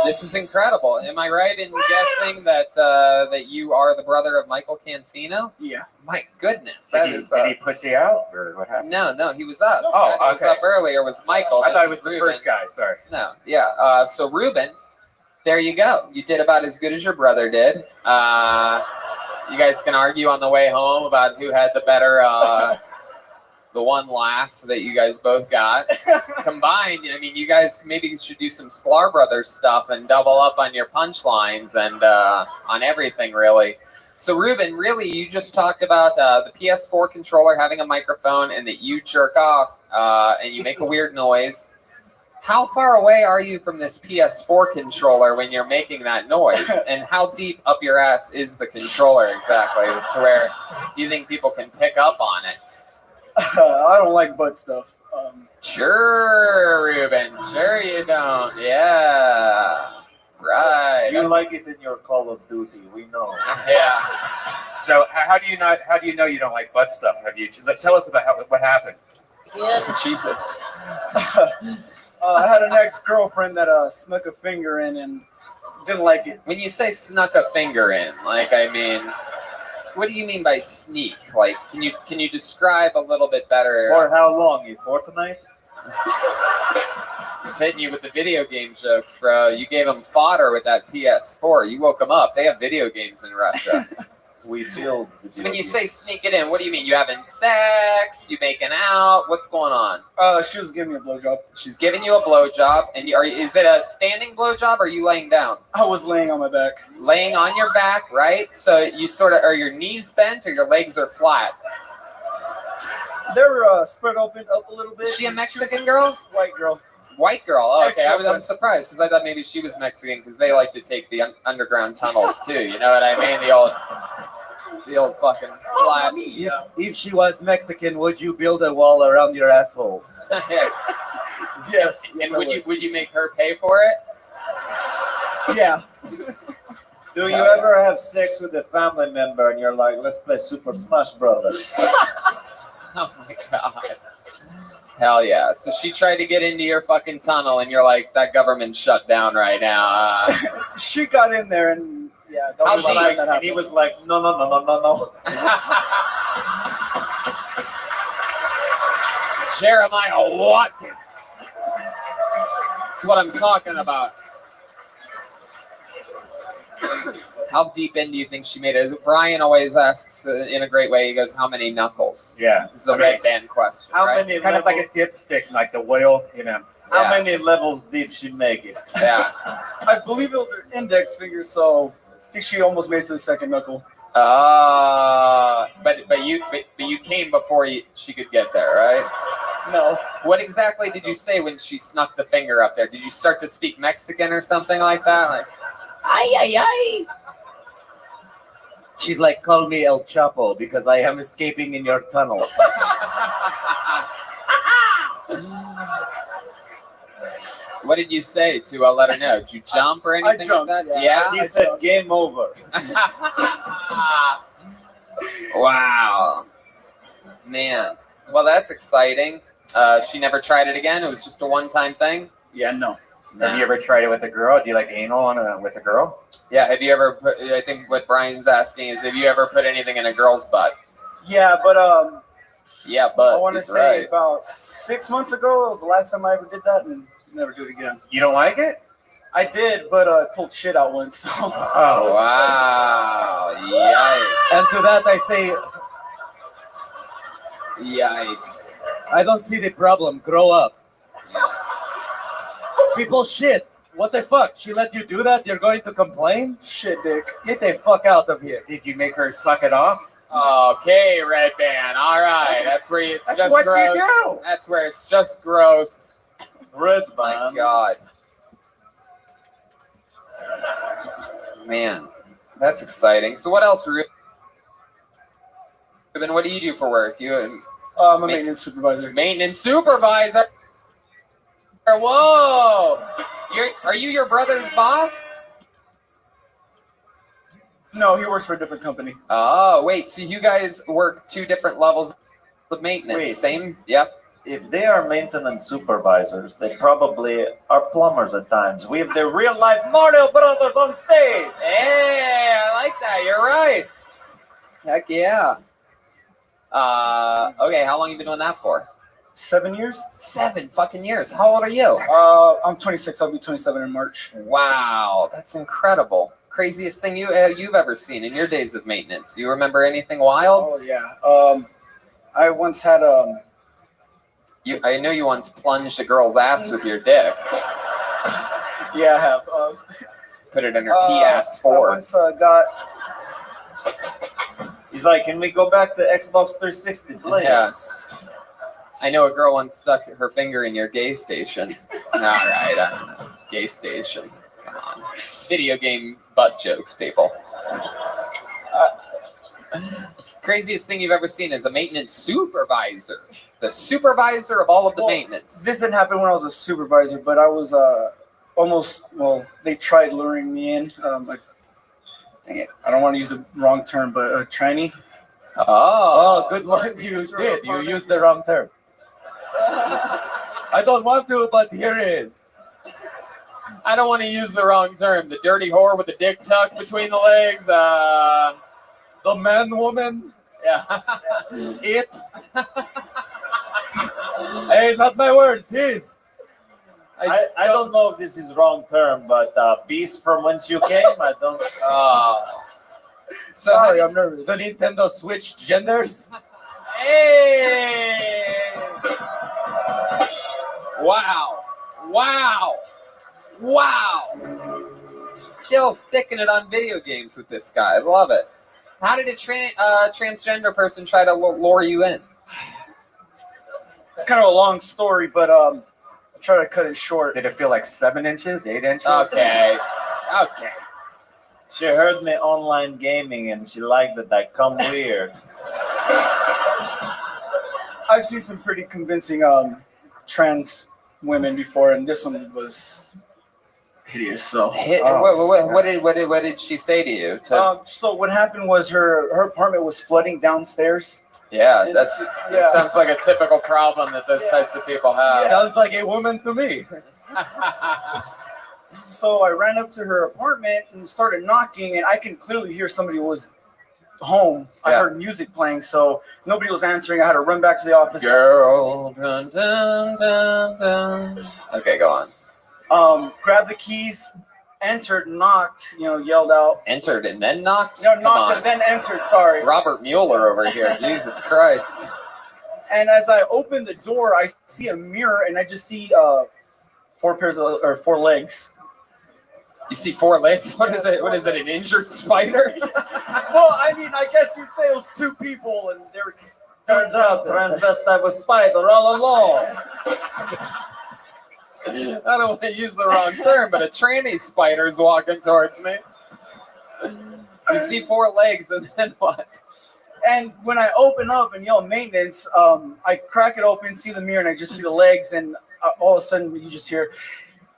This is incredible. Am I right in guessing that that you are the brother of Michael Cancino? Yeah. My goodness, Did he pussy out, or what happened? No, he was up. Oh, He was up earlier. Was Michael? I This thought it is was the Ruben. first guy. Sorry. No, yeah. So Ruben, there you go. You did about as good as your brother did. You guys can argue on the way home about who had the better, the one laugh that you guys both got. Combined, I mean, you guys maybe should do some Sklar Brothers stuff and double up on your punchlines and on everything, really. So, Ruben, really, you just talked about the PS4 controller having a microphone and that you jerk off and you make a weird noise. How far away are you from this PS4 controller when you're making that noise? And how deep up your ass is the controller exactly to where you think people can pick up on it? I don't like butt stuff. Sure, Ruben. Sure you don't. Yeah. Right. You like it in your Call of Duty, we know. Yeah. So how do you know you don't like butt stuff? Have you? Tell us about what happened. Yeah. Jesus. I had an ex-girlfriend that snuck a finger in and didn't like it. When you say snuck a finger in, like, I mean, what do you mean by sneak? Like, can you describe a little bit better? For how long? You Fortnite? He's hitting you with the video game jokes, bro. You gave him fodder with that PS4. You woke him up. They have video games in Russia. We feel. So when you say sneak it in, what do you mean? You having sex? You making out? What's going on? She was giving me a blowjob. She's giving you a blowjob, and is it a standing blowjob or are you laying down? I was laying on my back. Laying on your back, right? So you sort of, are your knees bent or your legs are flat? They're spread open up a little bit. Is she a Mexican girl? White girl. White girl. Oh, okay. I'm surprised because I thought maybe she was Mexican because they like to take the underground tunnels too. You know what I mean? The old fucking flat. If she was Mexican, would you build a wall around your asshole? Yes. Yes. And would you make her pay for it? Yeah. Do you ever have sex with a family member and you're like, let's play Super Smash Brothers? Oh my god. Hell yeah. So she tried to get into your fucking tunnel and you're like, that government shut down right now. She got in there and yeah. How's she? And he was like, no. Jeremiah Watkins. That's what I'm talking about. How deep in do you think she made it? Brian always asks in a great way. He goes, "How many knuckles?" Yeah, this is a red band question. How right? many? It's kind of like a dipstick, like the whale, you know. How many levels did she make it? Yeah, I believe it was her index finger, so I think she almost made it to the second knuckle. But you came before she could get there, right? No. What exactly did you say when she snuck the finger up there? Did you start to speak Mexican or something like that? Like, ay, ay, ay. She's like, call me El Chapo because I am escaping in your tunnel. what did you say to let her know? Did you jump or anything jumped, like that? yeah. He said, game over. Wow. Man. Well, that's exciting. She never tried it again? It was just a one-time thing? Yeah, no. Have you ever tried it with a girl? Do you like anal with a girl? Yeah, have you ever put, I think what Brian's asking is, have you ever put anything in a girl's butt? Yeah, but yeah, but I want to say about 6 months ago, it was the last time I ever did that, and never do it again. You don't like it? I did, but I pulled shit out once. So. Oh, wow. Yikes. And to that I say, yikes. I don't see the problem. Grow up. People shit. What the fuck? She let you do that? You're going to complain? Shit, dick. Get the fuck out of here. Did you make her suck it off? Okay, Red Band. All right. That's where it's That's just what gross. you do. That's where it's just gross. Red My Band. God. Man, that's exciting. So what else, Ruben? What do you do for work? I'm a maintenance supervisor. Maintenance supervisor? Whoa! Are you your brother's boss? No, he works for a different company. Oh, wait. So you guys work two different levels of maintenance? Wait. Same? Yep. If they are maintenance supervisors, they probably are plumbers at times. We have the real life Mario Brothers on stage. Hey, I like that. You're right. Heck yeah. Okay, how long you been doing that for? 7 years. 7 fucking years. How old are you? I'm 26. I'll be 27 in March. Wow, that's incredible. Craziest thing you've ever seen in your days of maintenance. You remember anything wild? Oh yeah. I once had I know you once plunged a girl's ass with your dick. Yeah, I have. Put it in her PS4. I once got. He's like, can we go back to Xbox 360, please? Yeah. I know a girl once stuck her finger in your gay station. All right, I don't know. Gay station. Come on. Video game butt jokes, people. Craziest thing you've ever seen is a maintenance supervisor. The supervisor of all of the maintenance. This didn't happen when I was a supervisor, but I was they tried luring me in. Dang it. I don't want to use the wrong term, but Chinese. Oh, good luck. You did. You used the wrong term. I don't want to, but here it is. I don't want to use the wrong term. The dirty whore with the dick tucked between the legs. The man woman. Yeah. It. Hey, not my words. His. I don't know if this is wrong term, but peace from whence you came. I don't. Sorry, I'm nervous. The Nintendo Switch genders. Hey! Wow! Wow! Wow! Still sticking it on video games with this guy. I love it. How did a transgender person try to lure you in? It's kind of a long story, but I'll try to cut it short. Did it feel like 7 inches, 8 inches? Okay. Okay. She heard me online gaming and she liked that I come weird. I've seen some pretty convincing trans women before, and this one was hideous. So what did she say to you? So what happened was her apartment was flooding downstairs. Yeah, that sounds like a typical problem that those types of people have. Sounds like a woman to me. So I ran up to her apartment and started knocking, and I can clearly hear somebody was home. I heard music playing, so nobody was answering. I had to run back to the office. Girl, dun, dun, dun, dun. Okay, go on. Grabbed the keys, entered, knocked, yelled out. Entered and then knocked? No, knocked and then entered, sorry. Robert Mueller over here, Jesus Christ. And as I open the door, I see a mirror, and I just see four legs. You see 4 legs? What is it? What is it, an injured spider? Well, I mean, I guess you'd say it was 2 people, and they were... Turns out transvestite was spider all along. I don't want to use the wrong term, but a tranny spider's walking towards me. You see 4 legs, and then what? And when I open up and yell maintenance, I crack it open, see the mirror, and I just see the legs, and all of a sudden you just hear,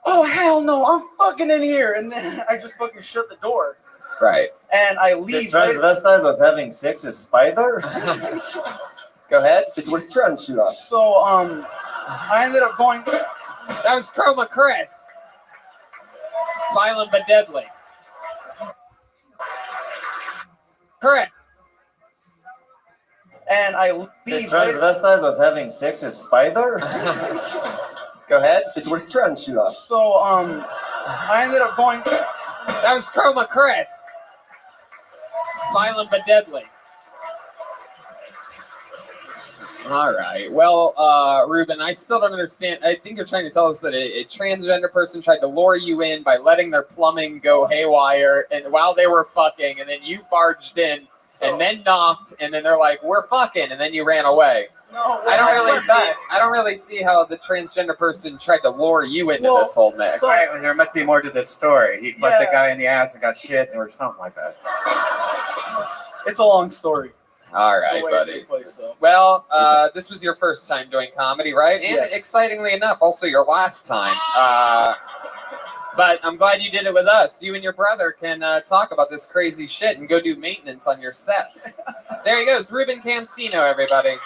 "Oh, hell no, I'm fucking in here." And then I just fucking shut the door. Right. And I leave. The transvestite was having sex with spider? Go ahead. It was tarantula. So, I ended up going. That was Chroma Chris. Silent but deadly. Correct. And I leave. The transvestite was having sex with spider? Go ahead. It was tarantula. So, I ended up going. That was Chroma Chris. Silent but deadly. All right. Well, Ruben, I still don't understand. I think you're trying to tell us that a transgender person tried to lure you in by letting their plumbing go haywire, and while they were fucking, and then you barged in and then knocked, and then they're like, "We're fucking," and then you ran away. No, I don't really see how the transgender person tried to lure you into this whole mix. So, right, there must be more to this story. He fucked the guy in the ass and got shit, or something like that. It's a long story. All right, buddy. Well, this was your first time doing comedy, right? And excitingly enough, also your last time. But I'm glad you did it with us. You and your brother can talk about this crazy shit and go do maintenance on your sets. There he goes, Ruben Cancino, everybody.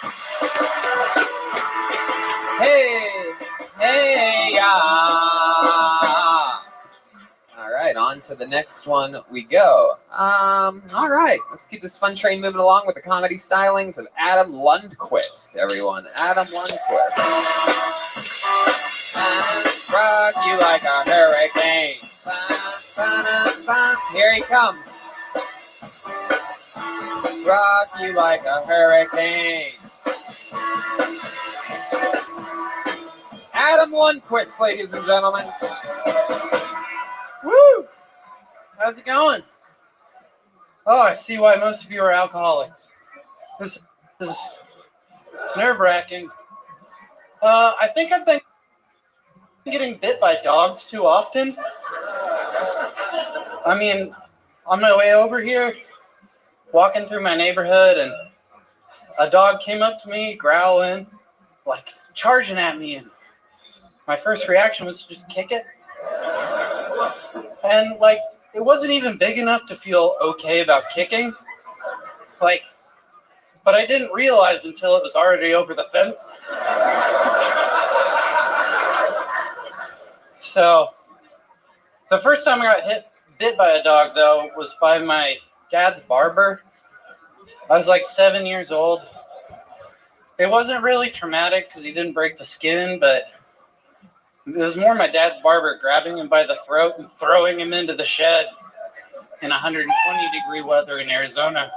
Hey, All right, on to the next one we go. All right, let's keep this fun train moving along with the comedy stylings of Adam Lundquist, everyone. Adam Lundquist. Rock you like a hurricane. Here he comes. Rock you like a hurricane. Adam Lundquist, ladies and gentlemen. Woo! How's it going? Oh, I see why most of you are alcoholics. This is nerve-wracking. I think I've been getting bit by dogs too often. I mean, on my way over here, walking through my neighborhood, and a dog came up to me, growling, like charging at me, and my first reaction was to just kick it. And, like, it wasn't even big enough to feel okay about kicking. Like, but I didn't realize until it was already over the fence. So, the first time I got bit by a dog, though, was by my dad's barber. I was like 7 years old. It wasn't really traumatic because he didn't break the skin, but it was more my dad's barber grabbing him by the throat and throwing him into the shed in 120-degree weather in Arizona.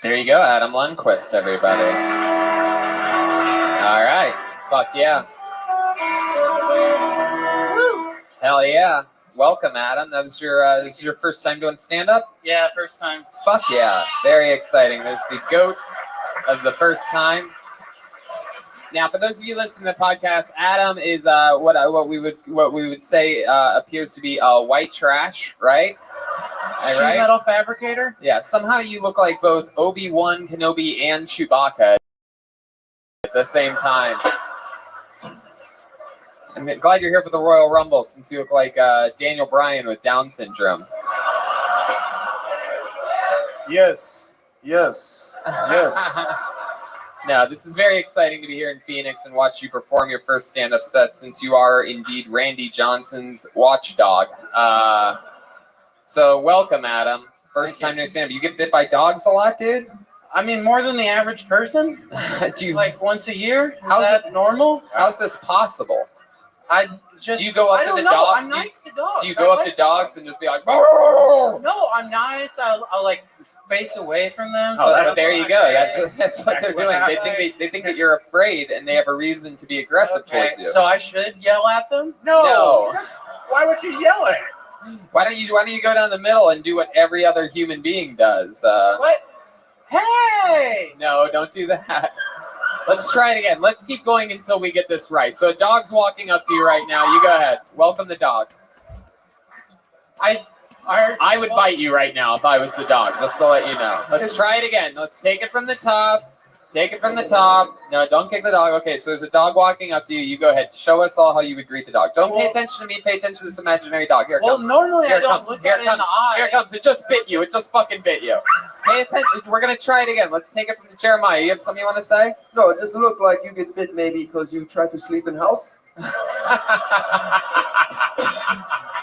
There you go, Adam Lundquist, everybody. All right. Fuck yeah. Hell yeah. Welcome, Adam. This is your first time doing stand-up? Yeah, first time. Fuck yeah. Very exciting. There's the goat of the first time. Now, for those of you listening to the podcast, Adam is what we would say appears to be white trash, right? Sheet metal fabricator? Yeah. Somehow you look like both Obi-Wan Kenobi and Chewbacca at the same time. I'm glad you're here for the Royal Rumble since you look like Daniel Bryan with Down syndrome. Yes. No, this is very exciting to be here in Phoenix and watch you perform your first stand-up set since you are indeed Randy Johnson's watchdog. So welcome, Adam. First time doing stand-up. You get bit by dogs a lot, dude? I mean, more than the average person. Do you, like once a year? Is how's that normal? How's this possible? I just. Do you go up I to don't the know. dog? I'm nice to dogs. Do you go I up like to dogs and just be like, "Roar!" No, I'm nice. I'll like face away from them. Oh, so there you go. That's what they're doing. They think that you're afraid and they have a reason to be aggressive towards you. So I should yell at them? No. Why would you yell at? Why don't you go down the middle and do what every other human being does? What? Hey! No, don't do that. Let's try it again. Let's keep going until we get this right. So a dog's walking up to you right now. You go ahead. Welcome the dog. I would bite you right now if I was the dog, just to let you know. Let's try it again. Let's take it from the top. Take it from the top. No, don't kick the dog. Okay, so there's a dog walking up to you. You go ahead. Show us all how you would greet the dog. Don't pay attention to me. Pay attention to this imaginary dog. Here it comes. Well, normally Here I it don't comes. look Here at it it in comes. the eye. Here it comes. It just bit you. It just fucking bit you. Pay attention. We're going to try it again. Let's take it from the Jeremiah. You have something you want to say? No, it just look like you get bit maybe because you try to sleep in house.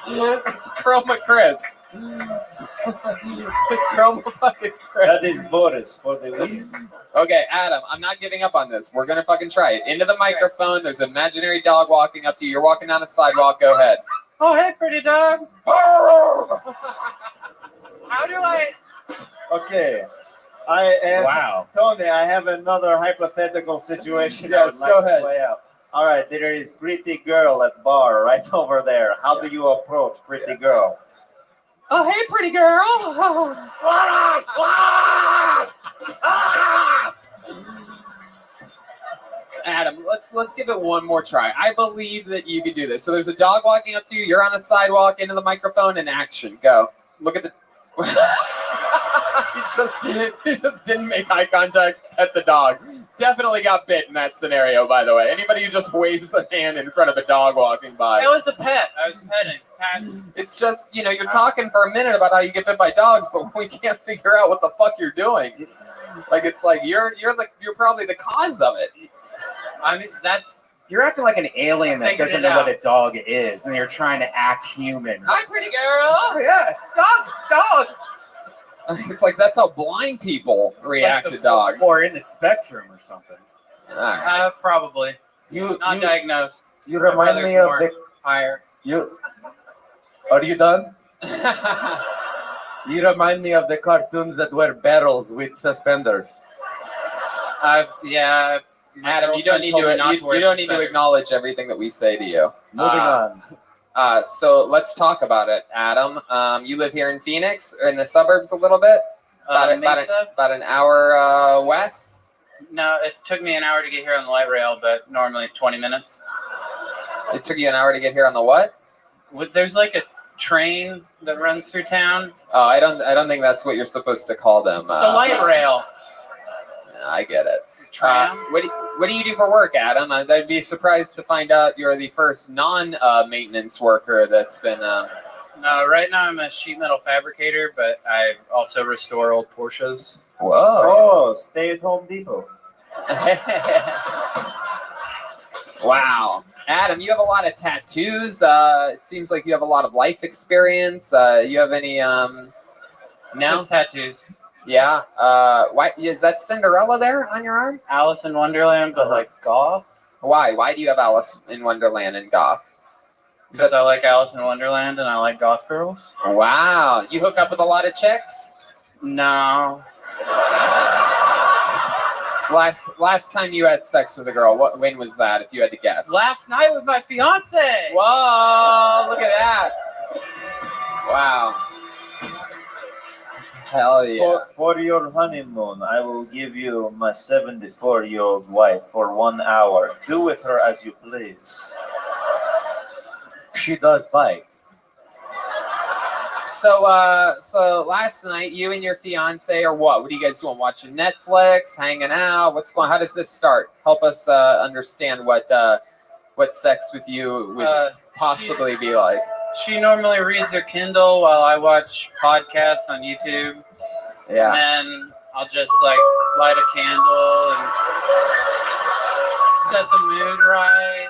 It's Chroma Chris. Chroma fucking Chris. That is Boris for the win. Okay, Adam, I'm not giving up on this. We're going to fucking try it. Into the microphone. There's an imaginary dog walking up to you. You're walking down the sidewalk. Go ahead. Oh, hey, pretty dog. How do I... Okay. I am. Wow. Tony, I have another hypothetical situation. Yes, I would go like ahead. To play out. All right, there is pretty girl at bar right over there. How do you approach pretty girl? Oh, hey, pretty girl. Adam, let's give it one more try. I believe that you can do this. So there's a dog walking up to you. You're on a sidewalk, into the microphone, and action. Go. Look at the... he just didn't make eye contact at the dog. Definitely got bit in that scenario, by the way. Anybody who just waves a hand in front of a dog walking by. That was a pet. I was petting. It's just, you're talking for a minute about how you get bit by dogs, but we can't figure out what the fuck you're doing. Like, it's like you're probably the cause of it. I mean, You're acting like an alien that Figured doesn't it know what out. a dog is, and you're trying to act human. Hi, pretty girl. Yeah, dog. It's like that's how blind people react to dogs. Or in the spectrum or something. All right. Probably. Not diagnosed. You My remind brother's me of more the. higher. Are you done? You remind me of the cartoons that wear barrels with suspenders. Yeah. Adam, you don't need to acknowledge everything that we say to you. Moving on. So let's talk about it, Adam. You live here in Phoenix, or in the suburbs a little bit? About an hour west? No, it took me an hour to get here on the light rail, but normally 20 minutes. It took you an hour to get here on the what? There's like a train that runs through town. Oh, I don't think that's what you're supposed to call them. It's a light rail. I get it. Tram? What do you do for work, Adam? I'd be surprised to find out you're the first non-maintenance worker that's been... No, right now I'm a sheet metal fabricator, but I also restore old Porsches. Whoa. Oh, stay at Home Depot. Wow. Adam, you have a lot of tattoos. It seems like you have a lot of life experience. You have any... No? Just tattoos. Yeah. Why is that Cinderella there on your arm? Alice in Wonderland, but like goth. Why? Why do you have Alice in Wonderland and goth? Because I like Alice in Wonderland and I like goth girls. Wow. You hook up with a lot of chicks? No. Last time you had sex with a girl, when was that? If you had to guess. Last night with my fiance. Whoa! Look at that. Wow. Hell yeah. For your honeymoon, I will give you my 74-year-old wife for 1 hour. Do with her as you please. She does bite. So last night, you and your fiance, or what? What are you guys doing? Watching Netflix, hanging out? How does this start? Help us understand what what sex with you would possibly be like. She normally reads her Kindle while I watch podcasts on YouTube. Yeah. And then I'll just like light a candle and set the mood right.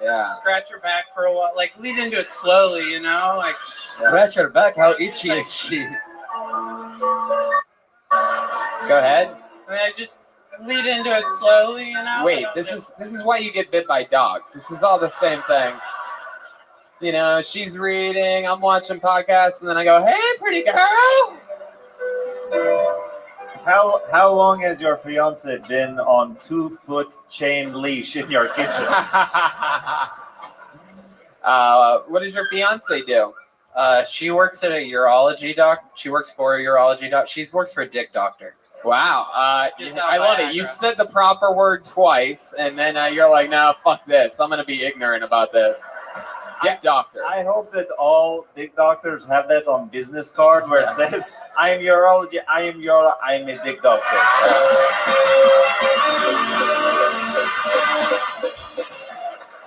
Yeah. Scratch her back for a while. Like lead into it slowly, you know? Like Scratch her back. How itchy is she? Go ahead. I mean, I just lead into it slowly, you know? Wait, this is why you get bit by dogs. This is all the same thing. You know, she's reading, I'm watching podcasts, and then I go, "Hey, pretty girl." How long has your fiance been on 2-foot chain leash in your kitchen? What does your fiance do? She works at a urology doc. She works for a urology doc. She works for a dick doctor. Wow. I love it. You said the proper word twice, and then you're like, "No, fuck this. I'm going to be ignorant about this." Dick doctor. I hope that all dick doctors have that on business card where it says, "I am urology, I am a dick doctor."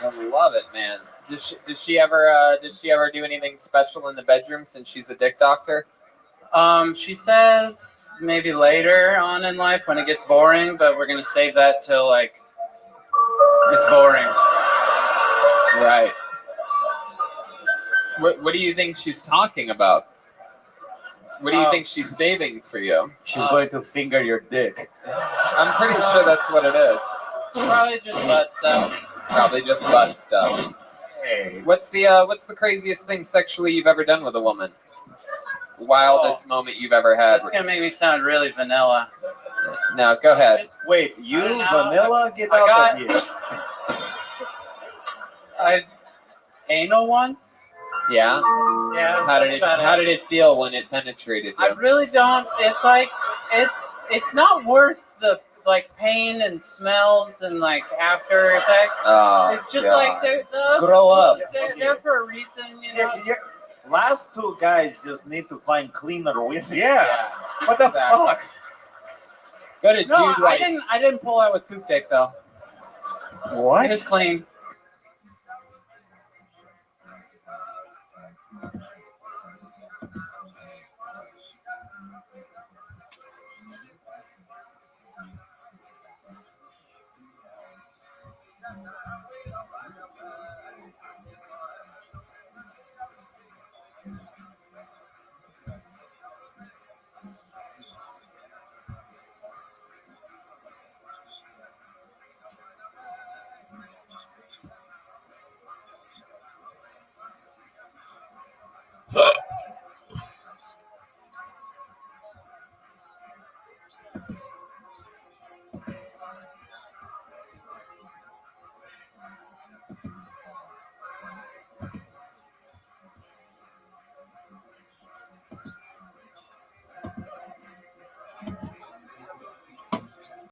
I love it, man. Does she ever do anything special in the bedroom since she's a dick doctor? She says maybe later on in life when it gets boring, but we're gonna save that till like it's boring. Right. What do you think she's talking about? What do you think she's saving for you? She's going to finger your dick. I'm pretty sure that's what it is. Probably just butt stuff. Probably just butt stuff. Hey. What's the craziest thing sexually you've ever done with a woman? Wildest moment you've ever had? That's gonna make me sound really vanilla. No, go ahead. Wait, you vanilla? Get out of here. I anal once. Yeah. Yeah. How did it feel when it penetrated you? I really don't. It's like it's not worth the like pain and smells and like after effects. Oh, it's just God. like they're Grow up. They're for a reason, you know. Last two guys just need to find cleaner women. Yeah. What the Exactly. fuck? Go to No, Jude I White's. didn't pull out with poop dick though. What? It was clean.